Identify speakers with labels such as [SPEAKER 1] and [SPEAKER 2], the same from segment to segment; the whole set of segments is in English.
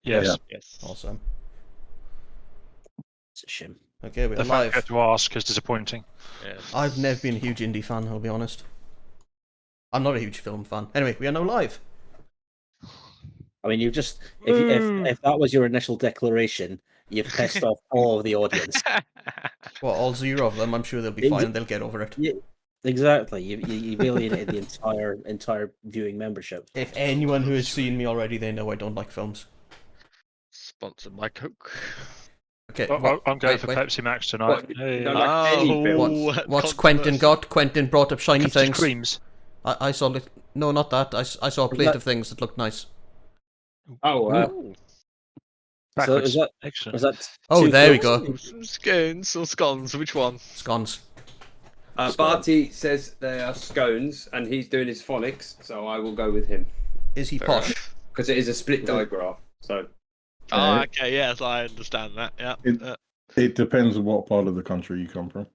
[SPEAKER 1] Yes.
[SPEAKER 2] Yes.
[SPEAKER 3] Awesome.
[SPEAKER 4] It's a shame.
[SPEAKER 3] Okay, we're
[SPEAKER 1] The fact you
[SPEAKER 3] live.
[SPEAKER 1] had to ask is disappointing.
[SPEAKER 2] Yes.
[SPEAKER 3] I've never been a huge indie fan, I'll be honest. I'm not a huge film fan. Anyway, we are now live.
[SPEAKER 4] I mean, you've just if that was your initial declaration, you've pissed off all of the audience.
[SPEAKER 3] Well, all 0 of them, I'm sure they'll be fine, they'll get over it.
[SPEAKER 4] Yeah, exactly. You alienated the entire viewing membership.
[SPEAKER 3] If anyone who has seen me already, they know I don't like films.
[SPEAKER 2] Sponsored by Coke.
[SPEAKER 3] Okay,
[SPEAKER 1] I'm going for Pepsi Max tonight.
[SPEAKER 5] What, you don't like any films?
[SPEAKER 3] What's Quentin got? Quentin brought up shiny things.
[SPEAKER 1] Creams.
[SPEAKER 3] I saw it. No, not that. I saw a plate of things that looked nice.
[SPEAKER 5] Oh,
[SPEAKER 2] Ooh.
[SPEAKER 4] So is that
[SPEAKER 1] Excellent.
[SPEAKER 4] was that?
[SPEAKER 3] Oh,
[SPEAKER 4] two
[SPEAKER 3] there we
[SPEAKER 4] films?
[SPEAKER 3] go.
[SPEAKER 2] Some scones or scones, which one?
[SPEAKER 3] Scones.
[SPEAKER 5] Barty says they are scones, and he's doing his phonics, so I will go with him
[SPEAKER 3] Is he
[SPEAKER 2] Fair
[SPEAKER 3] posh?
[SPEAKER 2] enough.
[SPEAKER 5] because it is a split digraph. So
[SPEAKER 2] Oh, okay, yes, I understand that. Yeah.
[SPEAKER 6] It depends on what part of the country you come from.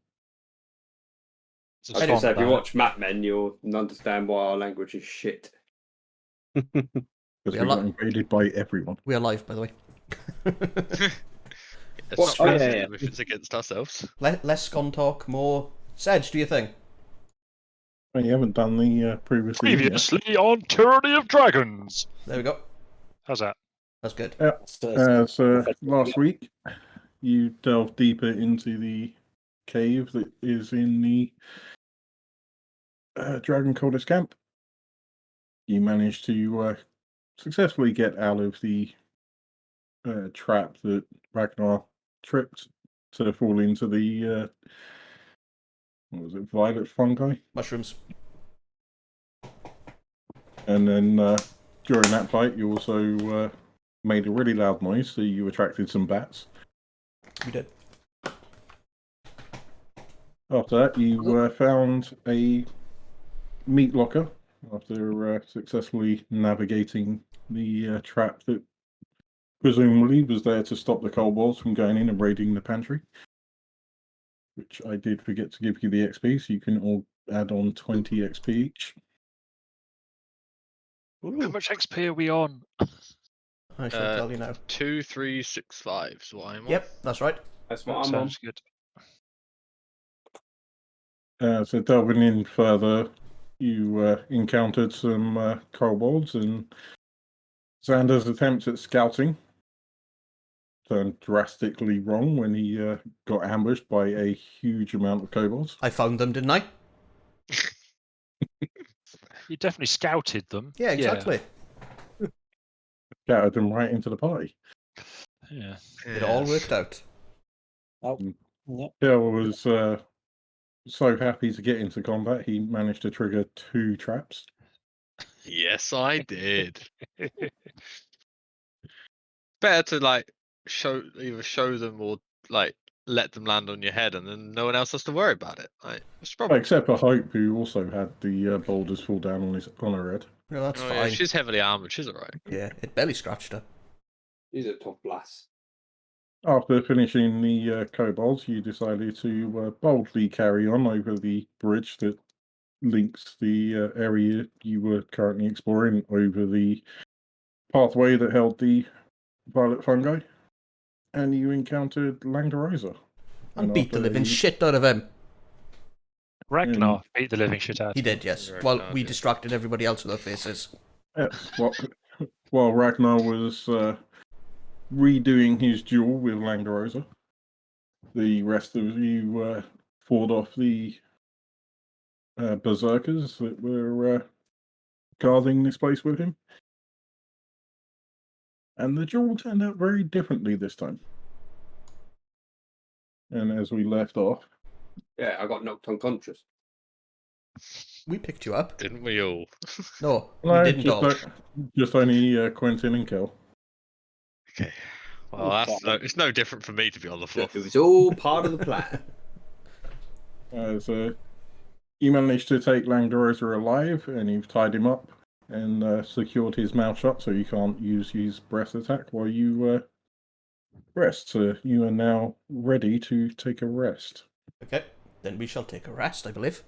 [SPEAKER 1] It's
[SPEAKER 5] I
[SPEAKER 1] a
[SPEAKER 5] was going to say,
[SPEAKER 1] song
[SPEAKER 5] if you
[SPEAKER 1] about
[SPEAKER 5] watch Map Men, you'll understand why our language is shit.
[SPEAKER 6] Because we got invaded by everyone.
[SPEAKER 3] We are live, by the way.
[SPEAKER 2] It's
[SPEAKER 5] What-
[SPEAKER 2] not
[SPEAKER 5] oh, yeah,
[SPEAKER 2] translated if it's against ourselves.
[SPEAKER 3] Less scone talk, more Sedge, do you think?
[SPEAKER 6] Well, you haven't done the previously. yet.
[SPEAKER 1] Previously on Tyranny of Dragons.
[SPEAKER 3] There we go.
[SPEAKER 1] How's that?
[SPEAKER 3] That's good.
[SPEAKER 6] So last week, you delved deeper into the cave that is in the Dragon Coldest camp. You managed to successfully get out of the trap that Ragnar tripped to fall into the what was it, violet fungi,
[SPEAKER 3] Mushrooms.
[SPEAKER 6] and then during that fight, you also made a really loud noise, so you attracted some bats.
[SPEAKER 3] We did.
[SPEAKER 6] After that, you found a meat locker after successfully navigating the trap that presumably was there to stop the kobolds from going in and raiding the pantry. Which I did forget to give you the XP, so you can all add on 20 XP each.
[SPEAKER 1] How much XP are we on?
[SPEAKER 3] I shall tell you now.
[SPEAKER 2] 2365 is what I'm on.
[SPEAKER 3] Yep, that's right.
[SPEAKER 5] That's
[SPEAKER 1] That
[SPEAKER 5] what I'm on.
[SPEAKER 1] sounds good.
[SPEAKER 6] So delving in further, you encountered some kobolds, and Xander's attempts at scouting turned drastically wrong when he got ambushed by a huge amount of kobolds.
[SPEAKER 3] I found them, didn't I?
[SPEAKER 1] You definitely scouted them.
[SPEAKER 3] Yeah, exactly.
[SPEAKER 6] Scattered them right into the party.
[SPEAKER 1] Yeah.
[SPEAKER 3] It all worked out.
[SPEAKER 4] Oh, yeah.
[SPEAKER 6] Bill was so happy to get into combat, he managed to trigger 2 traps.
[SPEAKER 2] Yes, I did. Better to like either show them or like let them land on your head, and then no one else has to worry about it. Like, what's the problem?
[SPEAKER 6] Except for Hope, who also had the boulders fall down on her head.
[SPEAKER 3] No, that's
[SPEAKER 2] Oh,
[SPEAKER 3] fine.
[SPEAKER 2] yeah, she's heavily armored. She's alright.
[SPEAKER 3] Yeah, it barely scratched her.
[SPEAKER 5] He's a top blast.
[SPEAKER 6] After finishing the kobolds, you decided to boldly carry on over the bridge that links the area you were currently exploring over the pathway that held the violet fungi, and you encountered Langdorosa.
[SPEAKER 3] And beat the living shit out of him.
[SPEAKER 1] Ragnar beat the living shit out
[SPEAKER 3] He
[SPEAKER 1] of him.
[SPEAKER 3] did, yes.
[SPEAKER 2] Ragnar
[SPEAKER 3] Well, we
[SPEAKER 2] did.
[SPEAKER 3] distracted everybody else with our faces.
[SPEAKER 6] While Ragnar was redoing his duel with Langdorosa, the rest of you fought off the berserkers that were guarding this place with him. And the duel turned out very differently this time. And as we left off,
[SPEAKER 5] Yeah, I got knocked unconscious.
[SPEAKER 3] We picked you up.
[SPEAKER 2] Didn't we all?
[SPEAKER 3] No,
[SPEAKER 6] no,
[SPEAKER 3] we didn't all.
[SPEAKER 6] just only Quentin and Kel.
[SPEAKER 2] Okay. Well, it's no different for me to be on the floor.
[SPEAKER 5] It was all part of the plan.
[SPEAKER 6] So you managed to take Langdorosa alive, and you've tied him up and secured his mouth shut, so you can't use his breath attack while you rest. So you are now ready to take a rest.
[SPEAKER 3] Okay, then we shall take a rest, I believe.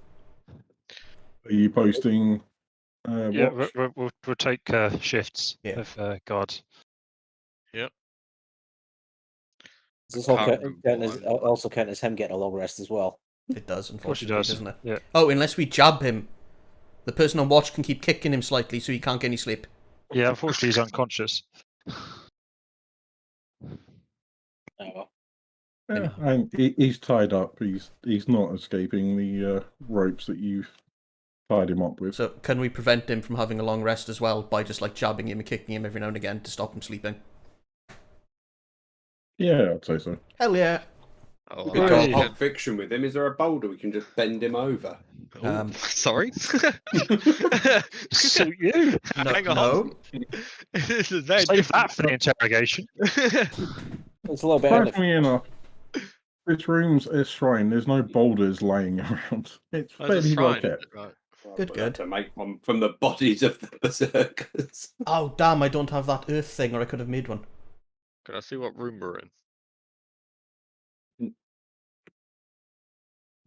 [SPEAKER 6] Are you posting?
[SPEAKER 1] Yeah,
[SPEAKER 6] watch?
[SPEAKER 1] we'll take shifts
[SPEAKER 3] Yeah.
[SPEAKER 1] of guard.
[SPEAKER 4] Does this
[SPEAKER 2] I
[SPEAKER 4] all
[SPEAKER 2] can't
[SPEAKER 4] count,
[SPEAKER 2] remember
[SPEAKER 4] count as,
[SPEAKER 2] what
[SPEAKER 4] also count as him getting a long rest as well?
[SPEAKER 3] It does,
[SPEAKER 1] Of course he
[SPEAKER 3] unfortunately,
[SPEAKER 1] does.
[SPEAKER 3] doesn't it?
[SPEAKER 1] Yeah.
[SPEAKER 3] Oh, unless we jab him. The person on watch can keep kicking him slightly so he can't get any sleep.
[SPEAKER 1] Yeah, unfortunately, he's unconscious.
[SPEAKER 4] Oh, well.
[SPEAKER 6] Yeah, and he's tied up. He's not escaping the ropes that you've tied him up with.
[SPEAKER 3] So can we prevent him from having a long rest as well by just like jabbing him and kicking him every now and again to stop him sleeping?
[SPEAKER 6] Yeah, I'd say so.
[SPEAKER 3] Hell yeah.
[SPEAKER 2] Oh,
[SPEAKER 5] We
[SPEAKER 2] I
[SPEAKER 5] could
[SPEAKER 1] Hey.
[SPEAKER 5] do a
[SPEAKER 2] imagine-
[SPEAKER 5] Pulp Fiction with him. Is there a boulder we can just bend him over?
[SPEAKER 2] Oh, sorry.
[SPEAKER 1] Suit you.
[SPEAKER 3] No,
[SPEAKER 2] Hang on.
[SPEAKER 3] no.
[SPEAKER 2] This is very
[SPEAKER 1] Save that for the interrogation.
[SPEAKER 2] different.
[SPEAKER 4] It's a little bit early.
[SPEAKER 6] Funnily enough, this room's a shrine. There's no boulders laying around. It's
[SPEAKER 2] Oh, it's a
[SPEAKER 6] fairly well
[SPEAKER 2] shrine, is
[SPEAKER 6] kept.
[SPEAKER 2] it? Right.
[SPEAKER 3] Good,
[SPEAKER 5] We'll have
[SPEAKER 3] good.
[SPEAKER 5] to make one from the bodies of the berserkers.
[SPEAKER 3] Oh, damn, I don't have that earth thing, or I could have made one.
[SPEAKER 2] Can I see what room we're in?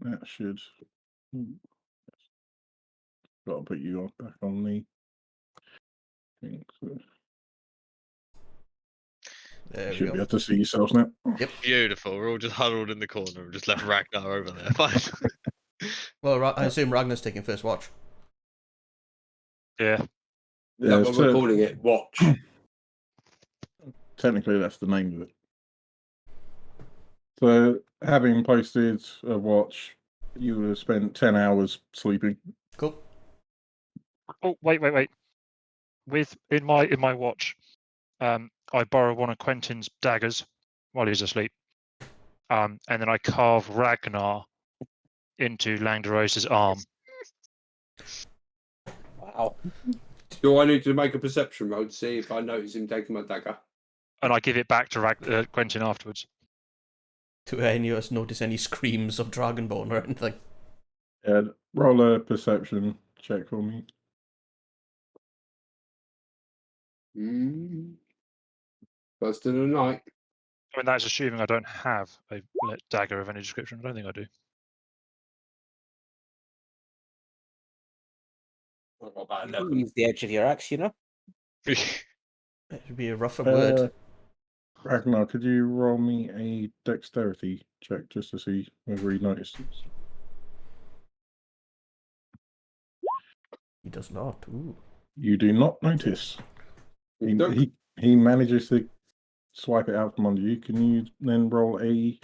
[SPEAKER 6] That should. Got to put you back on the thing. So
[SPEAKER 3] There
[SPEAKER 6] you
[SPEAKER 3] we
[SPEAKER 6] should be
[SPEAKER 3] go.
[SPEAKER 6] able to see yourselves now.
[SPEAKER 2] Beautiful. We're all just huddled in the corner and just left Ragnar over there. Fine.
[SPEAKER 3] Well, I assume Ragnar's taking first watch.
[SPEAKER 1] Yeah.
[SPEAKER 5] Yeah,
[SPEAKER 6] Yeah,
[SPEAKER 5] but
[SPEAKER 6] so
[SPEAKER 5] we're calling it Watch.
[SPEAKER 6] technically, that's the name of it. So, having posted a watch, you would have spent 10 hours sleeping.
[SPEAKER 3] Cool.
[SPEAKER 1] Oh, wait. In my watch, I borrow one of Quentin's daggers while he's asleep, and then I carve Ragnar into Langdoros's arm.
[SPEAKER 4] Wow.
[SPEAKER 5] Do I need to make a perception roll to see if I notice him taking my dagger?
[SPEAKER 1] And I give it back to Quentin afterwards.
[SPEAKER 3] Do any of us notice any screams of Dragonbone or anything?
[SPEAKER 6] Yeah, roll a perception check for me.
[SPEAKER 5] First of the night.
[SPEAKER 1] I mean, that's assuming I don't have a dagger of any description. I don't think I do.
[SPEAKER 5] I've got about 11.
[SPEAKER 4] Use the edge of your axe, you know?
[SPEAKER 3] It would be a rougher word.
[SPEAKER 6] Ragnar, could you roll me a dexterity check just to see whether he notices?
[SPEAKER 3] He does not. Ooh.
[SPEAKER 6] You do not notice.
[SPEAKER 5] Nope.
[SPEAKER 6] He manages to swipe it out from under you. Can you then roll a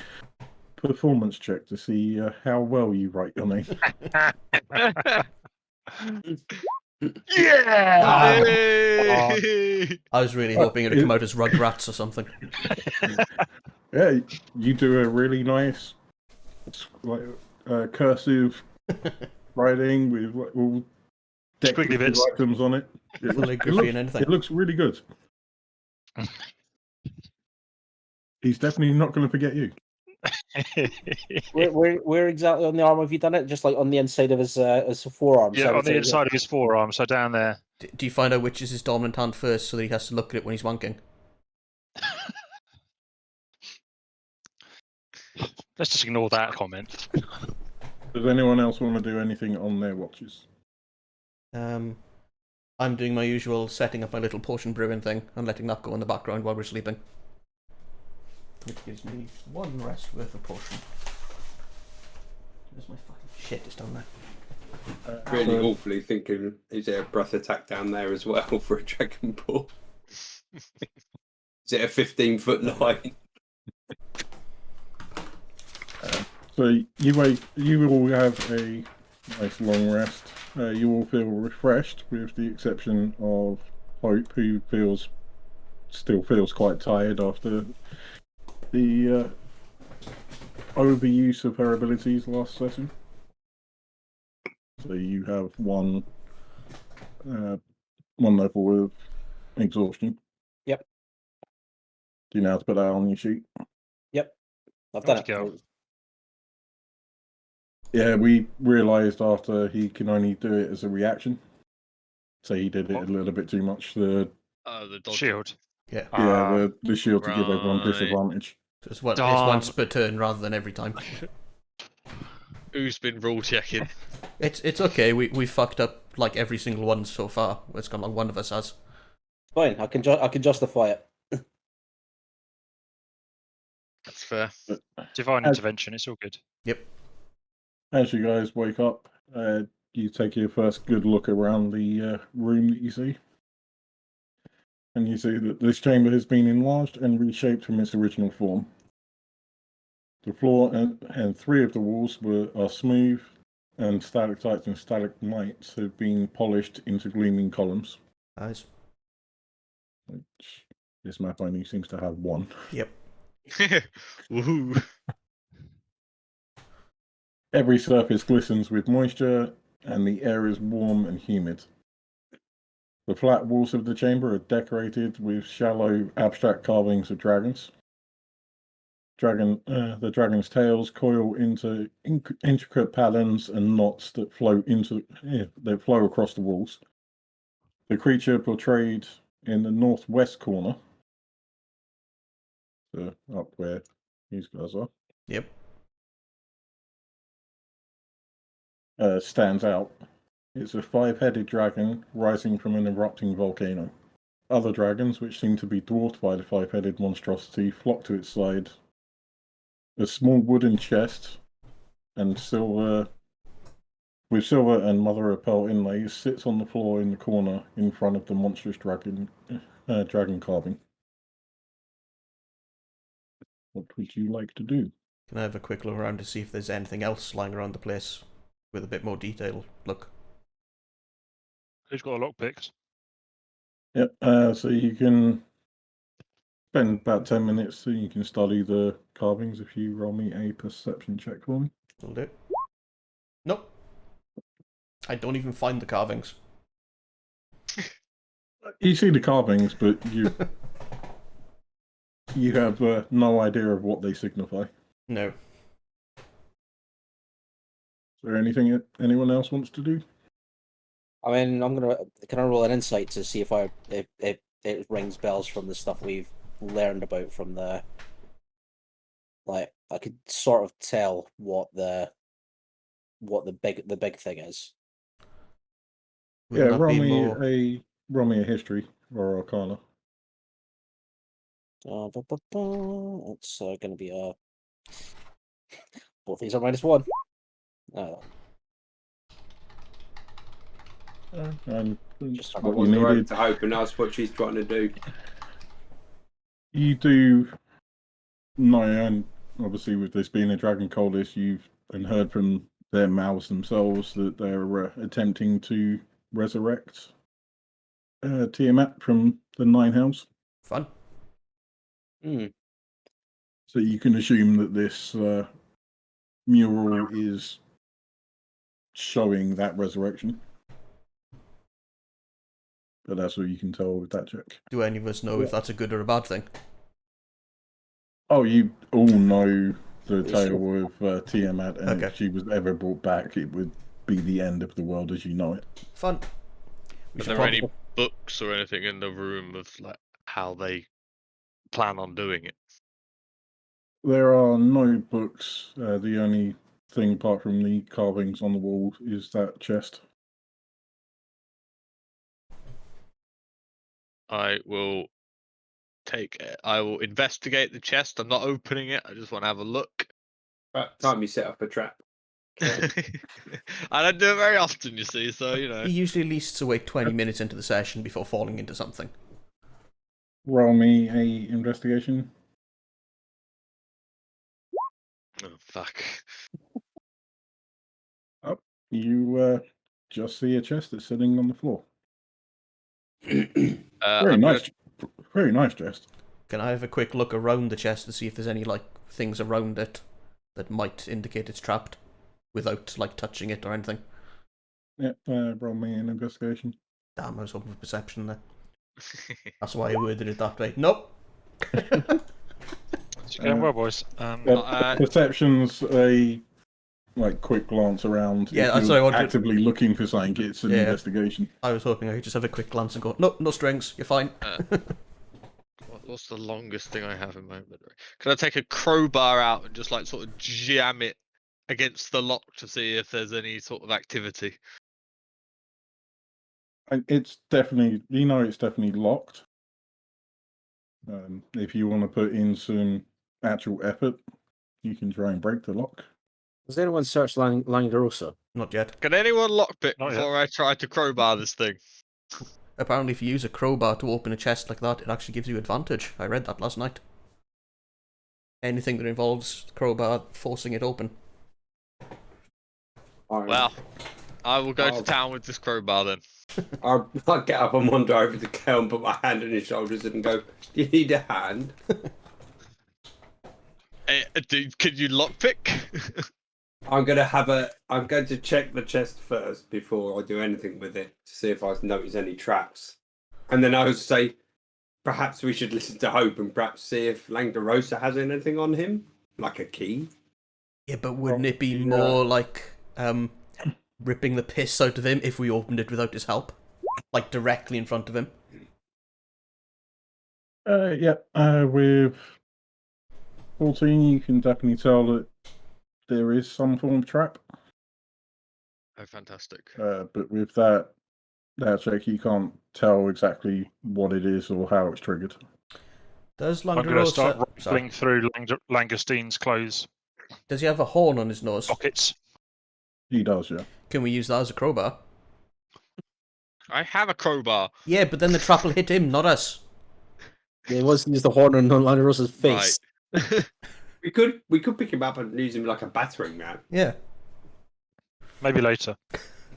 [SPEAKER 6] performance check to see how well you write your name?
[SPEAKER 1] Yeah!
[SPEAKER 2] Hey!
[SPEAKER 3] I was really hoping it'd come out as Rugrats or something.
[SPEAKER 6] Yeah, you do a really nice, like, cursive writing with like, all
[SPEAKER 1] Squiggly
[SPEAKER 6] decorative
[SPEAKER 1] bits.
[SPEAKER 6] items on it.
[SPEAKER 3] Calligraphy and anything.
[SPEAKER 6] It looks really good. He's definitely not going to forget you.
[SPEAKER 4] Where exactly on the arm have you done it? Just like on the inside of his forearm.
[SPEAKER 1] Yeah, on the inside of his forearm, so down there.
[SPEAKER 3] Do you find out which is his dominant hand first so that he has to look at it when he's wanking?
[SPEAKER 1] Let's just ignore that comment.
[SPEAKER 6] Does anyone else want to do anything on their watches?
[SPEAKER 3] I'm doing my usual setting up my little potion brewing thing and letting that go in the background while we're sleeping. Which gives me one rest worth of potion. Where's my fucking shit? It's down there.
[SPEAKER 5] Really
[SPEAKER 6] So-
[SPEAKER 5] awfully thinking, is there a breath attack down there as well for a Dragon Ball? Is it a 15-foot line?
[SPEAKER 6] So you all have a nice long rest. You all feel refreshed, with the exception of Hope, who still feels quite tired after the overuse of her abilities last session. So you have one level of exhaustion.
[SPEAKER 4] Yep.
[SPEAKER 6] Do you know how to put that on your sheet?
[SPEAKER 4] I've done
[SPEAKER 1] Off you go.
[SPEAKER 4] it.
[SPEAKER 6] Yeah, we realised after he can only do it as a reaction. So he did it a little bit too much. The
[SPEAKER 2] dodge.
[SPEAKER 1] Shield.
[SPEAKER 3] Yeah.
[SPEAKER 6] the shield to give everyone
[SPEAKER 2] Right.
[SPEAKER 6] disadvantage.
[SPEAKER 3] So it's
[SPEAKER 1] Darn.
[SPEAKER 3] once per turn rather than every time.
[SPEAKER 2] Who's been rule checking?
[SPEAKER 3] It's okay. We fucked up like every single one so far. It's gone like one of us has.
[SPEAKER 4] Fine, I can justify it.
[SPEAKER 2] fair.
[SPEAKER 1] Divine
[SPEAKER 6] As-
[SPEAKER 1] intervention. It's all good.
[SPEAKER 6] As you guys wake up, you take your first good look around the room that you see. And you see that this chamber has been enlarged and reshaped from its original form. The floor and 3 of the walls are smooth, and stalactites and stalagmites have been polished into gleaming columns.
[SPEAKER 3] Nice.
[SPEAKER 6] Which this map only seems to have 1.
[SPEAKER 3] Yep.
[SPEAKER 2] Woohoo!
[SPEAKER 6] Every surface glistens with moisture, and the air is warm and humid. The flat walls of the chamber are decorated with shallow, abstract carvings of dragons. The dragon's tails coil into intricate patterns and knots that flow across the walls. The creature portrayed in the northwest corner, so up where these guys are,
[SPEAKER 3] Yep.
[SPEAKER 6] stands out. It's a 5-headed dragon rising from an erupting volcano. Other dragons, which seem to be dwarfed by the 5-headed monstrosity, flock to its side. A small wooden chest with silver and mother of pearl inlays sits on the floor in the corner in front of the monstrous dragon carving. What would you like to do?
[SPEAKER 3] Can I have a quick look around to see if there's anything else lying around the place with a bit more detail? Look.
[SPEAKER 1] Who's got a lockpicks?
[SPEAKER 6] Yep. So you can spend about 10 minutes so you can study the carvings if you roll me a perception check for me.
[SPEAKER 3] Will do. Nope. I don't even find the carvings.
[SPEAKER 6] You see the carvings, but you have no idea of what they signify.
[SPEAKER 3] No.
[SPEAKER 6] Is there anything anyone else wants to do?
[SPEAKER 4] I mean, can I roll an insight to see if it rings bells from the stuff we've learned about from the, like, I could sort of tell what the big thing is.
[SPEAKER 3] Wouldn't
[SPEAKER 6] Yeah,
[SPEAKER 3] that be more...
[SPEAKER 6] roll me a history or arcana.
[SPEAKER 4] It's going to be both these are -1.
[SPEAKER 6] And
[SPEAKER 4] Just
[SPEAKER 5] I
[SPEAKER 6] what you
[SPEAKER 5] want the rope
[SPEAKER 6] needed.
[SPEAKER 5] to open. That's what she's trying to do.
[SPEAKER 6] You do know, and obviously with this being a Dragon Coldest, you've heard from their mouths themselves that they're attempting to resurrect Tiamat from the Nine Hells.
[SPEAKER 3] Fun.
[SPEAKER 6] So you can assume that this mural is showing that resurrection. But that's what you can tell with that check.
[SPEAKER 3] Do any of us know if that's a good or a bad thing?
[SPEAKER 6] Oh, you all know the
[SPEAKER 4] Yes,
[SPEAKER 6] tale of Tiamat, and
[SPEAKER 3] Okay.
[SPEAKER 6] if she was ever brought back, it would be the end of the world as you know it.
[SPEAKER 3] Fun. We
[SPEAKER 2] Are
[SPEAKER 3] should
[SPEAKER 2] there any
[SPEAKER 3] probably...
[SPEAKER 2] books or anything in the room of like how they plan on doing it?
[SPEAKER 6] There are no books. The only thing apart from the carvings on the wall is that chest.
[SPEAKER 2] I will investigate the chest. I'm not opening it. I just want to have a look.
[SPEAKER 5] About time you set up a trap.
[SPEAKER 2] I don't do it very often, you see, so you know.
[SPEAKER 3] He usually at least wait 20 minutes into the session before falling into something.
[SPEAKER 6] Roll me a investigation.
[SPEAKER 2] Oh fuck.
[SPEAKER 6] You just see a chest that's sitting on the floor. Very
[SPEAKER 2] I'm
[SPEAKER 6] nice, very nice chest.
[SPEAKER 3] Can I have a quick look around the chest to see if there's any, like, things around it that might indicate it's trapped without, like, touching it or anything?
[SPEAKER 6] Yep, roll me an investigation.
[SPEAKER 3] Damn, I was hoping for perception there. That's why I worded it that way. Nope.
[SPEAKER 1] It's going well, boys.
[SPEAKER 6] Perception's a quick glance around.
[SPEAKER 3] Yeah,
[SPEAKER 6] if
[SPEAKER 3] sorry, I
[SPEAKER 6] you're
[SPEAKER 3] wanted-
[SPEAKER 6] actively looking for something, it's an
[SPEAKER 3] Yeah.
[SPEAKER 6] investigation.
[SPEAKER 3] I was hoping I could just have a quick glance and go, nope, no strings, you're fine.
[SPEAKER 2] What's the longest thing I have in my inventory? Can I take a crowbar out and just like sort of jam it against the lock to see if there's any sort of activity?
[SPEAKER 6] It's definitely, it's definitely locked. If you want to put in some actual effort, you can try and break the lock.
[SPEAKER 4] Has anyone searched Langarosa?
[SPEAKER 3] Not yet.
[SPEAKER 2] Can anyone lockpick
[SPEAKER 1] Not yet.
[SPEAKER 2] before I try to crowbar this thing?
[SPEAKER 3] Apparently, if you use a crowbar to open a chest like that, it actually gives you advantage. I read that last night. Anything that involves crowbar forcing it open.
[SPEAKER 2] Well, I will go to
[SPEAKER 5] Oh.
[SPEAKER 2] town with this crowbar then.
[SPEAKER 5] I'll get up and wander over to Kel and put my hand on his shoulders and go, "Do you need a hand?"
[SPEAKER 2] Could you lockpick?
[SPEAKER 5] I'm going to check the chest first before I do anything with it to see if I notice any traps. And then I would say, perhaps we should listen to Hope and perhaps see if Langdarosa has anything on him, like a key.
[SPEAKER 3] Yeah, but wouldn't it be
[SPEAKER 6] Yeah.
[SPEAKER 3] more like ripping the piss out of him if we opened it without his help? Like directly in front of him?
[SPEAKER 6] With 14, you can definitely tell that there is some form of trap.
[SPEAKER 2] Oh, fantastic.
[SPEAKER 6] But with that check, you can't tell exactly what it is or how it's triggered.
[SPEAKER 3] Does
[SPEAKER 1] I'm going to start
[SPEAKER 3] Langarosa... Sorry.
[SPEAKER 1] rifling through Langostein's clothes
[SPEAKER 3] Does he have a horn on his nose?
[SPEAKER 1] pockets.
[SPEAKER 6] He does, yeah.
[SPEAKER 3] Can we use that as a crowbar?
[SPEAKER 2] I have a crowbar.
[SPEAKER 3] Yeah, but then the trap will hit him, not us.
[SPEAKER 4] Yeah, he wants to use the horn on Langarosa's face.
[SPEAKER 2] Right.
[SPEAKER 5] We could pick him up and use him like a battering ram.
[SPEAKER 3] Yeah.
[SPEAKER 1] Maybe later.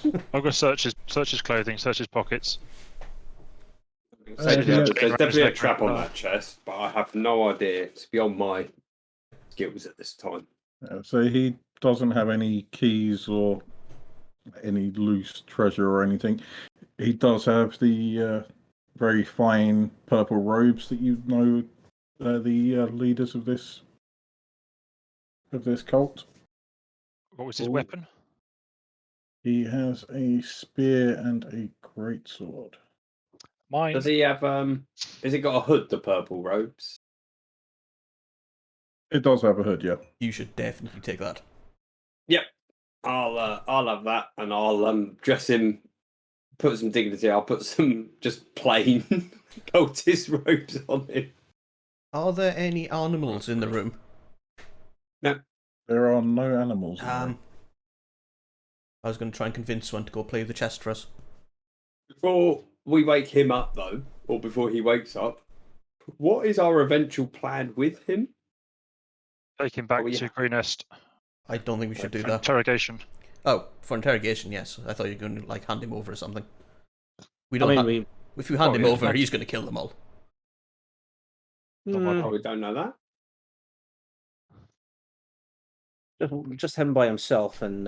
[SPEAKER 1] I'm going to search his clothing, search his pockets.
[SPEAKER 5] There's
[SPEAKER 6] yeah.
[SPEAKER 5] definitely a trap on that chest, but I have no idea. It's beyond my skills at this time.
[SPEAKER 6] So he doesn't have any keys or any loose treasure or anything. He does have the very fine purple robes that you know the leaders of this cult.
[SPEAKER 1] What was his
[SPEAKER 5] Ooh.
[SPEAKER 1] weapon?
[SPEAKER 6] He has a spear and a greatsword.
[SPEAKER 1] Mine.
[SPEAKER 5] Does he have has it got a hood, the purple robes?
[SPEAKER 6] It does have a hood, yeah.
[SPEAKER 3] You should definitely take that.
[SPEAKER 5] Yep. I'll have that, and I'll dress him, put some dignity. I'll put some just plain cultist robes on him.
[SPEAKER 3] Are there any animals in the room?
[SPEAKER 6] There are no animals. in there.
[SPEAKER 3] I was going to try and convince one to go play the chest for us.
[SPEAKER 5] Before we wake him up, though, or before he wakes up, what is our eventual plan with him?
[SPEAKER 1] Take him back
[SPEAKER 5] Oh, yeah.
[SPEAKER 1] to Green Nest
[SPEAKER 3] I don't think we should do
[SPEAKER 1] for
[SPEAKER 3] that.
[SPEAKER 1] interrogation.
[SPEAKER 3] Oh, for interrogation, yes. I thought you were going to hand him over or something. We
[SPEAKER 4] I
[SPEAKER 3] don't.
[SPEAKER 4] mean,
[SPEAKER 3] If you hand
[SPEAKER 1] Oh,
[SPEAKER 3] him
[SPEAKER 1] yeah,
[SPEAKER 3] over,
[SPEAKER 1] fine.
[SPEAKER 3] he's going to kill them all.
[SPEAKER 1] Not my
[SPEAKER 4] Hmm.
[SPEAKER 5] Oh, we don't know that.
[SPEAKER 4] just him by himself and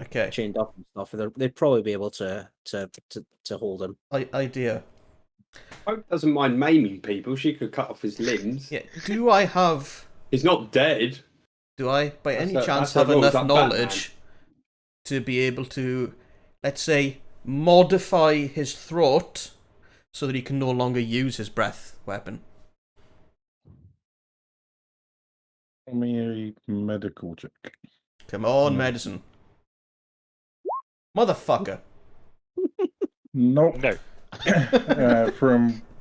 [SPEAKER 3] Okay.
[SPEAKER 4] chained up and stuff. They'd probably be able to hold him.
[SPEAKER 3] Idea.
[SPEAKER 5] Hope doesn't mind maiming people. She could cut off his limbs.
[SPEAKER 3] Yeah. Do I have?
[SPEAKER 5] He's not dead.
[SPEAKER 3] Do I, by any
[SPEAKER 5] That's
[SPEAKER 3] chance,
[SPEAKER 5] the
[SPEAKER 3] have
[SPEAKER 5] rules,
[SPEAKER 3] enough
[SPEAKER 5] I'm Batman.
[SPEAKER 3] knowledge to be able to, let's say, modify his throat so that he can no longer use his breath weapon?
[SPEAKER 6] Give me a medical check.
[SPEAKER 3] Come on,
[SPEAKER 6] No.
[SPEAKER 3] medicine. Motherfucker.
[SPEAKER 6] Nope.
[SPEAKER 1] No.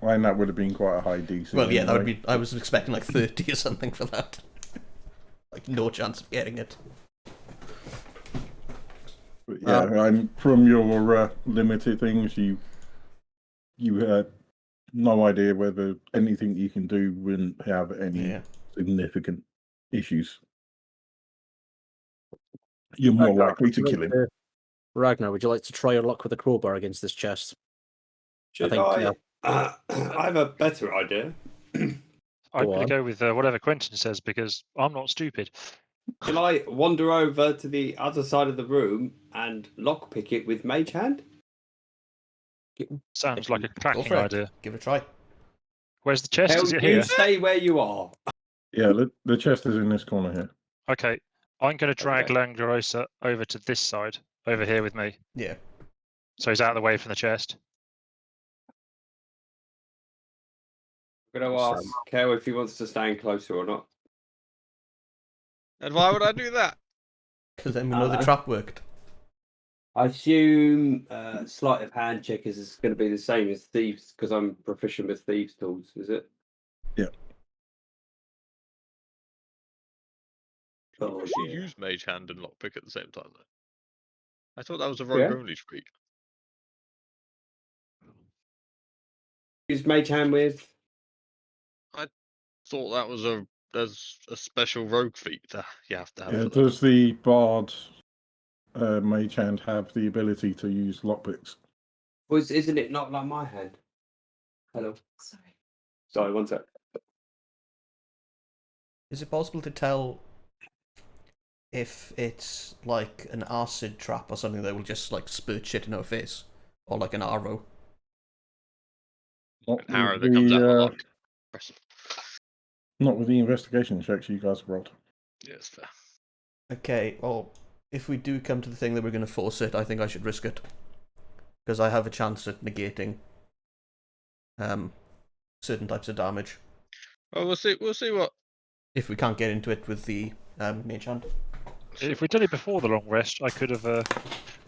[SPEAKER 6] And that would have been quite a high DC.
[SPEAKER 3] Well, yeah, that would
[SPEAKER 6] anyway.
[SPEAKER 3] be. I was expecting like 30 or something for that. Like, no chance of getting it.
[SPEAKER 6] But yeah, from your limited things, you had no idea whether anything you can do wouldn't have any
[SPEAKER 3] Yeah.
[SPEAKER 6] significant issues. You're more likely to kill him.
[SPEAKER 4] Ragnar, would you like to try your luck with a crowbar against this chest?
[SPEAKER 5] Should
[SPEAKER 4] think,
[SPEAKER 5] I? I have a better idea.
[SPEAKER 1] I'm
[SPEAKER 4] Go
[SPEAKER 1] going
[SPEAKER 4] on.
[SPEAKER 1] to go with whatever Quentin says because I'm not stupid.
[SPEAKER 5] Shall I wander over to the other side of the room and lockpick it with Mage Hand?
[SPEAKER 1] Sounds like a
[SPEAKER 3] Go
[SPEAKER 1] cracking
[SPEAKER 3] for it.
[SPEAKER 1] idea.
[SPEAKER 3] Give it a try.
[SPEAKER 1] Where's the chest?
[SPEAKER 5] Hell,
[SPEAKER 1] Is it
[SPEAKER 5] you
[SPEAKER 1] here?
[SPEAKER 5] stay where you are.
[SPEAKER 6] Yeah, the chest is in this corner here.
[SPEAKER 1] Okay. I'm going to drag
[SPEAKER 5] Okay.
[SPEAKER 1] Langdarosa over to this side, over here with me.
[SPEAKER 3] Yeah.
[SPEAKER 1] So he's out of the way from the chest.
[SPEAKER 5] I'm going to ask Kel if he wants to stand closer or not.
[SPEAKER 2] And why would I do that?
[SPEAKER 3] Because then we know the
[SPEAKER 5] Uh,
[SPEAKER 3] trap worked.
[SPEAKER 5] I assume sleight of hand check is going to be the same as thieves because I'm proficient with thieves tools. Is it?
[SPEAKER 6] Yeah.
[SPEAKER 5] Oh,
[SPEAKER 2] You
[SPEAKER 5] dear.
[SPEAKER 2] use Mage Hand and Lockpick at the same time, though. I thought that was a
[SPEAKER 5] Yeah.
[SPEAKER 2] rogue-only trait.
[SPEAKER 5] Use Mage Hand with.
[SPEAKER 2] Thought that was a special rogue feat that you have to have
[SPEAKER 6] Yeah,
[SPEAKER 2] for that.
[SPEAKER 6] does the Bard Mage Hand have the ability to use lockpicks?
[SPEAKER 5] Isn't it not like my hand? Hello. Sorry, one sec.
[SPEAKER 3] Is it possible to tell if it's like an acid trap or something that will just like spurt shit in our face? Or like an arrow?
[SPEAKER 6] Not
[SPEAKER 2] An arrow
[SPEAKER 6] with
[SPEAKER 2] that comes out of a
[SPEAKER 6] the,
[SPEAKER 2] lock. Impressive.
[SPEAKER 6] not with the investigation checks you guys rolled.
[SPEAKER 2] Yeah, it's fair.
[SPEAKER 3] Okay, well, if we do come to the thing that we're going to force it, I think I should risk it. Because I have a chance at negating certain types of damage.
[SPEAKER 2] Well, we'll see what.
[SPEAKER 3] If we can't get into it with the mage hand.
[SPEAKER 1] If we'd done it before the long rest, I could have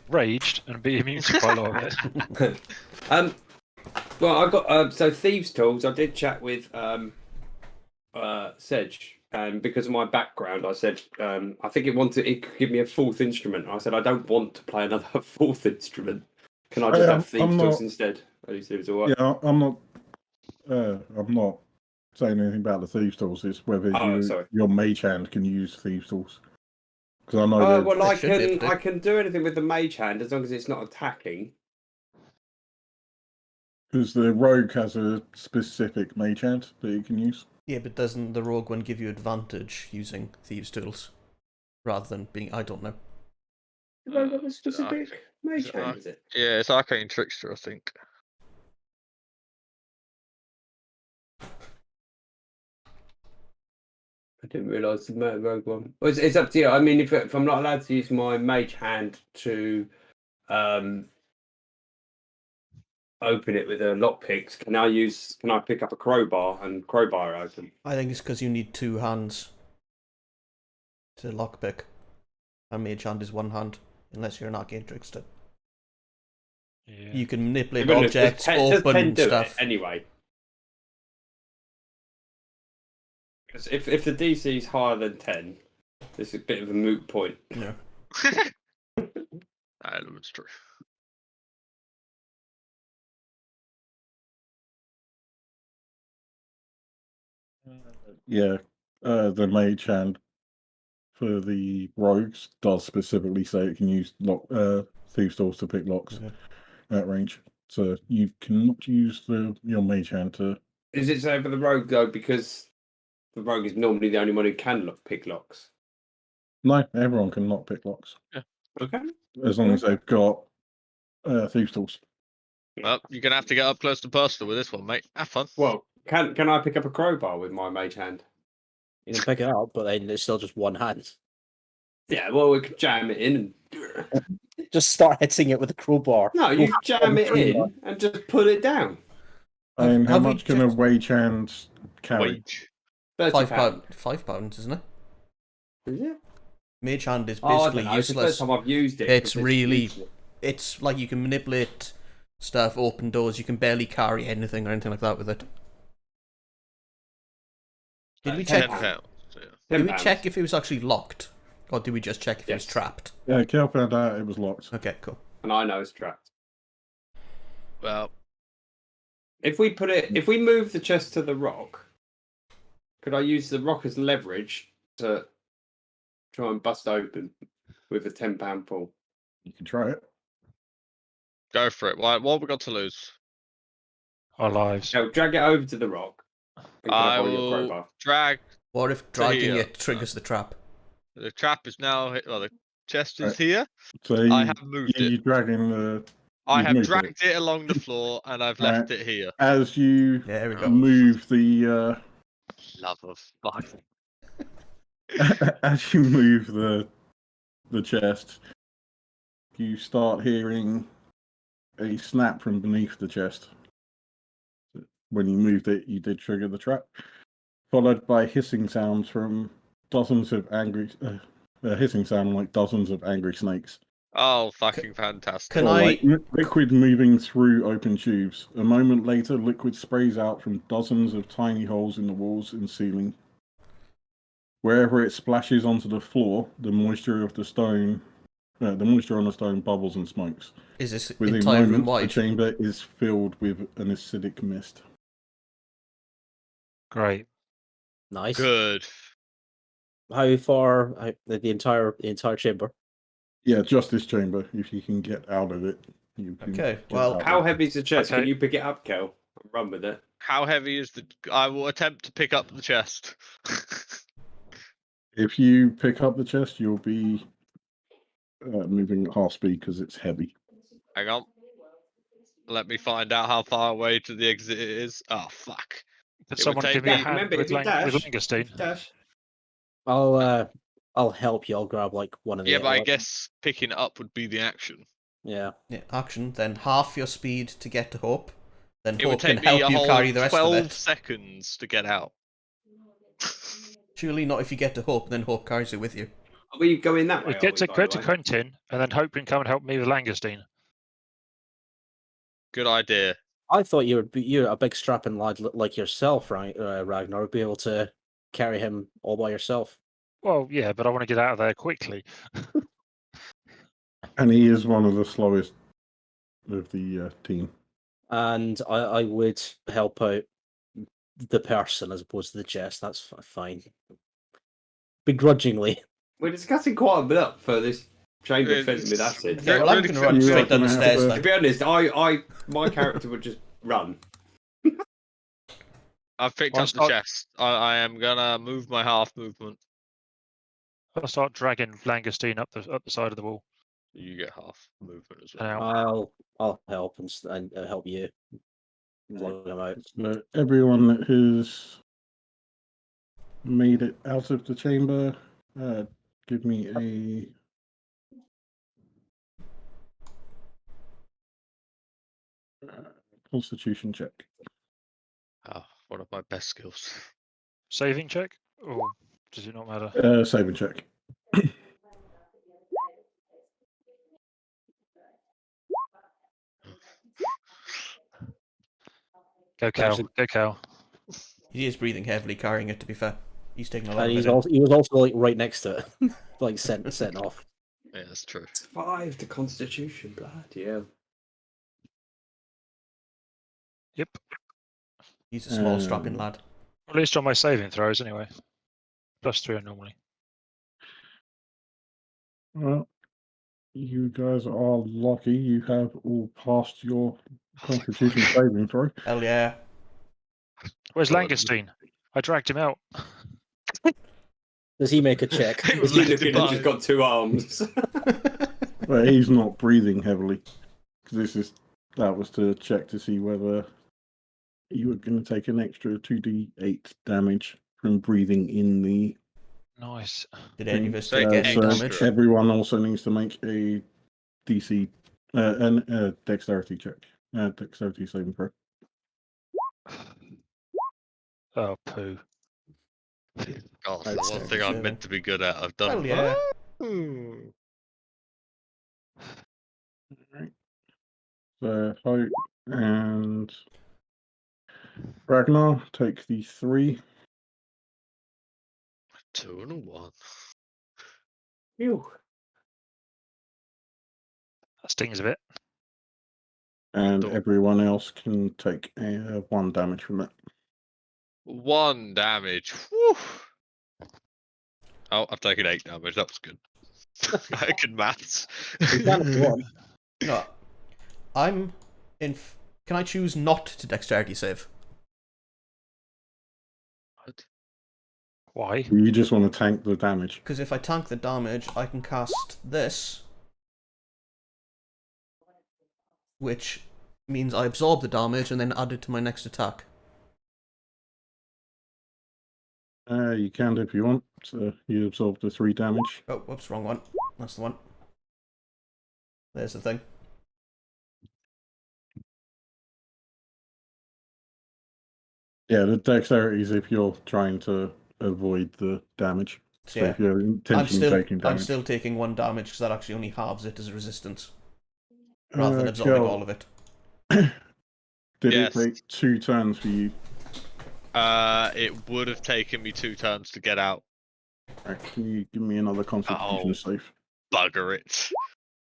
[SPEAKER 1] raged and be immune to quite a lot of it.
[SPEAKER 5] Well, I got so thieves' tools. I did chat with Sedge, and because of my background, I said I think it could give me a fourth instrument. I said I don't want to play another fourth instrument. Can I just have thieves' tools instead? At least it was all right.
[SPEAKER 6] Yeah, I'm not saying anything about the thieves' tools. It's whether your mage hand can use thieves' tools. Because I know
[SPEAKER 5] Well,
[SPEAKER 3] They
[SPEAKER 5] I can do anything with the mage hand as long as it's not attacking.
[SPEAKER 6] because the rogue has a specific mage hand that you can use.
[SPEAKER 3] Yeah, but doesn't the rogue one give you advantage using thieves' tools? Rather than being, I don't know.
[SPEAKER 5] Have I got a specific mage hand? Is it?
[SPEAKER 2] Yeah, it's Arcane Trickster, I think.
[SPEAKER 5] I didn't realise the rogue one. Well, it's up to you. I mean, if I'm not allowed to use my mage hand to open it with a lockpicks, can I pick up a crowbar and crowbar it open?
[SPEAKER 3] I think it's because you need two hands to lockpick. And mage hand is one hand, unless you're an arcane trickster.
[SPEAKER 1] Yeah.
[SPEAKER 3] You can manipulate
[SPEAKER 5] But look,
[SPEAKER 3] objects,
[SPEAKER 5] does
[SPEAKER 3] open
[SPEAKER 5] 10 do
[SPEAKER 3] stuff.
[SPEAKER 5] it anyway. Because if the DC is higher than 10, this is a bit of a moot point.
[SPEAKER 3] Yeah.
[SPEAKER 2] That element's true.
[SPEAKER 6] Yeah, the mage hand for the rogues does specifically say it can use thieves' tools to pick locks at range. So you cannot use your mage hand to.
[SPEAKER 5] Is it so for the rogue though? Because the rogue is normally the only one who can pick locks.
[SPEAKER 6] No, everyone can not pick locks.
[SPEAKER 2] Yeah.
[SPEAKER 5] Okay.
[SPEAKER 6] As long as they've got thieves' tools.
[SPEAKER 2] Well, you're gonna have to get up close to personal with this one, mate. Have fun.
[SPEAKER 5] Well, can I pick up a crowbar with my mage hand?
[SPEAKER 4] You can pick it up, but then it's still just one hand.
[SPEAKER 5] Yeah, well, we could jam it in and.
[SPEAKER 4] Just start hitting it with a crowbar.
[SPEAKER 5] No, you jam it in and just pull it down.
[SPEAKER 6] I mean, how
[SPEAKER 3] Have we
[SPEAKER 6] much can a wage hand carry?
[SPEAKER 2] Wage.
[SPEAKER 5] £30.
[SPEAKER 3] £5, isn't it?
[SPEAKER 5] Is it?
[SPEAKER 3] Mage hand is
[SPEAKER 5] Oh, I
[SPEAKER 3] basically
[SPEAKER 5] don't know. It's the first
[SPEAKER 3] useless.
[SPEAKER 5] time I've used it.
[SPEAKER 3] It's
[SPEAKER 5] because
[SPEAKER 3] really-
[SPEAKER 5] useless.
[SPEAKER 3] It's like you can manipulate stuff, open doors, you can barely carry anything or anything like that with it. Did we
[SPEAKER 2] £10.
[SPEAKER 3] check?
[SPEAKER 2] Yeah.
[SPEAKER 3] Did we
[SPEAKER 5] £10.
[SPEAKER 3] check if it was actually locked? Or did we just check if it was
[SPEAKER 5] Yes.
[SPEAKER 3] trapped?
[SPEAKER 6] Yeah, Kel found out it was locked.
[SPEAKER 3] Okay, cool.
[SPEAKER 5] And I know it's trapped.
[SPEAKER 2] Well,
[SPEAKER 5] If we move the chest to the rock, could I use the rock as leverage to try and bust open with a £10 pull?
[SPEAKER 6] You can try it.
[SPEAKER 2] go for it. What have we got to lose?
[SPEAKER 1] Our lives.
[SPEAKER 5] Now drag it over to the rock. And can I
[SPEAKER 2] I
[SPEAKER 5] borrow your
[SPEAKER 2] will
[SPEAKER 5] crowbar?
[SPEAKER 2] drag.
[SPEAKER 3] What if dragging
[SPEAKER 2] here.
[SPEAKER 3] it triggers the trap?
[SPEAKER 2] The trap is now hit. Well, the chest is
[SPEAKER 6] Right.
[SPEAKER 2] here.
[SPEAKER 6] So
[SPEAKER 2] I have moved
[SPEAKER 6] you're
[SPEAKER 2] it.
[SPEAKER 6] dragging the.
[SPEAKER 2] I
[SPEAKER 6] you've
[SPEAKER 2] have
[SPEAKER 6] moved
[SPEAKER 2] dragged it along the floor and I've
[SPEAKER 6] Alright.
[SPEAKER 2] left it here.
[SPEAKER 6] As you
[SPEAKER 3] Yeah, there we go.
[SPEAKER 6] move the
[SPEAKER 2] Love of life.
[SPEAKER 6] as you move the chest, you start hearing a snap from beneath the chest. When you moved it, you did trigger the trap, followed by hissing sounds from dozens of angry hissing sound like dozens of angry snakes.
[SPEAKER 2] Oh, fucking fantastic.
[SPEAKER 3] Can
[SPEAKER 6] Or
[SPEAKER 3] I-
[SPEAKER 6] like liquid moving through open tubes. A moment later, liquid sprays out from dozens of tiny holes in the walls and ceiling. Wherever it splashes onto the floor, the moisture of the stone, the moisture on the stone bubbles and smokes.
[SPEAKER 3] Is this
[SPEAKER 6] Within
[SPEAKER 3] entire room
[SPEAKER 6] moments, the
[SPEAKER 3] wide?
[SPEAKER 6] chamber is filled with an acidic mist.
[SPEAKER 1] Great.
[SPEAKER 4] Nice.
[SPEAKER 2] Good.
[SPEAKER 4] How far? The entire chamber.
[SPEAKER 6] Yeah, just this chamber. If you can get out of it, you can.
[SPEAKER 3] Okay,
[SPEAKER 6] get
[SPEAKER 3] well,
[SPEAKER 6] out
[SPEAKER 5] How
[SPEAKER 6] of it.
[SPEAKER 5] heavy is the chest?
[SPEAKER 1] Okay.
[SPEAKER 5] Can you pick it up, Kel? Run with it.
[SPEAKER 2] How heavy is the? I will attempt to pick up the chest.
[SPEAKER 6] If you pick up the chest, you'll be moving at half speed because it's heavy.
[SPEAKER 2] Hang on. Let me find out how far away to the exit it is. Oh fuck!
[SPEAKER 1] Can
[SPEAKER 2] It would
[SPEAKER 1] someone
[SPEAKER 2] take
[SPEAKER 1] give me a
[SPEAKER 2] me-
[SPEAKER 1] hand
[SPEAKER 5] Remember,
[SPEAKER 1] with,
[SPEAKER 5] if you
[SPEAKER 1] with
[SPEAKER 5] dash,
[SPEAKER 1] Langustine?
[SPEAKER 5] dash.
[SPEAKER 4] I'll help you. I'll grab like one of the.
[SPEAKER 2] Yeah, but I guess picking it up would be the action.
[SPEAKER 4] Yeah.
[SPEAKER 3] yeah, action, then half your speed to get to Hope. Then
[SPEAKER 2] It would
[SPEAKER 3] Hope can
[SPEAKER 2] take me
[SPEAKER 3] help
[SPEAKER 2] a
[SPEAKER 3] you
[SPEAKER 2] whole
[SPEAKER 3] carry the rest of
[SPEAKER 2] 12
[SPEAKER 3] it.
[SPEAKER 2] seconds to get out.
[SPEAKER 3] Surely not if you get to Hope, then Hope carries it with you.
[SPEAKER 5] Are we going that way?
[SPEAKER 1] Get to
[SPEAKER 5] by the way?
[SPEAKER 1] Quentin, and then Hope can come and help me with Langustine.
[SPEAKER 2] Good idea.
[SPEAKER 4] I thought you're a big strapping lad like yourself, right? Ragnar would be able to carry him all by yourself.
[SPEAKER 1] Well, yeah, but I want to get out of there quickly.
[SPEAKER 6] And he is one of the slowest of the team.
[SPEAKER 4] And I would help out the person as opposed to the chest. That's fine. Begrudgingly.
[SPEAKER 5] We're discussing quite a bit for this chamber filled with
[SPEAKER 2] It's-
[SPEAKER 5] acid.
[SPEAKER 3] Okay, well, I'm going to run
[SPEAKER 6] You
[SPEAKER 3] straight
[SPEAKER 6] reckon
[SPEAKER 3] down the
[SPEAKER 6] I have
[SPEAKER 3] stairs
[SPEAKER 6] to-
[SPEAKER 5] To
[SPEAKER 3] then.
[SPEAKER 5] be honest, my character would just run.
[SPEAKER 2] I've picked
[SPEAKER 1] Well,
[SPEAKER 2] up the chest. I am gonna move my half movement.
[SPEAKER 1] I'll start dragging Langustine up the side of the wall.
[SPEAKER 2] You get half movement as
[SPEAKER 1] And
[SPEAKER 2] well.
[SPEAKER 1] out.
[SPEAKER 4] I'll help and help you. Lug him out.
[SPEAKER 6] So everyone that has made it out of the chamber, give me a Constitution check.
[SPEAKER 2] Oh, one of my best skills.
[SPEAKER 1] Saving check? Or does it not matter?
[SPEAKER 6] Saving check.
[SPEAKER 1] Go, Cal.
[SPEAKER 4] Actually-
[SPEAKER 1] Go, Cal.
[SPEAKER 3] He is breathing heavily, carrying it, to be fair. He's taking a lot
[SPEAKER 4] And
[SPEAKER 3] of
[SPEAKER 4] he
[SPEAKER 3] it.
[SPEAKER 4] was also like right next to it, like setting off.
[SPEAKER 2] Yeah, that's true.
[SPEAKER 5] Survived the Constitution, bloody hell.
[SPEAKER 1] Yep.
[SPEAKER 3] He's a small, strapping lad.
[SPEAKER 1] At least on my saving throws, anyway. +3 normally.
[SPEAKER 6] Well, you guys are lucky. You have all passed your Constitution saving throw.
[SPEAKER 3] Hell yeah.
[SPEAKER 1] Where's
[SPEAKER 2] God.
[SPEAKER 1] Langustine? I dragged him out.
[SPEAKER 4] Does he make a check?
[SPEAKER 2] It
[SPEAKER 5] Is
[SPEAKER 2] was
[SPEAKER 5] he
[SPEAKER 2] left
[SPEAKER 5] looking and just
[SPEAKER 2] behind.
[SPEAKER 5] got 2 arms?
[SPEAKER 6] But he's not breathing heavily because that was to check to see whether you were going to take an extra 2d8 damage from breathing in the.
[SPEAKER 1] Nice.
[SPEAKER 3] Did any of us
[SPEAKER 2] Say
[SPEAKER 3] take any
[SPEAKER 6] so
[SPEAKER 3] damage?
[SPEAKER 6] everyone also needs to make a DC and dexterity check, dexterity saving throw.
[SPEAKER 1] Oh, poo.
[SPEAKER 2] God, the
[SPEAKER 3] That's
[SPEAKER 2] one
[SPEAKER 3] fair,
[SPEAKER 2] thing I'm
[SPEAKER 3] sure.
[SPEAKER 2] meant to be good at, I've done.
[SPEAKER 3] Hell yeah.
[SPEAKER 2] Ooh.
[SPEAKER 6] Alright. So Hope and Ragnar take the 3.
[SPEAKER 2] 2 and a 1.
[SPEAKER 5] Phew.
[SPEAKER 1] That stings a bit.
[SPEAKER 6] And
[SPEAKER 2] Cool.
[SPEAKER 6] everyone else can take 1 damage from it.
[SPEAKER 2] 1 damage. Whew. Oh, I've taken 8 damage. That was good. I can maths.
[SPEAKER 4] You can if you want.
[SPEAKER 3] No. I'm in. Can I choose not to dexterity save?
[SPEAKER 2] What?
[SPEAKER 1] Why?
[SPEAKER 6] You just want to tank the damage.
[SPEAKER 3] Because if I tank the damage, I can cast this, which means I absorb the damage and then add it to my next attack.
[SPEAKER 6] You can if you want. So you absorb the 3 damage.
[SPEAKER 3] Oh, whoops, wrong one. That's the one. There's the thing.
[SPEAKER 6] Yeah, the dexterity is if you're trying to avoid the damage. So
[SPEAKER 3] Yeah.
[SPEAKER 6] if you're intentionally taking
[SPEAKER 3] I'm
[SPEAKER 6] damage.
[SPEAKER 3] still taking 1 damage because that actually only halves it as a resistance, rather than absorbing
[SPEAKER 6] Kel,
[SPEAKER 3] all of it.
[SPEAKER 6] Did
[SPEAKER 2] Yes.
[SPEAKER 6] it take 2 turns for you?
[SPEAKER 2] It would have taken me 2 turns to get out.
[SPEAKER 6] Right, can you give me another Constitution
[SPEAKER 2] Oh.
[SPEAKER 6] save?
[SPEAKER 2] Bugger it.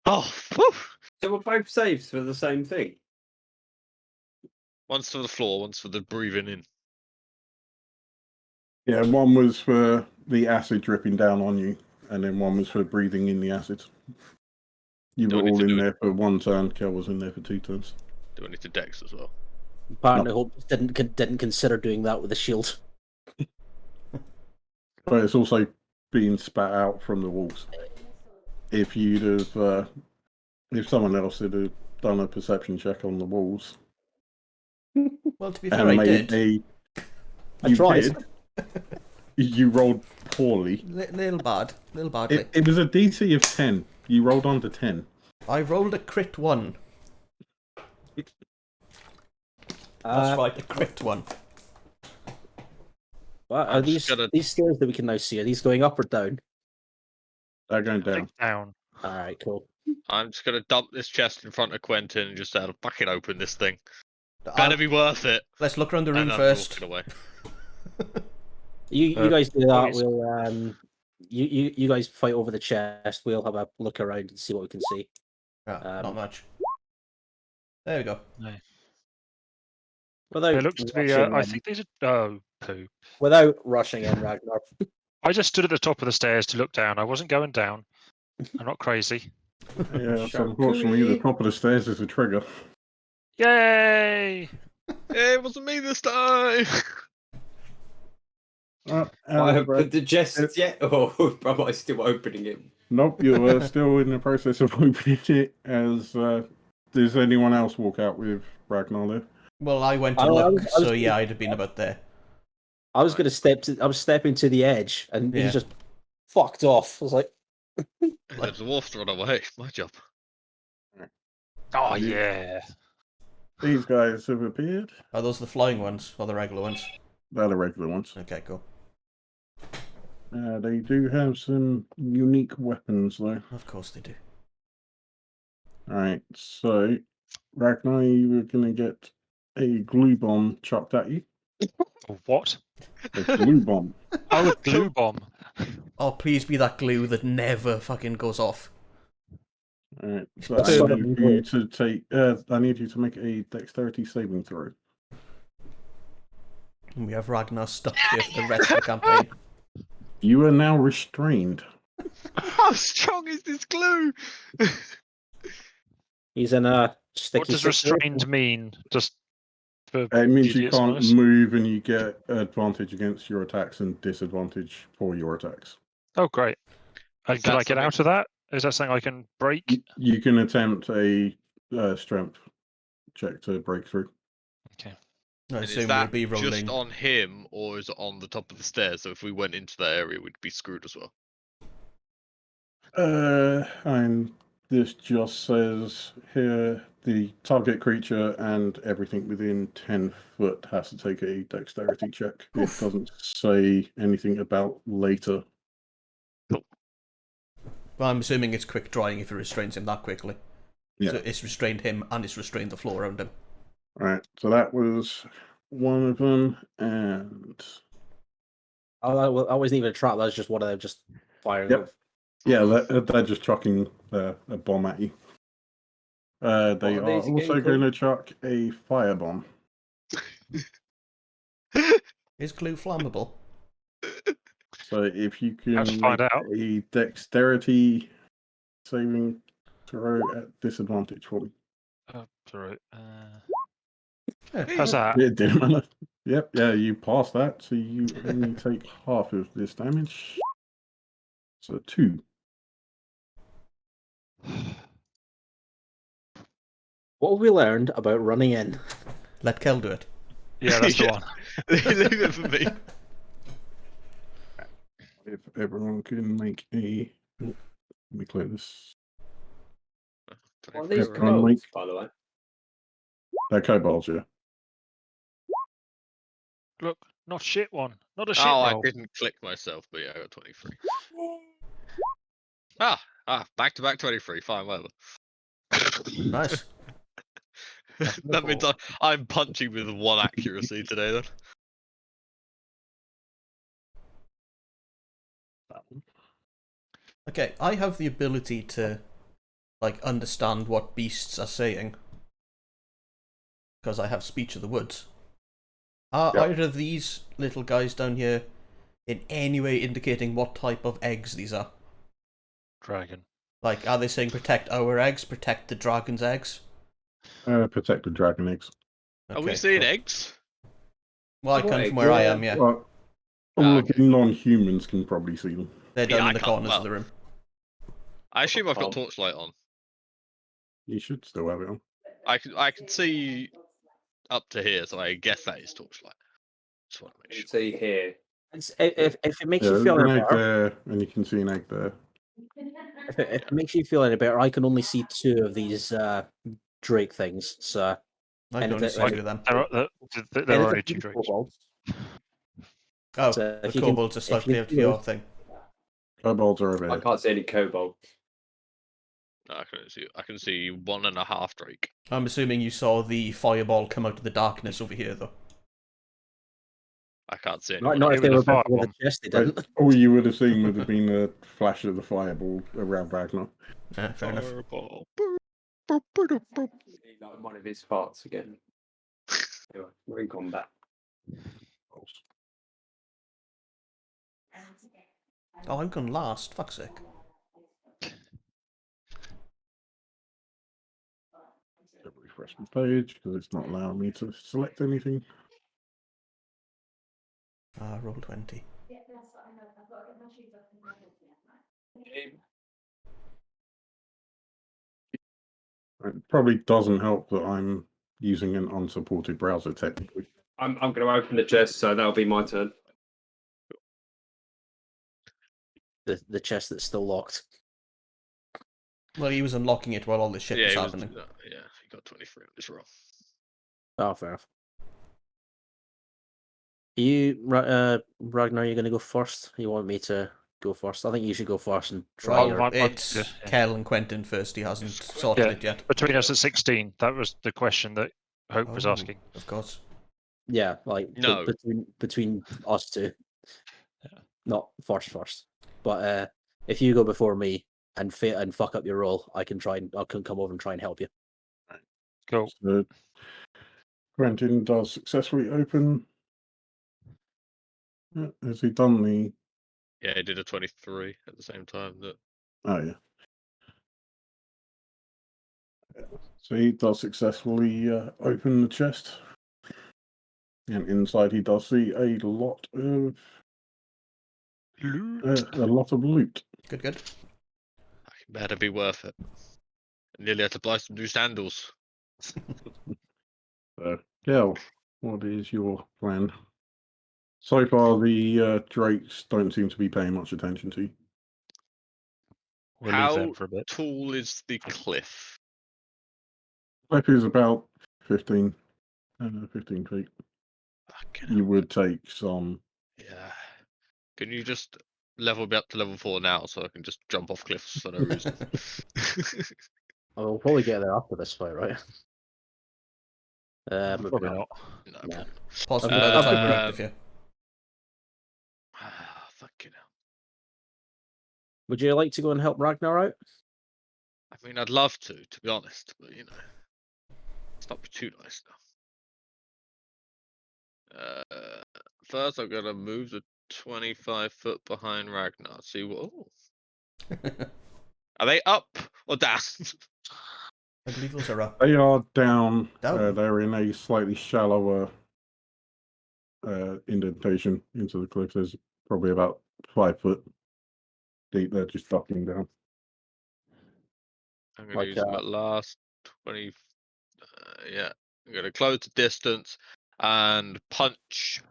[SPEAKER 2] Oh, whew.
[SPEAKER 5] So we're both saves for the same thing.
[SPEAKER 2] One's for the floor, one's for the breathing in.
[SPEAKER 6] Yeah, one was for the acid dripping down on you, and then one was for breathing in the acid. You
[SPEAKER 2] Do
[SPEAKER 6] were
[SPEAKER 2] I need
[SPEAKER 6] all
[SPEAKER 2] to
[SPEAKER 6] in
[SPEAKER 2] do it?
[SPEAKER 6] there for 1 turn. Kel was in there for 2 turns.
[SPEAKER 2] Do I need to dex as well?
[SPEAKER 4] Apparently, Hope didn't consider doing that with the shield.
[SPEAKER 6] But it's also being spat out from the walls. If you'd have, if someone else had have done a perception check on the walls
[SPEAKER 3] Well, to be fair,
[SPEAKER 6] and
[SPEAKER 3] I
[SPEAKER 6] made
[SPEAKER 3] did.
[SPEAKER 4] I
[SPEAKER 6] you
[SPEAKER 4] tried.
[SPEAKER 6] did, you rolled poorly.
[SPEAKER 3] Little badly.
[SPEAKER 6] It was a DC of 10. You rolled under 10.
[SPEAKER 3] I rolled a crit 1. That's right, a crit 1.
[SPEAKER 4] Well, are
[SPEAKER 2] I'm just
[SPEAKER 4] these stairs that we can now see, are these going up or down?
[SPEAKER 6] They're going
[SPEAKER 1] I
[SPEAKER 6] down.
[SPEAKER 1] think down.
[SPEAKER 4] Alright, cool.
[SPEAKER 2] I'm just gonna dump this chest in front of Quentin and just say, fucking open this thing. Better be worth it.
[SPEAKER 3] Let's look around the room
[SPEAKER 2] And I'm
[SPEAKER 3] first.
[SPEAKER 2] walking away.
[SPEAKER 4] You guys do that,
[SPEAKER 1] always.
[SPEAKER 4] we'll you guys fight over the chest, we'll have a look around and see what we can see.
[SPEAKER 3] Not much. There we go.
[SPEAKER 4] Without
[SPEAKER 1] It looks to be.
[SPEAKER 4] rushing
[SPEAKER 1] I
[SPEAKER 4] in-
[SPEAKER 1] think these are. Oh, poo.
[SPEAKER 4] without rushing in, Ragnar.
[SPEAKER 1] I just stood at the top of the stairs to look down. I wasn't going down. I'm not crazy.
[SPEAKER 6] Yeah, so unfortunately, the top of the stairs is a trigger.
[SPEAKER 1] Yay!
[SPEAKER 2] Hey, it wasn't me this time.
[SPEAKER 5] I have put the chest yet? Or am I still opening it?
[SPEAKER 6] Nope, you're still in the process of opening it. As does anyone else walk out with Ragnar there?
[SPEAKER 3] Well, I went to
[SPEAKER 4] I
[SPEAKER 3] look,
[SPEAKER 4] was
[SPEAKER 3] so yeah, I'd have been about there.
[SPEAKER 4] I was stepping to the edge and
[SPEAKER 3] Yeah.
[SPEAKER 4] he just fucked off. I was like,
[SPEAKER 2] The dwarf's run away. My job.
[SPEAKER 1] Oh
[SPEAKER 6] You-
[SPEAKER 1] yeah.
[SPEAKER 6] These guys have appeared.
[SPEAKER 3] Are those the flying ones or the regular ones?
[SPEAKER 6] They're the regular ones.
[SPEAKER 3] Okay, cool.
[SPEAKER 6] They do have some unique weapons, though.
[SPEAKER 3] Of course they do.
[SPEAKER 6] Alright, so Ragnar, you were going to get a glue bomb chucked at you.
[SPEAKER 1] What?
[SPEAKER 6] A glue bomb.
[SPEAKER 1] Oh, a glue bomb.
[SPEAKER 3] Oh, please be that glue that never fucking goes off.
[SPEAKER 6] Alright, so
[SPEAKER 4] What
[SPEAKER 6] I
[SPEAKER 4] sort of
[SPEAKER 6] need
[SPEAKER 4] glue?
[SPEAKER 6] you to take. I need you to make a dexterity saving throw.
[SPEAKER 3] And we have Ragnar stuck here for the rest of the campaign.
[SPEAKER 6] You are now restrained.
[SPEAKER 2] How strong is this glue?
[SPEAKER 4] he's in a sticky
[SPEAKER 1] What does
[SPEAKER 4] situation.
[SPEAKER 1] restrained mean? Just for
[SPEAKER 6] It means you
[SPEAKER 1] idiots
[SPEAKER 6] can't
[SPEAKER 1] among us?
[SPEAKER 6] move, and you get advantage against your attacks and disadvantage for your attacks.
[SPEAKER 1] Oh, great. And
[SPEAKER 2] Is
[SPEAKER 1] can
[SPEAKER 2] that
[SPEAKER 1] I get out of that? Is that something I can break?
[SPEAKER 6] You can attempt a strength check to break through.
[SPEAKER 3] I
[SPEAKER 2] And is
[SPEAKER 3] assume we'll
[SPEAKER 2] that
[SPEAKER 3] be rolling.
[SPEAKER 2] just on him, or is it on the top of the stairs? So if we went into that area, we'd be screwed as well.
[SPEAKER 6] And this just says here the target creature and everything within 10 foot has to take a dexterity check.
[SPEAKER 3] Oof.
[SPEAKER 6] It doesn't say anything about later.
[SPEAKER 3] Well, I'm assuming it's quick drying if it restrains him that quickly.
[SPEAKER 6] Yeah.
[SPEAKER 3] So it's restrained him and it's restrained the floor around him.
[SPEAKER 6] Right, so that was one of them, and
[SPEAKER 4] Oh, that wasn't even a trap. That was just one of them just firing.
[SPEAKER 6] Yep. yeah, they're just chucking a bomb at you. They
[SPEAKER 5] are
[SPEAKER 6] are
[SPEAKER 5] these again
[SPEAKER 6] also
[SPEAKER 5] called?
[SPEAKER 6] going to chuck a firebomb.
[SPEAKER 3] Is glue flammable?
[SPEAKER 6] So if you can
[SPEAKER 1] Let's find
[SPEAKER 6] make
[SPEAKER 1] out.
[SPEAKER 6] a dexterity saving throw at disadvantage for me.
[SPEAKER 1] Oh, sorry.
[SPEAKER 3] Yeah.
[SPEAKER 1] How's that?
[SPEAKER 6] It didn't matter. Yep, yeah, you passed that, so you only take half of this damage. So 2.
[SPEAKER 4] What have we learned about running in?
[SPEAKER 3] Let Kel do it.
[SPEAKER 1] Yeah, that's the
[SPEAKER 2] Yeah.
[SPEAKER 1] one.
[SPEAKER 2] Leave it for me.
[SPEAKER 6] If everyone can make a. Let me clear this.
[SPEAKER 5] What are these
[SPEAKER 6] Yep,
[SPEAKER 5] codes,
[SPEAKER 6] like-
[SPEAKER 5] by the way?
[SPEAKER 6] They're kobolds, yeah.
[SPEAKER 1] Look, not shit one. Not a shit
[SPEAKER 2] Oh, I
[SPEAKER 1] roll.
[SPEAKER 2] didn't click myself, but yeah, I got 23. Back to back 23. Fine, whatever.
[SPEAKER 3] Nice.
[SPEAKER 2] That means I'm punching with 1 accuracy today then.
[SPEAKER 3] Okay, I have the ability to, like, understand what beasts are saying. Because I have speech of the woods. Are
[SPEAKER 6] Yep.
[SPEAKER 3] either of these little guys down here in any way indicating what type of eggs these are?
[SPEAKER 1] Dragon.
[SPEAKER 3] Like, are they saying protect our eggs, protect the dragon's eggs?
[SPEAKER 6] Protected dragon eggs.
[SPEAKER 2] Are we
[SPEAKER 3] Okay,
[SPEAKER 2] seeing
[SPEAKER 3] cool.
[SPEAKER 2] eggs?
[SPEAKER 3] Well, I
[SPEAKER 5] Oh,
[SPEAKER 3] come
[SPEAKER 5] eggs,
[SPEAKER 3] from where I
[SPEAKER 5] yeah.
[SPEAKER 3] am, yeah.
[SPEAKER 6] Well,
[SPEAKER 2] Ah,
[SPEAKER 6] all of
[SPEAKER 2] okay.
[SPEAKER 6] the non-humans can probably see them.
[SPEAKER 3] They're down
[SPEAKER 2] Yeah,
[SPEAKER 3] in the
[SPEAKER 2] I can't-
[SPEAKER 3] corners of the
[SPEAKER 2] well.
[SPEAKER 3] room.
[SPEAKER 2] I assume I've got
[SPEAKER 5] Oh.
[SPEAKER 2] torchlight on.
[SPEAKER 6] You should still have it on.
[SPEAKER 2] I can see up to here, so I guess that is torchlight. Just want to make
[SPEAKER 5] You
[SPEAKER 2] sure.
[SPEAKER 5] see here.
[SPEAKER 4] If it makes
[SPEAKER 6] Yeah,
[SPEAKER 4] you
[SPEAKER 6] there's
[SPEAKER 4] feel
[SPEAKER 6] an
[SPEAKER 4] any
[SPEAKER 6] egg
[SPEAKER 4] better,
[SPEAKER 6] there, and you can see an egg there.
[SPEAKER 4] if it makes you feel any better, I can only see 2 of these Drake things. So
[SPEAKER 3] I can only see
[SPEAKER 1] Like,
[SPEAKER 3] 2 of them.
[SPEAKER 1] there are only 2 drakes.
[SPEAKER 4] kobolds.
[SPEAKER 3] Oh,
[SPEAKER 4] So
[SPEAKER 3] the
[SPEAKER 4] if you can-
[SPEAKER 3] kobolds are
[SPEAKER 4] if you
[SPEAKER 3] slightly
[SPEAKER 4] can
[SPEAKER 3] out of
[SPEAKER 4] see
[SPEAKER 3] your
[SPEAKER 4] those-
[SPEAKER 3] thing.
[SPEAKER 6] Kobolds are
[SPEAKER 5] I
[SPEAKER 6] overhead.
[SPEAKER 5] can't see any kobold.
[SPEAKER 2] No, I can see 1.5 Drake.
[SPEAKER 3] I'm assuming you saw the fireball come out of the darkness over here, though.
[SPEAKER 2] I can't see
[SPEAKER 4] Not,
[SPEAKER 2] anyone.
[SPEAKER 4] not
[SPEAKER 1] It
[SPEAKER 4] if they
[SPEAKER 1] was
[SPEAKER 4] were
[SPEAKER 1] a
[SPEAKER 4] about to go
[SPEAKER 1] firebomb.
[SPEAKER 4] the chest, they didn't.
[SPEAKER 6] All you would have seen would have been a flash of the fireball around Ragnar.
[SPEAKER 3] Fair enough.
[SPEAKER 2] Fireball.
[SPEAKER 5] Like one of his farts again. Anyway, we're in combat.
[SPEAKER 3] Oh, I'm going last. Fuck's sake.
[SPEAKER 6] Refresh my page because it's not allowing me to select anything.
[SPEAKER 3] Roll 20.
[SPEAKER 6] It probably doesn't help that I'm using an unsupported browser technically.
[SPEAKER 5] I'm going to open the chest, so that'll be my turn.
[SPEAKER 4] The chest that's still locked.
[SPEAKER 3] Well, he was unlocking it while all this shit
[SPEAKER 2] Yeah,
[SPEAKER 3] was
[SPEAKER 2] he
[SPEAKER 3] happening.
[SPEAKER 2] yeah, he got 23 on this roll.
[SPEAKER 4] Oh, fair enough. Ragnar, you're going to go first? You want me to go first? I think you should go first and try
[SPEAKER 1] Oh,
[SPEAKER 4] your...
[SPEAKER 3] It's
[SPEAKER 1] yeah.
[SPEAKER 3] Kel and Quentin first. He hasn't sorted
[SPEAKER 1] Yeah.
[SPEAKER 3] it yet.
[SPEAKER 1] Between us at 16, that was the question that Hope was
[SPEAKER 3] Oh,
[SPEAKER 1] asking.
[SPEAKER 3] Of course.
[SPEAKER 4] Yeah, like
[SPEAKER 2] No.
[SPEAKER 4] between us two.
[SPEAKER 1] Yeah.
[SPEAKER 4] Not first. But if you go before me and fuck up your roll, I can come over and try and help you.
[SPEAKER 1] Cool.
[SPEAKER 6] So Quentin does successfully open. Has he done the?
[SPEAKER 2] Yeah, he did a 23 at the same time. That
[SPEAKER 6] Oh yeah. So he does successfully open the chest, and inside he does see a lot of loot.
[SPEAKER 3] Good.
[SPEAKER 2] better be worth it. Nearly had to buy some new sandals.
[SPEAKER 6] So, Kel, what is your plan? So far, the drakes don't seem to be paying much attention to you.
[SPEAKER 1] We'll leave them for a bit.
[SPEAKER 2] Tall is the cliff?
[SPEAKER 6] Cliff is about 15 feet.
[SPEAKER 2] Fucking
[SPEAKER 6] You
[SPEAKER 2] hell.
[SPEAKER 6] would take some.
[SPEAKER 2] Yeah. Can you just level me up to level 4 now so I can just jump off cliffs for no reason?
[SPEAKER 4] We'll probably get there after this fight, right? Maybe
[SPEAKER 1] Probably
[SPEAKER 4] not.
[SPEAKER 1] not.
[SPEAKER 2] No
[SPEAKER 4] No.
[SPEAKER 2] problem.
[SPEAKER 3] Possibly by the time we're
[SPEAKER 2] Um,
[SPEAKER 3] active, yeah.
[SPEAKER 2] Fucking hell.
[SPEAKER 4] Would you like to go and help Ragnar out?
[SPEAKER 2] I mean, I'd love to be honest, but you know, it's not be too nice now. First, I'm gonna move the 25 foot behind Ragnar. See what? Are they up or down?
[SPEAKER 3] I believe those are up.
[SPEAKER 6] They are down.
[SPEAKER 3] Down?
[SPEAKER 6] They're in a slightly shallower indentation into the cliff. There's probably about 5 foot deep. They're just ducking down.
[SPEAKER 2] I'm gonna
[SPEAKER 4] Like,
[SPEAKER 2] use my last 20. Yeah, I'm gonna close the distance and punch.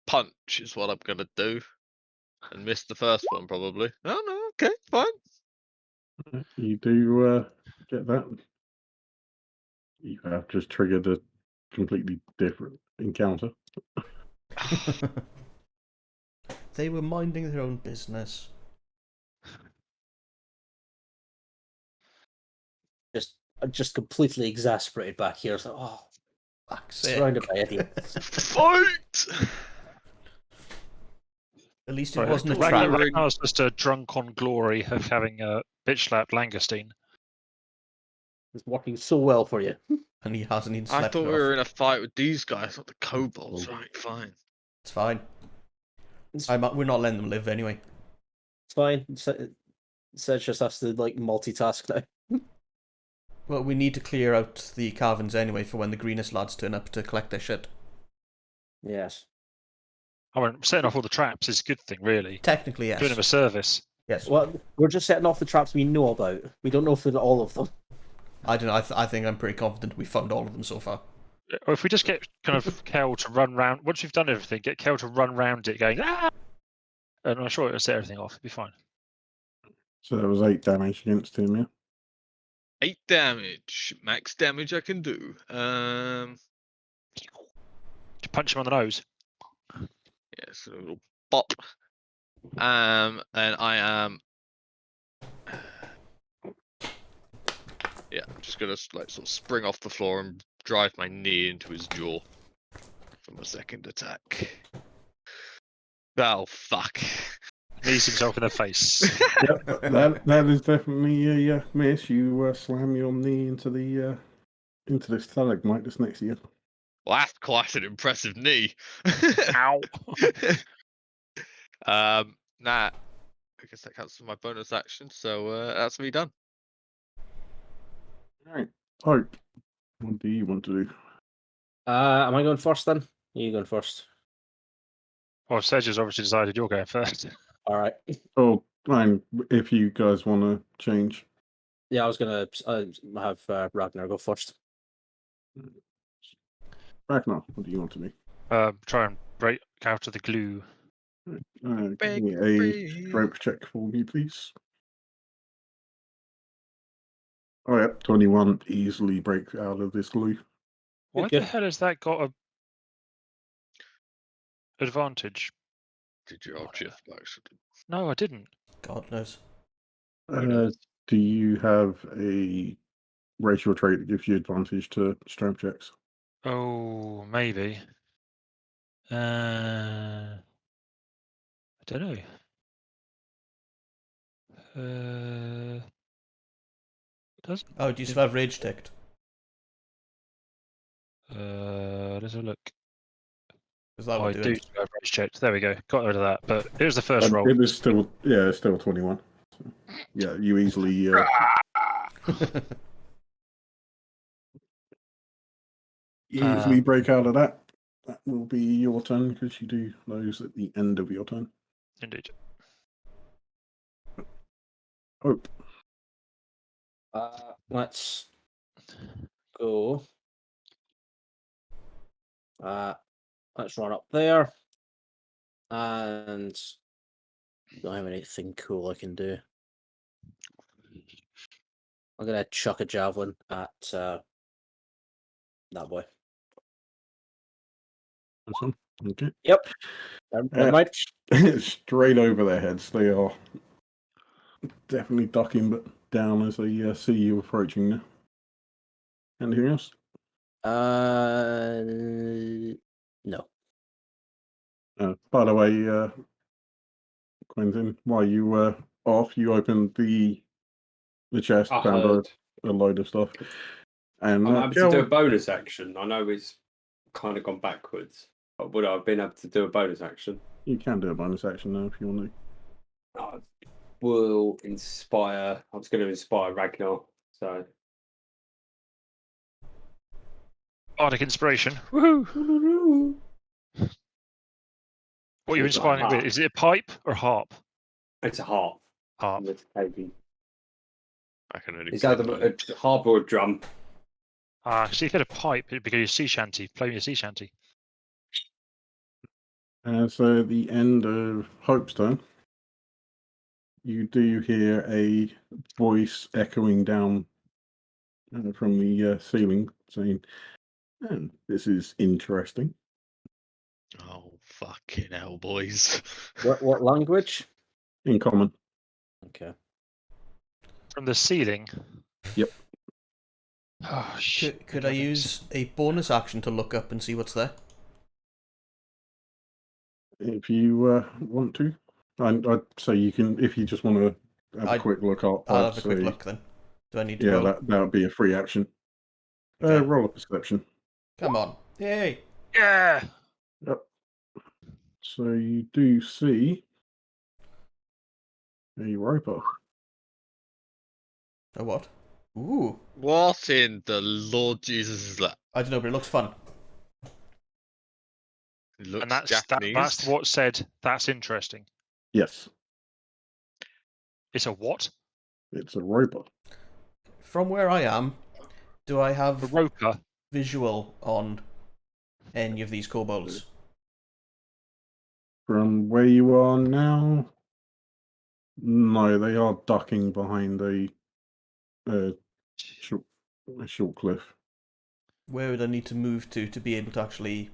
[SPEAKER 2] Punch is what I'm gonna do, and miss the first one probably. Oh no, okay, fine.
[SPEAKER 6] You do get that. You have just triggered a completely different encounter.
[SPEAKER 3] They were minding their own business.
[SPEAKER 4] Just completely exasperated back here. It's like, oh,
[SPEAKER 3] Fuck's sake.
[SPEAKER 4] surrounded by idiots.
[SPEAKER 2] Fight!
[SPEAKER 3] At least it
[SPEAKER 1] Right,
[SPEAKER 3] wasn't a
[SPEAKER 2] Ragnar-
[SPEAKER 3] trap.
[SPEAKER 1] Ragnar's just drunk on glory of having bitch slapped Langerstein.
[SPEAKER 7] It's working so well for you.
[SPEAKER 3] And he hasn't even
[SPEAKER 2] I
[SPEAKER 3] slept
[SPEAKER 2] thought we
[SPEAKER 3] enough.
[SPEAKER 2] were in a fight with these guys, not the kobolds. Right, fine.
[SPEAKER 3] It's fine. We're not letting them live anyway.
[SPEAKER 7] It's fine. Sedge just has to like multitask now.
[SPEAKER 3] Well, we need to clear out the caverns anyway for when the greenest lads turn up to collect their shit.
[SPEAKER 7] Yes.
[SPEAKER 1] I mean, setting off all the traps is a good thing, really.
[SPEAKER 3] Technically, yes.
[SPEAKER 1] Doing them a service.
[SPEAKER 3] Yes.
[SPEAKER 7] Well, we're just setting off the traps we know about. We don't know if they're all of them.
[SPEAKER 3] I don't know. I think I'm pretty confident we found all of them so far.
[SPEAKER 1] Or if we just get kind of Kel to run round, once we've done everything, get Kel to run round it going, ah! And I'm sure it'll set everything off. It'll be fine.
[SPEAKER 6] So that was 8 damage against him, yeah?
[SPEAKER 2] 8 damage. Max damage I can do.
[SPEAKER 1] To punch him on the nose.
[SPEAKER 2] Yes, a little bop. And I am. Yeah, I'm just gonna like sort of spring off the floor and drive my knee into his jaw for my second attack. Oh fuck!
[SPEAKER 1] Knees himself in the face.
[SPEAKER 6] Yep, that is definitely a miss. You slam your knee into this stalagmite that's next to you.
[SPEAKER 2] Well, that's quite an impressive knee.
[SPEAKER 1] Ow.
[SPEAKER 2] Nah. I guess that counts as my bonus action, so that's me done.
[SPEAKER 6] Alright. Hope. What do you want to do?
[SPEAKER 7] Am I going first then? You going first?
[SPEAKER 1] Well, Sedge has obviously decided you're going first.
[SPEAKER 7] All right.
[SPEAKER 6] Oh, fine. If you guys want to change.
[SPEAKER 7] Yeah, I was gonna have Ragnar go first.
[SPEAKER 6] Ragnar, what do you want to do?
[SPEAKER 1] Try and break out of the glue.
[SPEAKER 6] Give
[SPEAKER 2] Break
[SPEAKER 6] me a
[SPEAKER 2] free.
[SPEAKER 6] strength check for me, please. Oh, yeah, 21 easily breaks out of this glue.
[SPEAKER 1] Why
[SPEAKER 7] Good.
[SPEAKER 1] the hell has that got a advantage?
[SPEAKER 2] Did you shift by accident?
[SPEAKER 1] No, I didn't.
[SPEAKER 3] God knows.
[SPEAKER 6] Do you have a racial trait that gives you advantage to strength checks?
[SPEAKER 1] Oh, maybe. I don't know. Does
[SPEAKER 3] Oh, do you still have rage ticked?
[SPEAKER 1] let's have a look.
[SPEAKER 3] Because that
[SPEAKER 1] I
[SPEAKER 3] would do
[SPEAKER 1] do
[SPEAKER 3] it.
[SPEAKER 1] have race checked. There we go. Got rid of that. But here's the first roll.
[SPEAKER 6] It was still, yeah, it's still 21. So, yeah, you easily. You easily break out of that. That will be your turn because you do those at the end of your turn.
[SPEAKER 1] Indeed.
[SPEAKER 6] Hope.
[SPEAKER 7] Let's go. Let's run up there. And don't have anything cool I can do. I'm gonna chuck a javelin at that boy.
[SPEAKER 6] Awesome. Okay.
[SPEAKER 7] Yep. Never mind.
[SPEAKER 6] Straight over their heads. They are definitely ducking but down as they see you approaching now. Anything else?
[SPEAKER 7] No.
[SPEAKER 6] By the way, Quentin, while you were off, you opened the chest,
[SPEAKER 5] I
[SPEAKER 6] found
[SPEAKER 5] heard.
[SPEAKER 6] a load of stuff. And
[SPEAKER 5] I'm able to do a bonus action. I know it's kind of gone backwards, but would I have been able to do a bonus action?
[SPEAKER 6] you can do a bonus action now if you want to.
[SPEAKER 5] I will inspire. I was going to inspire Ragnar. So
[SPEAKER 1] Bardic inspiration. Woohoo! What are you
[SPEAKER 5] It's like
[SPEAKER 1] inspiring it with?
[SPEAKER 5] harp.
[SPEAKER 1] Is it a pipe or harp?
[SPEAKER 5] it's a harp.
[SPEAKER 1] Harp.
[SPEAKER 5] It's heavy.
[SPEAKER 2] I can only.
[SPEAKER 5] It's
[SPEAKER 2] play
[SPEAKER 5] either
[SPEAKER 2] mine.
[SPEAKER 5] a harp or a drum.
[SPEAKER 1] See, if you had a pipe, it'd be your sea shanty. Play me a sea shanty.
[SPEAKER 6] So at the end of Hope's turn, you do hear a voice echoing down from the ceiling saying, "Oh, this is interesting."
[SPEAKER 2] Oh fucking hell, boys!
[SPEAKER 7] What language?
[SPEAKER 6] In common.
[SPEAKER 7] Okay.
[SPEAKER 1] From the ceiling.
[SPEAKER 6] Yep.
[SPEAKER 1] Oh, shit.
[SPEAKER 3] Could I use a bonus action to look up and see what's there?
[SPEAKER 6] If you want to, I'd say you can. If you just want to have a quick look,
[SPEAKER 3] I'll
[SPEAKER 6] I'd
[SPEAKER 3] have a quick
[SPEAKER 6] say,
[SPEAKER 3] look then. Do I need to
[SPEAKER 6] yeah,
[SPEAKER 3] roll?
[SPEAKER 6] that would be a free action.
[SPEAKER 3] Okay.
[SPEAKER 6] Roll a perception.
[SPEAKER 3] Come on. Yay!
[SPEAKER 1] Yeah.
[SPEAKER 6] Yep. So you do see a roper.
[SPEAKER 3] A what? Ooh.
[SPEAKER 2] What in the Lord Jesus is that?
[SPEAKER 3] I don't know, but it looks fun.
[SPEAKER 2] It looks
[SPEAKER 1] And that's
[SPEAKER 2] Japanese.
[SPEAKER 1] that's what said. That's interesting.
[SPEAKER 6] Yes,
[SPEAKER 1] It's a what?
[SPEAKER 6] it's a roper.
[SPEAKER 3] From where I am, do I
[SPEAKER 1] A
[SPEAKER 3] have
[SPEAKER 1] roper.
[SPEAKER 3] visual on any of these kobolds?
[SPEAKER 6] From where you are now, no, they are ducking behind a short, a short cliff.
[SPEAKER 3] Where would I need to move to be able to actually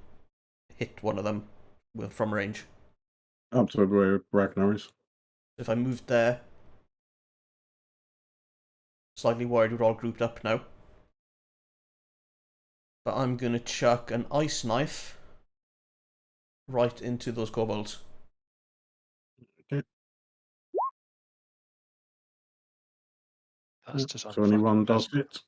[SPEAKER 3] hit one of them from range?
[SPEAKER 6] Up to where Ragnar is.
[SPEAKER 3] If I moved there, slightly worried we're all grouped up now. But I'm going to chuck an ice knife right into those kobolds.
[SPEAKER 6] Okay.
[SPEAKER 1] That's just
[SPEAKER 6] So anyone does it.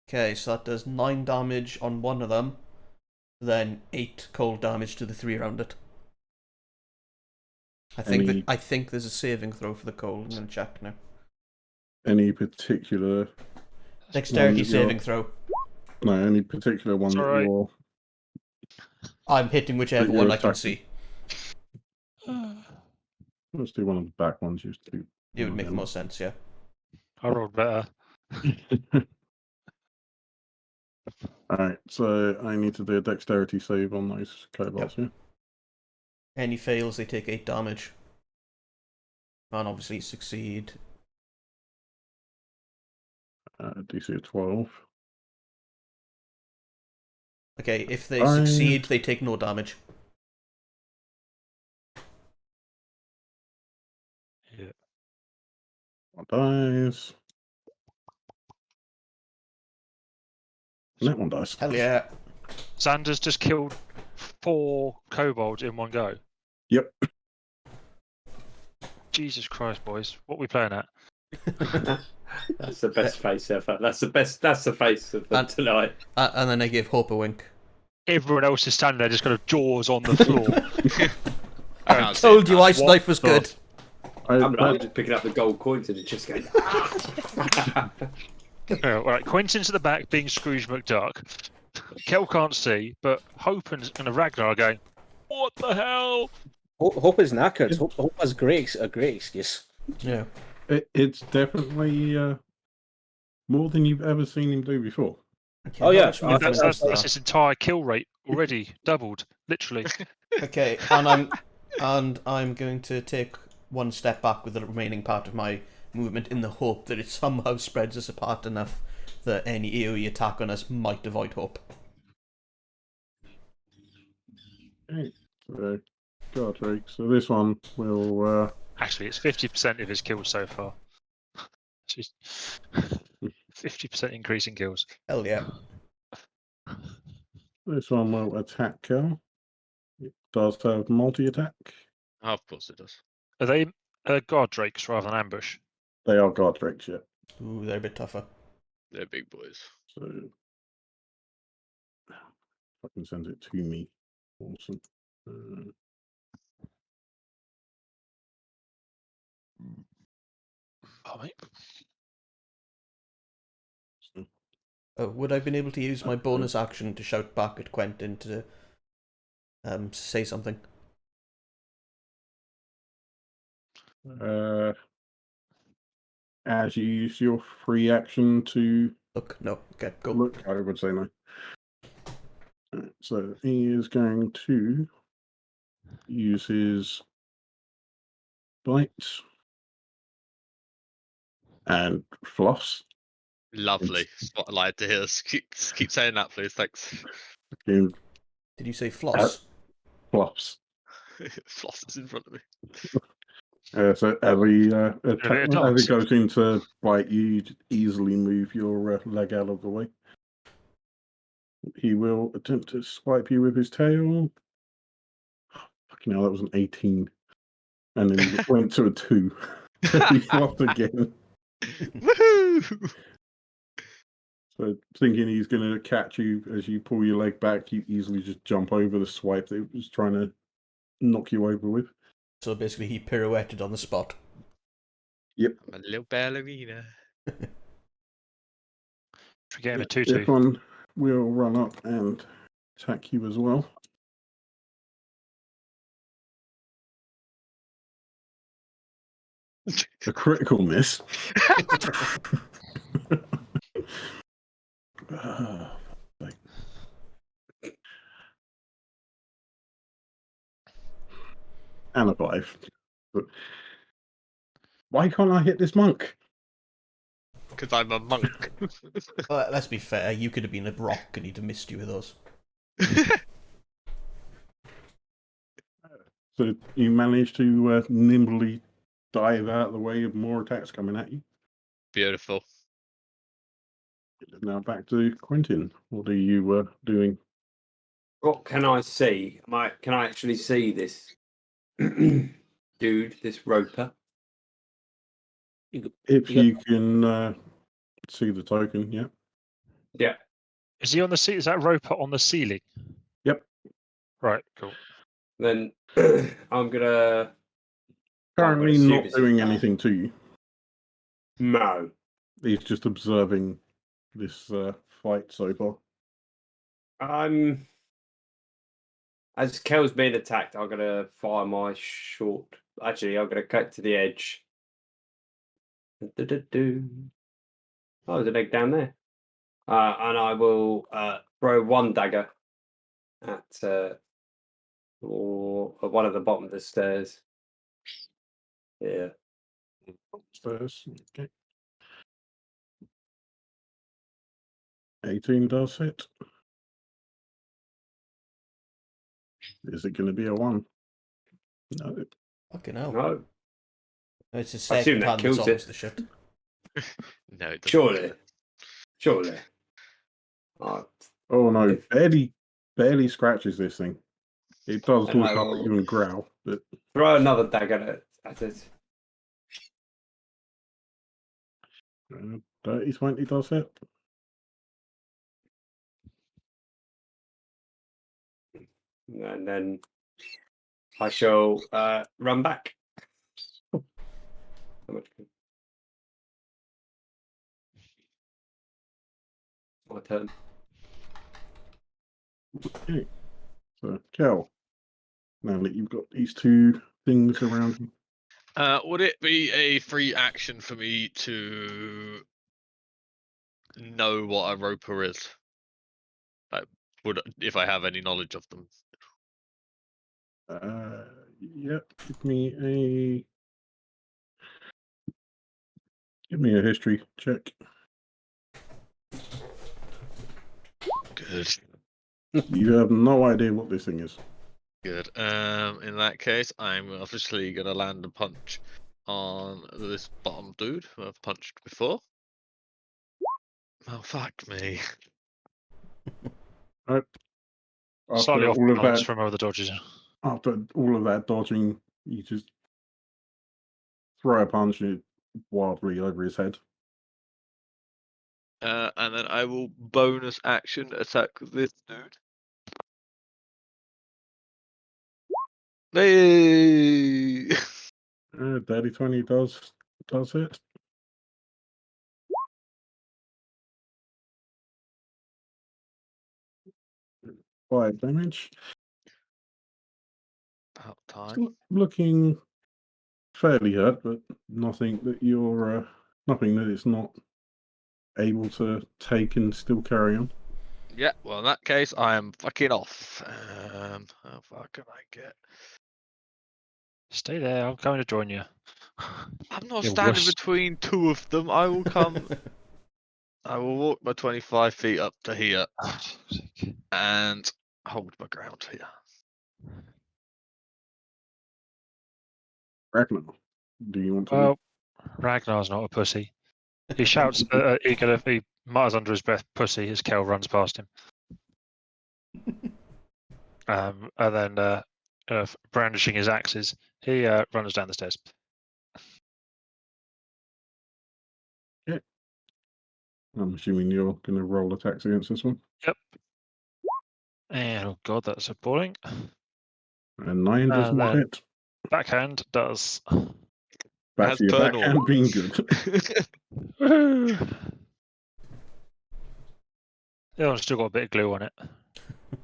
[SPEAKER 3] Okay, so that does 9 damage on one of them, then 8 cold damage to the 3 around it. I think there's a saving throw for the cold. I'm going to check now.
[SPEAKER 6] Any particular
[SPEAKER 3] Dexterity
[SPEAKER 6] that you're-
[SPEAKER 3] saving throw.
[SPEAKER 6] No, any particular one
[SPEAKER 1] It's
[SPEAKER 6] that
[SPEAKER 1] alright.
[SPEAKER 6] you're
[SPEAKER 3] I'm hitting whichever
[SPEAKER 6] But you're
[SPEAKER 3] one I can
[SPEAKER 6] attacking.
[SPEAKER 3] see.
[SPEAKER 6] Let's do one of the back ones. Just do.
[SPEAKER 3] It would make more sense, yeah.
[SPEAKER 1] I rolled better.
[SPEAKER 6] Alright, so I need to do a dexterity save on those kobolds, yeah?
[SPEAKER 3] Any fails, they take 8 damage. And obviously succeed.
[SPEAKER 6] DC of 12.
[SPEAKER 3] Okay, if they
[SPEAKER 6] Five.
[SPEAKER 3] succeed, they take no damage.
[SPEAKER 1] Yeah.
[SPEAKER 6] One dies. And that one dies.
[SPEAKER 3] Hell yeah.
[SPEAKER 1] Xander's just killed 4 kobolds in one go.
[SPEAKER 6] Yep.
[SPEAKER 1] Jesus Christ, boys. What are we playing at?
[SPEAKER 5] That's the best face ever. That's the face of them tonight.
[SPEAKER 3] And then I give Hope a wink.
[SPEAKER 1] Everyone else is standing there just got jaws on the floor.
[SPEAKER 3] I told you ice knife was good.
[SPEAKER 5] I'm just picking up the gold coins and just going.
[SPEAKER 1] Right, Quentin's at the back being Scrooge McDuck. Kel can't see, but Hope and Ragnar are going, what the hell?
[SPEAKER 4] Hope is knackered. Hope has a great excuse.
[SPEAKER 3] Yeah.
[SPEAKER 6] It's definitely more than you've ever seen him do before.
[SPEAKER 3] Okay,
[SPEAKER 4] Oh,
[SPEAKER 3] how
[SPEAKER 4] yeah,
[SPEAKER 3] much
[SPEAKER 4] I
[SPEAKER 3] movement
[SPEAKER 1] That's
[SPEAKER 3] is that?
[SPEAKER 1] his entire kill rate already doubled, literally.
[SPEAKER 3] Okay, and I'm going to take one step back with the remaining part of my movement in the hope that it somehow spreads us apart enough that any AoE attack on us might avoid Hope.
[SPEAKER 6] Okay, so Godric. So this one will
[SPEAKER 1] Actually, it's 50% of his kills so far. Jeez. 50% increase in kills.
[SPEAKER 3] Hell yeah.
[SPEAKER 6] attack Kel. It does have multi-attack.
[SPEAKER 2] Oh, of course it does.
[SPEAKER 1] Are they guard drakes rather than ambush?
[SPEAKER 6] They are Godrics, yeah.
[SPEAKER 3] Ooh, they're a bit tougher.
[SPEAKER 2] They're big boys.
[SPEAKER 6] So I can send it to me. Awesome.
[SPEAKER 1] Oh, mate.
[SPEAKER 6] So,
[SPEAKER 3] Would I have been able to use my bonus action to shout back at Quentin to say something?
[SPEAKER 6] as you use your free action to
[SPEAKER 3] Look, no. Okay, go.
[SPEAKER 6] look, I would say no. So he is going to use his bites and floss.
[SPEAKER 2] Lovely. Spotlight to hear. Keep saying that, please. Thanks.
[SPEAKER 6] Did
[SPEAKER 3] you say floss?
[SPEAKER 6] Floss.
[SPEAKER 2] Floss is in front of me.
[SPEAKER 6] So every attack, as
[SPEAKER 1] dogs.
[SPEAKER 6] it goes into bite, you easily move your leg out of the way. He will attempt to swipe you with his tail. Fucking hell, that was an 18. And then he went to a 2. So he flopped again.
[SPEAKER 2] Woohoo!
[SPEAKER 6] So thinking he's going to catch you as you pull your leg back, you easily just jump over the swipe that he was trying to knock you over with.
[SPEAKER 3] So basically, he pirouetted on the spot.
[SPEAKER 6] Yep.
[SPEAKER 2] I'm a little ballerina.
[SPEAKER 1] Should we get him a
[SPEAKER 6] This
[SPEAKER 1] 2-2?
[SPEAKER 6] one will run up and attack you as well. A critical miss. And a 5. But why can't I hit this monk?
[SPEAKER 2] Because I'm a monk.
[SPEAKER 3] Well, let's be fair, you could have been a rock and he'd have missed you with those.
[SPEAKER 6] So you managed to nimbly dive out of the way of more attacks coming at you.
[SPEAKER 2] Beautiful.
[SPEAKER 6] Now back to Quentin. What are you doing?
[SPEAKER 5] What can I see? Can I actually see this dude, this roper?
[SPEAKER 6] If
[SPEAKER 4] You
[SPEAKER 6] you can see the token, yeah.
[SPEAKER 5] Yeah.
[SPEAKER 1] Is he on the Is that roper on the ceiling?
[SPEAKER 6] Yep.
[SPEAKER 1] Right. Cool.
[SPEAKER 5] Then I'm gonna.
[SPEAKER 6] Currently
[SPEAKER 5] assume
[SPEAKER 6] not
[SPEAKER 5] it's-
[SPEAKER 6] doing anything to you.
[SPEAKER 5] No.
[SPEAKER 6] He's just observing this fight so far.
[SPEAKER 5] As Kel's being attacked, I'm gonna fire my short. Actually, I'm gonna cut to the edge. Oh, there's an egg down there. And I will throw one dagger at one of the bottom of the stairs. Yeah.
[SPEAKER 6] Upstairs. Okay. 18 does hit. Is it going to be a 1? No.
[SPEAKER 3] Fucking hell.
[SPEAKER 5] No.
[SPEAKER 3] It's the
[SPEAKER 5] I assume
[SPEAKER 3] second
[SPEAKER 5] that
[SPEAKER 3] hand that's
[SPEAKER 5] kills it.
[SPEAKER 3] always the shit.
[SPEAKER 2] No, it doesn't.
[SPEAKER 5] Surely. Surely.
[SPEAKER 6] Oh no,
[SPEAKER 5] If-
[SPEAKER 6] barely scratches this thing. It does
[SPEAKER 5] And
[SPEAKER 6] look
[SPEAKER 5] I
[SPEAKER 6] up
[SPEAKER 5] will-
[SPEAKER 6] at you and growl, but
[SPEAKER 5] Throw another dagger at it.
[SPEAKER 6] dirty 20 does hit.
[SPEAKER 5] And then I shall run back. How much? My turn.
[SPEAKER 6] Okay. So, Kel, now that you've got these two things around you,
[SPEAKER 2] Would it be a free action for me to know what a roper is? Like, if I have any knowledge of them?
[SPEAKER 6] yep, give me a history check.
[SPEAKER 2] Good.
[SPEAKER 6] You have no idea what this thing is.
[SPEAKER 2] Good. In that case, I'm obviously gonna land a punch on this bottom dude who I've punched before. Oh fuck me!
[SPEAKER 6] Right.
[SPEAKER 1] Slightly
[SPEAKER 6] After
[SPEAKER 1] off
[SPEAKER 6] all of
[SPEAKER 1] balance
[SPEAKER 6] that,
[SPEAKER 1] from other dodges.
[SPEAKER 6] after all of that dodging, you just throw a punch wildly over his head.
[SPEAKER 2] And then I will bonus action attack this dude. Hey!
[SPEAKER 6] Dirty 20 does hit. 5 damage.
[SPEAKER 2] About time.
[SPEAKER 6] Still looking fairly hurt, but nothing that nothing that it's not able to take and still carry on.
[SPEAKER 2] Yeah, well, in that case, I am fucking off. How far can I get?
[SPEAKER 1] Stay there. I'm going to join you.
[SPEAKER 2] I'm not
[SPEAKER 1] You're
[SPEAKER 2] standing
[SPEAKER 1] worse.
[SPEAKER 2] between two of them. I will come. I will walk my 25 feet up to here and hold my ground here.
[SPEAKER 6] Ragnar, do you want to?
[SPEAKER 1] Well, Ragnar's not a pussy. He shouts. He mutters under his breath, "Pussy!" as Kel runs past him. And then brandishing his axes, he runs down the stairs.
[SPEAKER 6] I'm assuming you're going to roll attacks against this one.
[SPEAKER 1] Yep. And oh god, that's appalling.
[SPEAKER 6] And 9 does not
[SPEAKER 1] then-
[SPEAKER 6] hit.
[SPEAKER 1] Backhand does.
[SPEAKER 6] Back
[SPEAKER 2] As
[SPEAKER 6] to your
[SPEAKER 2] per
[SPEAKER 6] backhand
[SPEAKER 2] normal.
[SPEAKER 6] being good.
[SPEAKER 1] Woohoo! The other one's still got a bit of glue on it.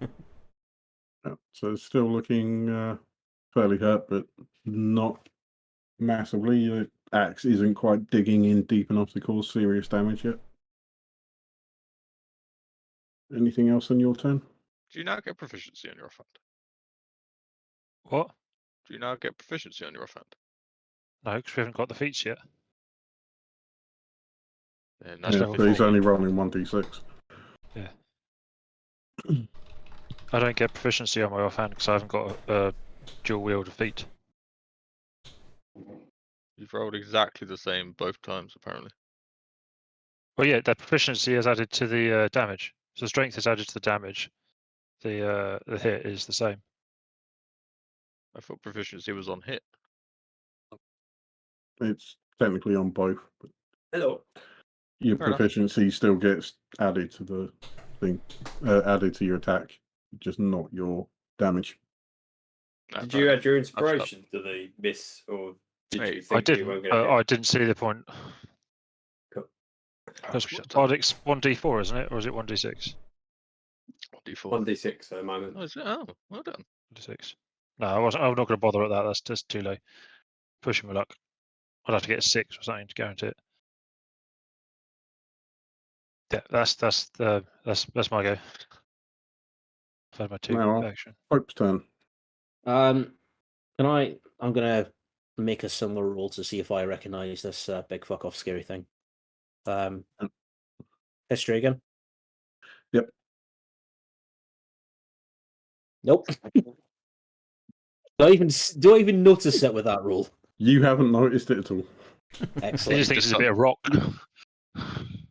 [SPEAKER 6] Yeah, so it's still looking fairly hurt, but not massively. The axe isn't quite digging in deep enough to cause serious damage yet. Anything else on your turn?
[SPEAKER 2] Do you now get proficiency on your offhand?
[SPEAKER 1] What?
[SPEAKER 2] Do you now get proficiency on your offhand?
[SPEAKER 1] No, because we haven't got the feats yet.
[SPEAKER 2] Then
[SPEAKER 1] That's
[SPEAKER 6] Yeah,
[SPEAKER 1] level
[SPEAKER 6] so he's
[SPEAKER 1] 4.
[SPEAKER 6] only rolling 1d6.
[SPEAKER 1] I don't get proficiency on my offhand because I haven't got a dual wield feat.
[SPEAKER 2] You've rolled exactly the same both times, apparently.
[SPEAKER 1] Well, yeah, that proficiency is added to the damage. So strength is added to the damage. The hit is the same.
[SPEAKER 2] I thought proficiency was on hit.
[SPEAKER 6] It's technically on both, but
[SPEAKER 5] Hello.
[SPEAKER 6] your
[SPEAKER 2] Fair enough.
[SPEAKER 6] proficiency still gets added to the thing, added to your attack, just not your damage.
[SPEAKER 2] No,
[SPEAKER 5] Did
[SPEAKER 2] fair
[SPEAKER 5] you
[SPEAKER 2] enough.
[SPEAKER 5] add your inspiration to the miss, or did
[SPEAKER 2] Hey,
[SPEAKER 5] you
[SPEAKER 1] I
[SPEAKER 5] think you
[SPEAKER 1] didn't.
[SPEAKER 5] weren't going to hit?
[SPEAKER 1] I didn't see the point.
[SPEAKER 5] Cool.
[SPEAKER 1] Because
[SPEAKER 2] shut up.
[SPEAKER 1] Bardic's 1d4, isn't it, or is it 1d6?
[SPEAKER 2] D4.
[SPEAKER 5] 1d6 at the moment.
[SPEAKER 2] Oh, is it? Oh, well done.
[SPEAKER 1] 1d6. No, I wasn't. I'm not going to bother at that. That's just too low. Pushing my luck. I'd have to get a 6 or something to guarantee it. Yeah, that's my go. I've had my 2
[SPEAKER 6] Now,
[SPEAKER 1] action.
[SPEAKER 6] Hope's turn.
[SPEAKER 7] I'm gonna make a similar roll to see if I recognize this big fuck off scary thing. History again.
[SPEAKER 6] Yep.
[SPEAKER 7] Nope. Do I even notice it with that roll?
[SPEAKER 6] You haven't noticed it at all.
[SPEAKER 1] He
[SPEAKER 7] Excellent.
[SPEAKER 1] just thinks it's a bit of rock.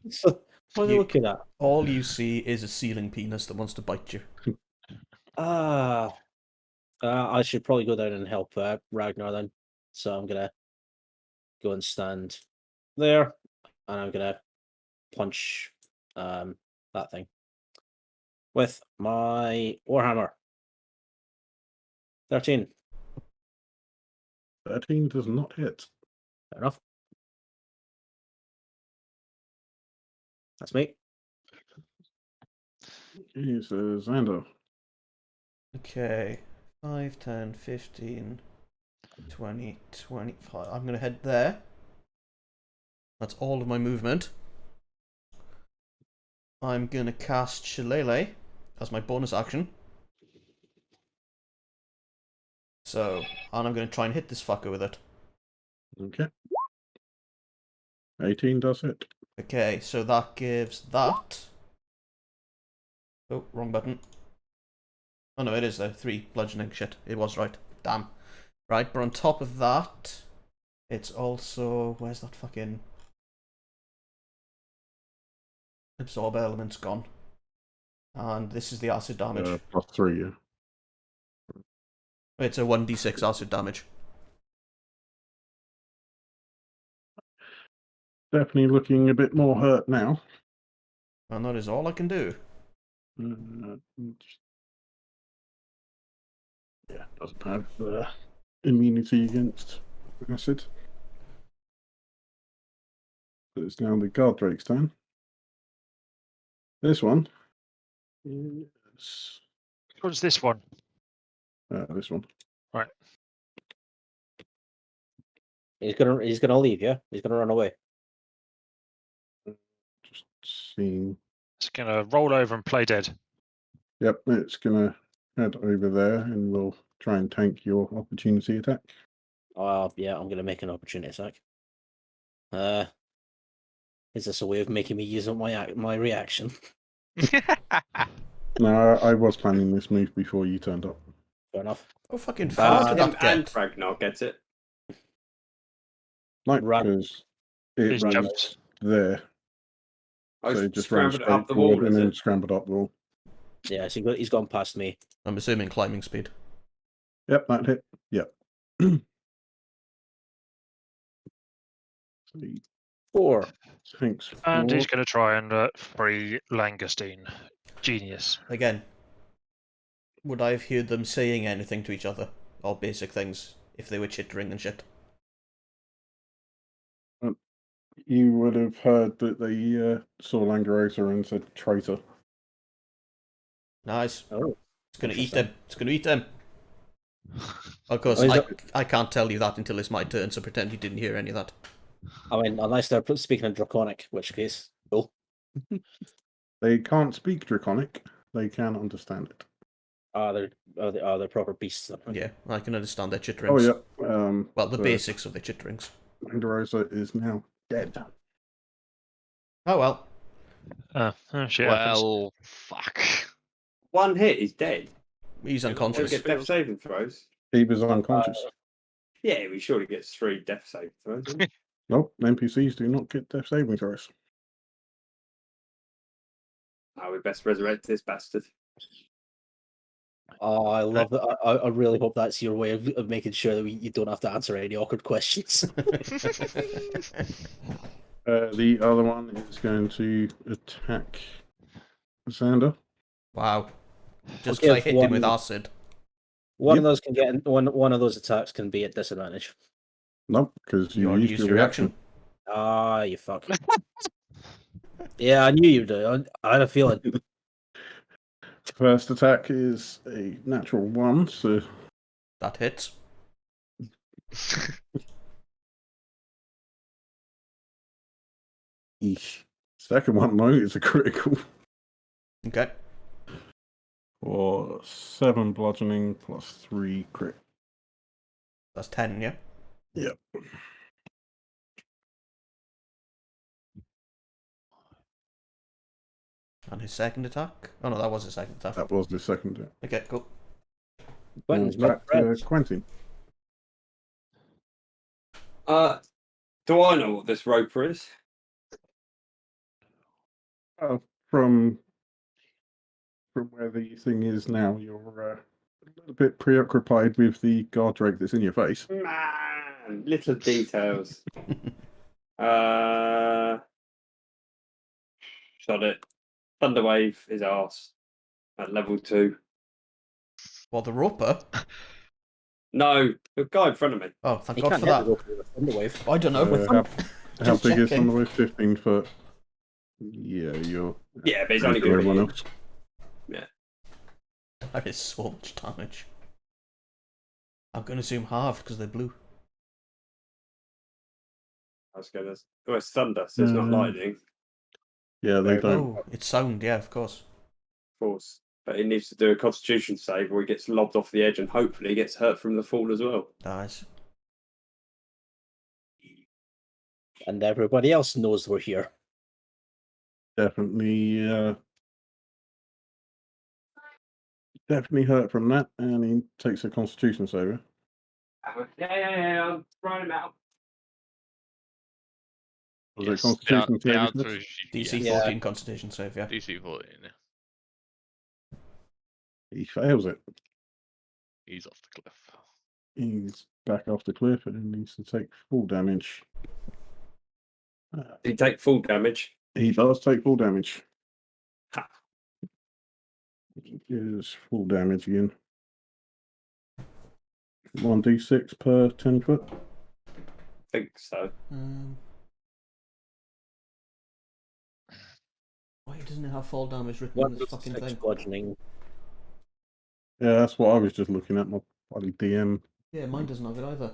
[SPEAKER 7] So, what are you
[SPEAKER 3] You-
[SPEAKER 7] looking at?
[SPEAKER 3] All you see is a ceiling penis that wants to bite you.
[SPEAKER 7] I should probably go down and help Ragnar then. So I'm gonna go and stand there, and I'm gonna punch that thing with my warhammer. 13.
[SPEAKER 6] 13 does not hit.
[SPEAKER 7] Fair enough. That's me.
[SPEAKER 6] Okay, so Xander.
[SPEAKER 3] Okay. 5, 10, 15, 20, 25. I'm going to head there. That's all of my movement. I'm going to cast Shillelagh as my bonus action. So, and I'm going to try and hit this fucker with it.
[SPEAKER 6] Okay. 18 does hit.
[SPEAKER 3] Okay, so that gives that. Oh, wrong button. Oh no, it is there. 3 bludgeoning. Shit, it was right. Damn. Right, but on top of that, it's also. Where's that fucking. Absorb element's gone. And this is the acid damage.
[SPEAKER 6] +3, yeah.
[SPEAKER 3] It's a 1d6 acid damage.
[SPEAKER 6] Definitely looking a bit more hurt now.
[SPEAKER 3] And that is all I can do.
[SPEAKER 6] Yeah, doesn't have immunity against acid. So it's now the guard drake's turn. This one is
[SPEAKER 1] What's this one?
[SPEAKER 6] this one.
[SPEAKER 7] He's gonna leave, yeah? He's gonna run away.
[SPEAKER 6] Just seeing.
[SPEAKER 1] It's going to roll over and play dead.
[SPEAKER 6] Yep, it's gonna head over there and we'll try and tank your opportunity attack.
[SPEAKER 7] Yeah, I'm gonna make an opportunity attack. Is this a way of making me use up my reaction?
[SPEAKER 6] No, I was planning this move before you turned up.
[SPEAKER 7] Fair enough.
[SPEAKER 3] Oh, fucking far did
[SPEAKER 5] Him
[SPEAKER 3] that
[SPEAKER 5] and
[SPEAKER 3] get?
[SPEAKER 5] Ragnar gets it.
[SPEAKER 6] No,
[SPEAKER 7] Run.
[SPEAKER 6] because it
[SPEAKER 1] He's
[SPEAKER 6] runs
[SPEAKER 1] jumped.
[SPEAKER 6] there.
[SPEAKER 5] I
[SPEAKER 6] So it just ran
[SPEAKER 5] scrambled
[SPEAKER 6] straight
[SPEAKER 5] up the
[SPEAKER 6] forward
[SPEAKER 5] wall,
[SPEAKER 6] and
[SPEAKER 5] is
[SPEAKER 6] then
[SPEAKER 5] it?
[SPEAKER 6] scrambled up the wall.
[SPEAKER 7] Yeah, so he's gone past me.
[SPEAKER 3] I'm assuming climbing speed.
[SPEAKER 6] Yep, that hit. Yep. So he
[SPEAKER 7] 4.
[SPEAKER 6] takes
[SPEAKER 1] And he's
[SPEAKER 6] 4.
[SPEAKER 1] going to try and free Langoustine. Genius.
[SPEAKER 3] Again, would I have heard them saying anything to each other? Or basic things, if they were chittering and shit?
[SPEAKER 6] You would have heard that they saw Langerosa and said traitor.
[SPEAKER 3] Nice.
[SPEAKER 7] Oh,
[SPEAKER 3] It's gonna eat
[SPEAKER 7] interesting.
[SPEAKER 3] him. It's gonna eat him. Of course,
[SPEAKER 7] Oh, is
[SPEAKER 3] I can't tell you that until it's my turn, so pretend you didn't hear any of that.
[SPEAKER 7] I mean, unless they're speaking in Draconic, which case, cool.
[SPEAKER 6] They can't speak Draconic. They can understand it.
[SPEAKER 7] They're proper beasts.
[SPEAKER 3] Yeah, I can understand their
[SPEAKER 6] Oh,
[SPEAKER 3] chitterings.
[SPEAKER 6] yeah.
[SPEAKER 3] Well, the
[SPEAKER 6] but
[SPEAKER 3] basics of their chitterings.
[SPEAKER 6] Langerosa is now dead.
[SPEAKER 3] Oh well.
[SPEAKER 1] Shit happens.
[SPEAKER 2] Well, fuck.
[SPEAKER 5] One hit, he's dead.
[SPEAKER 3] He's
[SPEAKER 2] He'll
[SPEAKER 5] He'll
[SPEAKER 3] unconscious.
[SPEAKER 5] get death saving throws.
[SPEAKER 6] He was unconscious.
[SPEAKER 5] Yeah, we surely gets 3 death saving throws. doesn't he?
[SPEAKER 6] Nope, NPCs do not get death saving throws.
[SPEAKER 5] Oh, we best resurrect this bastard.
[SPEAKER 7] Oh, I love that. I really hope that's your way of making sure that you don't have to answer any awkward questions.
[SPEAKER 6] The other one is going to attack Xander.
[SPEAKER 3] Wow. Just
[SPEAKER 7] Okay,
[SPEAKER 3] because I hit him with
[SPEAKER 7] one-
[SPEAKER 3] acid.
[SPEAKER 7] One of
[SPEAKER 6] Yep.
[SPEAKER 7] those can get one of those attacks can be at disadvantage.
[SPEAKER 6] Nope, because you
[SPEAKER 3] already
[SPEAKER 6] used your reaction.
[SPEAKER 7] Ah, you fuck. Yeah, I knew you'd do. I had a feeling.
[SPEAKER 6] First attack is a natural 1, so
[SPEAKER 3] That hits.
[SPEAKER 6] eesh. Second one, though, is a critical.
[SPEAKER 3] Okay.
[SPEAKER 6] For 7 bludgeoning plus 3 crit.
[SPEAKER 3] That's 10, yeah?
[SPEAKER 6] Yep.
[SPEAKER 3] And his second attack? Oh no, that was his second attack.
[SPEAKER 6] That was the second attack.
[SPEAKER 3] Okay, cool.
[SPEAKER 7] Quentin's
[SPEAKER 6] Back to
[SPEAKER 7] friends.
[SPEAKER 6] Quentin.
[SPEAKER 5] Do I know what this roper is?
[SPEAKER 6] From where the thing is now, you're a little bit preoccupied with the guard drake that's in your face.
[SPEAKER 5] Man, little details. Shot it. Thunderwave is arse at level 2.
[SPEAKER 3] Well, the roper?
[SPEAKER 5] No, the guy in front of me.
[SPEAKER 3] Oh, thank
[SPEAKER 7] He
[SPEAKER 3] God
[SPEAKER 7] can't
[SPEAKER 3] for
[SPEAKER 7] hit
[SPEAKER 3] that.
[SPEAKER 7] the rope with a Thunderwave.
[SPEAKER 3] I don't know.
[SPEAKER 6] How
[SPEAKER 3] Just
[SPEAKER 6] big is
[SPEAKER 3] checking.
[SPEAKER 6] Thunderwave? 15 foot. Yeah, you're.
[SPEAKER 5] Yeah, but he's only
[SPEAKER 6] everyone
[SPEAKER 5] going to
[SPEAKER 6] else.
[SPEAKER 3] That is so much damage. I'm going to assume halved because they're blue.
[SPEAKER 5] I was going to. Oh, it's thunder, so it's not lightning,
[SPEAKER 6] Yeah, they don't.
[SPEAKER 3] Oh, it's sound, yeah, of course.
[SPEAKER 5] of course. But he needs to do a Constitution save, or he gets lobbed off the edge, and hopefully he gets hurt from the fall as well.
[SPEAKER 3] Nice.
[SPEAKER 7] And everybody else knows we're here.
[SPEAKER 6] Definitely hurt from that, and he takes a Constitution saver.
[SPEAKER 5] Yeah. I'm throwing him out.
[SPEAKER 6] Was
[SPEAKER 2] Yes,
[SPEAKER 6] it Constitution
[SPEAKER 2] the
[SPEAKER 6] saving
[SPEAKER 2] answer
[SPEAKER 6] throws?
[SPEAKER 2] is
[SPEAKER 3] DC
[SPEAKER 2] yes.
[SPEAKER 3] 14 Constitution save, yeah.
[SPEAKER 2] DC 14. Yeah.
[SPEAKER 6] He fails it.
[SPEAKER 2] He's off the cliff.
[SPEAKER 6] He's back off the cliff and needs to take full damage.
[SPEAKER 5] Did he take full damage?
[SPEAKER 6] He does take full damage.
[SPEAKER 5] Ha.
[SPEAKER 6] Is full damage again. 1d6 per 10 foot.
[SPEAKER 5] I think so.
[SPEAKER 3] Why doesn't it have fall damage written on this fucking
[SPEAKER 7] 1d6
[SPEAKER 3] thing?
[SPEAKER 7] bludgeoning.
[SPEAKER 6] Yeah, that's what I was just looking at. My bloody DM.
[SPEAKER 3] Yeah, mine doesn't have it either.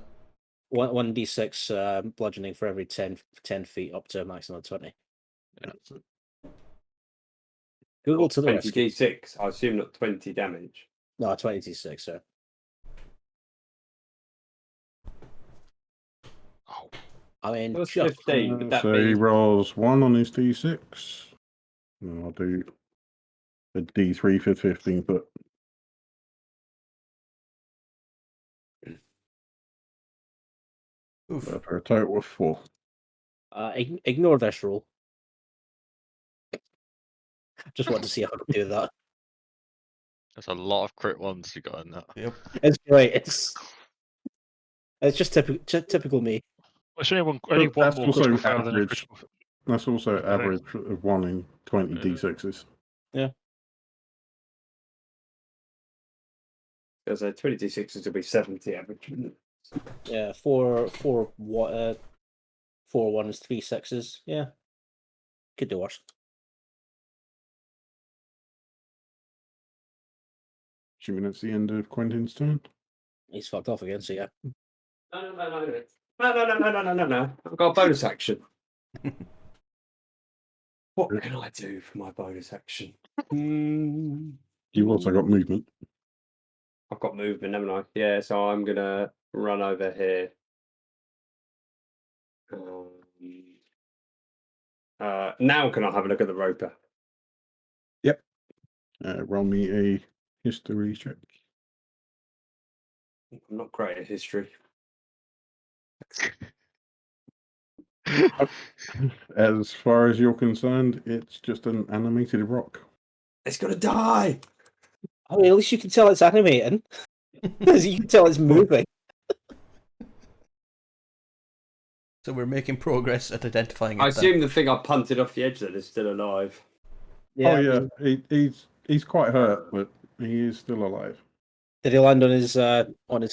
[SPEAKER 7] 1d6 bludgeoning for every 10 feet up to a maximum of 20.
[SPEAKER 6] That's it.
[SPEAKER 7] Google to the rescue.
[SPEAKER 5] 20d6. I assume not 20 damage.
[SPEAKER 7] No, 20d6, sir. I mean,
[SPEAKER 5] What's
[SPEAKER 7] just
[SPEAKER 5] 15? Would that
[SPEAKER 6] So he
[SPEAKER 5] be?
[SPEAKER 6] rolls 1 on his d6. And I'll do a d3 for 15 foot.
[SPEAKER 3] Oof.
[SPEAKER 6] For a total of 4.
[SPEAKER 7] ignore this roll. Just want to see how I can do that.
[SPEAKER 2] There's a lot of crit ones you got in that.
[SPEAKER 3] Yep.
[SPEAKER 7] It's great. It's just typical me.
[SPEAKER 1] It's only one
[SPEAKER 6] But
[SPEAKER 1] more
[SPEAKER 6] that's also
[SPEAKER 1] critical fail than a
[SPEAKER 6] average.
[SPEAKER 1] critical.
[SPEAKER 6] That's also
[SPEAKER 1] Okay.
[SPEAKER 6] average of 1 in 20
[SPEAKER 2] Yeah.
[SPEAKER 6] d6s.
[SPEAKER 5] Because 20d6s will be 70 average. Wouldn't it?
[SPEAKER 7] Yeah, four 1s, 3 6s. Yeah, could do worse.
[SPEAKER 6] Assuming that's the end of Quentin's turn.
[SPEAKER 7] He's fucked off again. So yeah.
[SPEAKER 5] No. I've got a bonus action. What can I do for my bonus action?
[SPEAKER 6] You've also got movement.
[SPEAKER 5] I've got movement, haven't I? Yeah, so I'm gonna run over here. Now can I have a look at the roper?
[SPEAKER 6] Roll me a history check.
[SPEAKER 5] I'm not great at history.
[SPEAKER 6] As far as you're concerned, it's just an animated rock.
[SPEAKER 5] It's gonna die.
[SPEAKER 7] I mean, at least you can tell it's animating. You can tell it's moving.
[SPEAKER 3] So we're making progress at identifying it.
[SPEAKER 5] I
[SPEAKER 3] then.
[SPEAKER 5] assume the thing I punted off the edge then is still alive.
[SPEAKER 6] Oh yeah, he's quite hurt, but he is still alive.
[SPEAKER 7] Did he land on his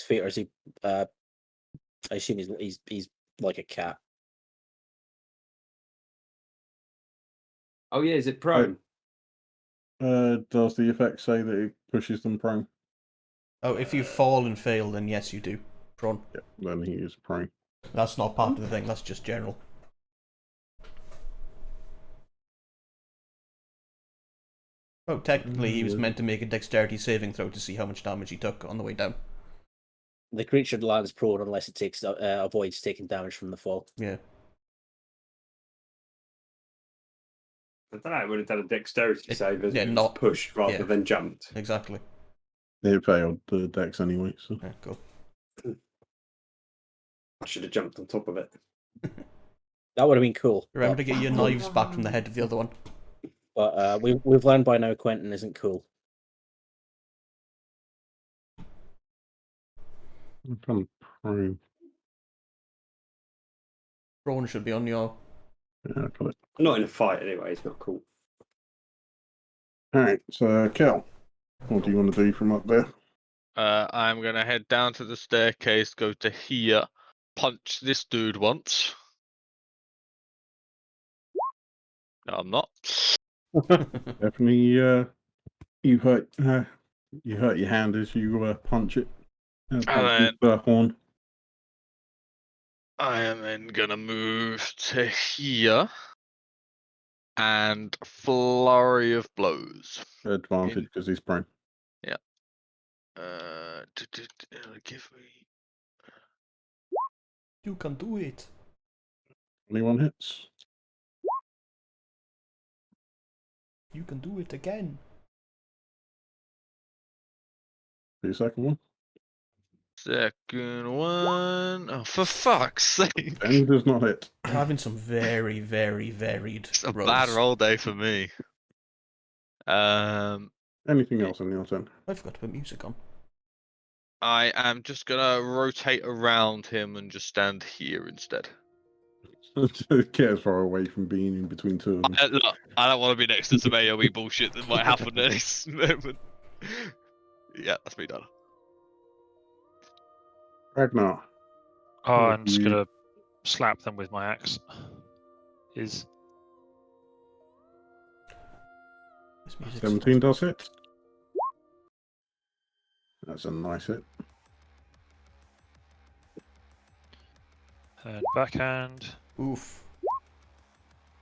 [SPEAKER 7] feet, or is he? I assume he's like a cat.
[SPEAKER 5] Oh yeah, is it prone?
[SPEAKER 6] Does the effect say that it pushes them prone?
[SPEAKER 3] Oh, if you fall and fail, then yes, you do. Prone.
[SPEAKER 6] Yeah, then he is prone.
[SPEAKER 3] That's not part of the thing. That's just general. Oh, technically, he was meant to make a dexterity saving throw to see how much damage he took on the way down.
[SPEAKER 7] The creature lands prone unless it takes avoids taking damage from the fall.
[SPEAKER 3] Yeah.
[SPEAKER 5] I don't know. It would have done a dexterity save as it was
[SPEAKER 3] not
[SPEAKER 5] pushed rather than jumped.
[SPEAKER 3] Exactly.
[SPEAKER 6] It failed the dex anyway, so.
[SPEAKER 3] Yeah, cool.
[SPEAKER 5] I should have jumped on top of it.
[SPEAKER 7] That would have been cool.
[SPEAKER 3] Remember to get your knives back from the head of the other one.
[SPEAKER 7] But we've learned by now Quentin isn't cool.
[SPEAKER 6] I'm prone.
[SPEAKER 3] Prone should be on your...
[SPEAKER 6] Yeah, I got it.
[SPEAKER 5] Not in a fight anyway. It's not cool.
[SPEAKER 6] Alright, so Kel, what do you want to do from up there?
[SPEAKER 2] I'm gonna head down to the staircase, go to here, punch this dude once. No, I'm not.
[SPEAKER 6] Definitely, you hurt your hand as you punch it. Punch the horn.
[SPEAKER 2] I am then gonna move to here and flurry of blows.
[SPEAKER 6] Advantage because he's prone.
[SPEAKER 2] Yeah. Give me.
[SPEAKER 3] You can do it.
[SPEAKER 6] 21 hits.
[SPEAKER 3] You can do it again.
[SPEAKER 6] The second one.
[SPEAKER 2] Second one. Oh, for fuck's sake!
[SPEAKER 6] And does not hit.
[SPEAKER 3] You're having some very, very varied
[SPEAKER 2] It's a
[SPEAKER 3] rolls.
[SPEAKER 2] bad roll day for me.
[SPEAKER 6] Anything else in your turn?
[SPEAKER 3] I forgot to put music on.
[SPEAKER 2] I am just gonna rotate around him and just stand here instead.
[SPEAKER 6] Get as far away from being in between two of them.
[SPEAKER 2] Look, I don't want to be next to some AoE bullshit that might happen at this moment. Yeah, that's me done.
[SPEAKER 6] Ragnar.
[SPEAKER 1] Oh, I'm just
[SPEAKER 6] you-
[SPEAKER 1] gonna slap them with my axe.
[SPEAKER 3] This music's
[SPEAKER 6] 17 does hit. That's a nice hit.
[SPEAKER 1] And backhand.
[SPEAKER 3] Oof.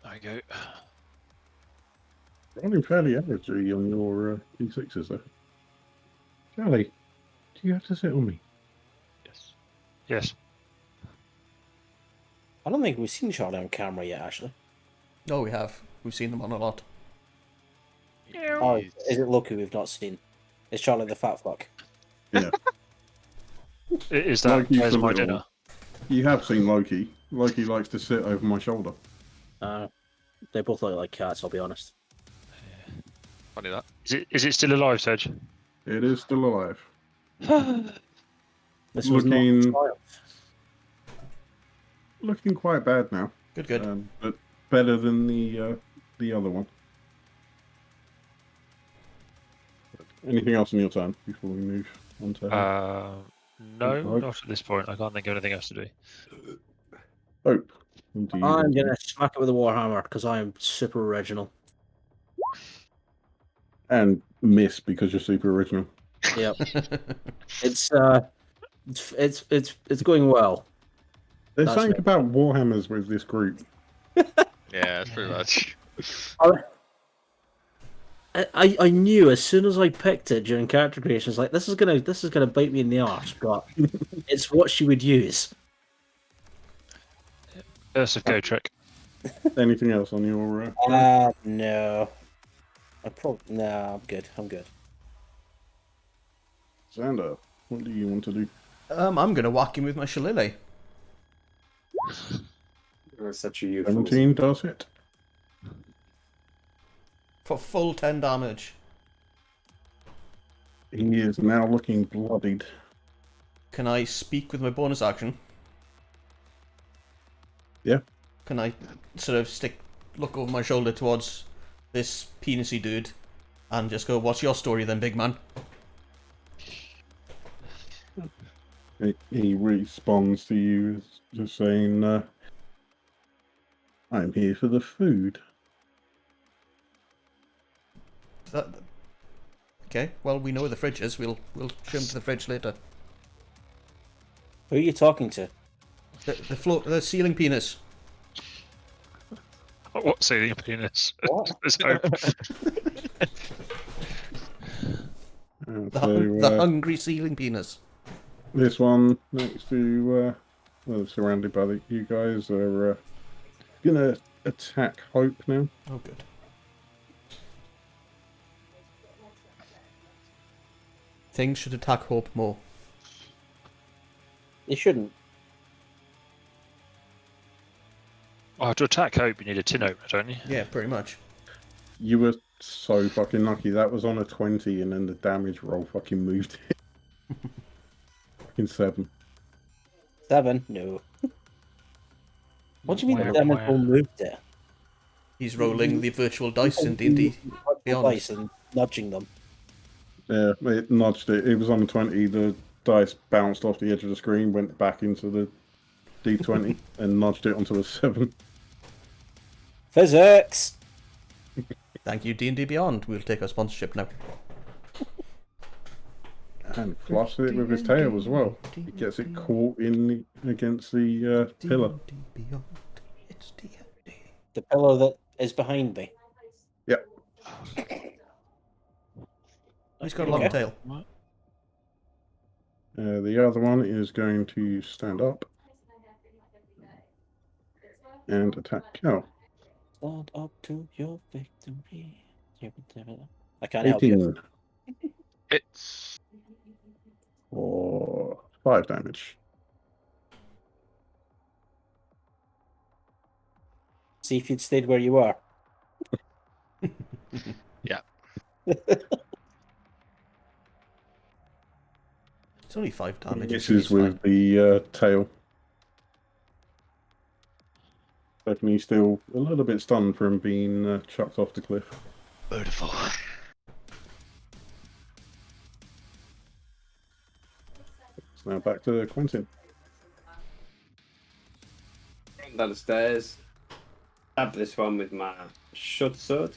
[SPEAKER 1] There we go.
[SPEAKER 6] Rolling fairly averagely on your D6s though. Charlie, do you have to sit on me?
[SPEAKER 2] Yes.
[SPEAKER 1] Yes.
[SPEAKER 4] I don't think we've seen Charlie on camera yet, actually.
[SPEAKER 3] No, we have. We've seen them on a lot.
[SPEAKER 4] Oh, is it Loki we've not seen? Is Charlie the fat fuck?
[SPEAKER 6] Yeah.
[SPEAKER 1] Is that
[SPEAKER 6] Loki's
[SPEAKER 1] where's
[SPEAKER 6] the
[SPEAKER 1] my
[SPEAKER 6] little-
[SPEAKER 1] dinner?
[SPEAKER 6] You have seen Loki. Loki likes to sit over my shoulder.
[SPEAKER 7] They both look like cats, I'll be honest.
[SPEAKER 2] Funny that.
[SPEAKER 1] Is it still alive, Sedge?
[SPEAKER 6] It is still alive.
[SPEAKER 7] This was not a
[SPEAKER 6] Looking-
[SPEAKER 7] triumph.
[SPEAKER 6] Looking quite bad now.
[SPEAKER 3] Good.
[SPEAKER 6] But better than the other one. Anything else in your turn before we move on to
[SPEAKER 1] No,
[SPEAKER 6] Hope?
[SPEAKER 1] not at this point. I can't think of anything else to do.
[SPEAKER 6] Hope? What do you
[SPEAKER 7] I'm
[SPEAKER 6] want to
[SPEAKER 7] gonna smack it with a warhammer because I am super original.
[SPEAKER 6] do? And miss because you're super original.
[SPEAKER 7] Yep. It's going well.
[SPEAKER 6] There's
[SPEAKER 7] That's
[SPEAKER 6] something
[SPEAKER 7] right.
[SPEAKER 6] about Warhammers with this group.
[SPEAKER 2] Yeah, that's pretty much.
[SPEAKER 7] I knew as soon as I picked it during character creation, it's like this is gonna bite me in the arse, but it's what she would use.
[SPEAKER 1] Curse of Go Trick.
[SPEAKER 6] Anything else on your?
[SPEAKER 4] No. No, I'm good.
[SPEAKER 6] Xander, what do you want to do?
[SPEAKER 3] I'm gonna whack him with my shillelagh.
[SPEAKER 5] That's such a euphemism.
[SPEAKER 6] 17 does it.
[SPEAKER 3] For full 10 damage.
[SPEAKER 6] He is now looking bloodied.
[SPEAKER 3] Can I speak with my bonus action?
[SPEAKER 6] Yeah.
[SPEAKER 3] Can I sort of look over my shoulder towards this penisy dude and just go, "What's your story then, big man?"
[SPEAKER 6] He responds to you just saying, I'm here for the food.
[SPEAKER 3] Okay, well, we know where the fridge is. We'll show him to the fridge later.
[SPEAKER 4] Who are you talking to?
[SPEAKER 3] The ceiling penis.
[SPEAKER 1] What ceiling penis?
[SPEAKER 4] What?
[SPEAKER 1] There's hope.
[SPEAKER 3] The hungry ceiling penis.
[SPEAKER 6] This one next to, surrounded by you guys are gonna attack Hope now.
[SPEAKER 3] Oh, good. Things should attack Hope more.
[SPEAKER 4] They shouldn't.
[SPEAKER 1] Oh, to attack Hope, you need a tin opener, don't you?
[SPEAKER 3] Yeah, pretty much.
[SPEAKER 6] You were so fucking lucky. That was on a 20 and then the damage roll fucking moved it. Fucking 7.
[SPEAKER 4] 7? No. What do you mean the damage roll moved it?
[SPEAKER 3] He's rolling the virtual dice in D&D. Beyond.
[SPEAKER 4] Dice and nudging them.
[SPEAKER 6] Yeah, it nudged it. It was on a 20. The dice bounced off the edge of the screen, went back into the D20 and nudged it onto a 7.
[SPEAKER 4] Physics!
[SPEAKER 3] Thank you, D&D Beyond. We'll take our sponsorship now.
[SPEAKER 6] And flushed it with his tail as well. He gets it caught in against the pillar.
[SPEAKER 3] D&D Beyond. It's D&D.
[SPEAKER 4] The pillow that is behind me.
[SPEAKER 6] Yep.
[SPEAKER 3] He's got a long tail.
[SPEAKER 6] The other one is going to stand up and attack Cal.
[SPEAKER 4] Stand up to your victory. I can't help you.
[SPEAKER 6] 18
[SPEAKER 2] It's
[SPEAKER 6] for 5 damage.
[SPEAKER 4] See if you'd stayed where you are.
[SPEAKER 2] yeah.
[SPEAKER 3] It's only 5 damage.
[SPEAKER 6] Misses with the tail. Definitely still a little bit stunned from being chucked off the cliff.
[SPEAKER 2] Beautiful.
[SPEAKER 6] It's now back to Quentin.
[SPEAKER 5] Run down the stairs. Stab this one with my short sword.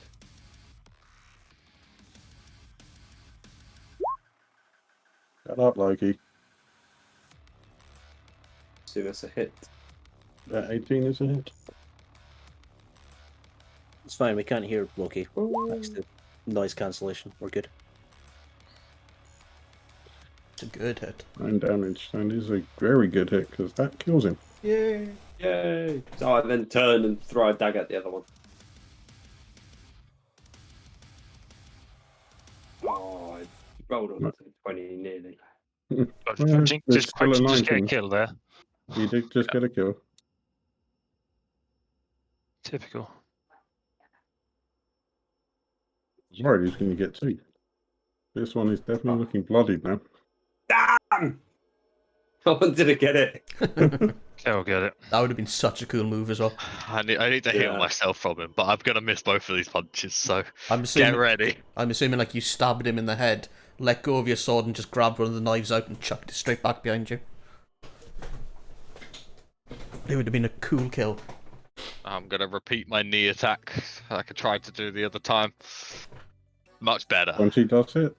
[SPEAKER 6] Shut up, Loki.
[SPEAKER 5] See, that's a hit.
[SPEAKER 6] That 18 is a hit.
[SPEAKER 7] It's fine. We can't hear Loki. Thanks to noise cancellation. We're good.
[SPEAKER 3] It's a good hit.
[SPEAKER 6] 9 damage, and is a very good hit because that kills him.
[SPEAKER 3] Yay!
[SPEAKER 5] Yay! So I then turn and throw a dagger at the other one. Oh, I rolled on 20 nearly.
[SPEAKER 1] Just
[SPEAKER 6] still a
[SPEAKER 1] get a
[SPEAKER 6] 19.
[SPEAKER 1] kill there.
[SPEAKER 6] You did just get a kill.
[SPEAKER 1] Typical.
[SPEAKER 6] Right, he's going to get 2. This one is definitely looking bloodied now.
[SPEAKER 5] Damn! I wanted to get it.
[SPEAKER 1] Okay, I'll get it.
[SPEAKER 3] That would have been such a cool move as well.
[SPEAKER 2] I need to heal
[SPEAKER 5] Yeah.
[SPEAKER 2] myself from him, but I'm gonna miss both of these punches. So
[SPEAKER 3] I'm
[SPEAKER 2] get
[SPEAKER 3] assuming,
[SPEAKER 2] ready.
[SPEAKER 3] I'm assuming like you stabbed him in the head, let go of your sword, and just grabbed one of the knives out and chucked it straight back behind you. It would have been a cool kill.
[SPEAKER 2] I'm gonna repeat my knee attack like I tried to do the other time. Much better.
[SPEAKER 6] 20 does it.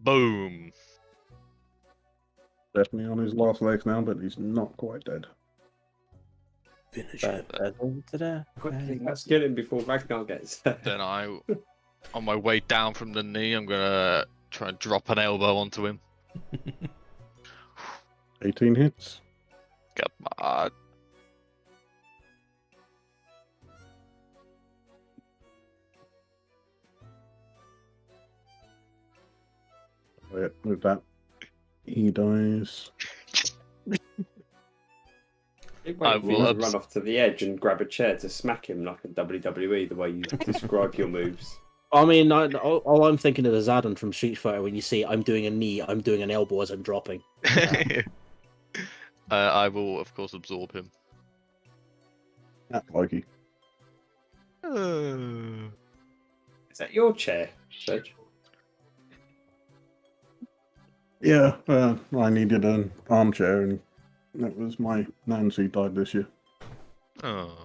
[SPEAKER 2] Boom.
[SPEAKER 6] Definitely on his last legs now, but he's not quite dead.
[SPEAKER 3] Finish it.
[SPEAKER 5] Quickly, let's get him before Ragnar gets there.
[SPEAKER 2] Then on my way down from the knee, I'm gonna try and drop an elbow onto him.
[SPEAKER 6] 18 hits.
[SPEAKER 2] Come on.
[SPEAKER 6] With that, he dies.
[SPEAKER 5] It
[SPEAKER 2] I
[SPEAKER 5] won't be
[SPEAKER 2] will
[SPEAKER 5] to run off to the edge and grab a chair to smack him like a WWE, the way you describe your moves.
[SPEAKER 7] I mean, all I'm thinking of is Adam from Street Fighter when you say, I'm doing a knee, I'm doing an elbow as I'm dropping.
[SPEAKER 2] I will, of course, absorb him.
[SPEAKER 6] That's likey.
[SPEAKER 5] Is that your chair, Serge?
[SPEAKER 6] Yeah, I needed an armchair, and that was my Nan's who died this year.
[SPEAKER 2] Oh.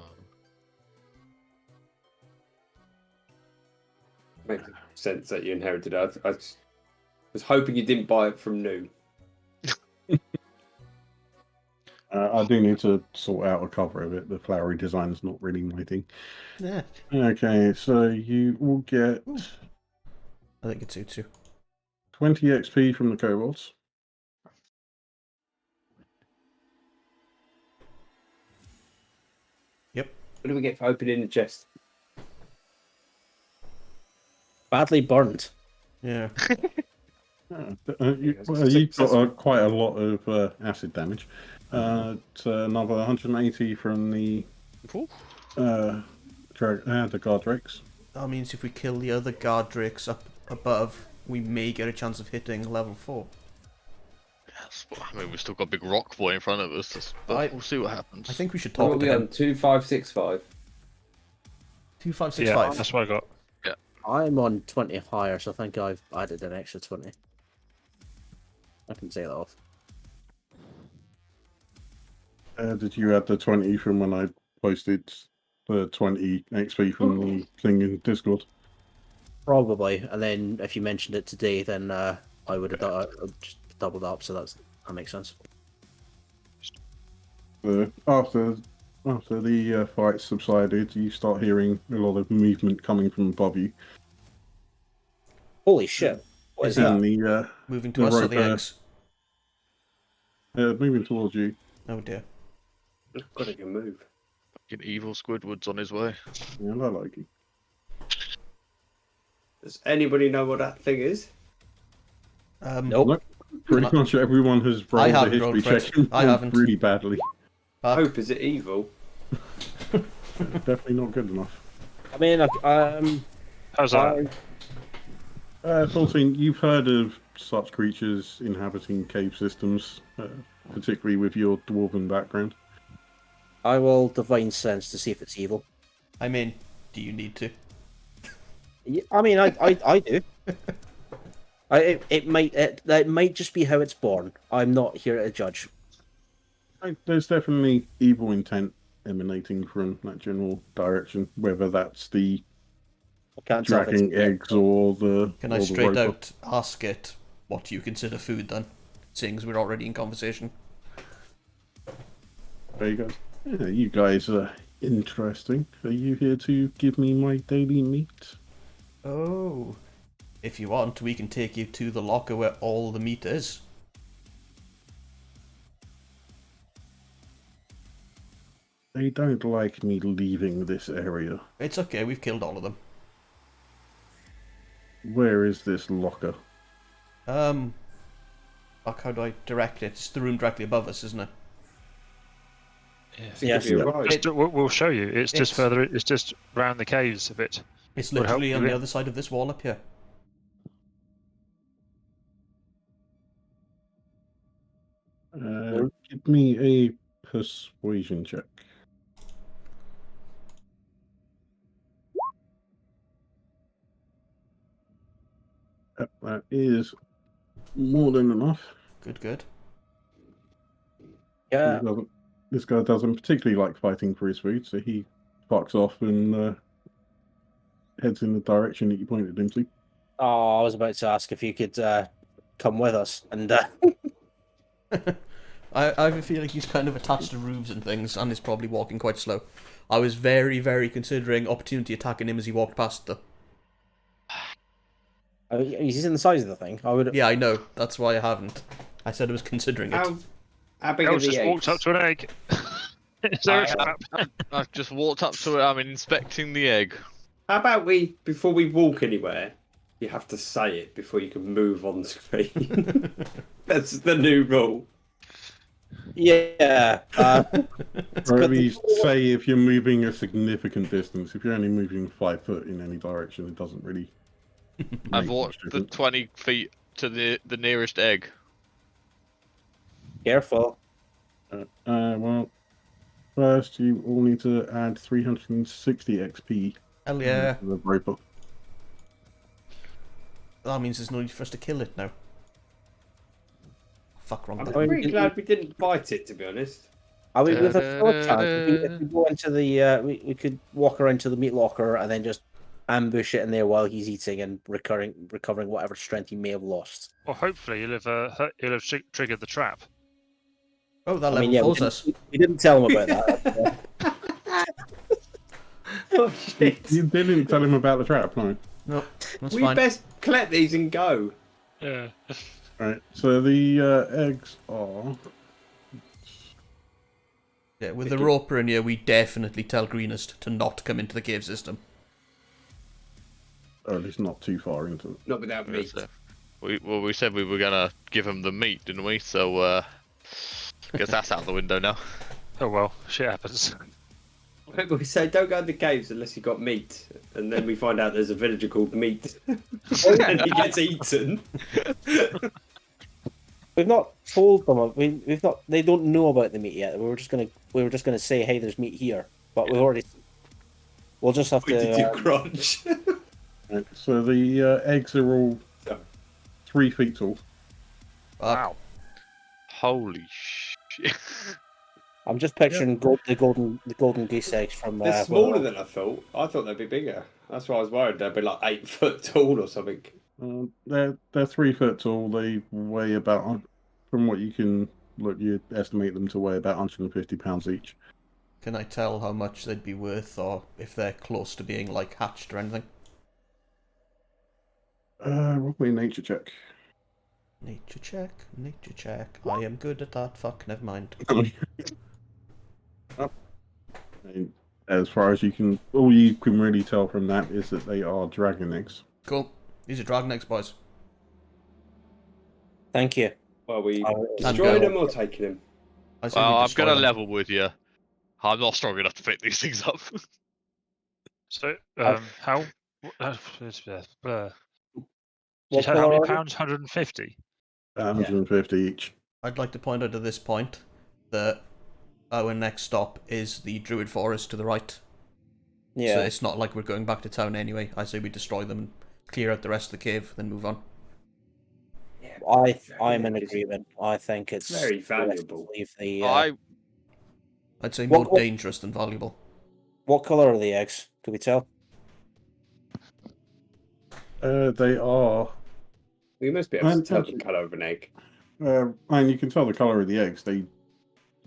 [SPEAKER 5] Makes sense that you inherited it. I was hoping you didn't buy it from new.
[SPEAKER 6] I do need to sort out a cover of it. The flowery design's not really my thing.
[SPEAKER 3] Yeah,
[SPEAKER 6] Okay, so you will get
[SPEAKER 3] I think it suits you.
[SPEAKER 6] 20 XP from the kobolds.
[SPEAKER 5] What do we get for opening the chest?
[SPEAKER 7] Badly burnt.
[SPEAKER 3] Yeah.
[SPEAKER 6] You've got quite a lot of acid damage. Another 180 from the the guard drakes.
[SPEAKER 3] That means if we kill the other guard drakes up above, we may get a chance of hitting level 4.
[SPEAKER 2] Yes, well, I mean, we've still got a big rock boy in front of us, but we'll see what happens.
[SPEAKER 3] I think we should
[SPEAKER 5] What are
[SPEAKER 3] talk to
[SPEAKER 5] we
[SPEAKER 3] him.
[SPEAKER 5] on? 2565.
[SPEAKER 3] 2565.
[SPEAKER 1] Yeah, that's what I got.
[SPEAKER 7] I'm on 20 higher, so I think I've added an extra 20. I can say that off.
[SPEAKER 6] Did you add the 20 from when I posted the 20 XP from the thing in Discord?
[SPEAKER 7] Probably, and then if you mentioned it today, then I would have just doubled up, so that makes sense.
[SPEAKER 6] After the fight subsided, you start hearing a lot of movement coming from above you.
[SPEAKER 7] Holy shit! What is
[SPEAKER 6] And
[SPEAKER 7] that?
[SPEAKER 3] Moving to
[SPEAKER 6] the
[SPEAKER 3] us or
[SPEAKER 6] rope,
[SPEAKER 3] the eggs?
[SPEAKER 6] moving towards you.
[SPEAKER 3] Oh dear.
[SPEAKER 5] Got a good move.
[SPEAKER 2] Fucking evil Squidward's on his way.
[SPEAKER 6] Yeah, I like you.
[SPEAKER 5] Does anybody know what that thing is?
[SPEAKER 7] Nope.
[SPEAKER 6] Nope. Pretty much everyone has rolled a
[SPEAKER 3] haven't
[SPEAKER 6] history
[SPEAKER 3] rolled for it.
[SPEAKER 6] check and
[SPEAKER 3] I
[SPEAKER 6] rolled
[SPEAKER 3] haven't.
[SPEAKER 6] really badly.
[SPEAKER 5] Hope, is it evil?
[SPEAKER 6] Definitely not good enough.
[SPEAKER 7] I mean,
[SPEAKER 1] How's that?
[SPEAKER 6] 14, you've heard of such creatures inhabiting cave systems, particularly with your dwarven background.
[SPEAKER 7] I will divine sense to see if it's evil.
[SPEAKER 3] I mean, do you need to?
[SPEAKER 7] Yeah, I mean, I do. It might just be how it's born. I'm not here to judge.
[SPEAKER 6] There's definitely evil intent emanating from that general direction, whether that's the
[SPEAKER 7] I can't tell if it's
[SPEAKER 6] dragging eggs or the.
[SPEAKER 3] Can
[SPEAKER 6] or
[SPEAKER 3] I
[SPEAKER 6] the
[SPEAKER 3] straight
[SPEAKER 6] roper.
[SPEAKER 3] out ask it what do you consider food then? Seeing as we're already in conversation.
[SPEAKER 6] There you go. Yeah, you guys are interesting. Are you here to give me my daily meat?
[SPEAKER 3] Oh. If you want, we can take you to the locker where all the meat is.
[SPEAKER 6] They don't like me leaving this area.
[SPEAKER 3] It's okay, we've killed all of them.
[SPEAKER 6] Where is this locker?
[SPEAKER 3] Fuck, how do I direct it? It's the room directly above us, isn't it?
[SPEAKER 7] Yes.
[SPEAKER 5] You're right.
[SPEAKER 1] We'll show you. It's just
[SPEAKER 3] It's-
[SPEAKER 1] further. It's just round the caves a bit.
[SPEAKER 3] It's
[SPEAKER 1] Would help
[SPEAKER 3] literally
[SPEAKER 1] you,
[SPEAKER 3] on the
[SPEAKER 1] yeah.
[SPEAKER 3] other side of this wall up here.
[SPEAKER 6] Give me a persuasion check. Yep, that is more than enough.
[SPEAKER 3] Good.
[SPEAKER 4] Yeah.
[SPEAKER 6] This guy doesn't particularly like fighting for his food, so he fucks off and heads in the direction that you pointed him to.
[SPEAKER 7] Oh, I was about to ask if you could come with us, and
[SPEAKER 3] I have a feeling he's kind of attached to roofs and things, and is probably walking quite slow. I was very, very considering opportunity attacking him as he walked past, though.
[SPEAKER 7] he's in the size of the thing. I would.
[SPEAKER 3] Yeah, I know. That's why I haven't. I said I was considering it.
[SPEAKER 5] How big are
[SPEAKER 1] El's
[SPEAKER 5] the
[SPEAKER 1] just walked up
[SPEAKER 5] eggs?
[SPEAKER 1] to an egg. Is there a trap?
[SPEAKER 2] I've just walked up to it. I'm inspecting the egg.
[SPEAKER 5] How about before we walk anywhere, you have to say it before you can move on the screen. That's the new rule.
[SPEAKER 7] Yeah.
[SPEAKER 6] Or at least say if you're moving a significant distance. If you're only moving 5 foot in any direction, it doesn't really.
[SPEAKER 2] I've
[SPEAKER 6] make
[SPEAKER 2] walked
[SPEAKER 6] much
[SPEAKER 2] the
[SPEAKER 6] difference.
[SPEAKER 2] 20 feet to the nearest egg.
[SPEAKER 7] Careful.
[SPEAKER 6] Well, first you all need to add 360 XP.
[SPEAKER 3] Hell yeah.
[SPEAKER 6] To the roper.
[SPEAKER 3] That means there's no need for us to kill it now. Fuck, wrong
[SPEAKER 5] I'm
[SPEAKER 3] button.
[SPEAKER 5] pretty glad we didn't fight it, to be honest.
[SPEAKER 7] I mean, with a third chance, if we go into the, we could walk around to the meat locker and then just ambush it in there while he's eating and recovering whatever strength he may have lost.
[SPEAKER 1] Well, hopefully you'll have triggered the trap.
[SPEAKER 3] Oh, that
[SPEAKER 7] I
[SPEAKER 3] level
[SPEAKER 7] mean, yeah,
[SPEAKER 3] falls us.
[SPEAKER 7] we didn't tell him about that.
[SPEAKER 5] Oh shit!
[SPEAKER 6] You didn't tell him about the trap, no.
[SPEAKER 3] No, that's
[SPEAKER 5] We
[SPEAKER 3] fine.
[SPEAKER 5] best collect these and go.
[SPEAKER 1] Yeah.
[SPEAKER 6] Right, so the eggs are.
[SPEAKER 3] Yeah, with the roper in here, we definitely tell Greenest to not come into the cave system.
[SPEAKER 6] Or at least not too far into it.
[SPEAKER 5] Not without meat.
[SPEAKER 2] So we said we were gonna give him the meat, didn't we? So guess that's out the window now.
[SPEAKER 1] Oh well, shit happens.
[SPEAKER 5] We say don't go in the caves unless you got meat, and then we find out there's a villager called Meat, and he gets eaten.
[SPEAKER 7] We've not told them. We've not. They don't know about the meat yet. We were just gonna say, hey, there's meat here. But we've already. We'll just have
[SPEAKER 5] We did
[SPEAKER 7] to.
[SPEAKER 5] your crunch.
[SPEAKER 6] Right, so the eggs are all 3 feet tall.
[SPEAKER 3] Fuck.
[SPEAKER 2] Holy shit!
[SPEAKER 7] I'm just picturing the golden goose eggs from.
[SPEAKER 5] They're smaller than I thought. I thought they'd be bigger. That's why I was worried they'd be like 8 foot tall or something.
[SPEAKER 6] They're 3 foot tall. They weigh about, from what you can look, you estimate them to weigh about 150 pounds each.
[SPEAKER 3] Can I tell how much they'd be worth, or if they're close to being, like, hatched or anything?
[SPEAKER 6] Roll me a nature check.
[SPEAKER 3] Nature check, nature check. I am good at that. Fuck, never mind.
[SPEAKER 6] And as far as you can, all you can really tell from that is that they are dragon eggs.
[SPEAKER 3] Cool. These are dragon eggs, boys.
[SPEAKER 7] Thank you.
[SPEAKER 5] Well, we
[SPEAKER 7] Oh,
[SPEAKER 5] destroying
[SPEAKER 3] go.
[SPEAKER 5] them or taking them?
[SPEAKER 3] I say we
[SPEAKER 2] Well, I'm
[SPEAKER 3] destroy
[SPEAKER 2] gonna
[SPEAKER 3] them.
[SPEAKER 2] level with you. I'm not strong enough to pick these things up.
[SPEAKER 1] So, how?
[SPEAKER 7] What
[SPEAKER 1] How
[SPEAKER 7] colour
[SPEAKER 1] many
[SPEAKER 7] are they?
[SPEAKER 1] pounds? 150.
[SPEAKER 6] 150 each.
[SPEAKER 3] I'd like to point out at this point that our next stop is the Druid Forest to the right. So
[SPEAKER 7] Yeah.
[SPEAKER 3] it's not like we're going back to town anyway. I say we destroy them and clear out the rest of the cave, then move on.
[SPEAKER 7] I'm in agreement. I think it's
[SPEAKER 5] Very valuable.
[SPEAKER 7] Leave the.
[SPEAKER 3] I'd say
[SPEAKER 7] What-
[SPEAKER 3] more
[SPEAKER 7] what-
[SPEAKER 3] dangerous than valuable.
[SPEAKER 7] What color are the eggs? Can we tell?
[SPEAKER 6] They are,
[SPEAKER 5] We must be able to
[SPEAKER 6] I'm
[SPEAKER 5] tell the
[SPEAKER 6] touching-
[SPEAKER 5] colour of an egg.
[SPEAKER 6] and you can tell the color of the eggs. They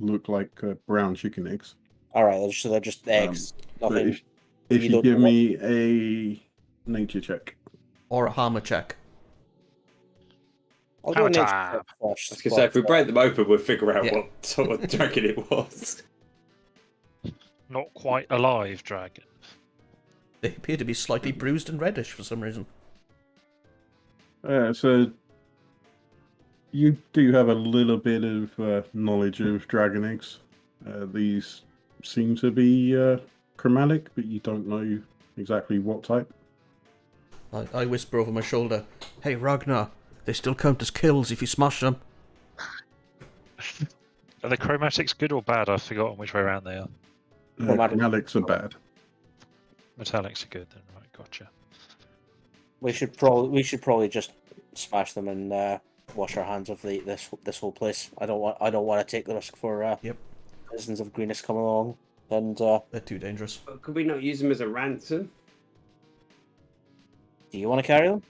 [SPEAKER 6] look like brown chicken eggs.
[SPEAKER 7] All right, so they're just eggs.
[SPEAKER 6] But
[SPEAKER 7] Nothing.
[SPEAKER 6] if
[SPEAKER 7] you
[SPEAKER 6] you
[SPEAKER 7] don't
[SPEAKER 6] give
[SPEAKER 7] know-
[SPEAKER 6] me a nature check.
[SPEAKER 3] Or a hammer check.
[SPEAKER 7] I'll
[SPEAKER 1] Hammer
[SPEAKER 7] nature
[SPEAKER 1] time.
[SPEAKER 7] check first,
[SPEAKER 5] I was going to say, if we
[SPEAKER 7] but,
[SPEAKER 5] break them open, we'll figure out
[SPEAKER 3] Yeah.
[SPEAKER 5] what sort of dragon it was.
[SPEAKER 1] Not quite alive dragon.
[SPEAKER 3] They appear to be slightly bruised and reddish for some reason.
[SPEAKER 6] So you do have a little bit of knowledge of dragon eggs. These seem to be chromatic, but you don't know exactly what type.
[SPEAKER 3] I whisper over my shoulder, "Hey Ragnar, they still count as kills if you smash them."
[SPEAKER 1] Are the chromatics good or bad? I've forgotten which way around they are.
[SPEAKER 6] Chromatics are bad.
[SPEAKER 1] Metallics are good then, right? Gotcha.
[SPEAKER 4] We should probably just smash them and wash our hands of this whole place. I don't want to take the risk for
[SPEAKER 3] Yep.
[SPEAKER 4] citizens of Greenest come along and
[SPEAKER 3] They're too dangerous.
[SPEAKER 5] But could we not use them as a ransom?
[SPEAKER 4] do you want to carry them?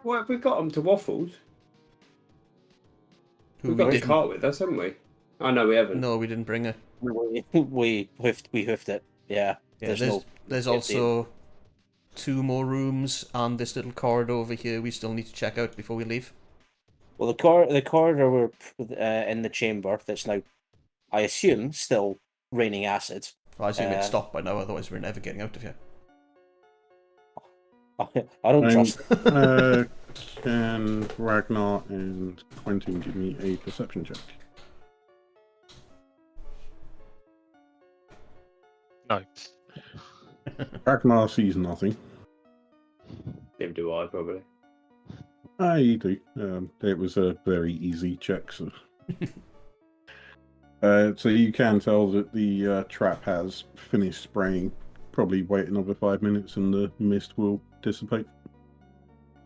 [SPEAKER 5] What have we got them to Waffles?
[SPEAKER 3] Who
[SPEAKER 5] We've got
[SPEAKER 3] we
[SPEAKER 5] a
[SPEAKER 3] didn't.
[SPEAKER 5] cart with us, haven't we? Oh no, we haven't.
[SPEAKER 3] No, we didn't bring it.
[SPEAKER 4] We hoofed it. Yeah.
[SPEAKER 3] Yeah, there's also 2 more rooms and this little corridor over here we still need to check out before we leave.
[SPEAKER 4] Well, the corridor we're in the chamber that's now, I assume, still raining acid.
[SPEAKER 3] Well, I assume it stopped by now, otherwise we're never getting out of here.
[SPEAKER 4] I don't trust.
[SPEAKER 6] Can Ragnar and Quentin give me a perception check?
[SPEAKER 1] No.
[SPEAKER 6] Ragnar sees nothing.
[SPEAKER 5] Neither do I, probably.
[SPEAKER 6] You do. It was a very easy check, so. So you can tell that the trap has finished spraying. Probably wait another 5 minutes and the mist will dissipate.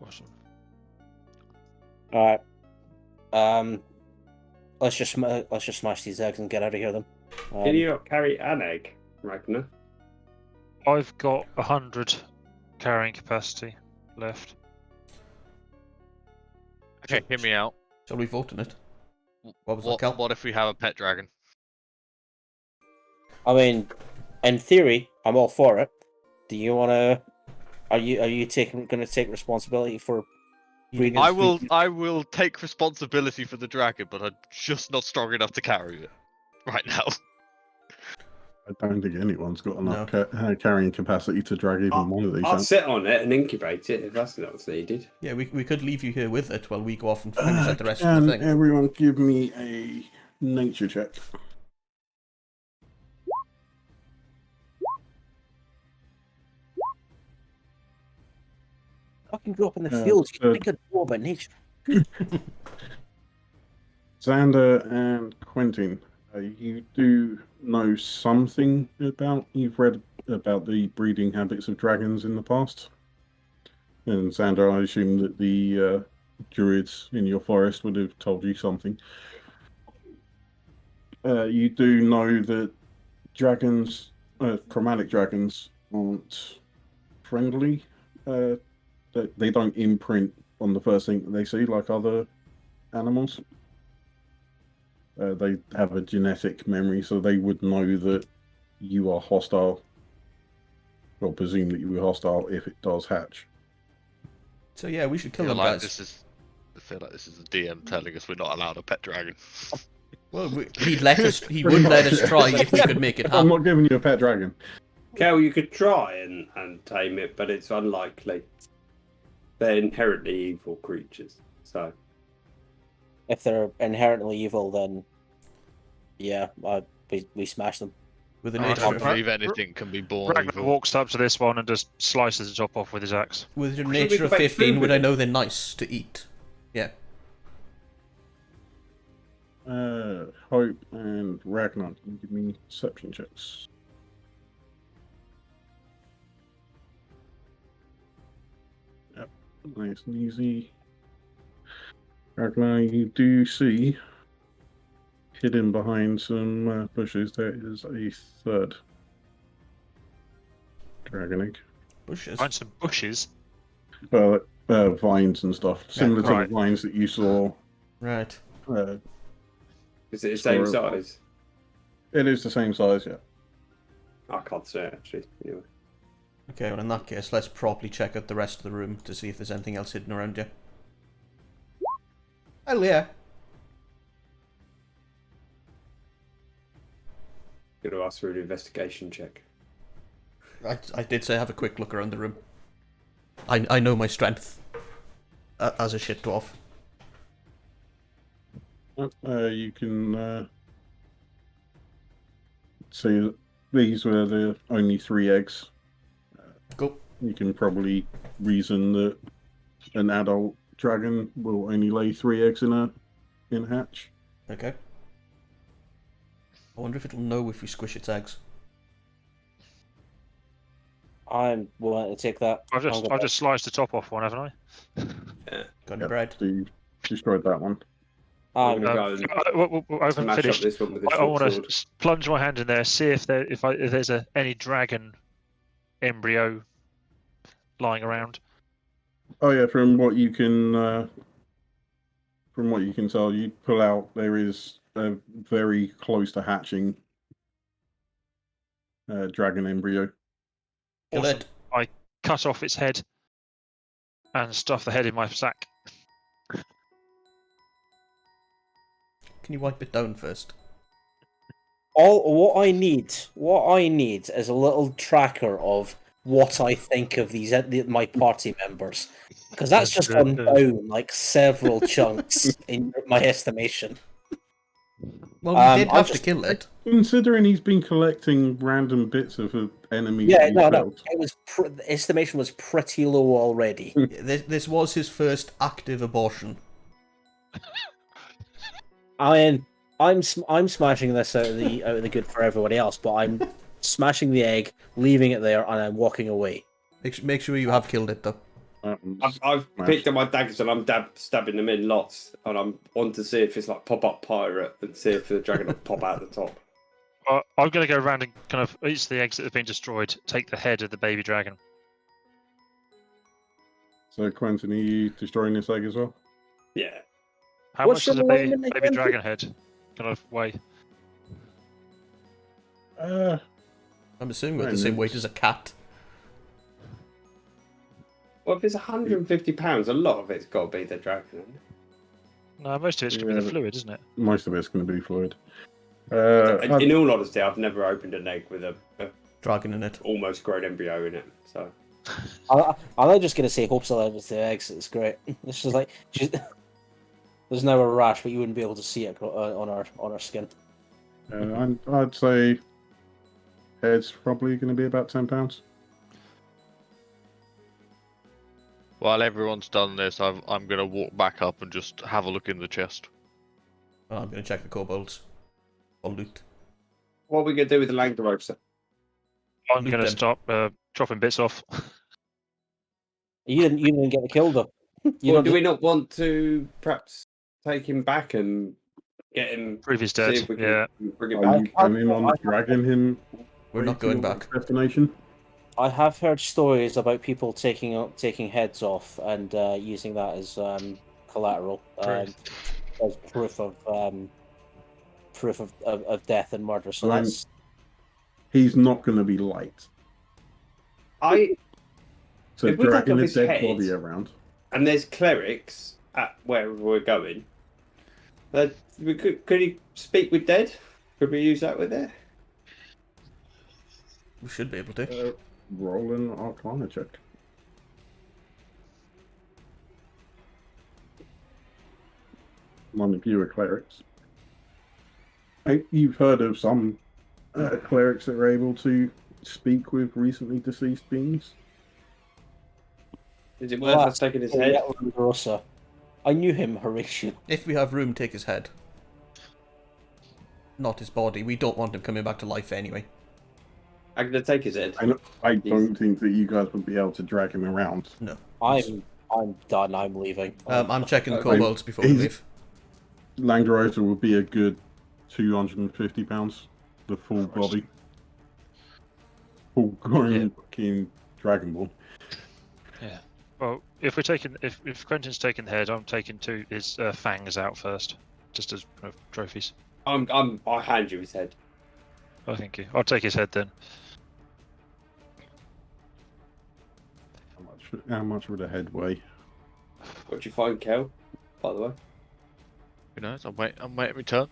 [SPEAKER 1] Awesome.
[SPEAKER 4] All right. Let's just smash these eggs and get out of here then.
[SPEAKER 5] Can you not carry an egg, Ragnar?
[SPEAKER 1] I've got 100 carrying capacity left.
[SPEAKER 2] Okay, hear me out.
[SPEAKER 3] Shall we vote on it? What was that, Cal?
[SPEAKER 2] What if we have a pet dragon?
[SPEAKER 4] I mean, in theory, I'm all for it. Do you want to? Are you going to take responsibility for breeding?
[SPEAKER 2] I will take responsibility for the dragon, but I'm just not strong enough to carry it right now.
[SPEAKER 6] I don't think anyone's got enough carrying capacity to drag even one of these.
[SPEAKER 5] I'll sit on it and incubate it if that's what's needed.
[SPEAKER 3] Yeah, we could leave you here with it while we go off and finish out the rest of the
[SPEAKER 6] Can
[SPEAKER 3] thing.
[SPEAKER 6] everyone give me a nature check?
[SPEAKER 4] Fucking grew up in the fields. You think I'd know about nature?
[SPEAKER 6] Xander and Quentin, you do know something about, you've read about the breeding habits of dragons in the past. And Xander, I assume that the druids in your forest would have told you something. You do know that dragons, chromatic dragons, aren't friendly. They don't imprint on the first thing that they see like other animals. They have a genetic memory, so they would know that you are hostile, or presume that you are hostile if it does hatch.
[SPEAKER 3] So yeah, we should kill
[SPEAKER 2] I
[SPEAKER 3] them,
[SPEAKER 2] feel like
[SPEAKER 3] guys.
[SPEAKER 2] I feel like this is a DM telling us we're not allowed a pet dragon.
[SPEAKER 3] Well, he'd let us. He would let us try if we could make it
[SPEAKER 6] I'm
[SPEAKER 3] happen.
[SPEAKER 6] not giving you a pet dragon.
[SPEAKER 5] Kel, you could try and tame it, but it's unlikely. They're inherently evil creatures, so.
[SPEAKER 4] If they're inherently evil, then yeah, we smash them.
[SPEAKER 3] With the
[SPEAKER 2] I
[SPEAKER 3] nature
[SPEAKER 2] don't
[SPEAKER 3] of,
[SPEAKER 2] believe anything can be born
[SPEAKER 1] Ragnar
[SPEAKER 2] evil.
[SPEAKER 1] walks up to this one and just slices the top off with his axe.
[SPEAKER 3] with your
[SPEAKER 5] Should we
[SPEAKER 3] nature
[SPEAKER 5] go
[SPEAKER 3] of
[SPEAKER 5] back
[SPEAKER 3] 15,
[SPEAKER 5] food
[SPEAKER 3] would
[SPEAKER 5] with
[SPEAKER 3] I
[SPEAKER 5] it?
[SPEAKER 3] know they're nice to eat? Yeah.
[SPEAKER 6] Hope and Ragnar, can you give me perception checks? Yep, nice and easy. Ragnar, you do see, hidden behind some bushes, there is a third dragon egg.
[SPEAKER 3] Bushes.
[SPEAKER 1] Find some bushes.
[SPEAKER 6] Well, vines and stuff, similar to
[SPEAKER 1] right.
[SPEAKER 6] the vines that you saw.
[SPEAKER 3] Right.
[SPEAKER 5] Is it the same
[SPEAKER 6] Sure.
[SPEAKER 5] size?
[SPEAKER 6] It is the same size, yeah.
[SPEAKER 5] I can't say actually. Anyway.
[SPEAKER 3] Okay, well in that case, let's properly check out the rest of the room to see if there's anything else hidden around here. Hell yeah.
[SPEAKER 5] Gonna ask for an investigation check.
[SPEAKER 3] I did say have a quick look around the room. I know my strength as a shit dwarf.
[SPEAKER 6] You can see that these were the only 3 eggs.
[SPEAKER 3] Cool.
[SPEAKER 6] You can probably reason that an adult dragon will only lay 3 eggs in a hatch.
[SPEAKER 3] Okay. I wonder if it'll know if we squish its eggs.
[SPEAKER 4] I'm willing to take that.
[SPEAKER 1] I've just sliced the top off one, haven't I?
[SPEAKER 3] Got any
[SPEAKER 6] Yep,
[SPEAKER 3] bread?
[SPEAKER 6] so you destroyed that one.
[SPEAKER 5] I'm
[SPEAKER 4] I'm,
[SPEAKER 5] gonna go and
[SPEAKER 1] I haven't
[SPEAKER 5] smash up
[SPEAKER 1] finished.
[SPEAKER 5] this one with a
[SPEAKER 1] I
[SPEAKER 5] short
[SPEAKER 1] want
[SPEAKER 5] sword.
[SPEAKER 1] to plunge my hand in there, see if there's any dragon embryo lying around.
[SPEAKER 6] Oh yeah, from what you can tell, you pull out, there is a very close to hatching dragon embryo.
[SPEAKER 3] Kill
[SPEAKER 1] Awesome.
[SPEAKER 3] it.
[SPEAKER 1] I cut off its head and stuff the head in my sack.
[SPEAKER 3] Can you wipe it down first?
[SPEAKER 4] what I need is a little tracker of what I think of my party members, because that's just gone down like several chunks in my estimation.
[SPEAKER 3] Well, we did
[SPEAKER 4] I
[SPEAKER 3] have to
[SPEAKER 4] just-
[SPEAKER 3] kill it.
[SPEAKER 6] Considering he's been collecting random bits of enemies
[SPEAKER 4] Yeah,
[SPEAKER 6] that
[SPEAKER 4] no.
[SPEAKER 6] felt.
[SPEAKER 4] It was the estimation was pretty low already.
[SPEAKER 3] This was his first active abortion.
[SPEAKER 4] I'm smashing this out of the good for everybody else, but I'm smashing the egg, leaving it there, and I'm walking away.
[SPEAKER 3] Make sure you have killed it, though.
[SPEAKER 5] I've picked up my daggers and I'm stabbing them in lots, and I'm on to see if it's like pop-up pirate and see if the dragon will pop out the top.
[SPEAKER 1] I'm going to go around and kind of each of the eggs that have been destroyed, take the head of the baby dragon.
[SPEAKER 6] So, Quentin, are you destroying this egg as well?
[SPEAKER 5] Yeah.
[SPEAKER 1] How
[SPEAKER 4] What's
[SPEAKER 1] much does a
[SPEAKER 4] your
[SPEAKER 1] baby
[SPEAKER 4] alignment again?
[SPEAKER 1] dragon head kind of weigh?
[SPEAKER 3] I'm assuming with the same weight as a cat.
[SPEAKER 5] Well, if it's 150 pounds, a lot of it's got to be the dragon. Isn't it?
[SPEAKER 1] No, most of it's going to be the fluid, isn't it?
[SPEAKER 6] Most of it's going to be fluid.
[SPEAKER 5] In all honesty, I've never opened an egg with a
[SPEAKER 3] Dragon in it.
[SPEAKER 5] almost grown embryo in it. So
[SPEAKER 4] I'm just gonna say hopes allowed with the eggs. It's great. It's just like there's now a rash, but you wouldn't be able to see it on our skin.
[SPEAKER 6] I'd say head's probably going to be about £10.
[SPEAKER 2] While everyone's done this, I'm going to walk back up and just have a look in the chest.
[SPEAKER 3] Well, I'm going to check the kobolds. Or loot.
[SPEAKER 5] what are we going to do with the Langdorosa?
[SPEAKER 1] I'm
[SPEAKER 3] Loot
[SPEAKER 1] going to
[SPEAKER 3] them.
[SPEAKER 1] start chopping bits off.
[SPEAKER 4] You didn't get the kill though.
[SPEAKER 5] Or do we not want to perhaps take him back and get him?
[SPEAKER 1] Prove he's
[SPEAKER 5] See
[SPEAKER 1] dead.
[SPEAKER 5] if we can
[SPEAKER 1] Yeah.
[SPEAKER 5] bring him
[SPEAKER 6] Are you
[SPEAKER 5] back.
[SPEAKER 6] planning on dragging him?
[SPEAKER 3] We're not
[SPEAKER 6] to
[SPEAKER 3] going
[SPEAKER 6] your
[SPEAKER 3] back.
[SPEAKER 6] Destination?
[SPEAKER 4] I have heard stories about people taking heads off and using that as collateral, as proof of death and murder. So
[SPEAKER 6] I mean,
[SPEAKER 4] that's
[SPEAKER 6] He's not going to be light. So
[SPEAKER 5] If we take
[SPEAKER 6] dragging
[SPEAKER 5] off
[SPEAKER 6] a
[SPEAKER 5] his
[SPEAKER 6] dead
[SPEAKER 5] head-
[SPEAKER 6] body around.
[SPEAKER 5] And there's clerics at wherever we're going. Could he speak with dead? Could we use that with it?
[SPEAKER 3] We should be able to.
[SPEAKER 6] Roll an Arcana check. None of you are clerics. You've heard of some clerics that are able to speak with recently deceased beings.
[SPEAKER 5] Is it worth us taking his head?
[SPEAKER 4] Rosa. I knew him, Horatio.
[SPEAKER 3] If we have room, take his head. Not his body. We don't want him coming back to life anyway.
[SPEAKER 5] I'm going to take his head.
[SPEAKER 6] I don't think that you guys would be able to drag him around.
[SPEAKER 3] No.
[SPEAKER 4] I'm done. I'm leaving.
[SPEAKER 3] I'm checking the
[SPEAKER 5] Okay.
[SPEAKER 3] kobolds before we
[SPEAKER 6] He's-
[SPEAKER 3] leave.
[SPEAKER 6] Langdorosa would be a good £250, the full body. Full grown fucking Dragonborn.
[SPEAKER 1] Yeah. Well, if Quentin's taking the head, I'm taking his fangs out first, just as trophies.
[SPEAKER 5] I'll hand you his head.
[SPEAKER 1] Oh, thank you. I'll take his head then.
[SPEAKER 6] How much would a head weigh?
[SPEAKER 5] What'd you find, Kel? By the way.
[SPEAKER 2] Who knows? I'm waiting my turn.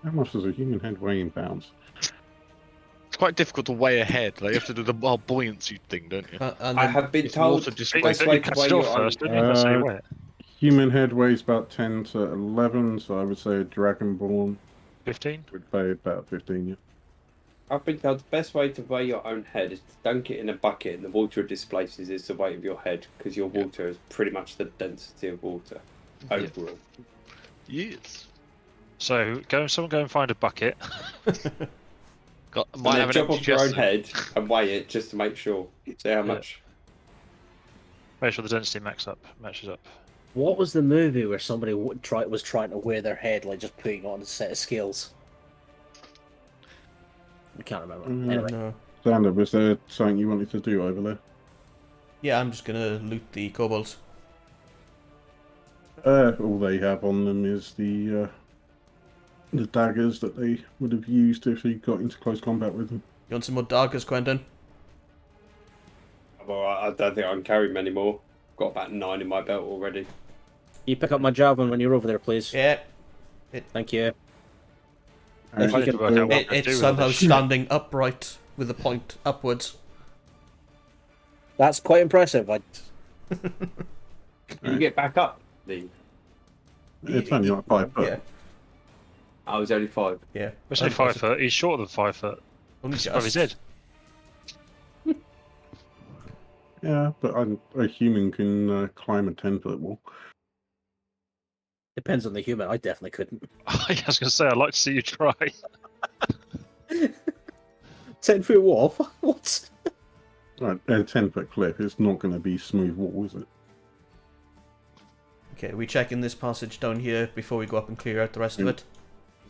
[SPEAKER 6] How much does a human head weigh in pounds?
[SPEAKER 2] It's quite difficult to weigh a head. Like, you have to do the whole buoyancy thing, don't you?
[SPEAKER 3] And
[SPEAKER 5] I
[SPEAKER 3] then
[SPEAKER 5] have been
[SPEAKER 2] It's
[SPEAKER 5] told
[SPEAKER 2] water
[SPEAKER 5] the
[SPEAKER 2] displacement.
[SPEAKER 5] best way
[SPEAKER 1] You
[SPEAKER 5] to
[SPEAKER 1] cut
[SPEAKER 5] weigh
[SPEAKER 1] it
[SPEAKER 5] your
[SPEAKER 1] off
[SPEAKER 5] own...
[SPEAKER 1] first, don't you? That's how you weigh it.
[SPEAKER 6] Human head weighs about 10 to 11, so I would say a Dragonborn
[SPEAKER 1] 15?
[SPEAKER 6] would weigh about 15, yeah.
[SPEAKER 5] I've been told the best way to weigh your own head is to dunk it in a bucket and the water it displaces is the weight of your head because your water is pretty much the density of water overall.
[SPEAKER 2] Yes.
[SPEAKER 1] So someone go and find a bucket.
[SPEAKER 2] Got
[SPEAKER 5] And
[SPEAKER 2] might
[SPEAKER 5] then
[SPEAKER 2] have an
[SPEAKER 5] jump
[SPEAKER 2] empty
[SPEAKER 5] off your own
[SPEAKER 2] chest.
[SPEAKER 5] head and weigh it just to make sure. See how much.
[SPEAKER 1] Make sure the density matches up.
[SPEAKER 7] What was the movie where somebody was trying to weigh their head, like just putting it on a set of scales? I can't remember. Anyway,
[SPEAKER 3] No.
[SPEAKER 6] Sander, was there something you wanted to do over there?
[SPEAKER 3] Yeah, I'm just gonna loot the kobolds.
[SPEAKER 6] All they have on them is the daggers that they would have used if they got into close combat with them.
[SPEAKER 3] You want some more daggers, Quentin?
[SPEAKER 5] Well, I don't think I can carry many more. Got about 9 in my belt already.
[SPEAKER 7] you pick up my javelin when you're over there, please.
[SPEAKER 3] Yeah.
[SPEAKER 7] Thank you.
[SPEAKER 6] Alright,
[SPEAKER 1] I need to work out what I'm gonna
[SPEAKER 3] It's
[SPEAKER 1] do with
[SPEAKER 3] somehow
[SPEAKER 1] this.
[SPEAKER 3] standing upright with the point upwards.
[SPEAKER 7] That's quite impressive.
[SPEAKER 5] Can you get back up, Lee?
[SPEAKER 6] it's only like 5 foot.
[SPEAKER 3] Yeah.
[SPEAKER 5] I was only 5.
[SPEAKER 3] Yeah.
[SPEAKER 1] It's only 5 foot. He's shorter than 5 foot.
[SPEAKER 3] Only
[SPEAKER 1] It's above his head.
[SPEAKER 6] Yeah, but a human can climb a 10-foot wall.
[SPEAKER 7] Depends on the human. I definitely couldn't.
[SPEAKER 1] I was going to say, I'd like to see you try.
[SPEAKER 7] 10-foot wall? What?
[SPEAKER 6] Right, a 10-foot cliff. It's not going to be smooth wall, is it?
[SPEAKER 3] Okay, we checking this passage down here before we go up and clear out the rest of it.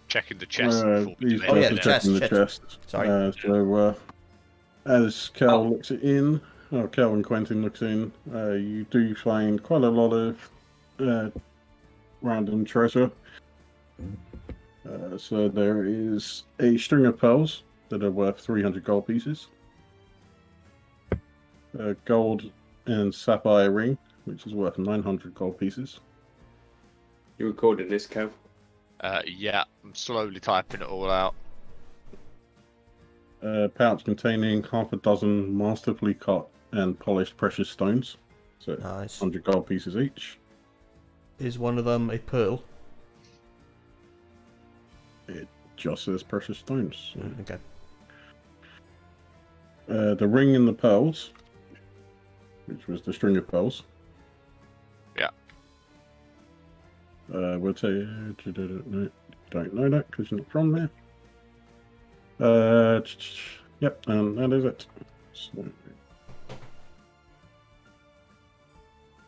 [SPEAKER 2] Checking the chest before we
[SPEAKER 6] He's
[SPEAKER 2] do
[SPEAKER 3] Oh, yeah,
[SPEAKER 6] definitely
[SPEAKER 3] the
[SPEAKER 6] checking the
[SPEAKER 3] chest.
[SPEAKER 6] chest.
[SPEAKER 3] Sorry.
[SPEAKER 6] So as Cal looks it in, or Cal and Quentin looks in, you do find quite a lot of random treasure. So there is a string of pearls that are worth 300 gold pieces. A gold and sapphire ring, which is worth 900 gold pieces.
[SPEAKER 5] You recording this, Kev?
[SPEAKER 2] Yeah, I'm slowly typing it all out.
[SPEAKER 6] A pouch containing half a dozen masterfully cut and polished precious stones. So
[SPEAKER 3] Nice.
[SPEAKER 6] 100 gold pieces each.
[SPEAKER 3] Is one of them a pearl?
[SPEAKER 6] It just says precious stones.
[SPEAKER 3] Okay.
[SPEAKER 6] The ring and the pearls, which was the string of pearls.
[SPEAKER 2] Yeah.
[SPEAKER 6] We'll tell you. Don't know that because you're not from there. Yep, and that is it. So,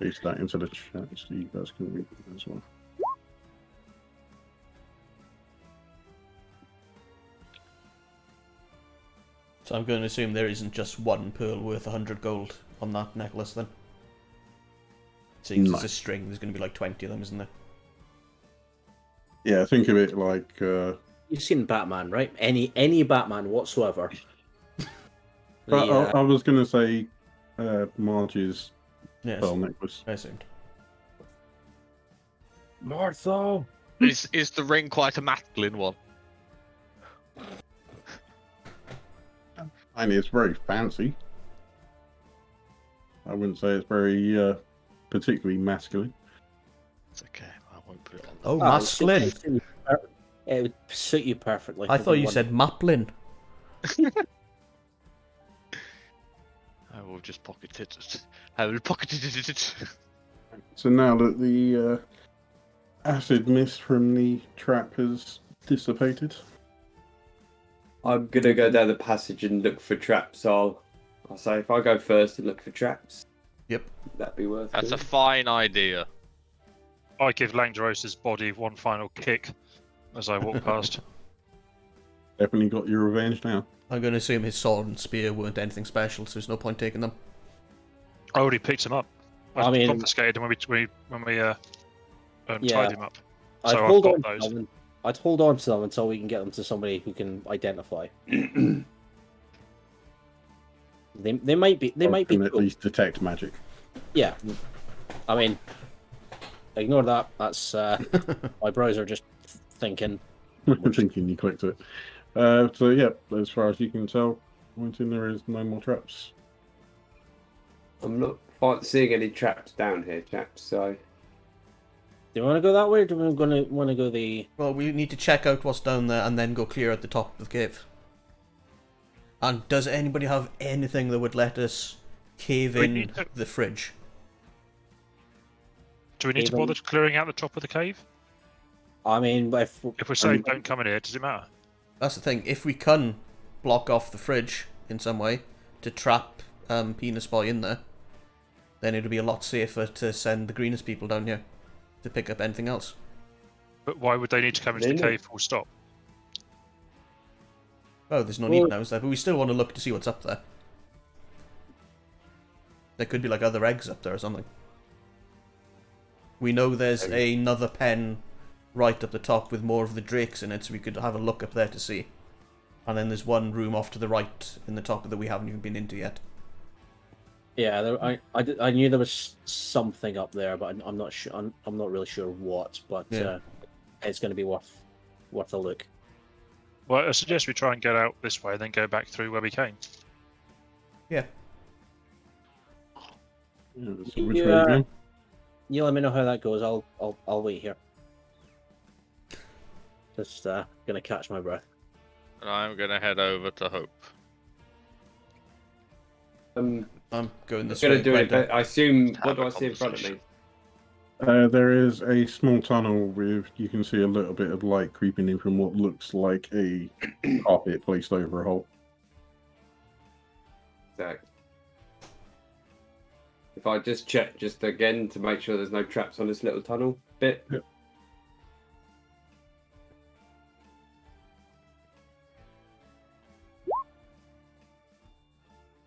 [SPEAKER 6] paste that into the chat so you guys can read it as well.
[SPEAKER 3] So I'm going to assume there isn't just one pearl worth 100 gold on that necklace then. Seeing as
[SPEAKER 6] No.
[SPEAKER 3] it's a string, there's going to be like 20 of them, isn't there?
[SPEAKER 6] Yeah, think of it like
[SPEAKER 7] You've seen Batman, right? Any Batman whatsoever.
[SPEAKER 6] I was going to say Marge's
[SPEAKER 3] Yes,
[SPEAKER 6] pearl necklace.
[SPEAKER 3] I assumed.
[SPEAKER 7] Martha!
[SPEAKER 2] Is the ring quite a masculine one?
[SPEAKER 6] And it's very fancy. I wouldn't say it's very particularly masculine.
[SPEAKER 2] It's okay. I won't put it on.
[SPEAKER 3] Oh,
[SPEAKER 7] Oh,
[SPEAKER 3] masculine.
[SPEAKER 7] It would suit you perfectly.
[SPEAKER 3] I thought you said maplin.
[SPEAKER 2] I will just pocket it. I will pocket it.
[SPEAKER 6] So now that the acid mist from the trap has dissipated,
[SPEAKER 5] I'm gonna go down the passage and look for traps. I'll say if I go first and look for traps.
[SPEAKER 3] Yep.
[SPEAKER 5] That'd be worth
[SPEAKER 2] That's a
[SPEAKER 5] doing.
[SPEAKER 2] fine idea.
[SPEAKER 1] I give Langdorosa's body one final kick as I walk past.
[SPEAKER 6] definitely got your revenge now.
[SPEAKER 3] I'm going to assume his sword and spear weren't anything special, so there's no point taking them.
[SPEAKER 1] I already picked him up.
[SPEAKER 7] I mean-
[SPEAKER 1] confiscated him when we
[SPEAKER 7] Yeah.
[SPEAKER 1] tied him up.
[SPEAKER 7] I'd
[SPEAKER 1] So I've
[SPEAKER 7] hold
[SPEAKER 1] got
[SPEAKER 7] on
[SPEAKER 1] those.
[SPEAKER 7] to them. I'd hold on to them until we can get them to somebody who can identify. They might be
[SPEAKER 6] Can at
[SPEAKER 7] cool.
[SPEAKER 6] least detect magic.
[SPEAKER 7] Yeah. I mean, ignore that. That's my browser just thinking.
[SPEAKER 6] Thinking you clicked it. So yeah, as far as you can tell, Quentin, there is no more traps.
[SPEAKER 5] I'm not quite seeing any traps down here, chaps. So
[SPEAKER 7] Do you want to go that way, or do we want to go the?
[SPEAKER 3] Well, we need to check out what's down there and then go clear out the top of the cave. And does anybody have anything that would let us cave
[SPEAKER 1] We
[SPEAKER 3] in
[SPEAKER 1] need to-
[SPEAKER 3] the fridge?
[SPEAKER 1] Do we need to
[SPEAKER 7] Even-
[SPEAKER 1] bother clearing out the top of the cave?
[SPEAKER 7] I mean, if
[SPEAKER 1] If we're saying don't come in here, does it matter?
[SPEAKER 3] That's the thing. If we can block off the fridge in some way to trap Penis Boy in there, then it'll be a lot safer to send the greenest people down here to pick up anything else.
[SPEAKER 1] But why would they need to come into the
[SPEAKER 5] Really?
[SPEAKER 1] cave full stop?
[SPEAKER 3] Oh, there's no need
[SPEAKER 7] Well-
[SPEAKER 3] now, is there? But we still want to look to see what's up there. There could be like other eggs up there or something. We know there's another pen right up the top with more of the drakes in it, so we could have a look up there to see. And then there's one room off to the right in the top that we haven't even been into yet.
[SPEAKER 7] yeah, I knew there was something up there, but I'm not sure. I'm not really sure what, but
[SPEAKER 3] Yeah.
[SPEAKER 7] it's going to be worth a look.
[SPEAKER 1] Well, I suggest we try and get out this way, and then go back through where we came.
[SPEAKER 3] Yeah.
[SPEAKER 6] Yeah, so which
[SPEAKER 7] Yeah.
[SPEAKER 6] way are you going?
[SPEAKER 7] You let me know how that goes. I'll wait here. Just gonna catch my breath.
[SPEAKER 2] And I'm gonna head over to Hope.
[SPEAKER 3] I'm going
[SPEAKER 5] I'm
[SPEAKER 3] this
[SPEAKER 5] gonna
[SPEAKER 3] way.
[SPEAKER 5] do it.
[SPEAKER 3] Brenda.
[SPEAKER 5] But I assume.
[SPEAKER 2] Have
[SPEAKER 5] What do
[SPEAKER 2] a
[SPEAKER 5] I see in front of me?
[SPEAKER 2] conversation.
[SPEAKER 6] There is a small tunnel with, you can see a little bit of light creeping in from what looks like a carpet placed over a hole.
[SPEAKER 5] So, if I just check just again to make sure there's no traps on this little tunnel bit.
[SPEAKER 6] Yep.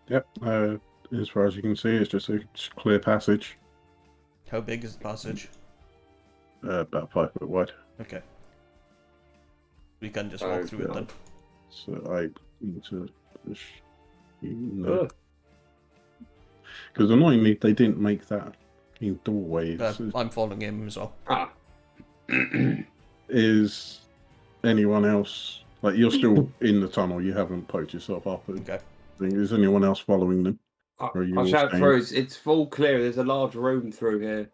[SPEAKER 6] Yep, as far as you can see, it's just a clear passage,
[SPEAKER 3] How big is the passage?
[SPEAKER 6] about 5 foot wide.
[SPEAKER 3] Okay. We can just
[SPEAKER 5] Oh,
[SPEAKER 3] walk through it
[SPEAKER 5] God.
[SPEAKER 3] then.
[SPEAKER 6] So I need to push you.
[SPEAKER 5] Ugh.
[SPEAKER 6] Because annoyingly, they didn't make that doorway.
[SPEAKER 3] I'm following him as well.
[SPEAKER 5] Ah.
[SPEAKER 6] Is anyone else, like, you're still in the tunnel, you haven't poked yourself up?
[SPEAKER 3] Okay.
[SPEAKER 6] Is anyone else following them? Are you
[SPEAKER 5] I'll
[SPEAKER 6] all
[SPEAKER 5] shout
[SPEAKER 6] staying?
[SPEAKER 5] through. It's full clear. There's a large room through here.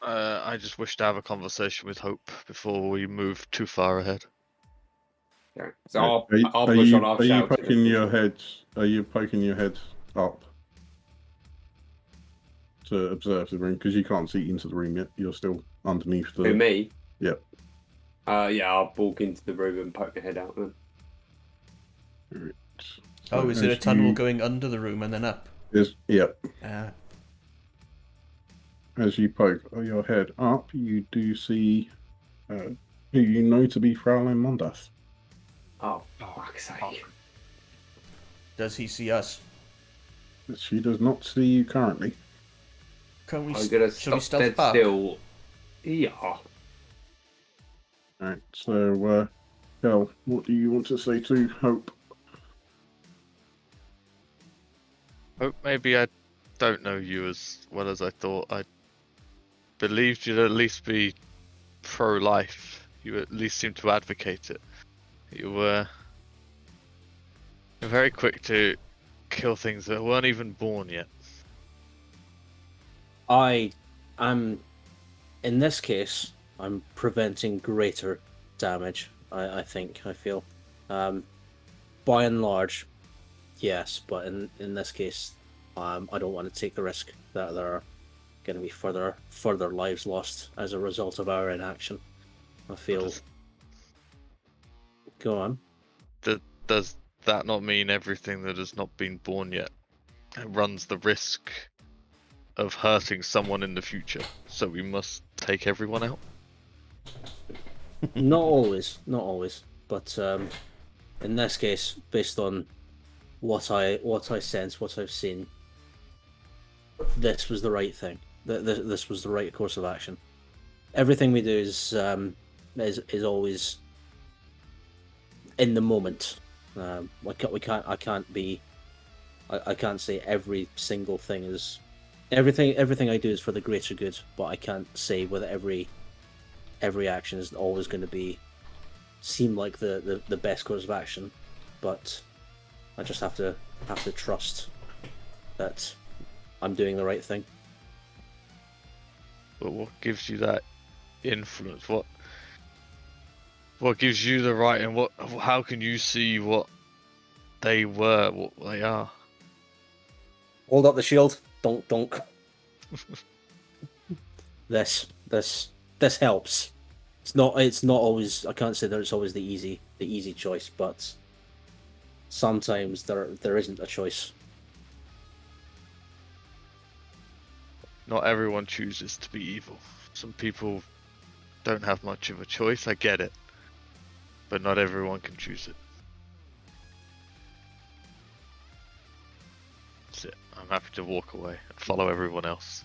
[SPEAKER 2] I just wish to have a conversation with Hope before we move too far ahead.
[SPEAKER 5] Yeah. So I'll
[SPEAKER 6] Are
[SPEAKER 5] push
[SPEAKER 6] you,
[SPEAKER 5] on. I'll
[SPEAKER 6] are you
[SPEAKER 5] shout.
[SPEAKER 6] poking your head? Are you poking your head up to observe the room? Because you can't see into the room yet. You're still underneath the.
[SPEAKER 5] Who, me?
[SPEAKER 6] Yep.
[SPEAKER 5] Yeah, I'll walk into the room and poke my head out then.
[SPEAKER 6] Right.
[SPEAKER 3] Oh,
[SPEAKER 6] So
[SPEAKER 3] is it a
[SPEAKER 6] as
[SPEAKER 3] tunnel
[SPEAKER 6] you-
[SPEAKER 3] going under the room and then up?
[SPEAKER 6] Yep.
[SPEAKER 3] Ah,
[SPEAKER 6] As you poke your head up, you do see who you know to be Fraulein Mondas.
[SPEAKER 5] Oh, fuck's sake.
[SPEAKER 3] does he see us?
[SPEAKER 6] She does not see you currently.
[SPEAKER 3] Can we?
[SPEAKER 5] I'm gonna
[SPEAKER 3] Shall we
[SPEAKER 5] stop
[SPEAKER 3] stealth
[SPEAKER 5] dead
[SPEAKER 3] back?
[SPEAKER 5] still. Yeah.
[SPEAKER 6] Alright, so, Kel, what do you want to say to Hope?
[SPEAKER 2] Hope maybe I don't know you as well as I thought. I believed you'd at least be pro-life. You at least seem to advocate it. You were very quick to kill things that weren't even born yet.
[SPEAKER 7] I am, in this case, I'm preventing greater damage. I feel, by and large, yes, but in this case, I don't want to take the risk that there are going to be further lives lost as a result of our inaction. I feel. Go on.
[SPEAKER 2] Does that not mean everything that has not been born yet runs the risk of hurting someone in the future? So we must take everyone out?
[SPEAKER 7] Not always, but in this case, based on what I sense, what I've seen, this was the right thing. This was the right course of action. Everything we do is always in the moment. I can't say every single thing is everything I do is for the greater good, but I can't say whether every action is always going to seem like the best course of action. But I just have to trust that I'm doing the right thing.
[SPEAKER 2] But what gives you that influence? What gives you the right, and how can you see what they were what they are.
[SPEAKER 4] Hold up the shield. Don't. This helps. It's not always. I can't say that it's always the easy choice, but sometimes there isn't a choice.
[SPEAKER 2] Not everyone chooses to be evil. Some people don't have much of a choice. I get it, but not everyone can choose it. That's it. I'm happy to walk away and follow everyone else.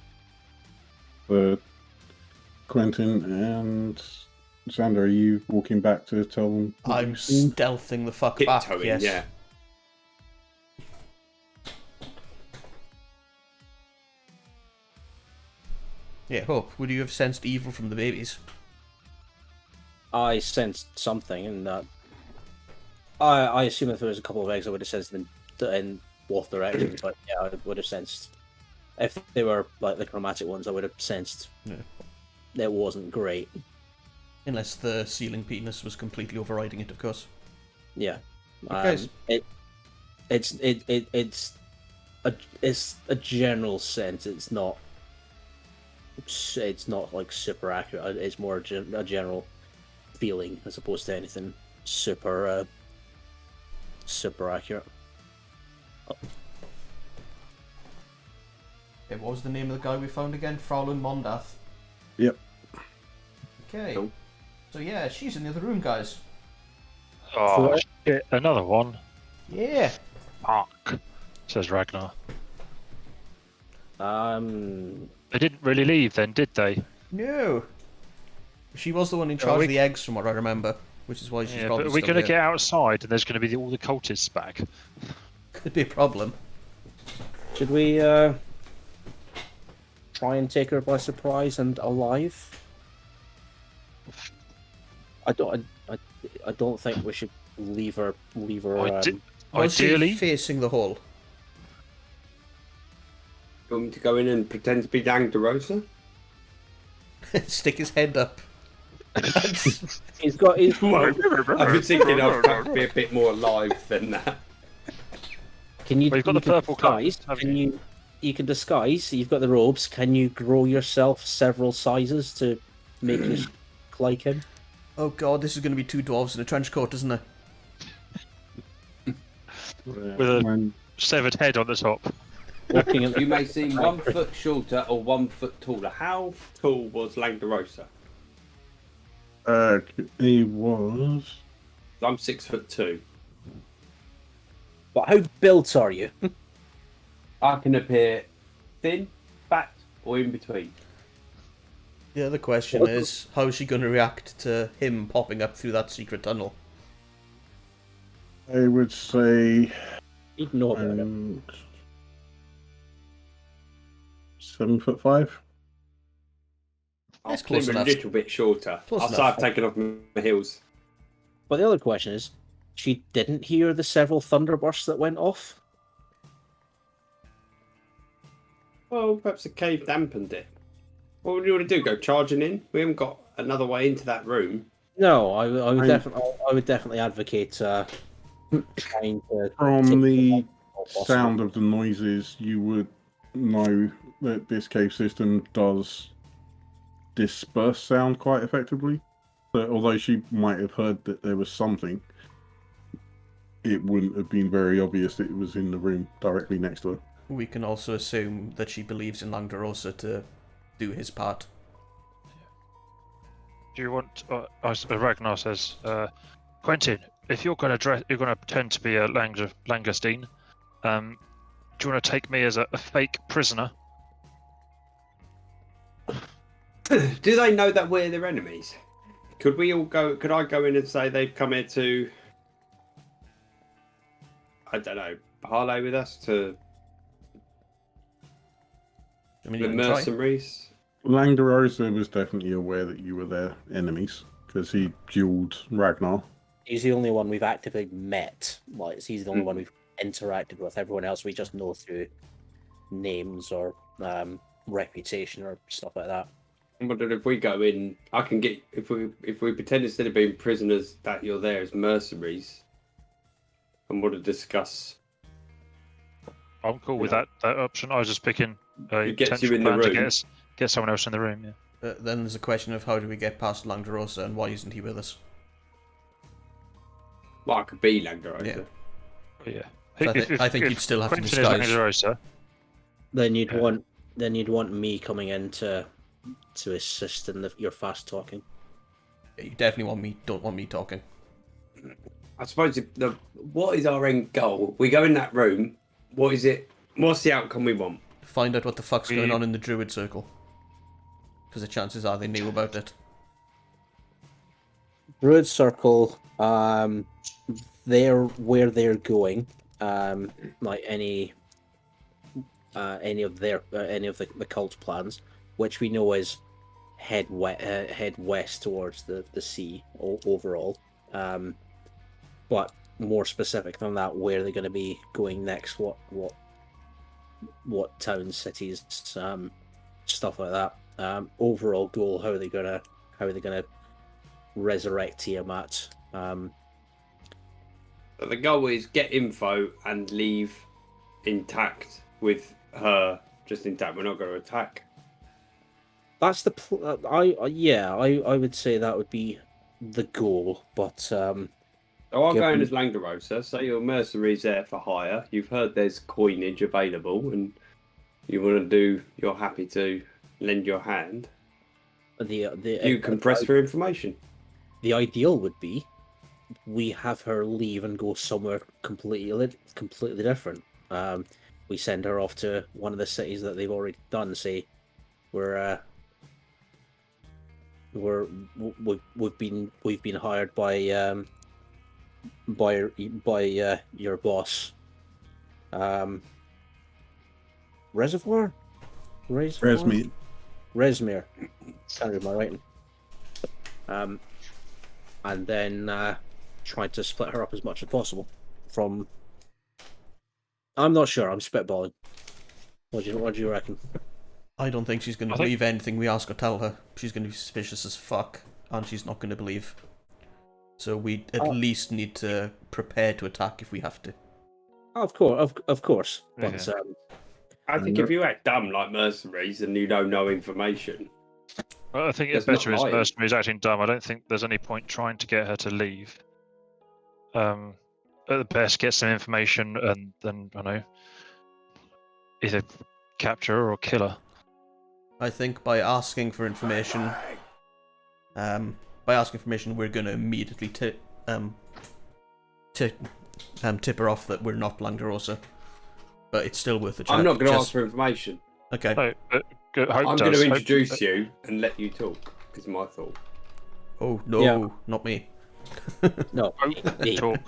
[SPEAKER 6] Quentin and Xander, are you walking back to tell them? what
[SPEAKER 3] I'm
[SPEAKER 6] you've seen?
[SPEAKER 3] stealthing the fuck back.
[SPEAKER 5] Tiptoeing,
[SPEAKER 3] Yes.
[SPEAKER 5] yeah.
[SPEAKER 3] Yeah, Hope, would you have sensed evil from the babies?
[SPEAKER 4] I sensed something, and I assume if there was a couple of eggs, I would have sensed them in both directions. But yeah, I would have sensed if they were like the chromatic ones, I would have sensed it wasn't great.
[SPEAKER 3] Unless the ceiling penis was completely overriding it, of course.
[SPEAKER 4] Yeah,
[SPEAKER 3] Guys.
[SPEAKER 4] it's a general sense. It's not like super accurate. It's more a general feeling as opposed to anything super accurate.
[SPEAKER 3] Okay, what was the name of the guy we found again? Fraulein Mondath.
[SPEAKER 6] Yep.
[SPEAKER 3] Okay.
[SPEAKER 5] Cool.
[SPEAKER 3] So yeah, she's in the other room, guys.
[SPEAKER 1] Oh, shit, another one.
[SPEAKER 3] Yeah.
[SPEAKER 1] Fuck, says Ragnar.
[SPEAKER 4] They
[SPEAKER 1] didn't really leave then, did they?
[SPEAKER 3] No. She was the one in charge of the eggs, from what I remember, which is why she's
[SPEAKER 1] Yeah,
[SPEAKER 3] probably
[SPEAKER 1] but we're
[SPEAKER 3] still
[SPEAKER 1] going to
[SPEAKER 3] here.
[SPEAKER 1] get outside and there's going to be all the cultists back.
[SPEAKER 3] Could be a problem.
[SPEAKER 4] Should we try and take her by surprise and alive? I don't think we should leave her.
[SPEAKER 3] Was
[SPEAKER 1] Ideally,
[SPEAKER 3] she facing the hall?
[SPEAKER 5] You want me to go in and pretend to be Langderosa?
[SPEAKER 3] Stick his head up.
[SPEAKER 4] He's got.
[SPEAKER 5] I was thinking I'd have to be a bit more alive than that.
[SPEAKER 4] Can you?
[SPEAKER 1] Well, you've got
[SPEAKER 4] you
[SPEAKER 1] the
[SPEAKER 4] can
[SPEAKER 1] purple
[SPEAKER 4] disguise.
[SPEAKER 1] colours, haven't
[SPEAKER 4] Can you? You can disguise. You've got the robes. Can you grow yourself several sizes to make you look like him?
[SPEAKER 3] Oh god, this is going to be two dwarves in a trench coat, isn't it?
[SPEAKER 1] with a severed head on the top.
[SPEAKER 4] Walking in
[SPEAKER 5] You may seem 1 foot shorter or 1 foot taller. How tall was Langderosa?
[SPEAKER 6] He was.
[SPEAKER 5] I'm 6'2".
[SPEAKER 4] But how built are you?
[SPEAKER 5] I can appear thin, fat, or in between.
[SPEAKER 3] The other question is, how is she going to react to him popping up through that secret tunnel?
[SPEAKER 6] I would say.
[SPEAKER 4] You'd know about it.
[SPEAKER 6] 7'5".
[SPEAKER 5] I'll
[SPEAKER 3] That's
[SPEAKER 5] claim
[SPEAKER 3] close
[SPEAKER 5] a
[SPEAKER 3] enough.
[SPEAKER 5] little bit shorter.
[SPEAKER 3] Close
[SPEAKER 5] I'll
[SPEAKER 3] enough.
[SPEAKER 5] start taking off my heels.
[SPEAKER 4] But the other question is, she didn't hear the several thunderbursts that went off.
[SPEAKER 5] Well, perhaps the cave dampened it. What would you want to do? Go charging in? We haven't got another way into that room.
[SPEAKER 4] No, I would definitely advocate trying to.
[SPEAKER 6] From the
[SPEAKER 4] possible.
[SPEAKER 6] sound of the noises, you would know that this cave system does disperse sound quite effectively. So although she might have heard that there was something, it wouldn't have been very obvious that it was in the room directly next to her.
[SPEAKER 3] We can also assume that she believes in Langderosa to do his part.
[SPEAKER 1] Do you want? Ragnar says, Quentin, if you're going to pretend to be a Langustine, do you want to take me as a fake prisoner?
[SPEAKER 5] Do they know that we're their enemies? Could we all go? Could I go in and say they've come here to, I don't know, parlay with us to
[SPEAKER 3] I mean,
[SPEAKER 5] the
[SPEAKER 3] you can try.
[SPEAKER 5] mercenaries?
[SPEAKER 6] Langderosa was definitely aware that you were their enemies because he dueled Ragnar.
[SPEAKER 4] He's the only one we've actively met. Like, he's the only one we've interacted with. Everyone else we just know through names or reputation or stuff like that.
[SPEAKER 5] I wondered if we go in, I can get if we pretend instead of being prisoners that you're there as mercenaries. and want to discuss.
[SPEAKER 1] I'm cool with that option. I was just picking a
[SPEAKER 5] It gets you
[SPEAKER 1] potential
[SPEAKER 5] in the
[SPEAKER 1] plan to
[SPEAKER 5] room.
[SPEAKER 1] get someone else in the room. Yeah.
[SPEAKER 3] Then there's a question of how do we get past Langdorosa and why isn't he with us?
[SPEAKER 5] Well, I could be Langdorosa.
[SPEAKER 3] Yeah.
[SPEAKER 1] But yeah.
[SPEAKER 3] So I think you'd still have to
[SPEAKER 1] Quentin
[SPEAKER 3] disguise.
[SPEAKER 1] is Langdorosa,
[SPEAKER 7] Then you'd
[SPEAKER 1] Yeah.
[SPEAKER 7] want me coming in to assist in your fast talking.
[SPEAKER 3] You definitely don't want me talking.
[SPEAKER 5] I suppose what is our end goal? We go in that room. What is it? What's the outcome we want?
[SPEAKER 3] Find out what the fuck's going on in the Druid Circle. Because the chances are they knew about it.
[SPEAKER 7] Druid Circle, they're where they're going. Like any of the cult plans, which we know is head west towards the sea overall. But more specific than that, where they're going to be going next, what towns, cities, stuff like that. Overall goal, how are they gonna resurrect Tiamat?
[SPEAKER 5] But the goal is get info and leave intact with her just intact. We're not going to attack.
[SPEAKER 7] That's the I would say that would be the goal, but
[SPEAKER 5] So I'll go in
[SPEAKER 7] Given-
[SPEAKER 5] as Langdorosa. Say your mercenaries there for hire. You've heard there's coinage available, and you're happy to lend your hand. You can press for information.
[SPEAKER 7] The ideal would be we have her leave and go somewhere completely different. We send her off to one of the cities that they've already done. Say we've been hired by your boss. Reservoir?
[SPEAKER 6] Resmeet.
[SPEAKER 7] Resmere. Can't read my writing. And then try to split her up as much as possible. From I'm not sure. I'm spitballing. What do you reckon?
[SPEAKER 3] I don't think she's going to believe anything we ask or tell her. She's going to be suspicious as fuck, and she's not going to believe. So we at least need to prepare to attack if we have to.
[SPEAKER 7] Of course. But
[SPEAKER 1] Yeah.
[SPEAKER 5] I think if you act dumb like mercenaries and you know no information,
[SPEAKER 1] Well, I think it's
[SPEAKER 5] There's not
[SPEAKER 1] better as
[SPEAKER 5] lying.
[SPEAKER 1] mercenaries acting dumb. I don't think there's any point trying to get her to leave. At the best, get some information and then I don't know, either capture her or kill her.
[SPEAKER 3] I think by asking for information, we're going to immediately tip her off that we're not Langdorosa. But it's still worth a try.
[SPEAKER 5] I'm not going to ask for information.
[SPEAKER 3] Okay.
[SPEAKER 1] No, but Hope
[SPEAKER 5] I'm
[SPEAKER 1] does.
[SPEAKER 5] going to
[SPEAKER 1] Hope-
[SPEAKER 5] introduce you and let you talk. Is my thought.
[SPEAKER 3] Oh no,
[SPEAKER 7] Yeah.
[SPEAKER 3] not me.
[SPEAKER 7] no,
[SPEAKER 1] Hope
[SPEAKER 7] me.
[SPEAKER 1] talk,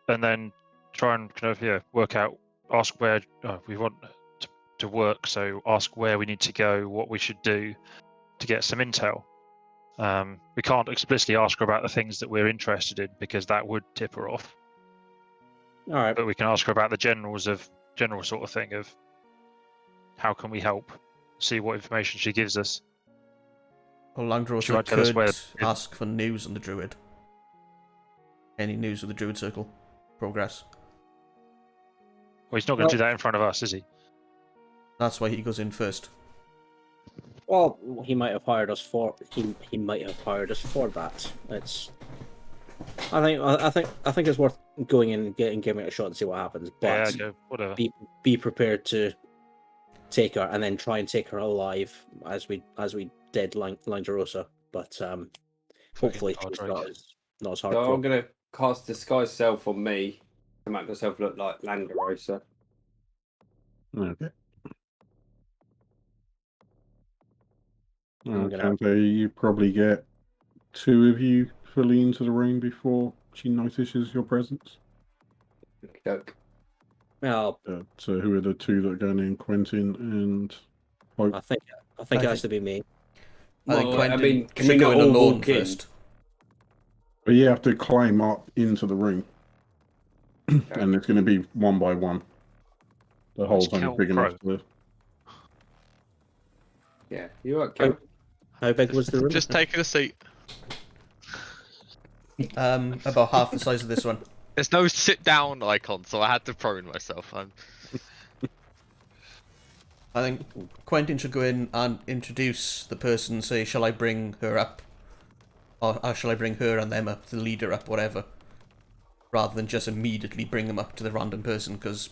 [SPEAKER 1] and then try and kind of work out. Ask where we want to work. So ask where we need to go, what we should do to get some intel. We can't explicitly ask her about the things that we're interested in because that would tip her off.
[SPEAKER 7] All right.
[SPEAKER 1] But we can ask her about the general sort of thing of how can we help, see what information she gives us.
[SPEAKER 3] Well,
[SPEAKER 1] She
[SPEAKER 3] Langdorosa
[SPEAKER 1] might tell us
[SPEAKER 3] could
[SPEAKER 1] where-
[SPEAKER 3] ask for news on the Druid. Any news of the Druid Circle progress.
[SPEAKER 1] Well, he's not going to do that in front of us, is he?
[SPEAKER 3] That's why he goes in first.
[SPEAKER 7] Well, he might have hired us for that. I think it's worth going in and giving it a shot and see what happens. But
[SPEAKER 1] Yeah, whatever.
[SPEAKER 7] be prepared to take her and then try and take her alive as we did Langdorosa. But hopefully
[SPEAKER 1] Fucking
[SPEAKER 7] she's
[SPEAKER 1] Drake.
[SPEAKER 7] not as
[SPEAKER 5] So I'm
[SPEAKER 7] hardcore.
[SPEAKER 5] going to cast disguise self on me to make myself look like Langdorosa.
[SPEAKER 6] Okay.
[SPEAKER 7] I'm gonna-
[SPEAKER 6] So you probably get two of you fully into the room before she notices your presence.
[SPEAKER 5] Okey-doke.
[SPEAKER 7] Well,
[SPEAKER 6] So who are the two that are going in? Quentin and Hope.
[SPEAKER 7] I think it has to be me.
[SPEAKER 3] I think
[SPEAKER 5] Well,
[SPEAKER 3] Quentin
[SPEAKER 5] can
[SPEAKER 3] should
[SPEAKER 5] we
[SPEAKER 3] go
[SPEAKER 5] not
[SPEAKER 3] in
[SPEAKER 5] all
[SPEAKER 3] alone
[SPEAKER 5] walk in?
[SPEAKER 3] first.
[SPEAKER 6] But you have to climb up into the room, and it's going to be one by one. The hole's only
[SPEAKER 1] kill
[SPEAKER 6] big enough to.
[SPEAKER 5] Yeah, you are. Kel.
[SPEAKER 7] How big was the room?
[SPEAKER 2] Just taking a seat.
[SPEAKER 3] About half the size of this one.
[SPEAKER 2] There's no sit down icon, so I had to prone myself.
[SPEAKER 3] I think Quentin should go in and introduce the person and say, shall I bring her up? Or shall I bring her and them up, the leader up, whatever? Rather than just immediately bring them up to the random person, because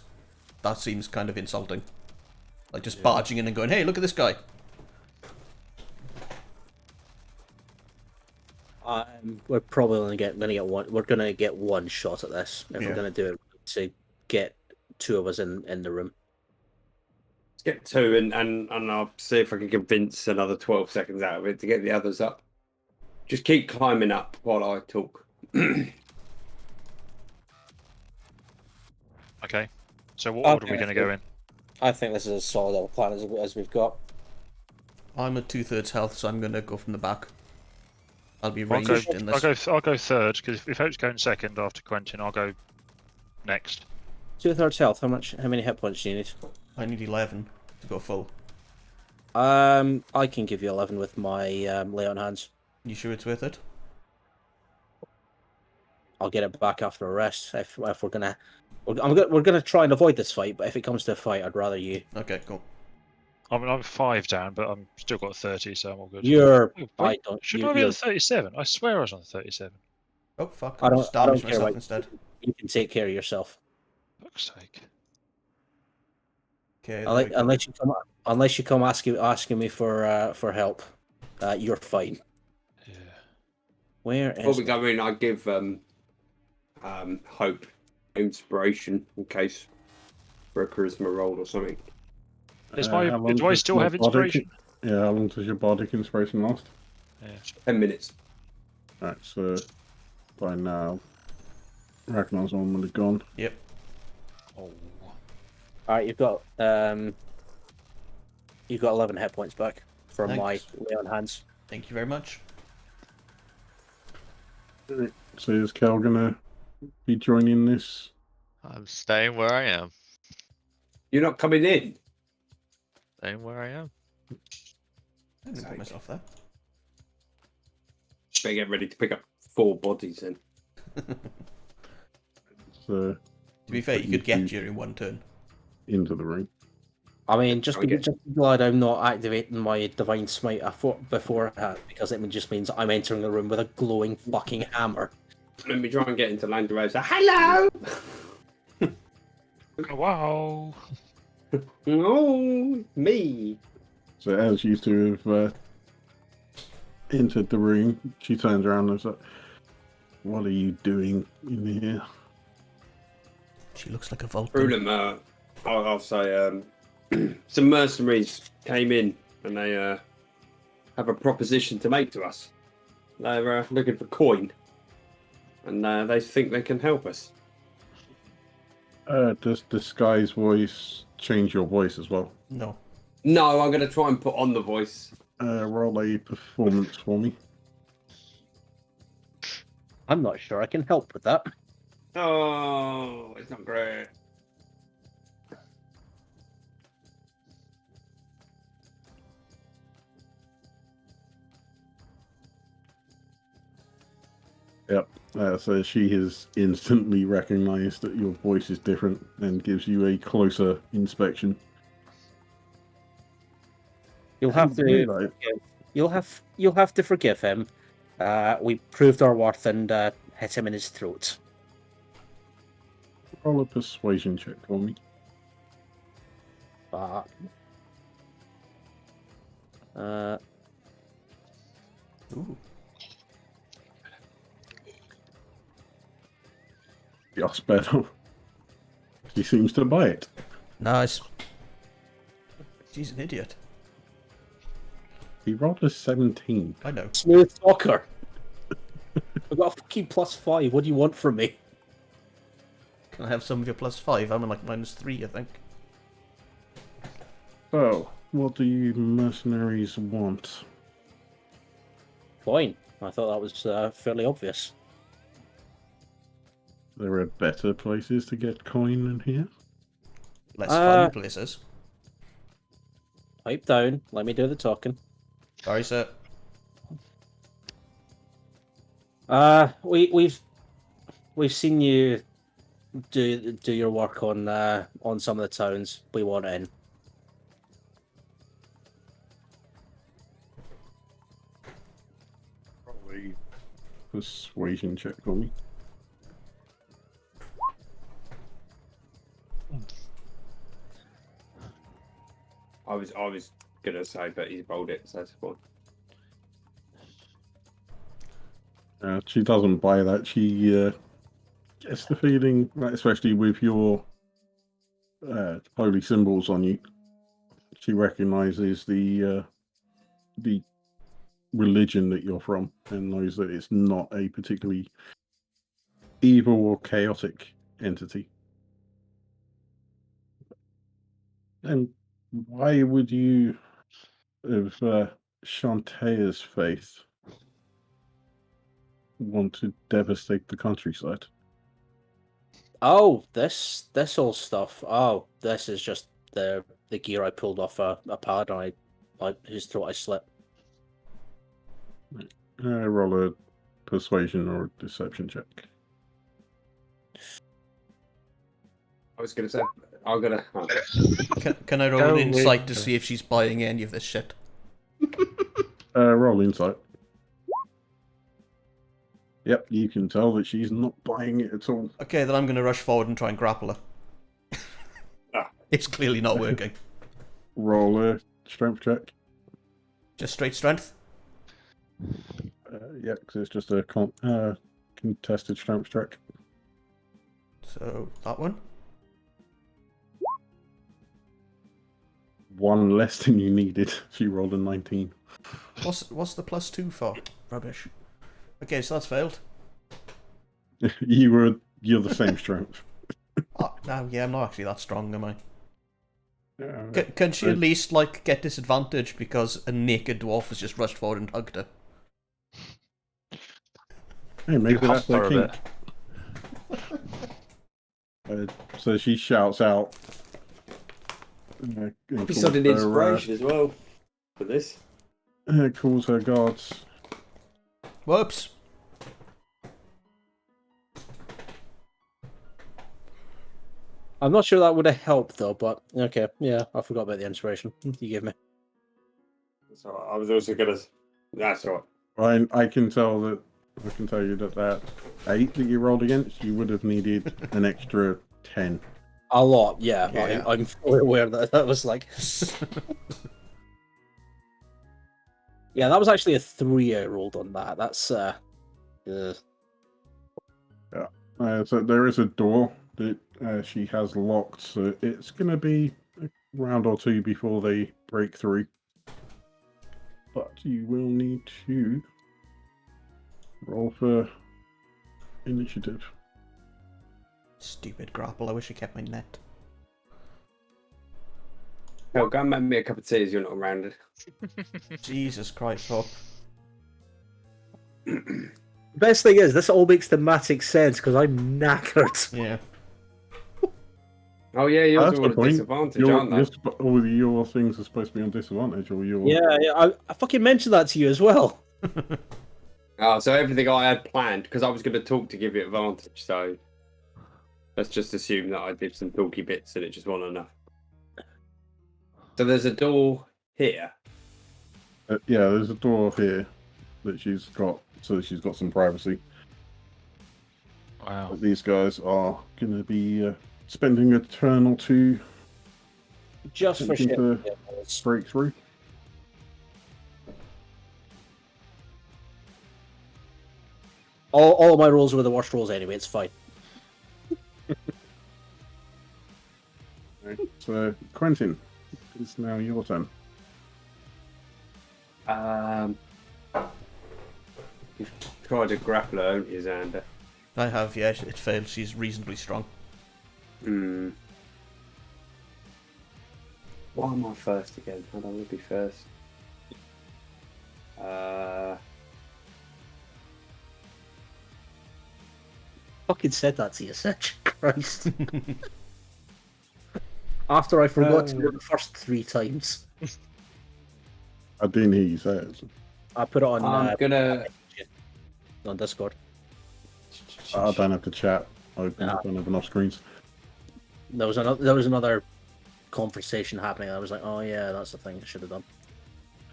[SPEAKER 3] that seems kind of insulting. Like just barging in and going, hey, look at this guy.
[SPEAKER 7] We're probably only gonna get one. We're gonna get one shot at this if
[SPEAKER 3] Yeah.
[SPEAKER 7] we're gonna do it to get two of us in the room.
[SPEAKER 5] Let's get two, and I'll see if I can convince another 12 seconds out of it to get the others up. Just keep climbing up while I talk.
[SPEAKER 1] Okay. So what order are we
[SPEAKER 4] Okay.
[SPEAKER 1] going to go in?
[SPEAKER 4] I think this is as solid a plan as we've got.
[SPEAKER 3] I'm at 2/3 health, so I'm going to go from the back. I'll be
[SPEAKER 1] I'll
[SPEAKER 3] ranged
[SPEAKER 1] go.
[SPEAKER 3] in this.
[SPEAKER 1] I'll go third because if Oak's going second after Quentin, I'll go next.
[SPEAKER 7] 2/3 health. How many hit points do you need?
[SPEAKER 3] I need 11 to go full.
[SPEAKER 7] I can give you 11 with my lay on hands.
[SPEAKER 3] You sure it's worth it?
[SPEAKER 7] I'll get it back after a rest. If we're gonna, we're gonna try and avoid this fight. But if it comes to a fight, I'd rather you.
[SPEAKER 3] Okay, cool.
[SPEAKER 1] I mean, I'm 5 down, but I'm still got 30, so I'm all good.
[SPEAKER 7] You're.
[SPEAKER 1] Oh,
[SPEAKER 7] I
[SPEAKER 1] wait,
[SPEAKER 7] don't.
[SPEAKER 1] Should
[SPEAKER 7] you,
[SPEAKER 1] I be
[SPEAKER 7] you're-
[SPEAKER 1] on 37? I swear I was on 37.
[SPEAKER 3] Oh, fuck.
[SPEAKER 7] I don't.
[SPEAKER 3] Just
[SPEAKER 7] I don't
[SPEAKER 3] damage
[SPEAKER 7] care
[SPEAKER 3] myself
[SPEAKER 7] what
[SPEAKER 3] instead.
[SPEAKER 7] You can take care of yourself.
[SPEAKER 1] Fuck's sake.
[SPEAKER 3] Okay,
[SPEAKER 7] Unless you come asking me for help, you're fine.
[SPEAKER 1] Yeah.
[SPEAKER 7] Where
[SPEAKER 5] Before
[SPEAKER 7] is
[SPEAKER 5] we go in, I give Hope inspiration in case for a charisma roll or something.
[SPEAKER 1] Is
[SPEAKER 6] how long
[SPEAKER 1] do I
[SPEAKER 6] does
[SPEAKER 1] still
[SPEAKER 6] my
[SPEAKER 1] have
[SPEAKER 6] bardic-
[SPEAKER 1] inspiration?
[SPEAKER 6] Yeah, how long does your bardic inspiration last?
[SPEAKER 1] Yeah.
[SPEAKER 5] 10 minutes.
[SPEAKER 6] Right, so by now, Ragnar's one would have gone.
[SPEAKER 3] Yep.
[SPEAKER 1] Oh.
[SPEAKER 7] All right, you've got 11 hit points back from my
[SPEAKER 3] Thanks.
[SPEAKER 7] lay on hands.
[SPEAKER 3] Thank you very much.
[SPEAKER 6] So is Cal gonna be joining this?
[SPEAKER 2] I'm staying where I am.
[SPEAKER 5] You're not coming in.
[SPEAKER 2] Staying where I am.
[SPEAKER 3] I didn't put myself there.
[SPEAKER 5] Better get ready to pick up 4 bodies then.
[SPEAKER 6] So
[SPEAKER 3] To be fair, you could get you in one turn.
[SPEAKER 6] into the ring.
[SPEAKER 7] I mean, just be
[SPEAKER 5] Okay.
[SPEAKER 7] glad I'm not activating my divine smite beforehand, because it just means I'm entering the room with a glowing fucking hammer.
[SPEAKER 5] Let me try and get into Land Rover. Hello!
[SPEAKER 1] Oh, wow.
[SPEAKER 5] Oh, me.
[SPEAKER 6] So as you two have entered the room, she turns around and says, "What are you doing in here?"
[SPEAKER 3] She looks like a Vulcan.
[SPEAKER 5] Through them, I'll say some mercenaries came in and they have a proposition to make to us. They're looking for coin and they think they can help us.
[SPEAKER 6] Does Disguise voice change your voice as well?
[SPEAKER 3] No.
[SPEAKER 5] No, I'm going to try and put on the voice.
[SPEAKER 6] Roll a performance for me.
[SPEAKER 7] I'm not sure I can help with that.
[SPEAKER 5] Oh, it's not great.
[SPEAKER 6] Yep. So she has instantly recognized that your voice is different and gives you a closer inspection.
[SPEAKER 7] You'll have to.
[SPEAKER 6] Right.
[SPEAKER 7] You'll have to forgive him. We proved our worth and hit him in his throat.
[SPEAKER 6] Roll a persuasion check for me.
[SPEAKER 3] Ooh.
[SPEAKER 6] Yes, better. She seems to buy it.
[SPEAKER 3] Nice. She's an idiot.
[SPEAKER 6] He rolled a 17.
[SPEAKER 3] I know.
[SPEAKER 7] Smooth talker. I've got a fucking +5. What do you want from me?
[SPEAKER 3] Can I have some of your +5? I'm in like -3, I think.
[SPEAKER 6] So, what do you mercenaries want?
[SPEAKER 7] Coin. I thought that was fairly obvious.
[SPEAKER 6] There are better places to get coin than here.
[SPEAKER 3] Less fun places.
[SPEAKER 7] Pipe down. Let me do the talking.
[SPEAKER 3] Sorry, sir.
[SPEAKER 7] We've seen you do your work on some of the towns we want in.
[SPEAKER 6] Probably persuasion check for me.
[SPEAKER 5] I was gonna say, but he's rolled it, so that's fine.
[SPEAKER 6] She doesn't buy that. She gets the feeling, that especially with your holy symbols on you, she recognizes the religion that you're from and knows that it's not a particularly evil or chaotic entity. And why would you, of Shantaea's faith, want to devastate the countryside?
[SPEAKER 7] Oh, this whole stuff. Oh, this is just the gear I pulled off a pad and I whose throat I slit.
[SPEAKER 6] Roll a persuasion or deception check.
[SPEAKER 5] I was gonna say, I'm gonna.
[SPEAKER 3] Can I roll
[SPEAKER 1] Go
[SPEAKER 3] an insight to
[SPEAKER 1] with-
[SPEAKER 3] see if she's buying any of this shit?
[SPEAKER 6] Roll insight. Yep, you can tell that she's not buying it at all.
[SPEAKER 3] Okay, then I'm going to rush forward and try and grapple her.
[SPEAKER 5] Ah.
[SPEAKER 3] It's clearly not working.
[SPEAKER 6] Roll a strength check.
[SPEAKER 3] Just straight strength?
[SPEAKER 6] Yeah, because it's just a contested strength check.
[SPEAKER 3] So, that one.
[SPEAKER 6] One less than you needed. She rolled a 19.
[SPEAKER 3] What's the +2 for? Rubbish. Okay, so that's failed.
[SPEAKER 6] You're the same strength.
[SPEAKER 3] Oh, no, yeah, I'm not actually that strong, am I?
[SPEAKER 6] Yeah,
[SPEAKER 3] Can she at least, like, get disadvantage because a naked dwarf has just rushed forward and hugged her?
[SPEAKER 6] hey, maybe
[SPEAKER 1] You
[SPEAKER 6] that's
[SPEAKER 1] huff her
[SPEAKER 6] her
[SPEAKER 1] a
[SPEAKER 6] kink. So she shouts out.
[SPEAKER 5] Be sudden inspiration as well for this.
[SPEAKER 6] Calls her guards.
[SPEAKER 3] Whoops.
[SPEAKER 7] I'm not sure that would have helped though, but okay, yeah, I forgot about the inspiration you gave me.
[SPEAKER 5] So I was also gonna. That's all right.
[SPEAKER 6] I can tell that. I can tell you that 8 that you rolled against, you would have needed an extra 10.
[SPEAKER 7] A lot, yeah.
[SPEAKER 3] Yeah.
[SPEAKER 7] I'm fully aware that was like. Yeah, that was actually a 3 I rolled on that. That's
[SPEAKER 6] So there is a door that she has locked, so it's going to be a round or two before they break through. But you will need to roll for initiative.
[SPEAKER 3] Stupid grapple, I wish I kept my net.
[SPEAKER 5] Hell, go and make me a cup of tea as you're not around.
[SPEAKER 3] Jesus Christ, Hop.
[SPEAKER 7] best thing is this all makes thematic sense because I'm knackered.
[SPEAKER 3] Yeah.
[SPEAKER 5] Oh yeah, yours
[SPEAKER 6] That's
[SPEAKER 5] are
[SPEAKER 6] the
[SPEAKER 5] all at
[SPEAKER 6] point.
[SPEAKER 5] disadvantage, aren't they?
[SPEAKER 6] All your things are supposed to be on disadvantage, or your
[SPEAKER 7] Yeah, I fucking mentioned that to you as well.
[SPEAKER 5] Oh, so everything I had planned, because I was going to talk to give you advantage, so let's just assume that I did some talky bits and it just wasn't enough. So there's a door here.
[SPEAKER 6] Yeah, there's a door here that she's got, so she's got some privacy.
[SPEAKER 1] Wow.
[SPEAKER 6] But these guys are going to be spending a turn or two
[SPEAKER 7] Just for
[SPEAKER 6] attempting
[SPEAKER 7] shit.
[SPEAKER 6] to break through.
[SPEAKER 7] All of my rolls were the worst rolls anyway, it's fine.
[SPEAKER 6] Right, so Quentin, it's now your turn.
[SPEAKER 5] You've tried to grapple her, haven't you, Xander?
[SPEAKER 3] I have, yeah, it failed. She's reasonably strong.
[SPEAKER 5] Hmm. Why am I first again? I don't want to be first.
[SPEAKER 7] Fucking said that to you, such Christ. After I forgot to do it the first 3 times.
[SPEAKER 6] I didn't hear you say it.
[SPEAKER 7] I put it on
[SPEAKER 5] I'm gonna.
[SPEAKER 7] on Discord.
[SPEAKER 6] I don't have to chat. open. I don't have enough screens.
[SPEAKER 7] There was another conversation happening. I was like, oh yeah, that's the thing I should have done.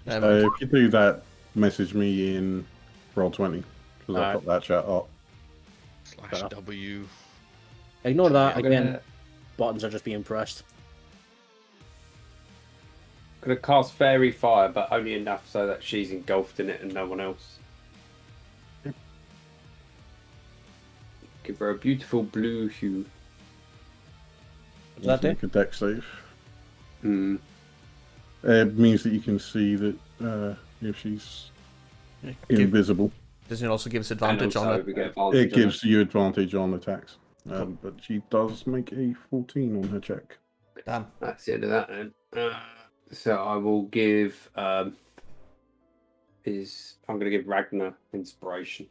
[SPEAKER 6] If you do that, message me in Roll20 because I've got that chat up.
[SPEAKER 2] /W.
[SPEAKER 7] Ignore that
[SPEAKER 5] I'm
[SPEAKER 7] again.
[SPEAKER 5] gonna-
[SPEAKER 7] Buttons are just being pressed.
[SPEAKER 5] Gonna cast Fairy Fire, but only enough so that she's engulfed in it and no one else. Give her a beautiful blue hue.
[SPEAKER 7] Does that do?
[SPEAKER 6] Make a deck save.
[SPEAKER 5] Hmm.
[SPEAKER 6] It means that you can see that if she's invisible.
[SPEAKER 3] Doesn't it also give us
[SPEAKER 5] And
[SPEAKER 3] advantage on
[SPEAKER 5] also
[SPEAKER 3] it?
[SPEAKER 5] we get advantage
[SPEAKER 6] It
[SPEAKER 5] on
[SPEAKER 6] gives you advantage on attacks.
[SPEAKER 3] Cool.
[SPEAKER 6] But she does make a 14 on her check.
[SPEAKER 3] Damn.
[SPEAKER 5] That's the end of that then. So I will give I'm gonna give Ragnar inspiration.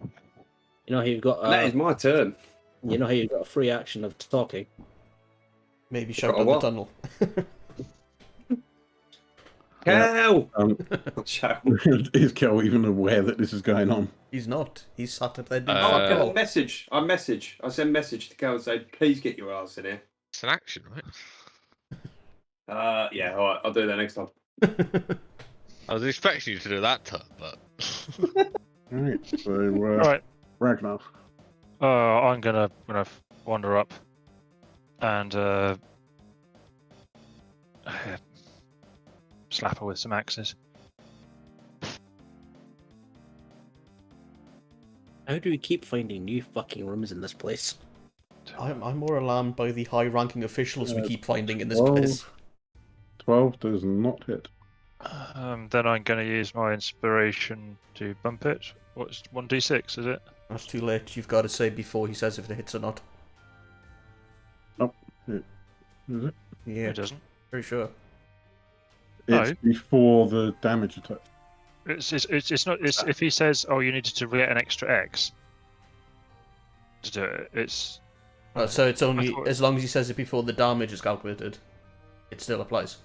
[SPEAKER 7] You know how you've got
[SPEAKER 5] That is my turn.
[SPEAKER 7] you know how you've got a free action of talking.
[SPEAKER 3] Maybe shout
[SPEAKER 5] Got a
[SPEAKER 3] on the
[SPEAKER 5] what?
[SPEAKER 3] tunnel.
[SPEAKER 5] Kel!
[SPEAKER 6] Kel, is Kel even aware that this is going on?
[SPEAKER 3] He's not. He's sat up there doing
[SPEAKER 2] Oh,
[SPEAKER 3] fuck
[SPEAKER 2] okay.
[SPEAKER 3] all.
[SPEAKER 5] I send message to Kel and say, please get your ass in here.
[SPEAKER 2] It's an action, right?
[SPEAKER 5] Yeah, alright, I'll do that next time.
[SPEAKER 2] I was expecting you to do that turn, but
[SPEAKER 6] Alright, so
[SPEAKER 1] Right.
[SPEAKER 6] Ragnar.
[SPEAKER 1] I'm gonna wander up and slap her with some axes.
[SPEAKER 7] How do we keep finding new fucking rooms in this place?
[SPEAKER 3] I'm more alarmed by the high-ranking officials we keep finding in this
[SPEAKER 6] 12.
[SPEAKER 3] place.
[SPEAKER 6] 12 does not hit.
[SPEAKER 1] Then I'm gonna use my inspiration to bump it. What's 1d6? Is it?
[SPEAKER 3] That's too late. You've got to say before he says if it hits or not.
[SPEAKER 6] Is it?
[SPEAKER 3] Yeah,
[SPEAKER 1] It doesn't.
[SPEAKER 3] pretty sure.
[SPEAKER 1] No.
[SPEAKER 6] It's before the damage attack.
[SPEAKER 1] It's not. It's if he says, "Oh, you needed to get an extra X to do it." It's
[SPEAKER 3] Right, so it's only
[SPEAKER 1] thought-
[SPEAKER 3] as long as he says it before the damage is calculated, it still applies.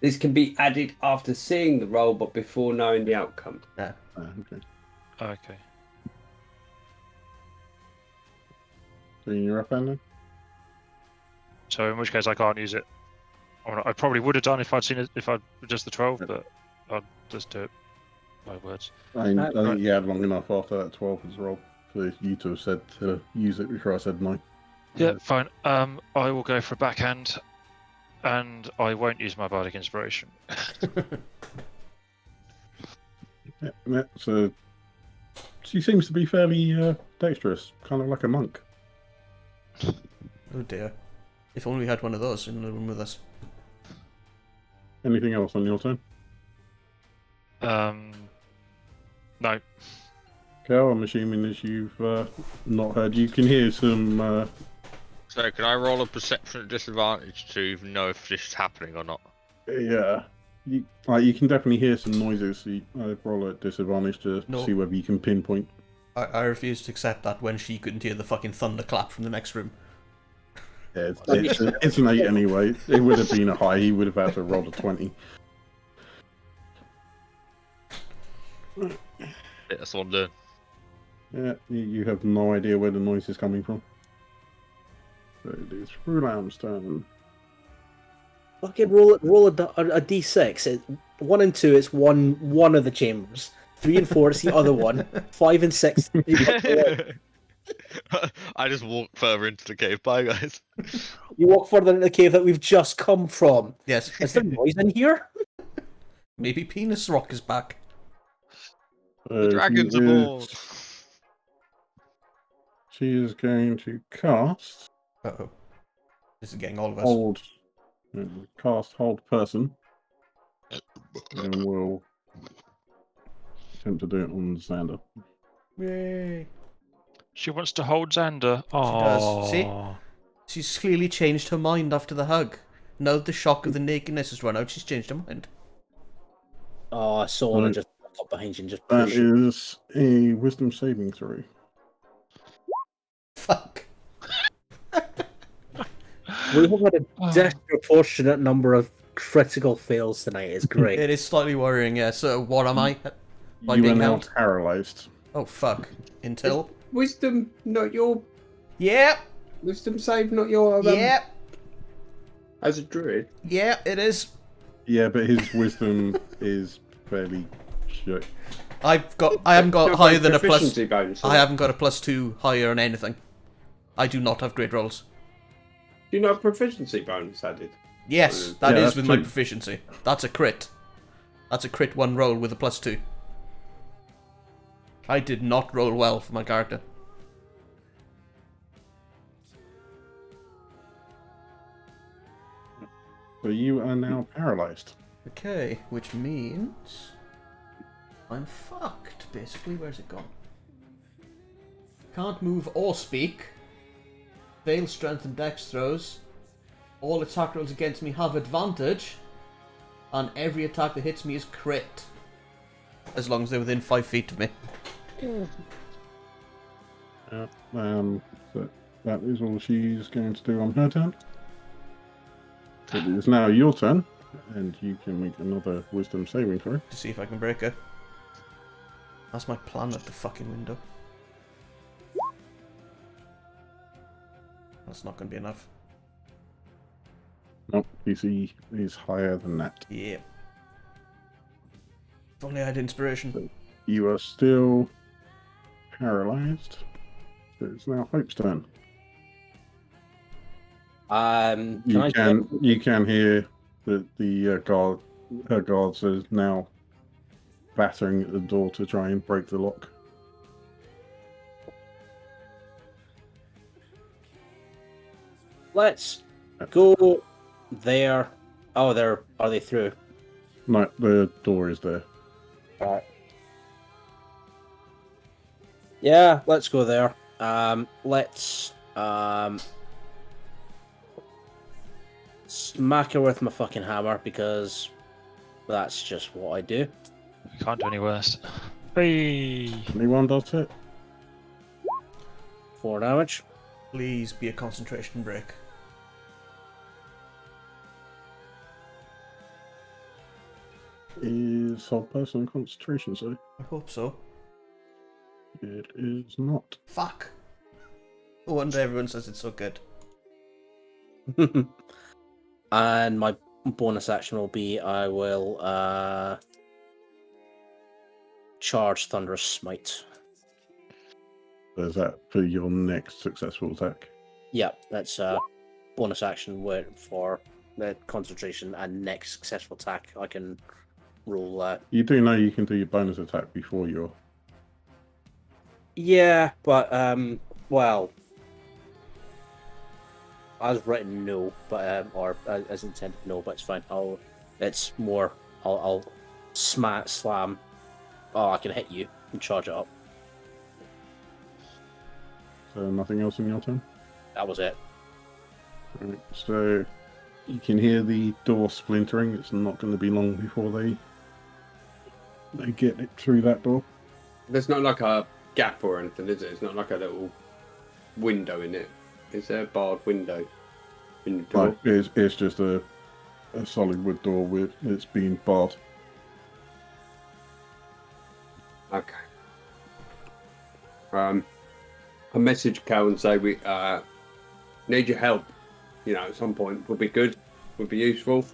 [SPEAKER 5] This can be added after seeing the roll, but before knowing the outcome.
[SPEAKER 6] Okay.
[SPEAKER 1] okay.
[SPEAKER 6] So you're up, Andy?
[SPEAKER 1] So in which case I can't use it. I probably would have done if I'd seen it if I'd just the 12, but I'll just do it by words.
[SPEAKER 6] I think you had long enough after that 12 was rolled for you to have said to use it before I said no.
[SPEAKER 1] Yeah, fine. I will go for a backhand, and I won't use my bardic inspiration.
[SPEAKER 6] Yeah, so she seems to be fairly dexterous, kind of like a monk.
[SPEAKER 3] Oh dear. If only we had one of those in the room with us.
[SPEAKER 6] Anything else on your turn?
[SPEAKER 1] No.
[SPEAKER 6] Cal, I'm assuming as you've not heard, you can hear some.
[SPEAKER 2] so can I roll a perception at disadvantage to even know if this is happening or not?
[SPEAKER 6] Yeah, you can definitely hear some noises. So I'd roll at disadvantage to see whether you can pinpoint.
[SPEAKER 3] I refuse to accept that when she couldn't hear the fucking thunderclap from the next room.
[SPEAKER 6] Yeah, it's an 8 anyway. It would have been a high. He would have had to roll a 20.
[SPEAKER 2] Yeah, that's what I'm doing.
[SPEAKER 6] Yeah, you have no idea where the noise is coming from. So it is Frulam's turn.
[SPEAKER 7] Fucking roll a d6. 1 and 2, it's one of the chambers. 3 and 4, it's the other one. 5 and 6.
[SPEAKER 2] I just walk further into the cave. Bye, guys.
[SPEAKER 7] You walk further into the cave that we've just come from.
[SPEAKER 3] Yes.
[SPEAKER 7] Is there noise in here?
[SPEAKER 3] Maybe Penis Rock is back.
[SPEAKER 2] The dragons are born.
[SPEAKER 6] She is going to cast
[SPEAKER 3] Uh-oh. This is getting all of us.
[SPEAKER 6] hold person, and we'll attempt to do it on Xander.
[SPEAKER 3] Yay.
[SPEAKER 1] She wants to hold Xander.
[SPEAKER 3] does. See?
[SPEAKER 1] Oh.
[SPEAKER 3] She's clearly changed her mind after the hug. Now that the shock of the nakedness has run out, she's changed her mind.
[SPEAKER 7] Oh, I saw her just walk up behind you and just
[SPEAKER 6] That
[SPEAKER 7] push.
[SPEAKER 6] is a wisdom saving throw.
[SPEAKER 3] Fuck.
[SPEAKER 7] We have had a disproportionate number of critical fails tonight. It's great.
[SPEAKER 3] It is slightly worrying, yeah. So what am I? By
[SPEAKER 6] You are
[SPEAKER 3] being
[SPEAKER 6] now
[SPEAKER 3] held?
[SPEAKER 6] paralyzed.
[SPEAKER 3] Oh, fuck. Until?
[SPEAKER 5] Wisdom, not your
[SPEAKER 3] Yep!
[SPEAKER 5] wisdom save, not your
[SPEAKER 3] Yep!
[SPEAKER 5] as a druid.
[SPEAKER 3] Yeah, it is.
[SPEAKER 6] Yeah, but his wisdom is fairly shit.
[SPEAKER 3] I haven't got
[SPEAKER 5] No,
[SPEAKER 3] higher than a plus.
[SPEAKER 5] proficiency bonus.
[SPEAKER 3] I haven't got a +2 higher on anything. I do not have great rolls.
[SPEAKER 5] Do you know a proficiency bonus added?
[SPEAKER 3] Yes, that
[SPEAKER 6] Yeah,
[SPEAKER 3] is
[SPEAKER 6] that's
[SPEAKER 3] with my
[SPEAKER 6] 2.
[SPEAKER 3] proficiency. That's a crit. That's a crit 1 roll with a +2. I did not roll well for my character.
[SPEAKER 6] So you are now paralyzed.
[SPEAKER 3] Okay, which means I'm fucked, basically. Where's it gone? Can't move or speak. Fail strength and dex throws. All attack rolls against me have advantage. And every attack that hits me is crit. As long as they're within 5 feet of me.
[SPEAKER 6] So that is all she's going to do on her turn. So it is now your turn, and you can make another wisdom saving throw.
[SPEAKER 3] To see if I can break her. That's my plan at the fucking window. That's not going to be enough.
[SPEAKER 6] Nope, DC is higher than that.
[SPEAKER 3] Yeah. If only I had inspiration.
[SPEAKER 6] You are still paralyzed. So it's now Hope's turn.
[SPEAKER 4] Can I
[SPEAKER 6] You can hear that the her guards are now battering at the door to try and break the lock.
[SPEAKER 4] Let's go there. Oh, are they through?
[SPEAKER 6] No, the door is there.
[SPEAKER 4] Alright. Yeah, let's go there. Let's smack her with my fucking hammer because that's just what I do.
[SPEAKER 1] We can't do any worse. Hey.
[SPEAKER 6] Anyone does it?
[SPEAKER 4] 4 damage.
[SPEAKER 3] Please be a concentration break.
[SPEAKER 6] Is whole person concentration, so
[SPEAKER 3] I hope so.
[SPEAKER 6] it is not.
[SPEAKER 3] Fuck. No wonder everyone says it's so good.
[SPEAKER 4] And my bonus action will be I will charge Thunderous Smite.
[SPEAKER 6] Is that for your next successful attack?
[SPEAKER 4] Yep, that's bonus action for the concentration and next successful attack. I can roll.
[SPEAKER 6] You do know you can do your bonus attack before your.
[SPEAKER 4] Yeah, but well, as written, no, but or as intended, no, but it's fine. It's more. I'll slam. Oh, I can hit you and charge it up.
[SPEAKER 6] So nothing else in your turn?
[SPEAKER 4] That was it.
[SPEAKER 6] Right, so you can hear the door splintering. It's not going to be long before they get it through that door.
[SPEAKER 5] There's not like a gap or anything, is it? It's not like a little window in it. Is there a barred window in the door?
[SPEAKER 6] Like, it's just a solid wood door with it's been barred.
[SPEAKER 5] Okay. A message Cal and say we need your help. You know, at some point would be good, would be useful.
[SPEAKER 6] Is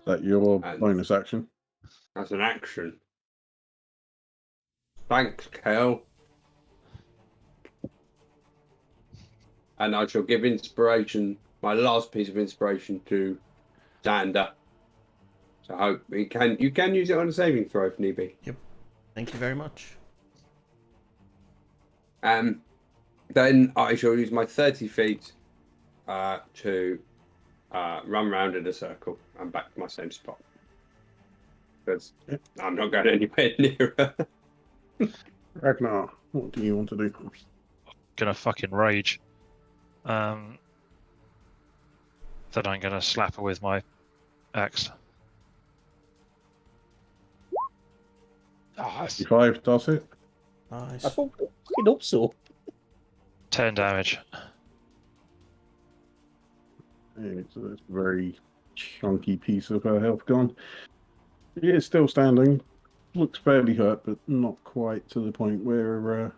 [SPEAKER 6] that your
[SPEAKER 5] And-
[SPEAKER 6] bonus action?
[SPEAKER 5] As an action. Thanks, Cal. And I shall give inspiration, my last piece of inspiration to Xander. So I hope you can use it on a saving throw if need be.
[SPEAKER 3] Thank you very much.
[SPEAKER 5] Then I shall use my 30 feet to run round in a circle and back to my same spot. Because I'm not going anywhere near her.
[SPEAKER 6] Ragnar, what do you want to do?
[SPEAKER 1] Gonna fucking rage. Then I'm gonna slap her with my axe. Oh,
[SPEAKER 6] 55 does it.
[SPEAKER 3] Nice.
[SPEAKER 4] I fucking hope so.
[SPEAKER 1] 10 damage.
[SPEAKER 6] It's very chunky piece of her health gone. She is still standing. Looks fairly hurt, but not quite to the point where.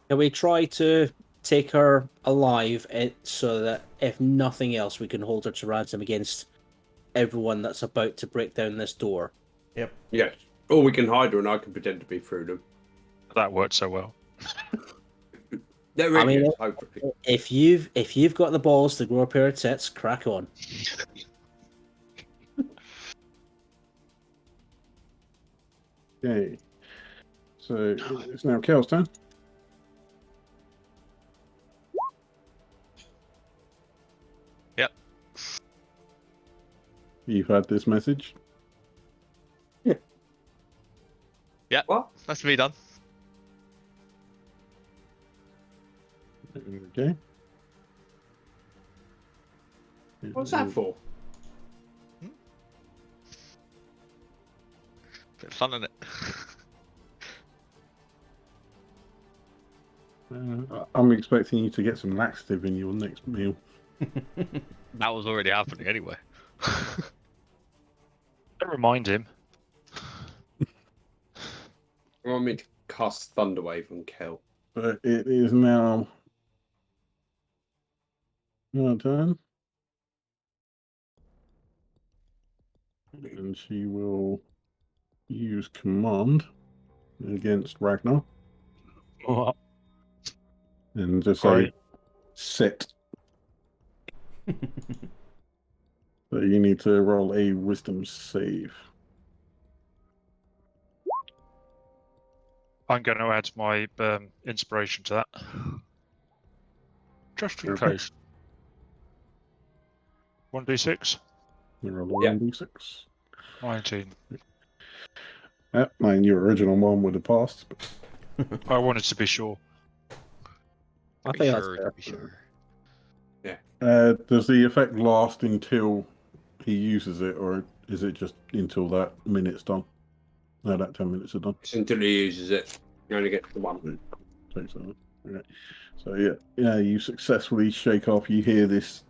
[SPEAKER 7] Can we try to take her alive so that if nothing else, we can hold her to ransom against everyone that's about to break down this door?
[SPEAKER 3] Yep.
[SPEAKER 5] Yes. Or we can hide her and I can pretend to be through them.
[SPEAKER 1] That worked so well.
[SPEAKER 5] There
[SPEAKER 7] I
[SPEAKER 5] it
[SPEAKER 7] mean,
[SPEAKER 5] is, hopefully.
[SPEAKER 7] If you've got the balls to grow a pair of tits, crack on.
[SPEAKER 6] Okay. So it's now Kel's turn.
[SPEAKER 2] Yep.
[SPEAKER 6] You've had this message.
[SPEAKER 2] Yeah,
[SPEAKER 5] What?
[SPEAKER 2] that's me done.
[SPEAKER 6] Okay.
[SPEAKER 5] What's that for?
[SPEAKER 2] Bit of fun in it.
[SPEAKER 6] I'm expecting you to get some laxative in your next meal.
[SPEAKER 2] That was already happening anyway.
[SPEAKER 1] Don't remind him.
[SPEAKER 5] I want me to cast Thunderwave on Kel.
[SPEAKER 6] But it is now your turn. And she will use command against Ragnar
[SPEAKER 1] What?
[SPEAKER 6] and just say
[SPEAKER 1] Right.
[SPEAKER 6] sit. So you need to roll a wisdom save.
[SPEAKER 1] I'm going to add my inspiration to that. Just in
[SPEAKER 6] Okay.
[SPEAKER 1] case. 1d6,
[SPEAKER 6] You roll a
[SPEAKER 5] Yeah.
[SPEAKER 6] 1d6.
[SPEAKER 1] 19.
[SPEAKER 6] Yep, and your original one would have passed.
[SPEAKER 1] I wanted to be sure.
[SPEAKER 7] I
[SPEAKER 2] Be
[SPEAKER 7] think that's
[SPEAKER 2] sure,
[SPEAKER 7] fair.
[SPEAKER 2] be sure.
[SPEAKER 6] Does the effect last until he uses it, or is it just until that minute's done? No, that 10 minutes are done.
[SPEAKER 5] It's until he uses it. You only get the one.
[SPEAKER 6] Takes that. Okay. So yeah, you successfully shake off. You hear this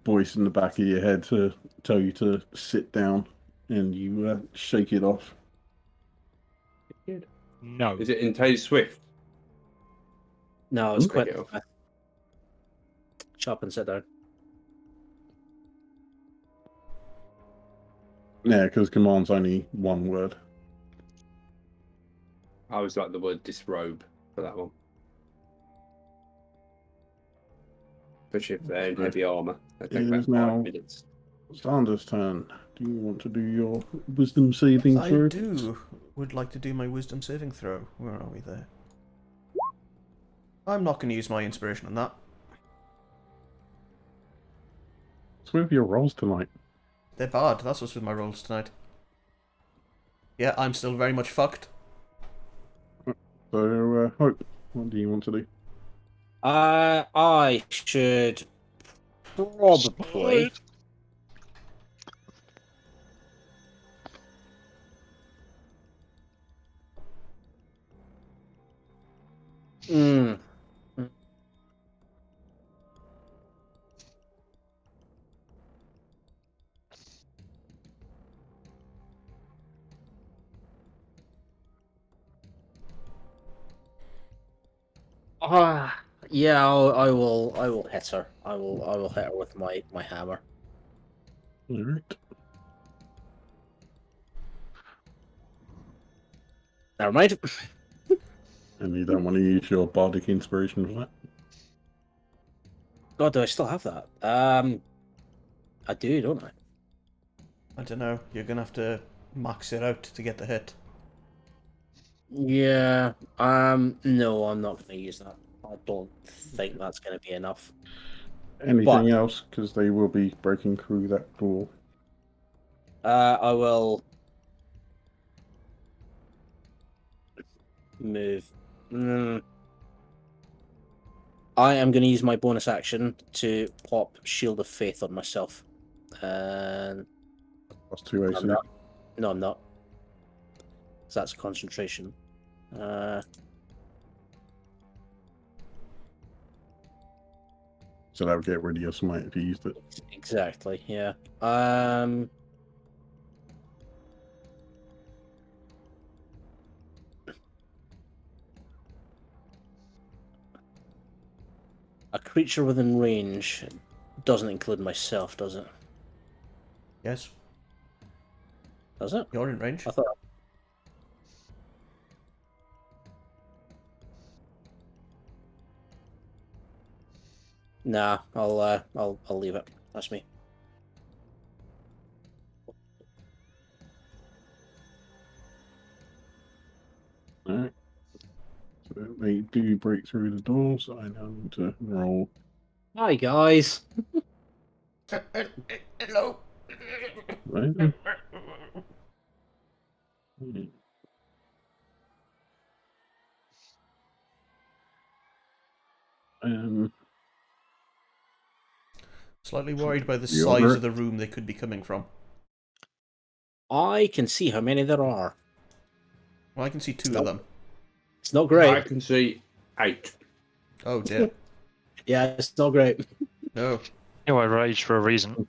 [SPEAKER 6] voice in the back of your head to tell you to sit down, and you shake it off.
[SPEAKER 1] No.
[SPEAKER 5] Is it in Tay Swift?
[SPEAKER 7] No, it's
[SPEAKER 6] Hmm?
[SPEAKER 7] quite.
[SPEAKER 5] Take it off.
[SPEAKER 7] Chop and sit down.
[SPEAKER 6] Yeah, because command's only one word.
[SPEAKER 5] I always like the word disrobe for that one. Especially if they're in heavy armour. They take
[SPEAKER 6] It
[SPEAKER 5] about
[SPEAKER 6] is now
[SPEAKER 5] 5 minutes.
[SPEAKER 6] Sanders' turn. Do you want to do your wisdom saving
[SPEAKER 3] I
[SPEAKER 6] throw?
[SPEAKER 3] do. Would like to do my wisdom saving throw. Where are we there? I'm not going to use my inspiration on that.
[SPEAKER 6] What's with your rolls tonight?
[SPEAKER 3] They're bad. That's what's with my rolls tonight. Yeah, I'm still very much fucked.
[SPEAKER 6] So, Hope, what do you want to do?
[SPEAKER 7] I should probably. Hmm. Yeah, I will hit her. I will hit her with my hammer.
[SPEAKER 6] All right.
[SPEAKER 7] Never mind.
[SPEAKER 6] And you don't want to use your bardic inspiration for that?
[SPEAKER 7] God, do I still have that? I do, don't I?
[SPEAKER 3] I don't know. You're going to have to max it out to get the hit.
[SPEAKER 7] Yeah. No, I'm not going to use that. I don't think that's going to be enough.
[SPEAKER 6] Anything else? Because they will be breaking through that door.
[SPEAKER 7] I will move. I am going to use my bonus action to pop Shield of Faith on myself. And
[SPEAKER 6] Plus 2 AC.
[SPEAKER 7] I'm not. No, I'm not. So that's concentration.
[SPEAKER 6] So that would get rid of your smite if you used it.
[SPEAKER 7] Exactly. Yeah. A creature within range doesn't include myself, does it?
[SPEAKER 3] Yes,
[SPEAKER 7] Does it?
[SPEAKER 3] you're in range.
[SPEAKER 7] I thought. Nah, I'll leave it. That's me.
[SPEAKER 6] Alright. So they do break through the door, so I now need to roll.
[SPEAKER 7] Hi guys.
[SPEAKER 3] Hello.
[SPEAKER 6] Right then. Um,
[SPEAKER 3] Slightly worried by the
[SPEAKER 6] You
[SPEAKER 3] size
[SPEAKER 6] over
[SPEAKER 3] of the room they could be coming from.
[SPEAKER 7] I can see how many there are.
[SPEAKER 3] Well, I can see two
[SPEAKER 7] Nope.
[SPEAKER 3] of them.
[SPEAKER 7] It's not
[SPEAKER 5] I
[SPEAKER 7] great.
[SPEAKER 5] can see 8.
[SPEAKER 3] Oh dear.
[SPEAKER 7] Yeah, it's not great.
[SPEAKER 3] No.
[SPEAKER 1] You know, I rage for a reason.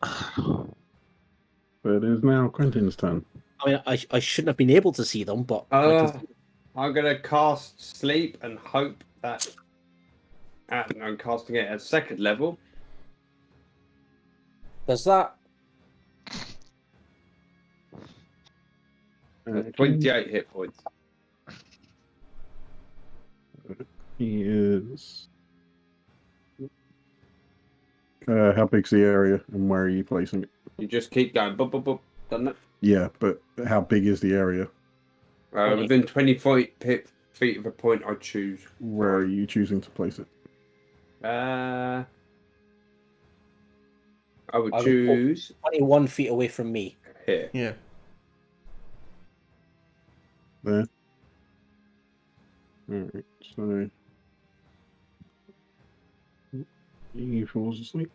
[SPEAKER 6] but it is now Quentin's turn.
[SPEAKER 7] I mean, I shouldn't have been able to see them, but I can see
[SPEAKER 5] I'm gonna cast sleep and hope that I'm casting it at 2nd level.
[SPEAKER 7] Does that?
[SPEAKER 5] 28 hit points.
[SPEAKER 6] He is. How big's the area and where are you placing it?
[SPEAKER 5] You just keep going, boop, boop, boop, doesn't it?
[SPEAKER 6] Yeah, but how big is the area?
[SPEAKER 5] Within 20 feet of a point I choose.
[SPEAKER 6] Where are you choosing to place it?
[SPEAKER 5] I would
[SPEAKER 7] I would
[SPEAKER 5] choose
[SPEAKER 7] 21 feet away from me.
[SPEAKER 5] here.
[SPEAKER 3] Yeah.
[SPEAKER 6] There. Alright, so. He falls asleep.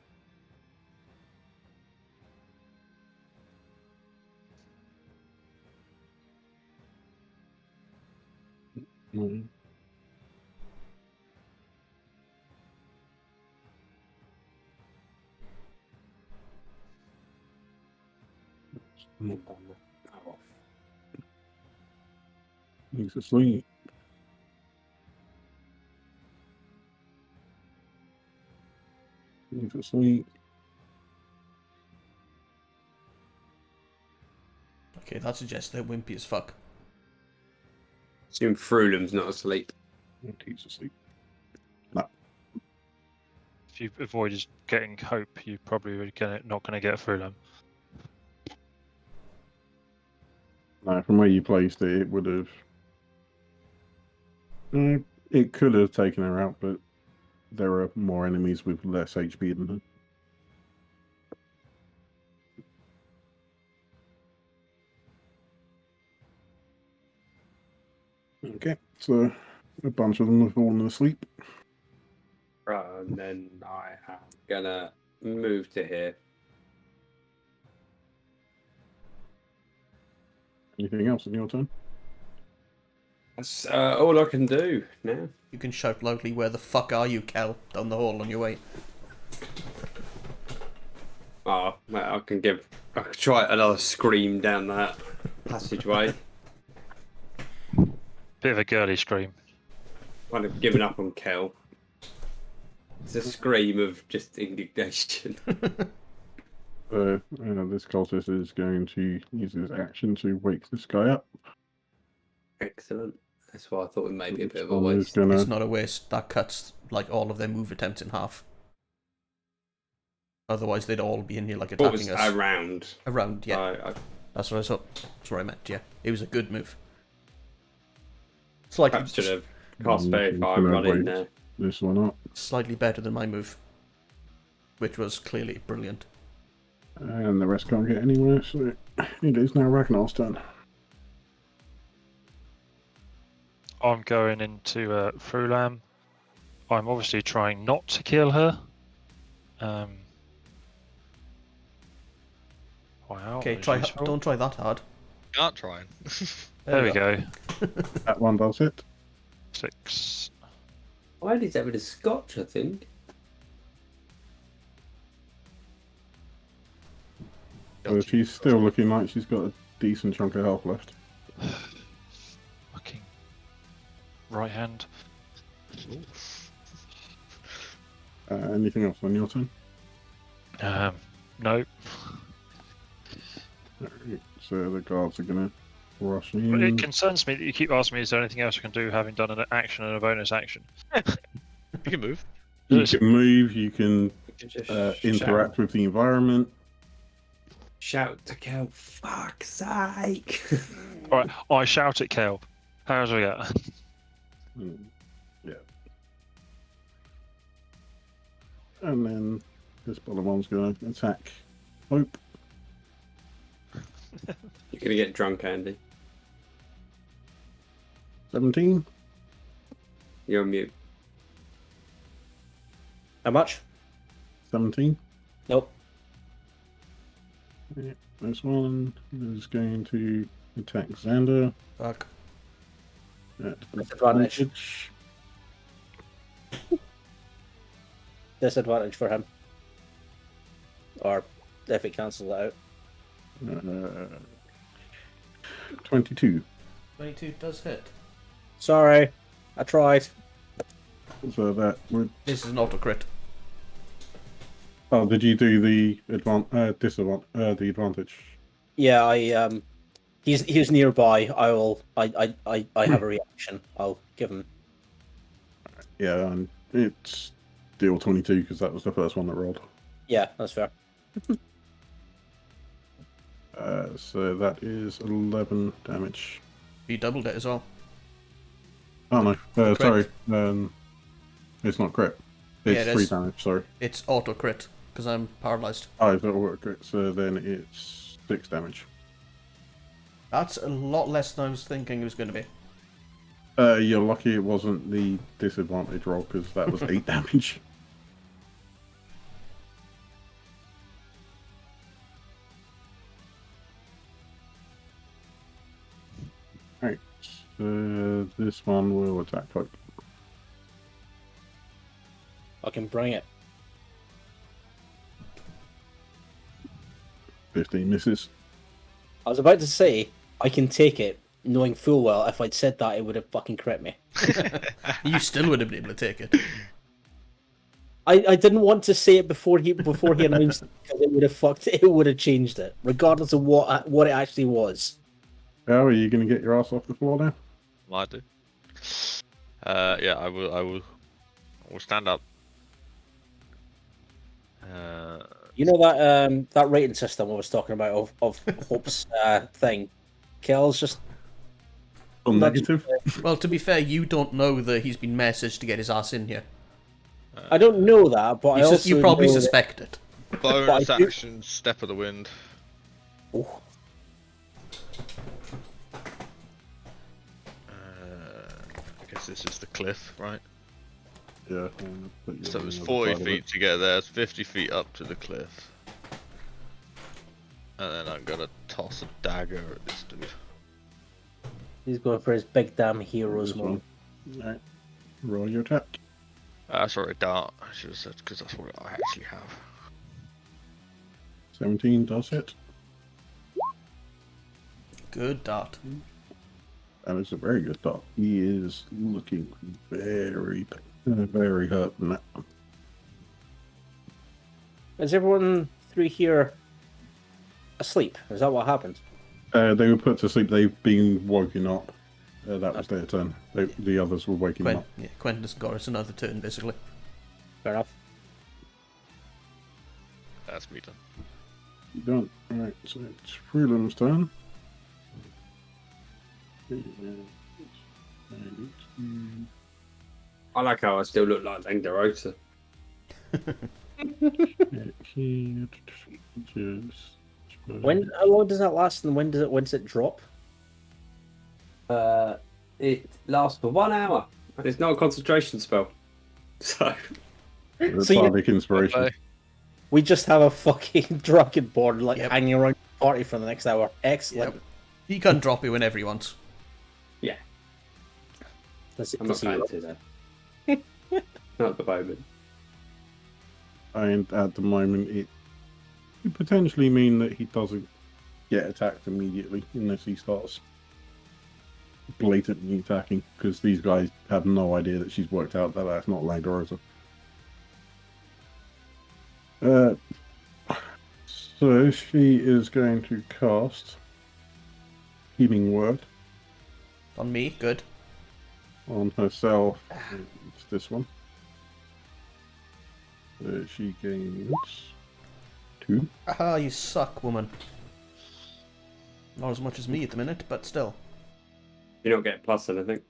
[SPEAKER 6] Mm. He's asleep. He's asleep.
[SPEAKER 3] Okay, that suggests they're wimpy as fuck.
[SPEAKER 5] Assume Frulam's not asleep.
[SPEAKER 6] He's asleep.
[SPEAKER 1] If you avoided getting hope, you probably were not going to get through them.
[SPEAKER 6] No, from where you placed it, it would have. It could have taken her out, but there are more enemies with less HP than her. Okay, so a bunch of them have fallen asleep.
[SPEAKER 5] And then I am gonna move to here.
[SPEAKER 6] Anything else in your turn?
[SPEAKER 5] That's all I can do now.
[SPEAKER 3] You can shout loudly, "Where the fuck are you, Kel?" down the hall on your way.
[SPEAKER 5] Oh, I can try another scream down that passageway.
[SPEAKER 1] Bit of a girly scream.
[SPEAKER 5] Kind of giving up on Kel. It's a scream of just indignation.
[SPEAKER 6] This cultist is going to use his action to wake this guy up.
[SPEAKER 5] Excellent. That's why I thought it may be a bit of a
[SPEAKER 6] Tom is
[SPEAKER 5] waste.
[SPEAKER 6] gonna-
[SPEAKER 3] It's not a waste. That cuts like all of their move attempts in half. Otherwise, they'd all be in here like
[SPEAKER 5] What was
[SPEAKER 3] attacking us.
[SPEAKER 5] around?
[SPEAKER 3] Around, yeah.
[SPEAKER 5] I
[SPEAKER 3] That's what I saw. That's what I meant. Yeah, it was a good move. Slightly,
[SPEAKER 5] perhaps should have cast Fairy
[SPEAKER 6] I'm
[SPEAKER 5] Fire
[SPEAKER 6] gonna
[SPEAKER 5] run in
[SPEAKER 6] wait
[SPEAKER 5] there.
[SPEAKER 6] this one up.
[SPEAKER 3] slightly better than my move, which was clearly brilliant.
[SPEAKER 6] And the rest can't get anywhere, so it is now Ragnar's turn.
[SPEAKER 1] I'm going into Frulam. I'm obviously trying not to kill her. Wow.
[SPEAKER 3] Okay,
[SPEAKER 1] that was
[SPEAKER 3] try.
[SPEAKER 1] useful.
[SPEAKER 3] Don't try that hard.
[SPEAKER 2] Can't try.
[SPEAKER 1] There we go.
[SPEAKER 6] That one does it.
[SPEAKER 1] 6.
[SPEAKER 5] I did that with a Scotch, I think.
[SPEAKER 6] So she's still looking like she's got a decent chunk of health left.
[SPEAKER 1] Fucking right hand.
[SPEAKER 6] Anything else on your turn?
[SPEAKER 1] No.
[SPEAKER 6] Alright, so the guards are gonna rush
[SPEAKER 1] But
[SPEAKER 6] in.
[SPEAKER 1] it concerns me that you keep asking me, is there anything else I can do having done an action and a bonus action?
[SPEAKER 2] You can move.
[SPEAKER 6] You can move, you can
[SPEAKER 5] Just
[SPEAKER 6] interact with the environment.
[SPEAKER 5] shout to Kel, fuck's sake.
[SPEAKER 1] Alright, I shout at Kel. How do I get?
[SPEAKER 6] Yeah. And then this bottom one's gonna attack Hope.
[SPEAKER 5] You're gonna get drunk, Andy.
[SPEAKER 6] 17.
[SPEAKER 5] You're on mute.
[SPEAKER 7] How much?
[SPEAKER 6] 17.
[SPEAKER 7] Nope.
[SPEAKER 6] Yeah, this one is going to attack Xander.
[SPEAKER 3] Fuck.
[SPEAKER 6] At
[SPEAKER 7] Disadvantage. Disadvantage for him. Or if it cancels it out.
[SPEAKER 6] 22.
[SPEAKER 3] 22 does hit.
[SPEAKER 7] Sorry, I tried.
[SPEAKER 6] So that would.
[SPEAKER 3] This is an auto crit.
[SPEAKER 6] Oh, did you do the the advantage?
[SPEAKER 7] Yeah, he's nearby. I have a reaction. I'll give him.
[SPEAKER 6] Yeah, and it's deal 22 because that was the first one that rolled.
[SPEAKER 7] Yeah, that's fair.
[SPEAKER 6] So that is 11 damage.
[SPEAKER 3] You doubled it as well.
[SPEAKER 6] Oh no,
[SPEAKER 3] Crit.
[SPEAKER 6] sorry. It's not crit. It's
[SPEAKER 3] Yeah, it
[SPEAKER 6] 3
[SPEAKER 3] is.
[SPEAKER 6] damage. Sorry.
[SPEAKER 3] It's auto crit because I'm paralyzed.
[SPEAKER 6] Oh, it's not a crit. So then it's 6 damage.
[SPEAKER 3] That's a lot less than I was thinking it was going to be.
[SPEAKER 6] You're lucky it wasn't the disadvantage roll because that was 8 damage. Right, so this one will attack Hope.
[SPEAKER 7] I can bring it.
[SPEAKER 6] 15 misses.
[SPEAKER 7] I was about to say I can take it, knowing full well if I'd said that it would have fucking crit me.
[SPEAKER 3] You still would have been able to take it.
[SPEAKER 7] I didn't want to say it before he announced it because it would have fucked it. It would have changed it, regardless of what it actually was.
[SPEAKER 6] How are you going to get your ass off the floor now?
[SPEAKER 2] Might do. Yeah, I will stand up.
[SPEAKER 7] You know that rating system I was talking about of Hope's thing. Kel's just
[SPEAKER 6] On
[SPEAKER 7] Nudge-
[SPEAKER 6] negative?
[SPEAKER 3] Well, to be fair, you don't know that he's been messaged to get his ass in here.
[SPEAKER 7] I don't know that, but
[SPEAKER 3] You probably
[SPEAKER 7] know that-
[SPEAKER 3] suspect it.
[SPEAKER 2] Bonus
[SPEAKER 7] But I do-
[SPEAKER 2] action, step of the wind.
[SPEAKER 7] Oh,
[SPEAKER 2] I guess this is the cliff, right?
[SPEAKER 6] Yeah.
[SPEAKER 2] So it was 40 feet to get there. It's 50 feet up to the cliff. And then I'm gonna toss a dagger at this dude.
[SPEAKER 7] he's going for his big damn heroes
[SPEAKER 6] This
[SPEAKER 7] moment.
[SPEAKER 6] one. Alright. Roll your attack.
[SPEAKER 2] Sorry, dart. I should have said because that's what I actually have.
[SPEAKER 6] 17 does hit.
[SPEAKER 3] Good dart.
[SPEAKER 6] And it's a very good dot. He is looking very, very hurt from that one.
[SPEAKER 7] Is everyone through here asleep? Is that what happened?
[SPEAKER 6] They were put to sleep. They've been woken up. That was their turn. The others were waking up.
[SPEAKER 3] Quentin's got us another turn, basically.
[SPEAKER 7] Fair enough.
[SPEAKER 2] That's me done.
[SPEAKER 6] Done. Alright, so it's Freeland's turn.
[SPEAKER 5] I like how I still look like Langderota.
[SPEAKER 7] How long does that last, and when does it drop?
[SPEAKER 5] It lasts for 1 hour. And it's not a concentration spell. So
[SPEAKER 6] It's
[SPEAKER 7] So you-
[SPEAKER 6] Bardic Inspiration.
[SPEAKER 2] Okay.
[SPEAKER 7] We just have a fucking dragonborn like
[SPEAKER 3] Yep.
[SPEAKER 7] hanging around the party for the next hour. Excellent.
[SPEAKER 3] Yep. He can drop it whenever he wants.
[SPEAKER 5] I'm not going to that. Not at the moment.
[SPEAKER 6] And at the moment, it could potentially mean that he doesn't get attacked immediately unless he starts blatantly attacking, because these guys have no idea that she's worked out that that's not Langdorosa. So she is going to cast Healing Word
[SPEAKER 3] On me, good.
[SPEAKER 6] on herself. It's this one. So she gains 2.
[SPEAKER 3] Aha, you suck, woman. Not as much as me at the minute, but still.
[SPEAKER 5] You don't get plus anything.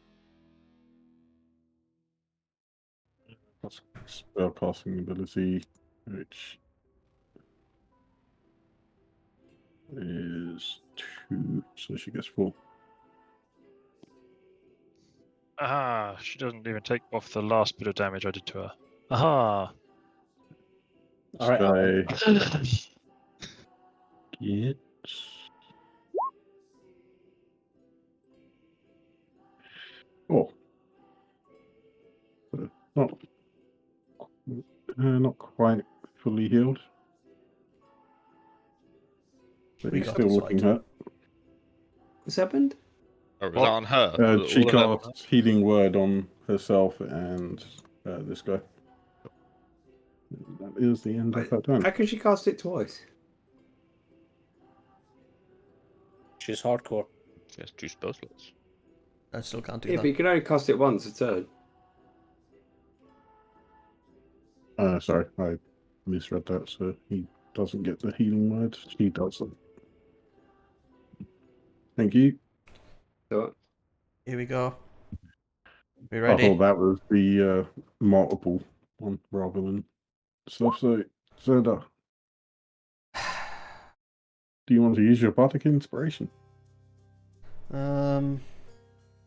[SPEAKER 6] Spellcasting ability, which is 2, so she gets 4.
[SPEAKER 1] Ah, she doesn't even take off the last bit of damage I did to her. Aha!
[SPEAKER 7] All right, Alan.
[SPEAKER 6] Sky gets oh, not not quite fully healed. But
[SPEAKER 3] We
[SPEAKER 6] he's
[SPEAKER 3] got
[SPEAKER 6] still
[SPEAKER 3] this
[SPEAKER 6] looking
[SPEAKER 3] fight.
[SPEAKER 6] hurt.
[SPEAKER 5] What's happened?
[SPEAKER 2] Or was that on her? Was it
[SPEAKER 6] She
[SPEAKER 2] all of them on her?
[SPEAKER 6] casts Healing Word on herself and this guy. That is the end of her turn.
[SPEAKER 5] How can she cast it twice?
[SPEAKER 7] She's hardcore.
[SPEAKER 2] She has 2 spell slots.
[SPEAKER 3] I still can't do
[SPEAKER 5] Yeah,
[SPEAKER 3] that.
[SPEAKER 5] but you can only cast it once a turn.
[SPEAKER 6] Sorry, I misread that. So he doesn't get the Healing Word. She does it. Thank you.
[SPEAKER 5] So,
[SPEAKER 3] Here we go. We
[SPEAKER 6] I
[SPEAKER 3] ready?
[SPEAKER 6] thought that was the multiple one rather than stuff. So, Zelda, do you want to use your Bardic Inspiration?
[SPEAKER 3] What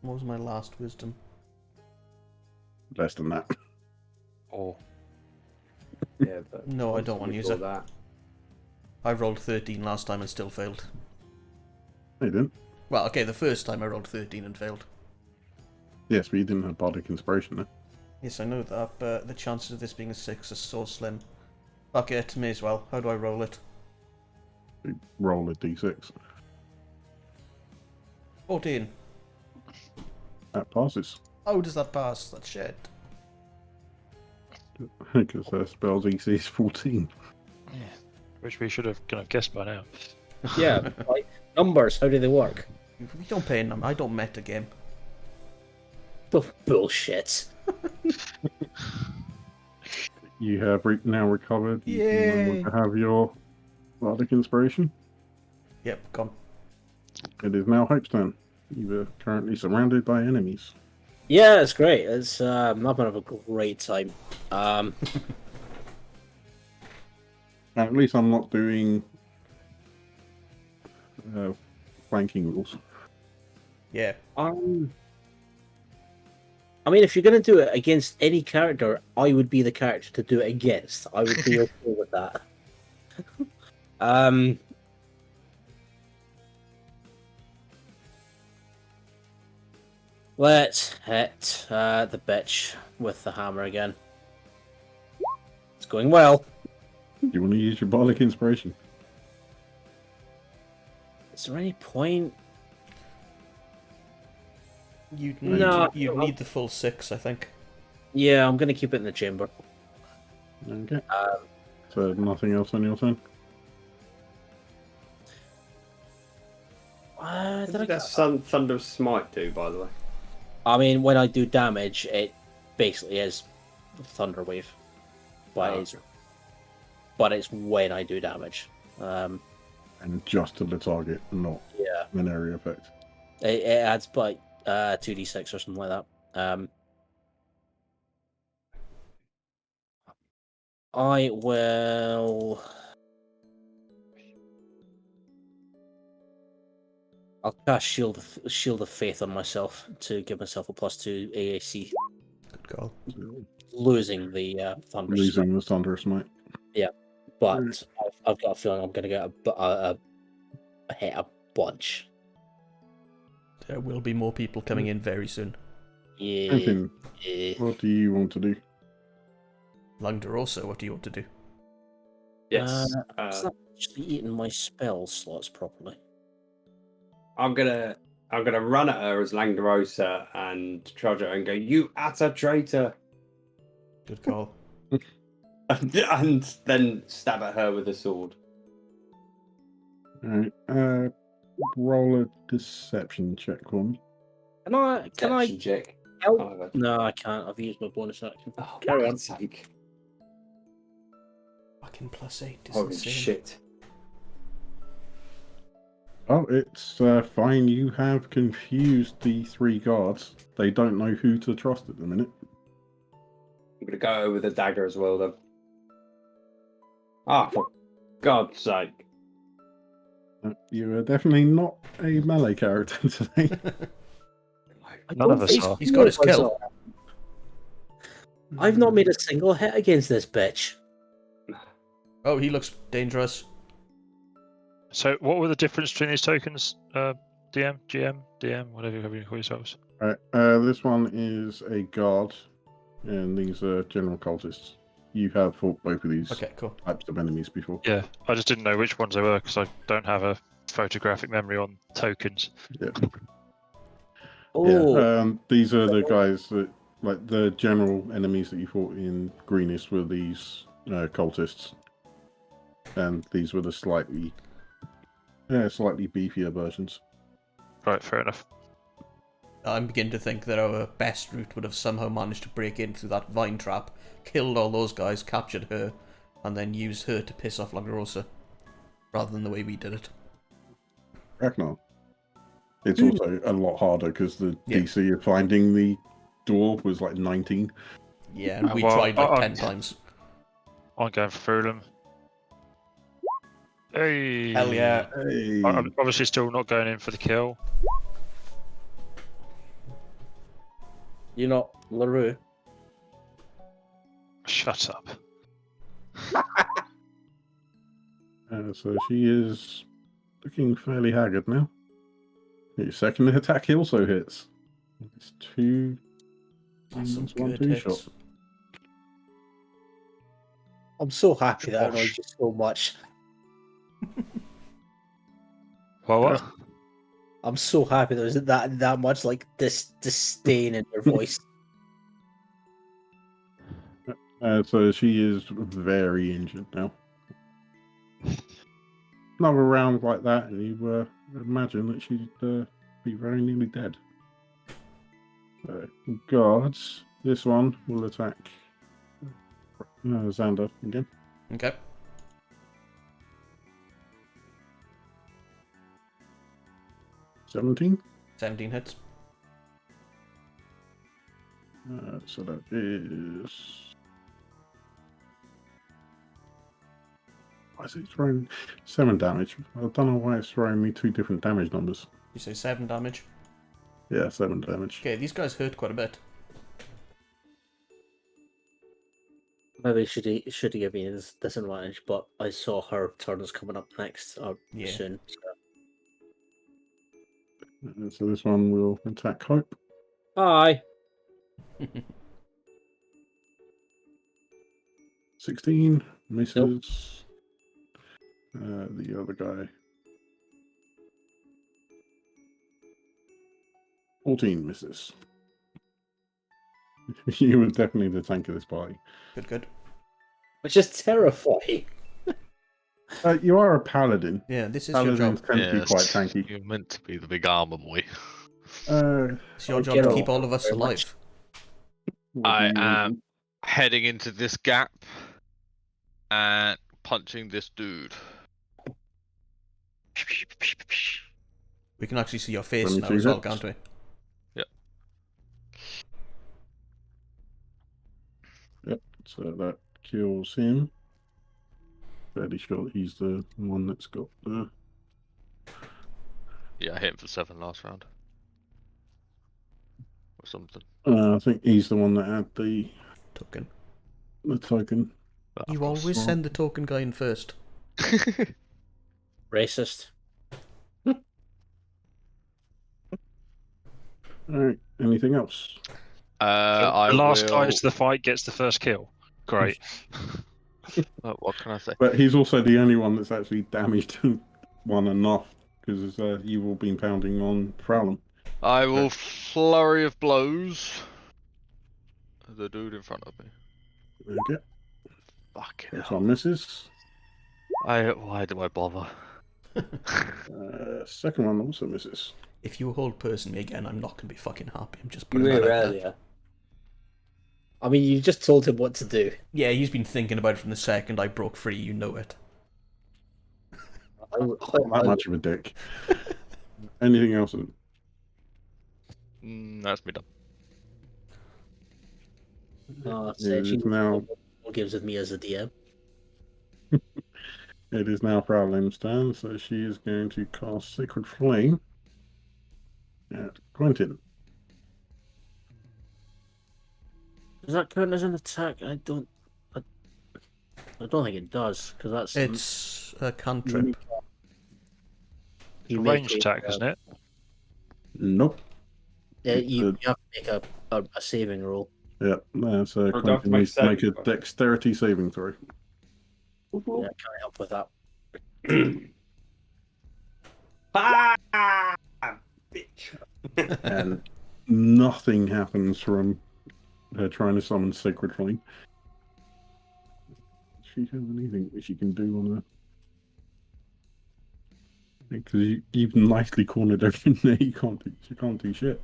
[SPEAKER 3] was my last wisdom?
[SPEAKER 6] Less than that.
[SPEAKER 1] Oh,
[SPEAKER 5] yeah, but
[SPEAKER 3] No, I don't want to use it.
[SPEAKER 5] That.
[SPEAKER 3] I rolled 13 last time and still failed.
[SPEAKER 6] No, you didn't.
[SPEAKER 3] Well, okay, the first time I rolled 13 and failed.
[SPEAKER 6] Yes, but you didn't have Bardic Inspiration there.
[SPEAKER 3] Yes, I know that, but the chances of this being a 6 are so slim. Fuck it, may as well. How do I roll it?
[SPEAKER 6] You roll a d6.
[SPEAKER 3] 14.
[SPEAKER 6] That passes.
[SPEAKER 3] How does that pass? That's shit.
[SPEAKER 6] Because her spell's EC is 14.
[SPEAKER 1] yeah. Which we should have kind of guessed by now.
[SPEAKER 7] Yeah, like numbers. How do they work?
[SPEAKER 3] We don't pay them. I don't metagame.
[SPEAKER 7] Bullshit.
[SPEAKER 6] You have now recovered. You
[SPEAKER 3] Yay!
[SPEAKER 6] can no longer have your Bardic Inspiration.
[SPEAKER 3] Yep, gone.
[SPEAKER 6] It is now Hope's turn. You are currently surrounded by enemies.
[SPEAKER 7] Yeah, it's great. It's I'm having a great time.
[SPEAKER 6] At least I'm not doing flanking rules.
[SPEAKER 3] Yeah.
[SPEAKER 7] I mean, if you're gonna do it against any character, I would be the character to do it against. I would be okay with that. Let's hit the bitch with the hammer again. It's going well.
[SPEAKER 6] Do you want to use your Bardic Inspiration?
[SPEAKER 7] Is there any point?
[SPEAKER 3] You
[SPEAKER 7] No,
[SPEAKER 3] need the full 6, I think.
[SPEAKER 7] Yeah, I'm gonna keep it in the chamber.
[SPEAKER 6] Okay. So nothing else on your turn?
[SPEAKER 5] What
[SPEAKER 7] Did I
[SPEAKER 5] did that Thunder Smite do, by the way?
[SPEAKER 7] I mean, when I do damage, it basically is Thunder Wave, but it's when I do damage.
[SPEAKER 6] And just to the target, not
[SPEAKER 7] Yeah,
[SPEAKER 6] an area effect.
[SPEAKER 7] it adds by 2d6 or something like that. I will. I'll cast Shield of Faith on myself to give myself a +2 AAC,
[SPEAKER 3] Good call.
[SPEAKER 7] losing the Thunder.
[SPEAKER 6] Losing the Thunder Smite.
[SPEAKER 7] But I've got a feeling I'm going to get a hit a bunch.
[SPEAKER 3] There will be more people coming in very soon.
[SPEAKER 7] Yeah.
[SPEAKER 6] Anthony,
[SPEAKER 7] Yeah.
[SPEAKER 6] what do you want to do?
[SPEAKER 3] Langdorosa, what do you want to do?
[SPEAKER 5] Yes.
[SPEAKER 7] What's that actually eaten my spell slots properly.
[SPEAKER 5] I'm gonna run at her as Langdorosa and charge at her and go, "You utter traitor!"
[SPEAKER 3] Good call.
[SPEAKER 5] and then stab at her with a sword.
[SPEAKER 6] Alright, roll a deception check for me.
[SPEAKER 7] Can I
[SPEAKER 5] Deception check.
[SPEAKER 7] help?
[SPEAKER 5] Oh,
[SPEAKER 7] No, I can't. I've used my bonus action.
[SPEAKER 5] oh,
[SPEAKER 7] Carry on.
[SPEAKER 5] God's sake.
[SPEAKER 3] Fucking +8 is
[SPEAKER 5] Holy
[SPEAKER 3] insane.
[SPEAKER 5] shit.
[SPEAKER 6] Oh, it's fine. You have confused the 3 guards. They don't know who to trust at the minute.
[SPEAKER 5] I'm gonna go with a dagger as well, then. Ah, for God's sake.
[SPEAKER 6] You are definitely not a melee character today.
[SPEAKER 7] I
[SPEAKER 1] None of
[SPEAKER 7] don't
[SPEAKER 1] us
[SPEAKER 7] think
[SPEAKER 1] are.
[SPEAKER 3] He's got his
[SPEAKER 7] either of us
[SPEAKER 3] kill.
[SPEAKER 7] are. I've not made a single hit against this bitch.
[SPEAKER 3] Oh, he looks dangerous.
[SPEAKER 1] So, what were the difference between these tokens? DM, GM, DM, whatever you call yourselves.
[SPEAKER 6] Right, this one is a guard, and these are general cultists. You have fought both of these
[SPEAKER 3] Okay, cool.
[SPEAKER 6] types of enemies before.
[SPEAKER 1] Yeah, I just didn't know which ones they were because I don't have a photographic memory on tokens.
[SPEAKER 6] Yeah.
[SPEAKER 7] Oh,
[SPEAKER 6] Yeah, these are the guys that, like, the general enemies that you fought in Greenest were these cultists, and these were the slightly beefier versions.
[SPEAKER 1] Right, fair enough.
[SPEAKER 3] I'm beginning to think that our best route would have somehow managed to break in through that vine trap, killed all those guys, captured her, and then used her to piss off Langdorosa, rather than the way we did it.
[SPEAKER 6] Ragnar. It's also a lot harder because the DC of finding the door was like 19.
[SPEAKER 3] Yeah, and we
[SPEAKER 1] Well,
[SPEAKER 3] tried like 10 times.
[SPEAKER 1] I'm going through them. Hey.
[SPEAKER 3] Hell yeah.
[SPEAKER 6] Hey.
[SPEAKER 1] I'm obviously still not going in for the kill.
[SPEAKER 7] you're not LaRue.
[SPEAKER 1] Shut up.
[SPEAKER 6] So she is looking fairly haggard now. Your second attack also hits. It's 2.
[SPEAKER 3] That's some
[SPEAKER 6] It's 1,
[SPEAKER 3] good
[SPEAKER 6] 2
[SPEAKER 3] hits.
[SPEAKER 6] shot.
[SPEAKER 7] I'm so happy that I annoyed
[SPEAKER 1] Bosh.
[SPEAKER 7] you so much.
[SPEAKER 1] Well, what?
[SPEAKER 7] I'm so happy there was that much like this disdain in your voice.
[SPEAKER 6] So she is very injured now. Another round like that, and you imagine that she'd be very nearly dead. Guards. This one will attack Xander again.
[SPEAKER 3] Okay.
[SPEAKER 6] $17.
[SPEAKER 3] 17 hits.
[SPEAKER 6] So that is. Why is it throwing 7 damage? I don't know why it's throwing me 2 different damage numbers.
[SPEAKER 3] You say 7 damage.
[SPEAKER 6] Yeah, 7 damage.
[SPEAKER 3] Okay, these guys hurt quite a bit.
[SPEAKER 7] Maybe should have given you this disadvantage, but I saw her turns coming up next
[SPEAKER 3] Yeah.
[SPEAKER 7] soon.
[SPEAKER 6] So this one will attack Hope.
[SPEAKER 7] Hi.
[SPEAKER 6] 16 misses. The other guy. 14 misses. You were definitely the tank of this party.
[SPEAKER 3] Good, good.
[SPEAKER 7] Which is terrifying.
[SPEAKER 6] You are a paladin.
[SPEAKER 3] Yeah, this is your
[SPEAKER 6] Paladins
[SPEAKER 3] job.
[SPEAKER 6] tend to be quite
[SPEAKER 2] Yes,
[SPEAKER 6] tanky.
[SPEAKER 2] You're meant to be the big armor boy.
[SPEAKER 3] It's your
[SPEAKER 7] Oh,
[SPEAKER 3] job to
[SPEAKER 7] Gerald,
[SPEAKER 3] keep all of us
[SPEAKER 7] very much.
[SPEAKER 3] alive.
[SPEAKER 6] What
[SPEAKER 2] I
[SPEAKER 6] do you
[SPEAKER 2] am
[SPEAKER 6] do?
[SPEAKER 2] heading into this gap and punching this dude.
[SPEAKER 3] We can actually see your face now
[SPEAKER 6] 22
[SPEAKER 3] as well,
[SPEAKER 6] hits.
[SPEAKER 3] can't we?
[SPEAKER 6] So that kills him. Fairly sure he's the one that's got the.
[SPEAKER 2] Yeah, I hit him for 7 last round. Or something.
[SPEAKER 6] I think he's the one that had the
[SPEAKER 3] Token.
[SPEAKER 6] token.
[SPEAKER 2] But
[SPEAKER 3] You
[SPEAKER 2] of course.
[SPEAKER 3] always send the token guy in first.
[SPEAKER 7] Racist.
[SPEAKER 6] Alright, anything else?
[SPEAKER 2] I
[SPEAKER 1] The last guy
[SPEAKER 2] will...
[SPEAKER 1] to the fight gets the first kill. Great.
[SPEAKER 2] What can I say?
[SPEAKER 6] But he's also the only one that's actually damaged one enough because you've all been pounding on Frowlum.
[SPEAKER 2] I will flurry of blows. The dude in front of me.
[SPEAKER 6] Okay,
[SPEAKER 2] Fucking
[SPEAKER 6] this
[SPEAKER 2] hell.
[SPEAKER 6] one misses.
[SPEAKER 2] Why do I bother?
[SPEAKER 6] Second one also misses.
[SPEAKER 3] If you hold person me again, I'm not going to be fucking happy. I'm just
[SPEAKER 4] You
[SPEAKER 3] putting that
[SPEAKER 4] were
[SPEAKER 3] out there.
[SPEAKER 4] earlier.
[SPEAKER 7] I mean, you just told him what to do.
[SPEAKER 3] Yeah, he's been thinking about it from the second I broke free, you know it.
[SPEAKER 6] Not that much of a dick. Anything else?
[SPEAKER 2] That's me done.
[SPEAKER 7] Oh,
[SPEAKER 6] It
[SPEAKER 7] said she
[SPEAKER 6] is now.
[SPEAKER 7] games with me as a DM.
[SPEAKER 6] It is now Frowlim's turn, so she is going to cast Sacred Flame at Quentin.
[SPEAKER 7] Does that count as an attack? I don't think it does because that's
[SPEAKER 3] It's a cantrip.
[SPEAKER 1] It's a ranged attack, isn't it?
[SPEAKER 6] Nope.
[SPEAKER 7] You have to make a saving roll.
[SPEAKER 6] Yeah, so
[SPEAKER 5] I have to
[SPEAKER 6] Quentin
[SPEAKER 5] make
[SPEAKER 6] needs to make a
[SPEAKER 5] saving throw.
[SPEAKER 6] dexterity saving throw.
[SPEAKER 7] Yeah, can I help with that?
[SPEAKER 5] Ah, bitch.
[SPEAKER 6] And nothing happens from her trying to summon Sacred Flame. Does she have anything that she can do on her? Because you've nicely cornered her in there, she can't do shit.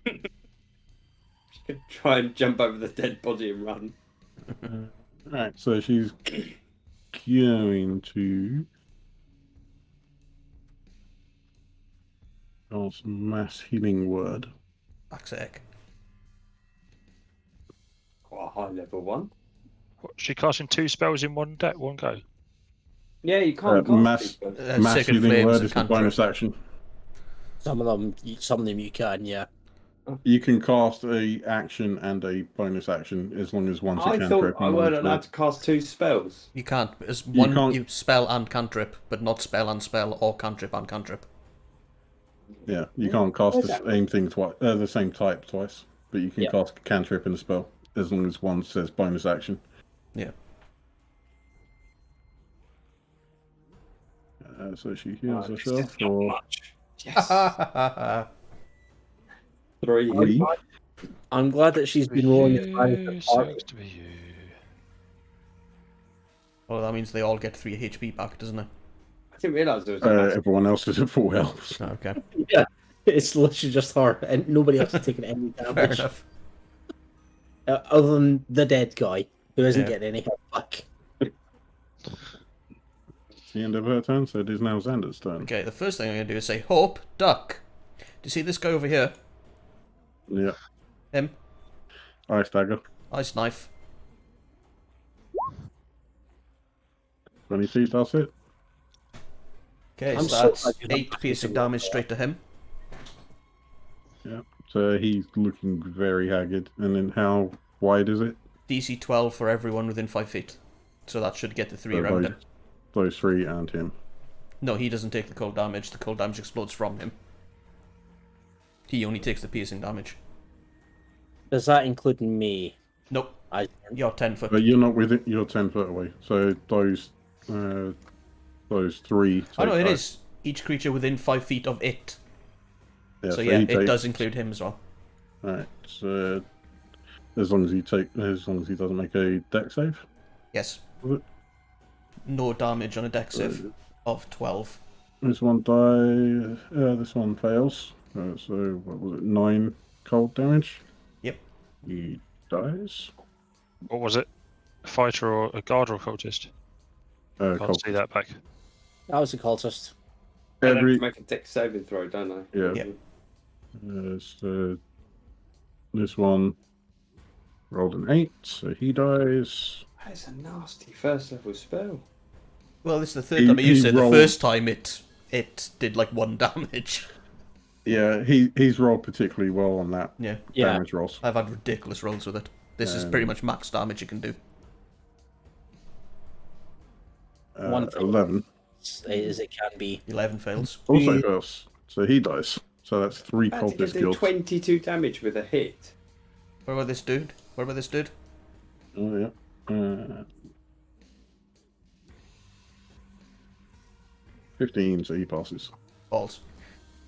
[SPEAKER 5] She could try and jump over the dead body and run.
[SPEAKER 6] Alright, so she's going to cast Mass Healing Word.
[SPEAKER 3] Fuck's sake.
[SPEAKER 5] Quite a high level one.
[SPEAKER 1] What, she casting 2 spells in one go.
[SPEAKER 5] Yeah, you can't cast
[SPEAKER 6] mass-
[SPEAKER 5] these spells.
[SPEAKER 6] Mass
[SPEAKER 3] Sacred
[SPEAKER 6] Healing
[SPEAKER 3] Flame's
[SPEAKER 6] Word
[SPEAKER 3] a
[SPEAKER 6] is a
[SPEAKER 3] cantrip.
[SPEAKER 6] bonus action.
[SPEAKER 7] Some of them you can, yeah.
[SPEAKER 6] You can cast a action and a bonus action as long as one's a
[SPEAKER 5] I
[SPEAKER 6] cantrip
[SPEAKER 5] thought I
[SPEAKER 6] and
[SPEAKER 5] weren't
[SPEAKER 6] one's
[SPEAKER 5] allowed
[SPEAKER 6] word.
[SPEAKER 5] to cast 2 spells.
[SPEAKER 3] You can't. It's
[SPEAKER 6] You
[SPEAKER 3] one
[SPEAKER 6] can't-
[SPEAKER 3] you spell and cantrip, but not spell and spell or cantrip and cantrip.
[SPEAKER 6] Yeah, you can't cast
[SPEAKER 5] Where's
[SPEAKER 6] the
[SPEAKER 5] that?
[SPEAKER 6] same thing twice, the same type twice, but you can
[SPEAKER 7] Yeah.
[SPEAKER 6] cast a cantrip and a spell as long as one says bonus action.
[SPEAKER 3] Yeah.
[SPEAKER 6] So she heals
[SPEAKER 5] It's
[SPEAKER 6] herself
[SPEAKER 5] just not
[SPEAKER 6] for
[SPEAKER 5] much. Yes. 3 hit
[SPEAKER 6] 3.
[SPEAKER 5] points.
[SPEAKER 7] I'm glad that she's been rolling as bad as the party.
[SPEAKER 1] Sucks to be you.
[SPEAKER 3] Well, that means they all get 3 HP back, doesn't it?
[SPEAKER 5] I didn't realise there was a massive...
[SPEAKER 6] Everyone else is at full health.
[SPEAKER 3] Oh, okay.
[SPEAKER 7] Yeah, it's literally just her, and nobody else is taking any
[SPEAKER 3] Fair
[SPEAKER 7] damage.
[SPEAKER 3] enough.
[SPEAKER 7] Other than the dead guy, who isn't
[SPEAKER 3] Yeah.
[SPEAKER 7] getting any help back.
[SPEAKER 6] It's the end of her turn, so it is now Xander's turn.
[SPEAKER 3] Okay, the first thing I'm going to do is say, Hope, duck. Do you see this guy over here?
[SPEAKER 6] Yeah.
[SPEAKER 3] Him?
[SPEAKER 6] Ice Dagger.
[SPEAKER 3] Ice knife.
[SPEAKER 6] 20 feet, that's it.
[SPEAKER 3] Okay,
[SPEAKER 7] I'm
[SPEAKER 3] so
[SPEAKER 7] so
[SPEAKER 3] that's
[SPEAKER 7] glad you don't
[SPEAKER 3] 8
[SPEAKER 7] have
[SPEAKER 3] piercing
[SPEAKER 7] to
[SPEAKER 3] damage straight to him.
[SPEAKER 6] Yeah. So he's looking very haggard. And then how wide is it?
[SPEAKER 3] DC 12 for everyone within 5 feet. So that should get the 3
[SPEAKER 6] So
[SPEAKER 3] around him.
[SPEAKER 6] Those 3 and him.
[SPEAKER 3] No, he doesn't take the cold damage. The cold damage explodes from him. He only takes the piercing damage.
[SPEAKER 7] Does that include me?
[SPEAKER 3] Nope,
[SPEAKER 7] I
[SPEAKER 3] you're 10 foot.
[SPEAKER 6] But you're not with it, you're 10 foot away. So those 3.
[SPEAKER 3] Oh no,
[SPEAKER 6] take
[SPEAKER 3] it
[SPEAKER 6] that.
[SPEAKER 3] is. Each creature within 5 feet of it.
[SPEAKER 6] Yeah,
[SPEAKER 3] So yeah,
[SPEAKER 6] he
[SPEAKER 3] it
[SPEAKER 6] takes-
[SPEAKER 3] does include him as well.
[SPEAKER 6] Alright, so as long as he doesn't make a deck save.
[SPEAKER 3] Yes.
[SPEAKER 6] Was it?
[SPEAKER 3] No damage on a dex save of 12.
[SPEAKER 6] This one this one fails. So what was it? 9 cold damage.
[SPEAKER 3] Yep.
[SPEAKER 6] He dies.
[SPEAKER 1] What was it? A fighter or a guard or a cultist? Can't
[SPEAKER 6] Cold.
[SPEAKER 1] see that back.
[SPEAKER 7] that was a cultist.
[SPEAKER 5] I have
[SPEAKER 6] Every
[SPEAKER 5] to make a dex saving throw, don't I?
[SPEAKER 6] yeah.
[SPEAKER 3] Yeah.
[SPEAKER 6] So this one rolled an 8, so he dies.
[SPEAKER 5] That's a nasty first level spell.
[SPEAKER 3] Well, this is the third
[SPEAKER 6] He-
[SPEAKER 3] time I used
[SPEAKER 6] he
[SPEAKER 3] it. The
[SPEAKER 6] rolled-
[SPEAKER 3] first time it did like 1 damage.
[SPEAKER 6] Yeah, he's rolled particularly well on that
[SPEAKER 3] Yeah.
[SPEAKER 7] Yeah.
[SPEAKER 6] damage rolls.
[SPEAKER 3] I've had ridiculous rolls with it. This is pretty much max damage you can do.
[SPEAKER 7] One thing.
[SPEAKER 6] 11
[SPEAKER 7] Is it can be.
[SPEAKER 3] 11 fails.
[SPEAKER 6] also fails, so he dies. So that's 3
[SPEAKER 5] How did
[SPEAKER 6] cultists
[SPEAKER 5] do
[SPEAKER 6] killed.
[SPEAKER 5] 22 damage with a hit?
[SPEAKER 3] What about this dude? What about this dude?
[SPEAKER 6] Oh yeah. 15, so he passes.
[SPEAKER 3] Balls.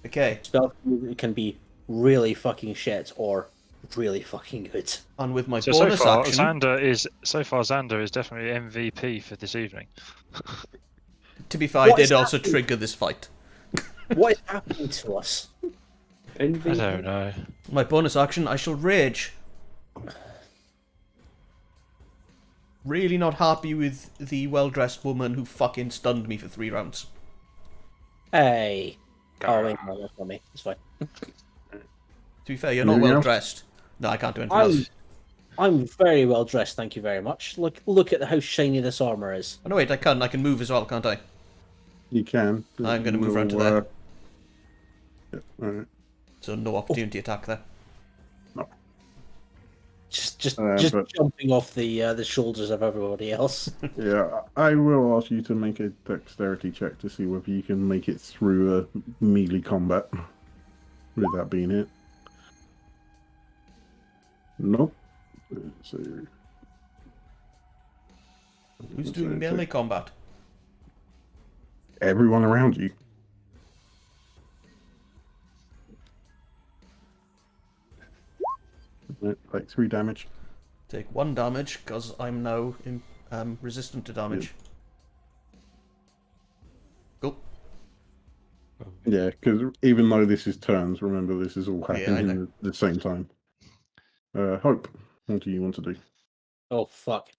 [SPEAKER 3] Okay,
[SPEAKER 7] Spell can be really fucking shit or really fucking good.
[SPEAKER 3] and with my
[SPEAKER 1] So
[SPEAKER 3] bonus
[SPEAKER 1] far,
[SPEAKER 3] action,
[SPEAKER 1] Xander is definitely MVP for this evening.
[SPEAKER 3] to be fair, I
[SPEAKER 7] What
[SPEAKER 3] did
[SPEAKER 7] is
[SPEAKER 3] also
[SPEAKER 7] happening?
[SPEAKER 3] trigger this fight.
[SPEAKER 7] What is happening to us?
[SPEAKER 1] I don't know.
[SPEAKER 3] My bonus action, I shall rage. Really not happy with the well-dressed woman who fucking stunned me for 3 rounds.
[SPEAKER 7] Hey. Oh, wait, no, that's not me. It's fine.
[SPEAKER 3] To be fair, you're not
[SPEAKER 6] Anything else?
[SPEAKER 3] well-dressed. No, I can't do anything else.
[SPEAKER 7] I'm very well dressed, thank you very much. Look at how shiny this armor is.
[SPEAKER 3] Oh no, wait, I can move as well, can't I?
[SPEAKER 6] You can.
[SPEAKER 3] I'm gonna move round to
[SPEAKER 6] You'll,
[SPEAKER 3] there.
[SPEAKER 6] Yeah, alright.
[SPEAKER 3] So no opportunity attack there.
[SPEAKER 7] Just
[SPEAKER 6] but-
[SPEAKER 7] jumping off the shoulders of everybody else.
[SPEAKER 6] Yeah, I will ask you to make a dexterity check to see whether you can make it through a melee combat without being hit. Nope. So,
[SPEAKER 3] Who's doing melee combat?
[SPEAKER 6] everyone around you. Like 3 damage.
[SPEAKER 3] Take 1 damage, because I'm now resistant to damage. Cool.
[SPEAKER 6] Yeah, because even though this is turns, remember this is all
[SPEAKER 3] Yeah, I
[SPEAKER 6] happening at the same time. Hope, what do you want to do?
[SPEAKER 7] Oh fuck.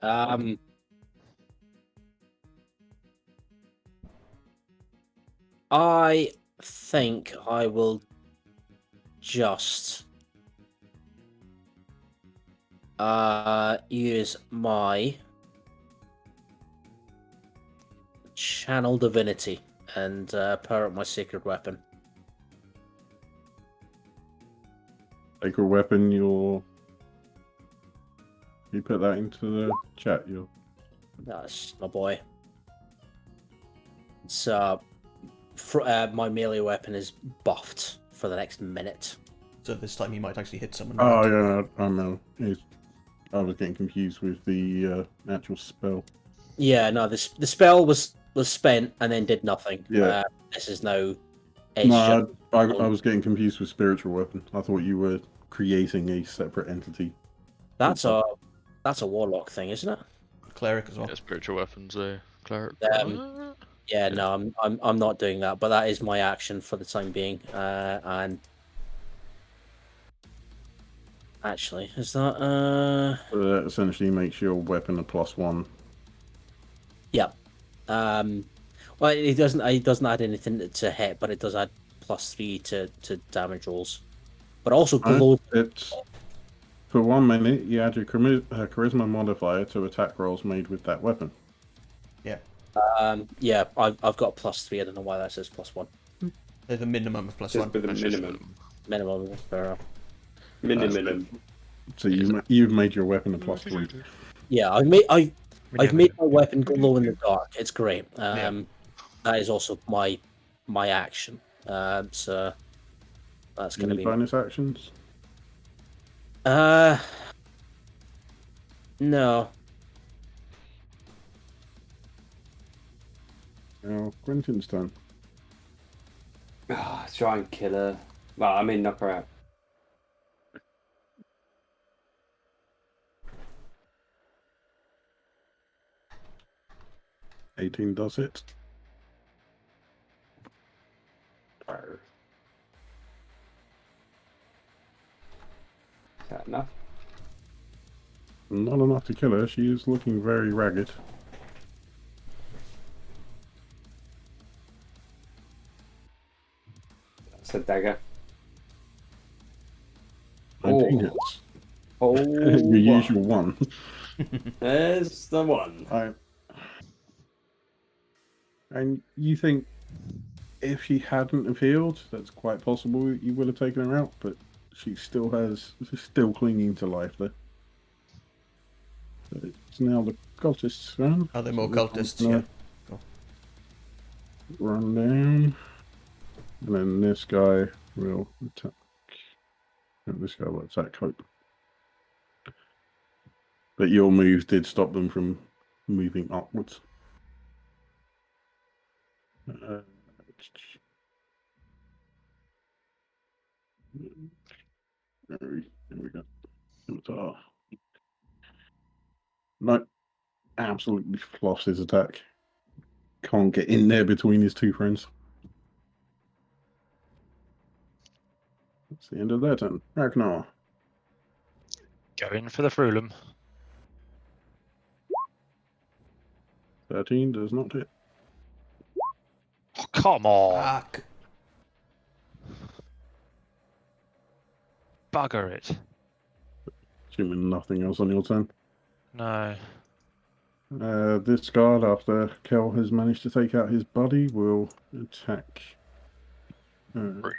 [SPEAKER 7] I think I will just use my channel divinity and power up my sacred weapon.
[SPEAKER 6] Sacred weapon, you put that into the chat,
[SPEAKER 7] That's my boy. So, my melee weapon is buffed for the next minute.
[SPEAKER 3] So this time he might actually hit someone.
[SPEAKER 6] Oh
[SPEAKER 3] right?
[SPEAKER 6] yeah, I know. I was getting confused with the actual spell.
[SPEAKER 7] Yeah, no, the spell was spent and then did nothing.
[SPEAKER 6] Yeah.
[SPEAKER 7] This is now.
[SPEAKER 6] No, I was getting confused with spiritual weapon. I thought you were creating a separate entity.
[SPEAKER 7] That's a warlock thing, isn't it?
[SPEAKER 3] Cleric as well.
[SPEAKER 2] Yeah, spiritual weapons, cleric.
[SPEAKER 7] Yeah, no, I'm not doing that, but that is my action for the time being. And actually, is that
[SPEAKER 6] That essentially makes your weapon a +1.
[SPEAKER 7] yeah. Well, it doesn't add anything to hit, but it does add +3 to damage rolls. But also glow.
[SPEAKER 6] It's for 1 minute. You add your charisma modifier to attack rolls made with that weapon.
[SPEAKER 3] Yeah.
[SPEAKER 7] Yeah, I've got a +3. I don't know why that says +1.
[SPEAKER 3] There's a minimum of +1.
[SPEAKER 5] Just with the minimum.
[SPEAKER 7] Minimum.
[SPEAKER 5] Minimum.
[SPEAKER 6] So you've made your weapon a +3.
[SPEAKER 7] Yeah, I've made my weapon glow in the dark. It's great. That is also my action. So that's going to
[SPEAKER 6] Any
[SPEAKER 7] be
[SPEAKER 6] bonus actions?
[SPEAKER 7] no.
[SPEAKER 6] Now Quentin's turn.
[SPEAKER 5] Try and kill her. Well, I mean, knock her out.
[SPEAKER 6] $18 does it.
[SPEAKER 5] Is that enough?
[SPEAKER 6] Not enough to kill her. She is looking very ragged.
[SPEAKER 5] That's a dagger.
[SPEAKER 6] 19
[SPEAKER 5] Oh.
[SPEAKER 6] hits.
[SPEAKER 5] Oh,
[SPEAKER 6] Your usual one.
[SPEAKER 5] There's the one.
[SPEAKER 6] And you think if she hadn't have healed, that's quite possible you would have taken her out, but she's still clinging to life there. So it's now the cultists' turn.
[SPEAKER 3] Are there more
[SPEAKER 6] So this
[SPEAKER 3] cultists?
[SPEAKER 6] one's
[SPEAKER 3] Yeah.
[SPEAKER 6] gonna Run down. And then this guy will attack. This guy will attack Hope. But your move did stop them from moving upwards. Here we go. Scimitar. No, absolutely floss his attack. Can't get in there between his two friends. That's the end of their turn. Ragnar.
[SPEAKER 1] Going for the Frulum.
[SPEAKER 6] 13 does not hit.
[SPEAKER 1] Oh, come on.
[SPEAKER 3] Fuck.
[SPEAKER 1] Bugger it.
[SPEAKER 6] Assuming nothing else on your turn.
[SPEAKER 1] No.
[SPEAKER 6] This guard, after Kel has managed to take out his buddy, will attack. Will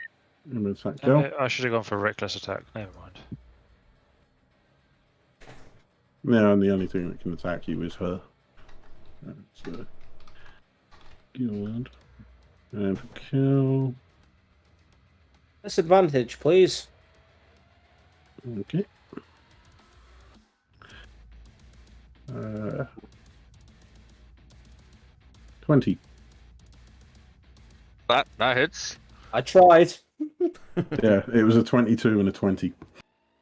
[SPEAKER 6] attack Kel.
[SPEAKER 1] I should have gone for a reckless attack. Never mind.
[SPEAKER 6] Yeah, and the only thing that can attack you is her. So, Gilland. And for Kel.
[SPEAKER 7] Disadvantage, please.
[SPEAKER 6] Okay. 20.
[SPEAKER 2] That hits.
[SPEAKER 7] I tried.
[SPEAKER 6] Yeah, it was a 22 and a 20.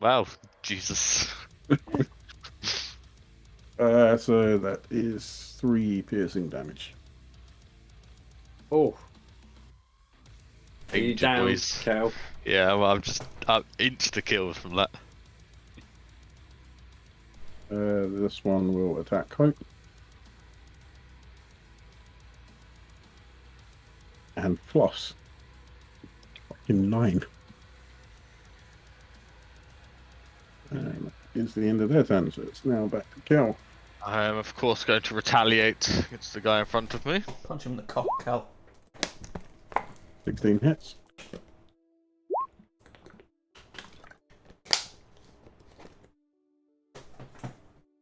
[SPEAKER 2] Wow, Jesus.
[SPEAKER 6] So that is 3 piercing damage.
[SPEAKER 5] Oh. Are you
[SPEAKER 2] Injured
[SPEAKER 5] down,
[SPEAKER 2] boys.
[SPEAKER 5] Kel?
[SPEAKER 2] Yeah, well, I'm insta kill from that.
[SPEAKER 6] This one will attack Hope. And Floss. Fucking 9. And that is the end of their turn, so it's now back to Kel.
[SPEAKER 2] I am, of course, going to retaliate against the guy in front of me.
[SPEAKER 3] Punch him in the cock, Cal.
[SPEAKER 6] 16 hits.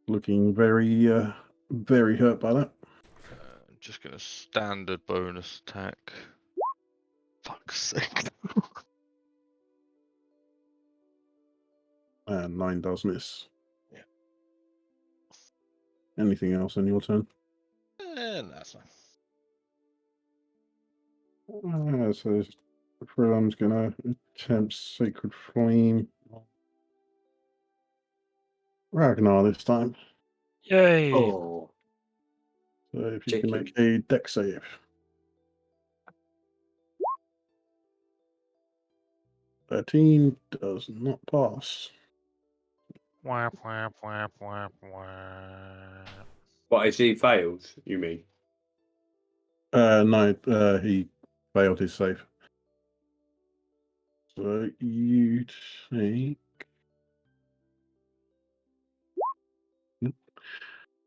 [SPEAKER 6] Looking very, very hurt by that.
[SPEAKER 2] I'm just going to standard bonus attack. Fuck's sake.
[SPEAKER 6] And 9 does miss.
[SPEAKER 2] Yeah.
[SPEAKER 6] Anything else on your turn?
[SPEAKER 2] That's fine.
[SPEAKER 6] So Frilum's gonna attempt Sacred Flame. Ragnar this time.
[SPEAKER 1] Yay.
[SPEAKER 5] Oh.
[SPEAKER 6] So if you can
[SPEAKER 5] Chicken.
[SPEAKER 6] make a deck save. "13 does not pass.
[SPEAKER 1] Whap, whap, whap, whap, whap.
[SPEAKER 5] What, if he fails, you mean?
[SPEAKER 6] No, he failed his save. So you take.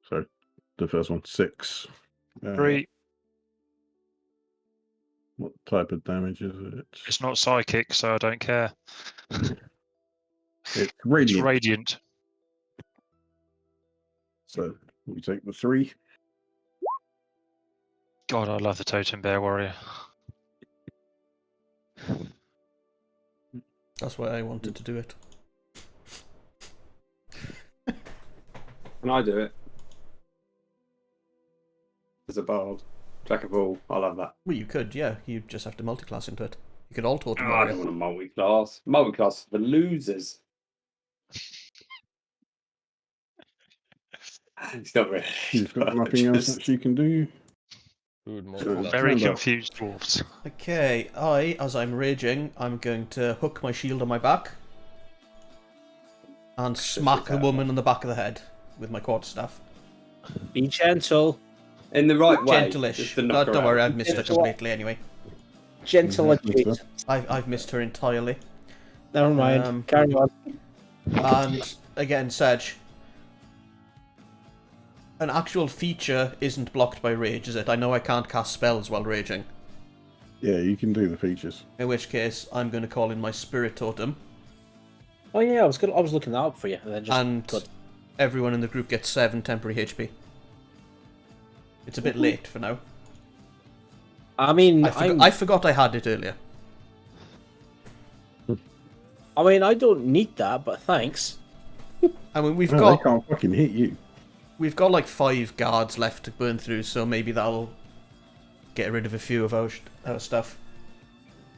[SPEAKER 6] Sorry, the first one, 6.
[SPEAKER 1] 3.
[SPEAKER 6] What type of damage is it?
[SPEAKER 1] It's not psychic, so I don't care.
[SPEAKER 6] It's
[SPEAKER 1] It's
[SPEAKER 6] radiant.
[SPEAKER 1] radiant.
[SPEAKER 6] So we take the 3.
[SPEAKER 1] God, I love the Totem Bear Warrior.
[SPEAKER 3] That's why I wanted to do it.
[SPEAKER 5] Can I do it? As a bard. Jack of all. I love that.
[SPEAKER 3] Well, you could, yeah. You just have to multiclass into it. You could all totem
[SPEAKER 5] Oh, I
[SPEAKER 3] warrior.
[SPEAKER 5] don't want a multi-class. Multi-class for losers. It's not really.
[SPEAKER 6] You've got nothing else
[SPEAKER 5] Just-
[SPEAKER 6] that she can do.
[SPEAKER 2] Food more
[SPEAKER 6] So
[SPEAKER 2] cool.
[SPEAKER 1] Very
[SPEAKER 6] Stand up.
[SPEAKER 1] confused dwarves.
[SPEAKER 3] Okay, as I'm raging, I'm going to hook my shield on my back and smack the woman on the back of the head with my quarterstaff.
[SPEAKER 7] Be gentle.
[SPEAKER 5] In the right way.
[SPEAKER 3] Gentleish.
[SPEAKER 5] just to knock her
[SPEAKER 3] Don't worry,
[SPEAKER 5] out.
[SPEAKER 3] I've missed her
[SPEAKER 7] Gentle.
[SPEAKER 3] completely anyway.
[SPEAKER 7] Gentle
[SPEAKER 6] Mhm,
[SPEAKER 7] adjacent.
[SPEAKER 3] I've missed her entirely.
[SPEAKER 7] Never mind.
[SPEAKER 3] Um,
[SPEAKER 7] Carry on.
[SPEAKER 3] And again, Sedge, an actual feature isn't blocked by rage, is it? I know I can't cast spells while raging.
[SPEAKER 6] Yeah, you can do the features.
[SPEAKER 3] In which case, I'm going to call in my spirit totem,
[SPEAKER 7] Oh yeah, I was looking that up for you, and then just
[SPEAKER 3] and
[SPEAKER 7] got-
[SPEAKER 3] everyone in the group gets 7 temporary HP. It's a bit late for now.
[SPEAKER 7] I mean,
[SPEAKER 3] I forgot I had it earlier.
[SPEAKER 7] I don't need that, but thanks.
[SPEAKER 3] I mean, we've
[SPEAKER 6] No,
[SPEAKER 3] got
[SPEAKER 6] they can't fucking hit you.
[SPEAKER 3] like 5 guards left to burn through, so maybe that'll get rid of a few of our stuff.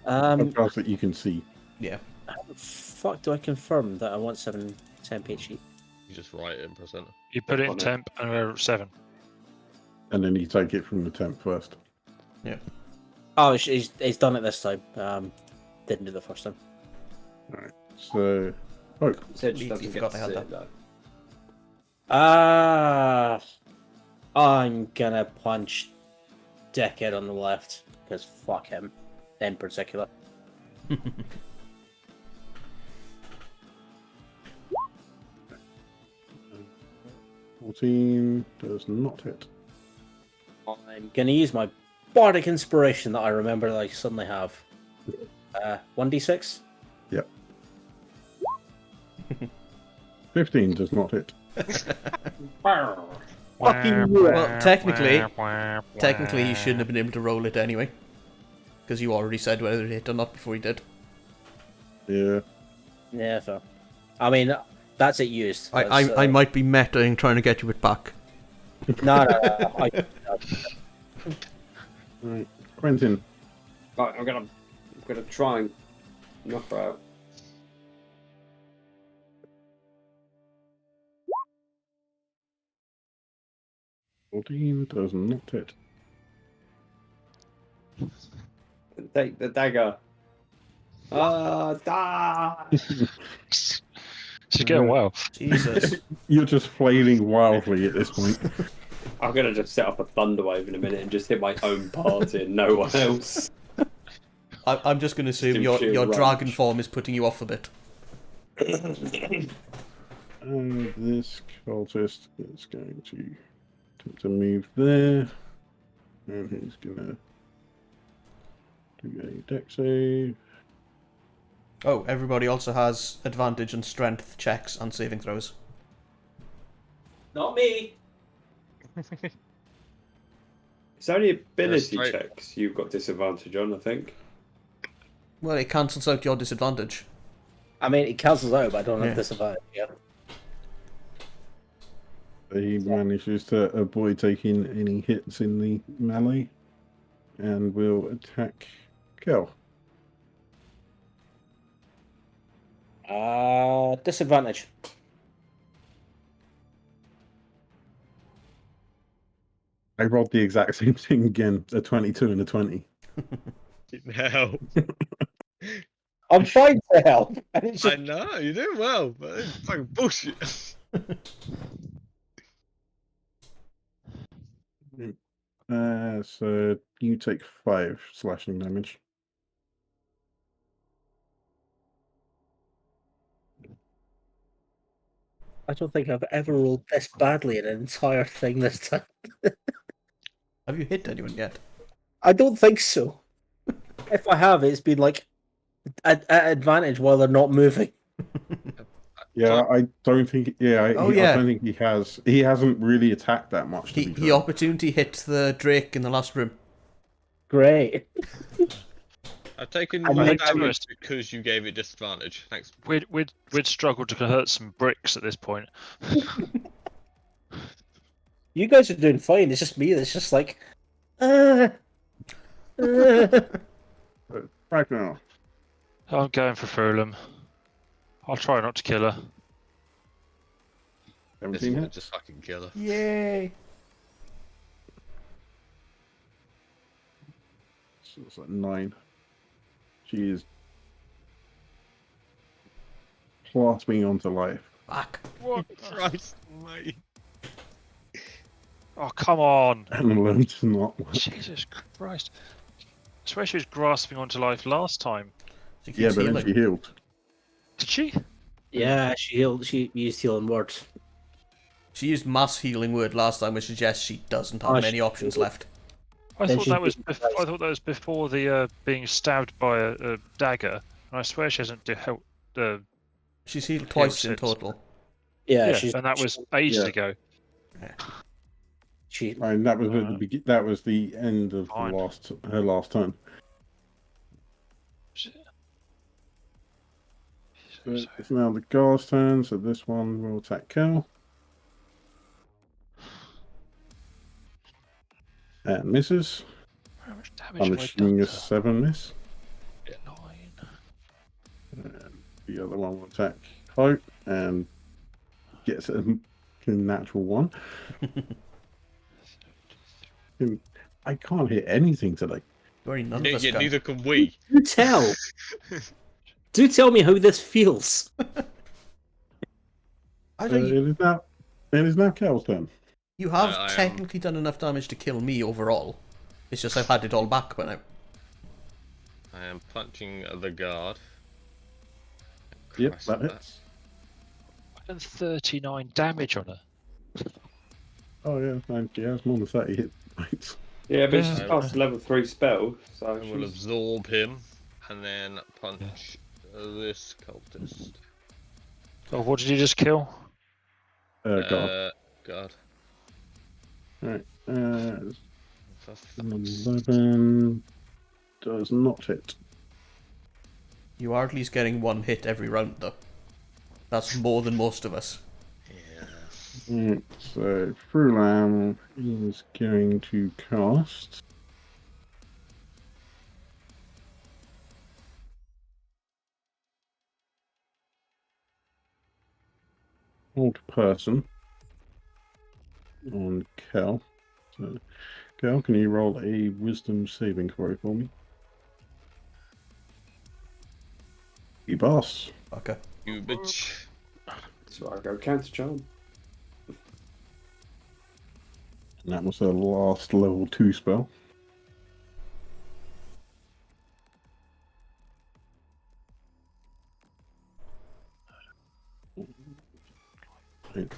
[SPEAKER 6] Podcasts that you can see.
[SPEAKER 3] Yeah.
[SPEAKER 7] How the fuck do I confirm that I want 7 temp each?
[SPEAKER 2] You just write it and press enter.
[SPEAKER 1] You put it in
[SPEAKER 5] on it.
[SPEAKER 1] temp and we're at 7.
[SPEAKER 6] And then you take it from the temp first.
[SPEAKER 7] Oh, he's done it this time. Didn't do the first time.
[SPEAKER 6] Alright. So oh,
[SPEAKER 5] Said she
[SPEAKER 3] You
[SPEAKER 5] doesn't
[SPEAKER 3] forgot
[SPEAKER 5] get
[SPEAKER 3] I
[SPEAKER 5] to
[SPEAKER 3] had
[SPEAKER 5] see it,
[SPEAKER 7] Ah, I'm gonna punch Dickhead on the left because fuck him, in particular.
[SPEAKER 6] 14 does not hit.
[SPEAKER 7] I'm gonna use my bardic inspiration that I remember that I suddenly have. 1d6.
[SPEAKER 6] 15 does not hit.
[SPEAKER 3] Well, technically, you shouldn't have been able to roll it anyway, because you already said whether it hit or not before you did.
[SPEAKER 6] Yeah.
[SPEAKER 7] Yeah, fair. I mean, that's it used.
[SPEAKER 3] I might be metaing trying to get you it back.
[SPEAKER 7] No.
[SPEAKER 6] Right. Quentin.
[SPEAKER 5] Right, I'm gonna try and knock her out.
[SPEAKER 6] $14 does not hit.
[SPEAKER 5] Take the dagger. Die!
[SPEAKER 1] She's getting well.
[SPEAKER 3] Jesus.
[SPEAKER 6] You're just flailing wildly at this point.
[SPEAKER 5] I'm gonna just set up a thunder wave in a minute and just hit my own party and no one else.
[SPEAKER 3] I'm just going to assume
[SPEAKER 5] in
[SPEAKER 3] your
[SPEAKER 5] sheer
[SPEAKER 3] dragon
[SPEAKER 5] rage.
[SPEAKER 3] form is putting you off a bit.
[SPEAKER 6] And this cultist is going to attempt to move there. And he's gonna do a dex save.
[SPEAKER 3] Oh, everybody also has advantage on strength checks and saving throws.
[SPEAKER 7] Not me.
[SPEAKER 5] It's only ability
[SPEAKER 2] straight.
[SPEAKER 5] checks you've got disadvantage on, I think.
[SPEAKER 3] Well, it cancels out your disadvantage.
[SPEAKER 7] I mean, it cancels out, but I don't have
[SPEAKER 3] Yeah.
[SPEAKER 7] disadvantage. Yeah.
[SPEAKER 6] He manages to avoid taking any hits in the melee and will attack Kel.
[SPEAKER 7] Disadvantage.
[SPEAKER 6] I rolled the exact same thing again, a 22 and a 20.
[SPEAKER 2] Hell.
[SPEAKER 7] I'm trying to help. And it's
[SPEAKER 2] I
[SPEAKER 7] just...
[SPEAKER 2] know, you're doing well, but it's fucking bullshit.
[SPEAKER 6] So you take 5 slashing damage.
[SPEAKER 7] I don't think I've ever rolled this badly in an entire thing this time.
[SPEAKER 3] Have you hit anyone yet?
[SPEAKER 7] I don't think so. If I have, it's been like at advantage while they're not moving.
[SPEAKER 6] Yeah, I don't think. Yeah, I
[SPEAKER 3] yeah.
[SPEAKER 6] don't think he has. He hasn't really attacked that much. To be
[SPEAKER 3] He
[SPEAKER 6] fair.
[SPEAKER 3] opportunity hit the Drake in the last room.
[SPEAKER 7] Great.
[SPEAKER 2] I've taken
[SPEAKER 7] I
[SPEAKER 2] more
[SPEAKER 1] think
[SPEAKER 2] damage
[SPEAKER 1] tourist-
[SPEAKER 2] because you gave it disadvantage. Thanks.
[SPEAKER 1] We'd struggle to hurt some bricks at this point.
[SPEAKER 7] You guys are doing fine. It's just me that's just like,
[SPEAKER 6] Ragnar.
[SPEAKER 1] I'm going for Furlum. I'll try not to kill her.
[SPEAKER 2] This
[SPEAKER 6] 17
[SPEAKER 2] one
[SPEAKER 6] hits.
[SPEAKER 2] just fucking kill her.
[SPEAKER 3] Yay!
[SPEAKER 6] So it's like 9. She is clasping onto life.
[SPEAKER 3] Fuck.
[SPEAKER 1] What?
[SPEAKER 2] Christ, mate.
[SPEAKER 1] Oh, come on.
[SPEAKER 6] And learned to not work.
[SPEAKER 1] Jesus Christ. I swear she was grasping onto life last time.
[SPEAKER 3] She
[SPEAKER 6] Yeah,
[SPEAKER 3] keeps
[SPEAKER 6] but then
[SPEAKER 3] healing.
[SPEAKER 6] she healed.
[SPEAKER 1] Did she?
[SPEAKER 7] yeah, she used healing words.
[SPEAKER 3] She used mass healing word last time, which suggests she doesn't have
[SPEAKER 7] Oh,
[SPEAKER 3] many
[SPEAKER 7] she-
[SPEAKER 3] options left.
[SPEAKER 1] I
[SPEAKER 7] Then
[SPEAKER 1] thought
[SPEAKER 7] she
[SPEAKER 1] that was
[SPEAKER 7] did
[SPEAKER 1] I thought that was before the being stabbed by a dagger. And I swear she hasn't helped.
[SPEAKER 3] She's healed twice in
[SPEAKER 1] since.
[SPEAKER 3] total.
[SPEAKER 7] Yeah,
[SPEAKER 1] Yeah,
[SPEAKER 7] she's
[SPEAKER 1] and that was ages
[SPEAKER 6] yeah.
[SPEAKER 1] ago.
[SPEAKER 7] she.
[SPEAKER 6] And that was at the that was the end of
[SPEAKER 1] Fine.
[SPEAKER 6] her last turn. So it's now the guard's turn, so this one will attack Kel. And misses.
[SPEAKER 1] much damage
[SPEAKER 6] I'm
[SPEAKER 1] have I
[SPEAKER 6] assuming
[SPEAKER 1] done
[SPEAKER 6] a
[SPEAKER 1] to her?
[SPEAKER 6] 7 miss.
[SPEAKER 1] Yeah, 9.
[SPEAKER 6] And the other one will attack Hope and gets a natural 1. I can't hit anything today.
[SPEAKER 3] Very none of us
[SPEAKER 2] Yeah,
[SPEAKER 3] can.
[SPEAKER 2] neither can we.
[SPEAKER 7] Do tell. Do tell me how this feels.
[SPEAKER 3] I
[SPEAKER 6] It
[SPEAKER 3] don't,
[SPEAKER 6] is now Kel's turn.
[SPEAKER 3] you have
[SPEAKER 2] I am-
[SPEAKER 3] technically done enough damage to kill me overall. It's just I've had it all back by now.
[SPEAKER 2] I am punching the guard.
[SPEAKER 6] Yep,
[SPEAKER 2] Christ,
[SPEAKER 6] that hits.
[SPEAKER 1] I've done 39 damage on her.
[SPEAKER 6] Oh yeah, thank you. That's more than 30 hit points.
[SPEAKER 5] Yeah, but she's
[SPEAKER 2] Yeah.
[SPEAKER 5] cast a level 3 spell, so
[SPEAKER 2] I will
[SPEAKER 5] she's...
[SPEAKER 2] absorb him and then punch this cultist.
[SPEAKER 1] Oh, what did you just kill?
[SPEAKER 6] God.
[SPEAKER 2] God.
[SPEAKER 6] Right.
[SPEAKER 2] For fuck's
[SPEAKER 6] 11 does not hit.
[SPEAKER 3] You are at least getting 1 hit every round, though. That's more than most of us.
[SPEAKER 2] Yeah.
[SPEAKER 6] Right, so Frulam is going to cast Hold Person on Kel. So, Kel, can you roll a Wisdom saving throw for me? You boss.
[SPEAKER 3] Okay.
[SPEAKER 2] You bitch.
[SPEAKER 5] So I go counter charm.
[SPEAKER 6] And that was her last level 2 spell. I don't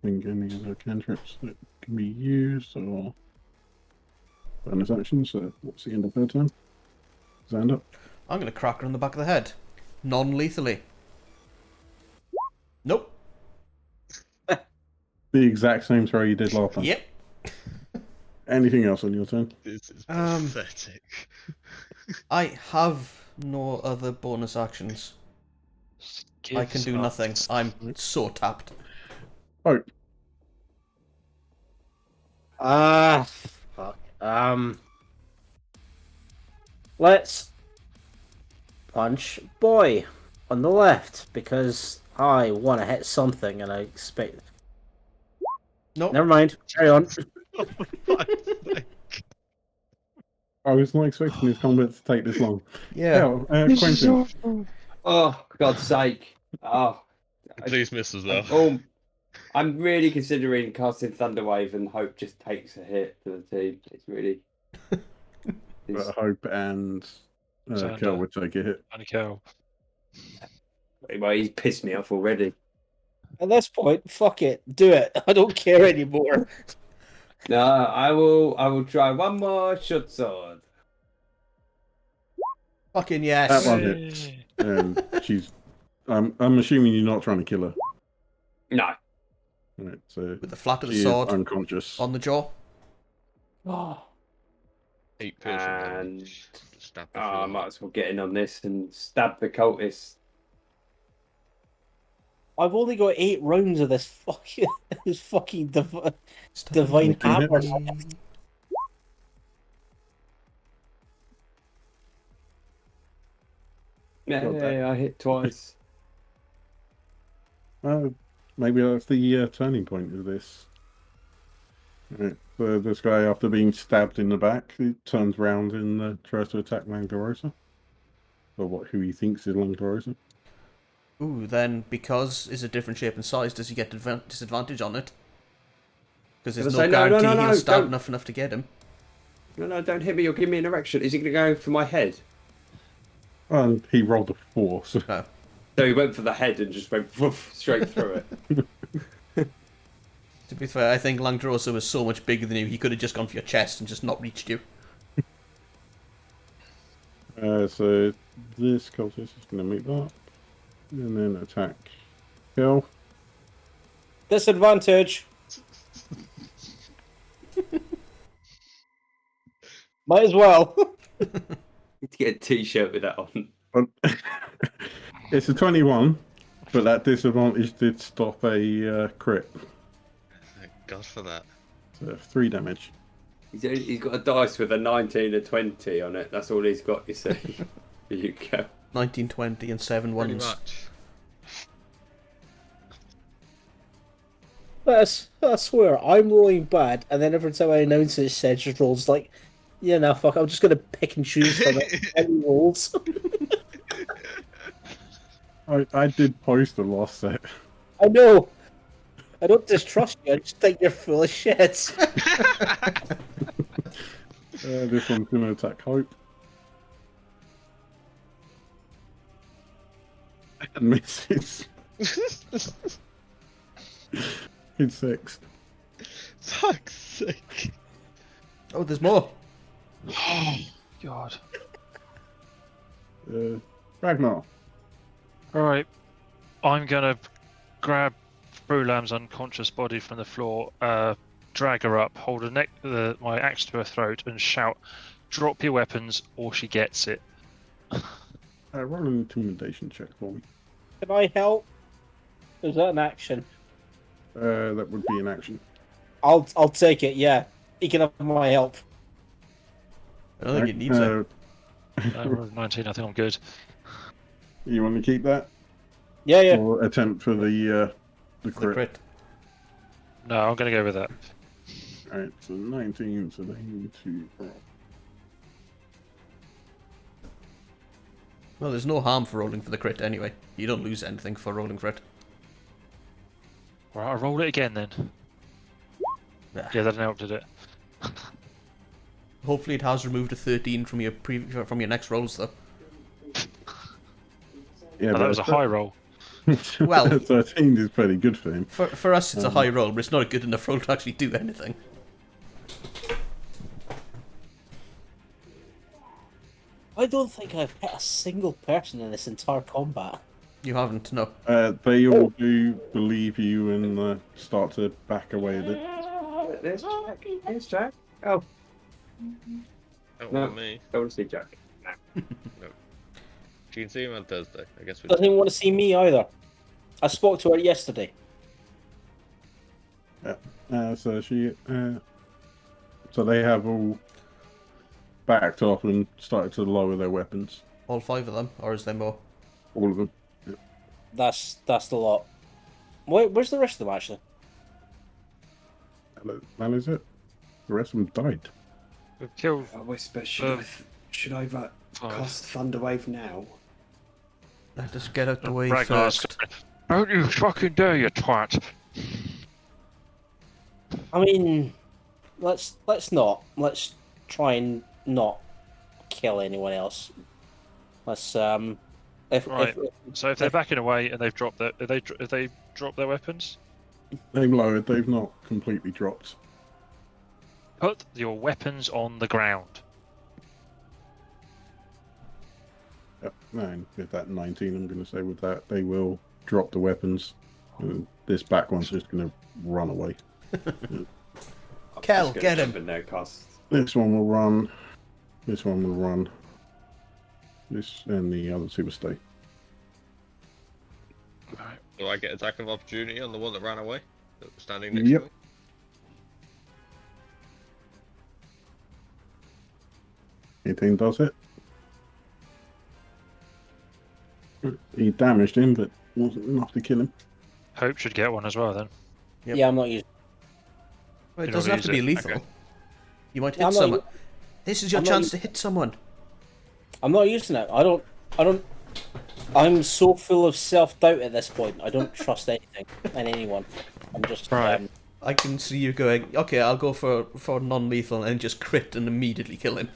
[SPEAKER 6] think any other cantrips that can be used or bonus actions. So what's the end of her turn? Xander.
[SPEAKER 3] I'm going to crack her on the back of the head. Non-lethally. Nope.
[SPEAKER 6] The exact same throw you did last time.
[SPEAKER 3] Yep.
[SPEAKER 6] Anything else on your turn?
[SPEAKER 2] This is
[SPEAKER 3] Um,
[SPEAKER 2] pathetic.
[SPEAKER 3] I have no other bonus actions. I can do nothing. I'm so tapped.
[SPEAKER 6] Oh,
[SPEAKER 7] Fuck. Let's punch boy on the left because I want to hit something and I expect.
[SPEAKER 3] Nope.
[SPEAKER 7] Never mind. Carry on.
[SPEAKER 6] I was not expecting this combat to take this long.
[SPEAKER 3] Yeah.
[SPEAKER 6] Quentin.
[SPEAKER 5] Oh, for God's sake. Oh,
[SPEAKER 2] Please miss as well.
[SPEAKER 5] I'm really considering casting Thunderwave and hope just takes a hit to the team. It's really...
[SPEAKER 6] But Hope and
[SPEAKER 1] Xander.
[SPEAKER 6] Kel would take a hit.
[SPEAKER 1] And Kel.
[SPEAKER 5] Well, he's pissed me off already.
[SPEAKER 7] At this point, fuck it. Do it. I don't care anymore.
[SPEAKER 5] No, I will try one more short sword.
[SPEAKER 3] Fucking yes.
[SPEAKER 6] That one hits. And she's... I'm assuming you're not trying to kill her.
[SPEAKER 5] No.
[SPEAKER 6] Right, so
[SPEAKER 3] With the flat of the
[SPEAKER 6] she is
[SPEAKER 3] sword
[SPEAKER 6] unconscious.
[SPEAKER 3] on the jaw.
[SPEAKER 5] Oh,
[SPEAKER 2] 8 piercing
[SPEAKER 5] And-
[SPEAKER 2] damage. Stab the
[SPEAKER 5] I
[SPEAKER 2] fool.
[SPEAKER 5] might as well get in on this and stab the cultist.
[SPEAKER 7] I've only got 8 rounds of this fucking
[SPEAKER 3] Stop
[SPEAKER 7] divine
[SPEAKER 3] looking at
[SPEAKER 7] hammer.
[SPEAKER 3] me.
[SPEAKER 5] Yeah, I hit twice.
[SPEAKER 6] Maybe that's the turning point of this. Right, so this guy, after being stabbed in the back, he turns round and tries to attack Langdorosa. Or who he thinks is Langdorosa.
[SPEAKER 3] Ooh, then because it's a different shape and size, does he get disadvantage on it? Because there's
[SPEAKER 5] Gonna
[SPEAKER 3] no
[SPEAKER 5] say,
[SPEAKER 3] guarantee
[SPEAKER 5] no,
[SPEAKER 3] he'll stab
[SPEAKER 5] don't.
[SPEAKER 3] enough to get him.
[SPEAKER 5] No, don't hit me. You'll give me an erection. Is he going to go for my head?
[SPEAKER 6] And he rolled a 4, so
[SPEAKER 3] No.
[SPEAKER 5] So he went for the head and just went woof, straight through it.
[SPEAKER 3] To be fair, I think Langdorosa was so much bigger than you, he could have just gone for your chest and just not reached you.
[SPEAKER 6] so this cultist is going to meet that. And then attack Kel.
[SPEAKER 7] Disadvantage. Might as well.
[SPEAKER 5] Need to get a t-shirt with that on.
[SPEAKER 6] It's a 21, but that disadvantage did stop a crit.
[SPEAKER 2] Thank God for that.
[SPEAKER 6] So 3 damage.
[SPEAKER 5] He's got a dice with a 19, a 20 on it. That's all he's got, you see. Here you go.
[SPEAKER 3] 19, 20, and 7
[SPEAKER 2] Pretty
[SPEAKER 3] ones.
[SPEAKER 2] much.
[SPEAKER 7] I swear, I'm rolling bad, and then every time I announce it, Sedge just rolls like, yeah, no, fuck, I'm just gonna pick and choose from it. Any rolls.
[SPEAKER 6] I did post the last set.
[SPEAKER 7] I know. I don't distrust you. I just think you're full of shit.
[SPEAKER 6] This one's going to attack Hope. Misses. It's 6.
[SPEAKER 2] Fuck's sake.
[SPEAKER 3] Oh, there's more.
[SPEAKER 1] Oh, God.
[SPEAKER 6] Ragnar.
[SPEAKER 1] Alright. I'm gonna grab Brulam's unconscious body from the floor, drag her up, hold my axe to her throat, and shout, "Drop your weapons, or she gets it."
[SPEAKER 6] Roll an intimidation check for me.
[SPEAKER 7] Can I help? Is that an action?
[SPEAKER 6] That would be an action.
[SPEAKER 7] I'll take it. Yeah, he can have my help.
[SPEAKER 3] I don't think it needs it.
[SPEAKER 1] I rolled 19, I think I'm good.
[SPEAKER 6] You want to keep that?
[SPEAKER 7] Yeah.
[SPEAKER 6] Or attempt for the
[SPEAKER 3] The
[SPEAKER 6] crit?
[SPEAKER 3] crit.
[SPEAKER 1] No, I'm gonna go with that.
[SPEAKER 6] Alright, so 19, so they need to...
[SPEAKER 3] Well, there's no harm for rolling for the crit anyway. You don't lose anything for rolling for it.
[SPEAKER 1] Right, I'll roll it again then.
[SPEAKER 3] Ah.
[SPEAKER 1] Yeah, that didn't help, did it?
[SPEAKER 3] Hopefully it has removed a 13 from your next rolls, though.
[SPEAKER 6] Yeah,
[SPEAKER 1] Oh, that was a high roll.
[SPEAKER 3] Well-
[SPEAKER 6] 13 is pretty good for him.
[SPEAKER 3] For us, it's a high roll, but it's not a good enough roll to actually do anything.
[SPEAKER 7] I don't think I've hit a single person in this entire combat.
[SPEAKER 3] You haven't, no.
[SPEAKER 6] They all do believe you and start to back away a bit.
[SPEAKER 5] There's Jack. There's Jack. Oh,
[SPEAKER 2] Don't
[SPEAKER 5] No.
[SPEAKER 2] want me.
[SPEAKER 5] go and see Jack.
[SPEAKER 2] She can see him on Thursday. I guess we
[SPEAKER 7] Doesn't even want to see me either. I spoke to her yesterday.
[SPEAKER 6] So they have all backed off and started to lower their weapons.
[SPEAKER 3] All 5 of them, or is there more?
[SPEAKER 6] All of them.
[SPEAKER 7] That's the lot. Where's the rest of them actually?
[SPEAKER 6] That is it. The rest of them died.
[SPEAKER 1] We've killed
[SPEAKER 5] I whisper,
[SPEAKER 1] Five.
[SPEAKER 5] should I cast Thunderwave now?
[SPEAKER 3] Let us get out the way
[SPEAKER 1] Ragnar's
[SPEAKER 3] first.
[SPEAKER 1] going, "Don't you fucking dare, you twat!"
[SPEAKER 7] I mean, let's not. Let's try and not kill anyone else. Let's
[SPEAKER 1] Right. So if they're backing away and they've dropped their, if they dropped their weapons,
[SPEAKER 6] They've lowered, they've not completely dropped.
[SPEAKER 1] put your weapons on the ground.
[SPEAKER 6] Yep. And with that 19, I'm going to say with that, they will drop the weapons. And this back one's just going to run away.
[SPEAKER 3] Kel, get him.
[SPEAKER 5] No cast.
[SPEAKER 6] This one will run. This one will run. This and the other two will stay.
[SPEAKER 1] Right.
[SPEAKER 2] Do I get attack of opportunity on the one that ran away? That was standing next
[SPEAKER 6] Yep.
[SPEAKER 2] to me?
[SPEAKER 6] 18 does it. He damaged him, but wasn't enough to kill him.
[SPEAKER 1] Hope should get one as well then.
[SPEAKER 3] Yep.
[SPEAKER 7] Yeah, I'm not using.
[SPEAKER 3] Well, it
[SPEAKER 1] You
[SPEAKER 3] doesn't
[SPEAKER 1] don't
[SPEAKER 3] have to
[SPEAKER 1] use
[SPEAKER 3] be
[SPEAKER 1] it,
[SPEAKER 3] lethal.
[SPEAKER 1] okay.
[SPEAKER 3] You might
[SPEAKER 7] I'm
[SPEAKER 3] hit
[SPEAKER 7] not
[SPEAKER 3] someone. This is your
[SPEAKER 7] I'm not
[SPEAKER 3] chance
[SPEAKER 7] u-
[SPEAKER 3] to hit someone.
[SPEAKER 7] I'm not using it. I don't. I'm so full of self-doubt at this point. I don't trust anything and anyone. I'm just
[SPEAKER 1] Right.
[SPEAKER 3] I can see you going, okay, I'll go for non-lethal and just crit and immediately kill him.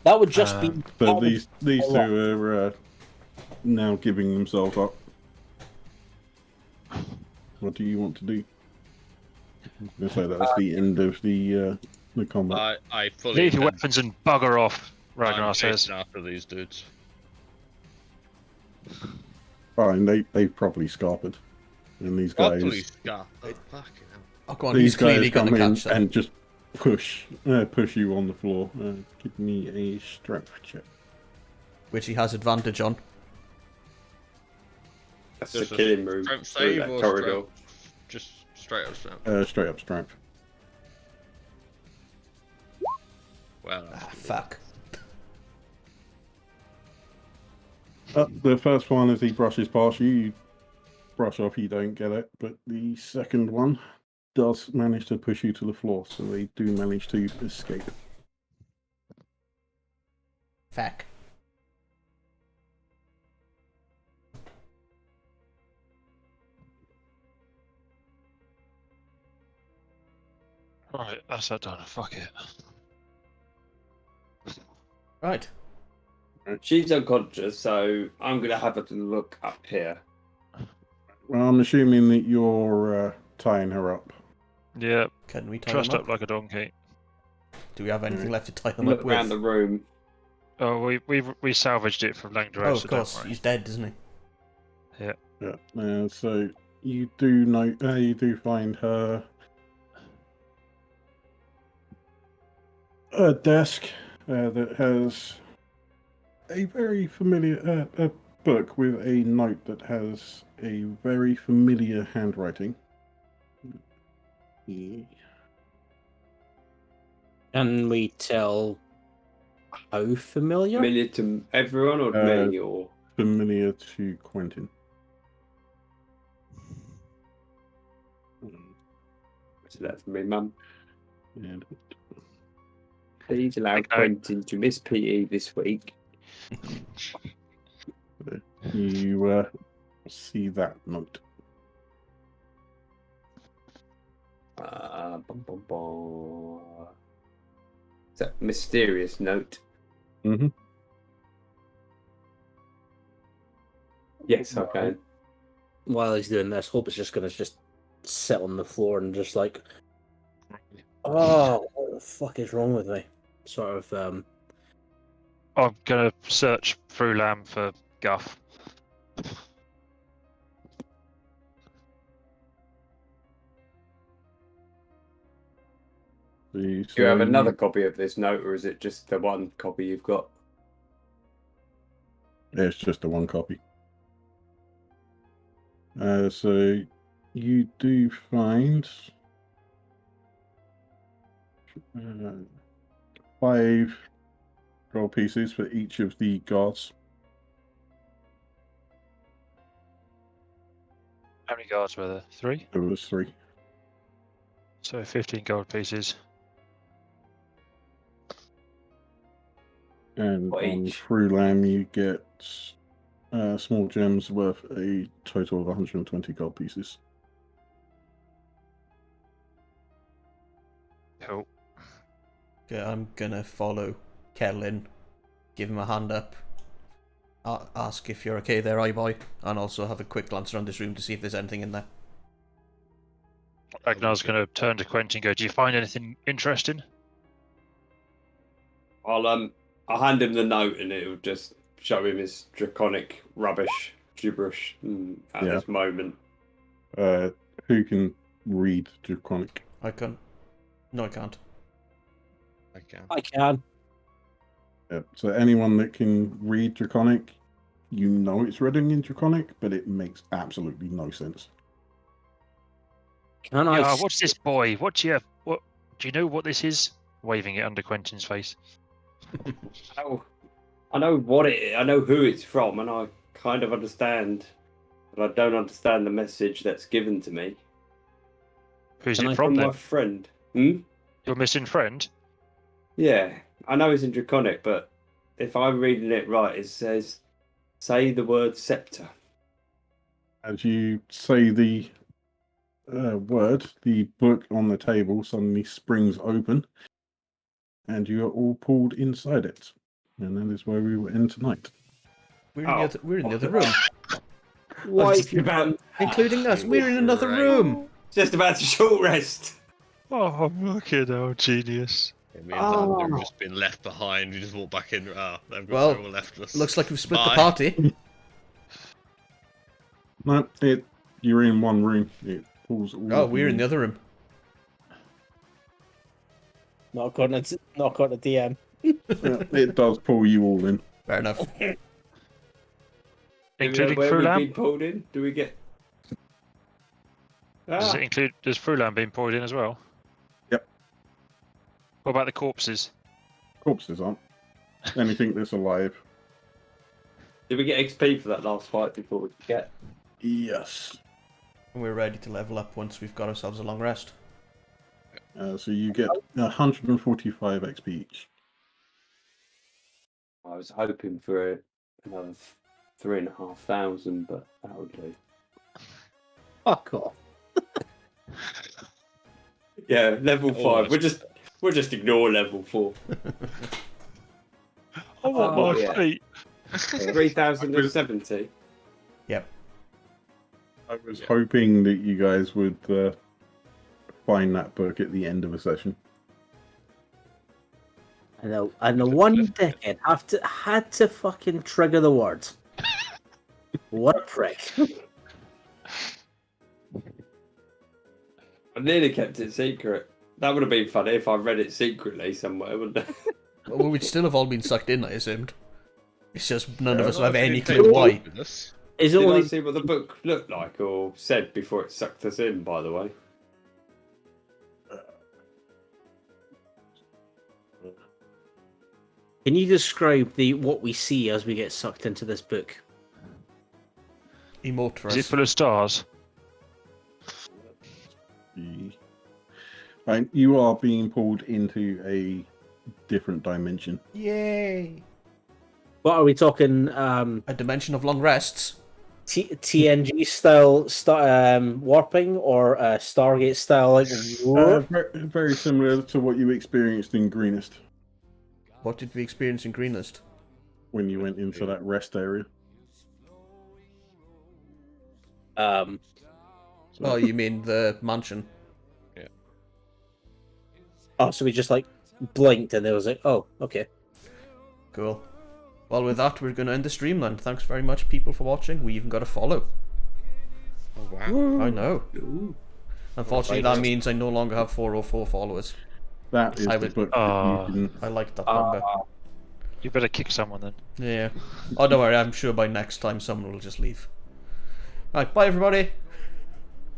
[SPEAKER 7] that would just be.
[SPEAKER 6] So
[SPEAKER 7] that would
[SPEAKER 6] these
[SPEAKER 7] a lot.
[SPEAKER 6] two are now giving themselves up. What do you want to do? I'm gonna say that's the end of the combat.
[SPEAKER 2] I fully
[SPEAKER 1] Leave your
[SPEAKER 2] intend-
[SPEAKER 1] weapons and bugger off, Ragnar
[SPEAKER 2] I'm
[SPEAKER 1] says.
[SPEAKER 2] chasing after these dudes.
[SPEAKER 6] Fine, they probably scarpered. And these guys,
[SPEAKER 2] Properly scarf. Oh, fucking hell.
[SPEAKER 3] Oh, go on, he's
[SPEAKER 6] these guys
[SPEAKER 3] clearly going
[SPEAKER 6] come
[SPEAKER 3] to
[SPEAKER 6] in
[SPEAKER 3] catch them.
[SPEAKER 6] and just push you on the floor. Give me a strength check.
[SPEAKER 3] Which he has advantage on.
[SPEAKER 5] That's
[SPEAKER 2] Just
[SPEAKER 5] the
[SPEAKER 2] a
[SPEAKER 5] killing room
[SPEAKER 2] strength
[SPEAKER 5] through
[SPEAKER 2] save
[SPEAKER 5] that
[SPEAKER 2] or
[SPEAKER 5] corridor.
[SPEAKER 2] strength? Just Straight up strength.
[SPEAKER 6] Straight up strength.
[SPEAKER 2] Wow.
[SPEAKER 3] Fuck.
[SPEAKER 6] The first one, as he brushes past you, you brush off, you don't get it. But the second one does manage to push you to the floor, so they do manage to escape.
[SPEAKER 3] Fuck.
[SPEAKER 1] Right, that's that done. Fuck it.
[SPEAKER 3] Right.
[SPEAKER 5] She's unconscious, so I'm going to have a look up here.
[SPEAKER 6] Well, I'm assuming that you're tying her up.
[SPEAKER 1] Yeah,
[SPEAKER 3] Can we tie
[SPEAKER 1] trussed
[SPEAKER 3] them
[SPEAKER 1] up
[SPEAKER 3] up?
[SPEAKER 1] like a donkey.
[SPEAKER 3] Do we have anything left to tie them
[SPEAKER 5] Look
[SPEAKER 3] up
[SPEAKER 5] around
[SPEAKER 3] with?
[SPEAKER 5] the room.
[SPEAKER 1] Oh, we salvaged it from Langdor,
[SPEAKER 3] Oh,
[SPEAKER 1] so
[SPEAKER 3] of course.
[SPEAKER 1] don't worry.
[SPEAKER 3] He's dead, isn't he?
[SPEAKER 6] Yeah. So you do know, you do find her a desk that has a very familiar a book with a note that has a very familiar handwriting. Yeah.
[SPEAKER 7] Can we tell how familiar?
[SPEAKER 5] Familiar to everyone or me? Or
[SPEAKER 6] Familiar to Quentin.
[SPEAKER 5] what's that for me, Mum?
[SPEAKER 6] And
[SPEAKER 5] Please allow
[SPEAKER 1] Okay.
[SPEAKER 5] Quentin to miss PE this week.
[SPEAKER 6] you see that note.
[SPEAKER 5] Bum, bum, bum. Is that mysterious note?
[SPEAKER 6] Mm-hmm.
[SPEAKER 5] Yes, I can.
[SPEAKER 7] While he's doing this, Hope is just gonna sit on the floor and just like, oh, what the fuck is wrong with me? Sort of
[SPEAKER 1] I'm gonna search through Lamb for guff.
[SPEAKER 6] So
[SPEAKER 5] Do you have another copy of this note, or is it just the one copy you've got?
[SPEAKER 6] It's just the one copy. So you do find 5 gold pieces for each of the guards.
[SPEAKER 1] How many guards were there? 3?
[SPEAKER 6] There was 3.
[SPEAKER 1] So 15 gold pieces.
[SPEAKER 6] And
[SPEAKER 5] What
[SPEAKER 6] on
[SPEAKER 5] each?
[SPEAKER 6] Through Lamb, you get small gems worth a total of 120 gold pieces.
[SPEAKER 1] Cool.
[SPEAKER 3] Okay, I'm gonna follow Kellin, give him a hand up, ask if you're okay there, eye boy, and also have a quick glance around this room to see if there's anything in there.
[SPEAKER 1] Ragnar's gonna turn to Quentin and go, do you find anything interesting?
[SPEAKER 5] I'll hand him the note, and it'll just show him his draconic rubbish, gibberish at
[SPEAKER 6] Yeah.
[SPEAKER 5] this moment.
[SPEAKER 6] Who can read Draconic?
[SPEAKER 3] I can't. No, I can't.
[SPEAKER 2] I can.
[SPEAKER 7] I can.
[SPEAKER 6] Yeah. So anyone that can read Draconic, you know it's written in Draconic, but it makes absolutely no sense.
[SPEAKER 7] Can I?
[SPEAKER 1] Yeah, what's this boy? What do you know what this is? Waving it under Quentin's face.
[SPEAKER 5] I know what it is. I know who it's from, and I kind of understand, but I don't understand the message that's given to me.
[SPEAKER 1] Who's
[SPEAKER 7] Can
[SPEAKER 1] it
[SPEAKER 7] I-
[SPEAKER 1] from
[SPEAKER 5] From
[SPEAKER 1] then?
[SPEAKER 5] my friend.
[SPEAKER 1] Your missing friend?
[SPEAKER 5] Yeah, I know it's in Draconic, but if I'm reading it right, it says, "Say the word scepter."
[SPEAKER 6] As you say the word, the book on the table suddenly springs open, and you are all pulled inside it. And that is where we will end tonight.
[SPEAKER 3] We're in the other room,
[SPEAKER 5] Why just about
[SPEAKER 3] including us. We're in another
[SPEAKER 2] Great.
[SPEAKER 3] room.
[SPEAKER 5] just about to short rest?
[SPEAKER 1] Oh, look at how genius.
[SPEAKER 2] Me and Lander have just been left behind. We just walked back in. They've
[SPEAKER 3] Well,
[SPEAKER 2] all left us.
[SPEAKER 3] Looks like we've split the
[SPEAKER 2] Bye.
[SPEAKER 3] party.
[SPEAKER 6] No, you're in one room. It pulls all
[SPEAKER 3] Oh,
[SPEAKER 6] of
[SPEAKER 3] we're
[SPEAKER 6] you
[SPEAKER 3] in the other room.
[SPEAKER 7] Not according to DM.
[SPEAKER 6] Yeah, it does pull you all in.
[SPEAKER 3] Fair enough.
[SPEAKER 1] Including
[SPEAKER 5] where
[SPEAKER 1] through
[SPEAKER 5] we've
[SPEAKER 1] Lamb?
[SPEAKER 5] been pulled in? Do we get?
[SPEAKER 1] Does
[SPEAKER 5] Ah,
[SPEAKER 1] it include? Does Frulan being poured in as well?
[SPEAKER 6] Yep.
[SPEAKER 1] What about the corpses?
[SPEAKER 6] Corpses aren't. Anything that's alive.
[SPEAKER 5] did we get XP for that last fight before we get?
[SPEAKER 6] Yes.
[SPEAKER 3] We're ready to level up once we've got ourselves a long rest.
[SPEAKER 6] So you get 145 XP each.
[SPEAKER 5] I was hoping for another 3,500, but that would do.
[SPEAKER 7] Fuck off.
[SPEAKER 5] Yeah, level 5.
[SPEAKER 2] Almost.
[SPEAKER 5] We'll just ignore level 4.
[SPEAKER 1] I want
[SPEAKER 5] Oh,
[SPEAKER 1] my
[SPEAKER 5] yeah.
[SPEAKER 1] feet.
[SPEAKER 5] 3,070.
[SPEAKER 3] Yep.
[SPEAKER 6] I was hoping that you guys would find that book at the end of a session.
[SPEAKER 7] And the one dickhead had to fucking trigger the words. What a prick.
[SPEAKER 5] I nearly kept it secret. That would have been funny if I read it secretly somewhere, wouldn't it?
[SPEAKER 3] Well, we'd still have all been sucked in, I assumed. It's just none of us
[SPEAKER 2] Well,
[SPEAKER 3] have
[SPEAKER 2] if
[SPEAKER 3] any
[SPEAKER 2] you
[SPEAKER 3] clue
[SPEAKER 2] take
[SPEAKER 3] why.
[SPEAKER 2] this-
[SPEAKER 7] Is it
[SPEAKER 5] Did I
[SPEAKER 7] only
[SPEAKER 5] see what the book looked like or said before it sucked us in, by the way?
[SPEAKER 7] Can you describe what we see as we get sucked into this book?
[SPEAKER 3] Emote for
[SPEAKER 1] Is it
[SPEAKER 3] us.
[SPEAKER 1] full of stars?
[SPEAKER 6] And you are being pulled into a different dimension.
[SPEAKER 3] Yay!
[SPEAKER 7] What are we talking?
[SPEAKER 3] A dimension of long rests.
[SPEAKER 7] TNG style warping or Stargate style like?
[SPEAKER 6] Very similar to what you experienced in Greenest
[SPEAKER 3] What did we experience in Greenlist?
[SPEAKER 6] when you went into that rest area.
[SPEAKER 7] Um,
[SPEAKER 6] So,
[SPEAKER 3] Oh, you mean the mansion?
[SPEAKER 7] oh, so we just like blinked and it was like, oh, okay.
[SPEAKER 3] Cool. Well, with that, we're going to end the stream then. Thanks very much, people, for watching. We even got a follow.
[SPEAKER 2] Oh, wow.
[SPEAKER 3] I know. Unfortunately, that means I no longer have 404 followers.
[SPEAKER 6] that is
[SPEAKER 3] I
[SPEAKER 6] the
[SPEAKER 3] would-
[SPEAKER 6] book that you can.
[SPEAKER 3] I like that number.
[SPEAKER 1] You better kick someone then.
[SPEAKER 3] Yeah. Oh, don't worry. I'm sure by next time someone will just leave. Right, bye, everybody.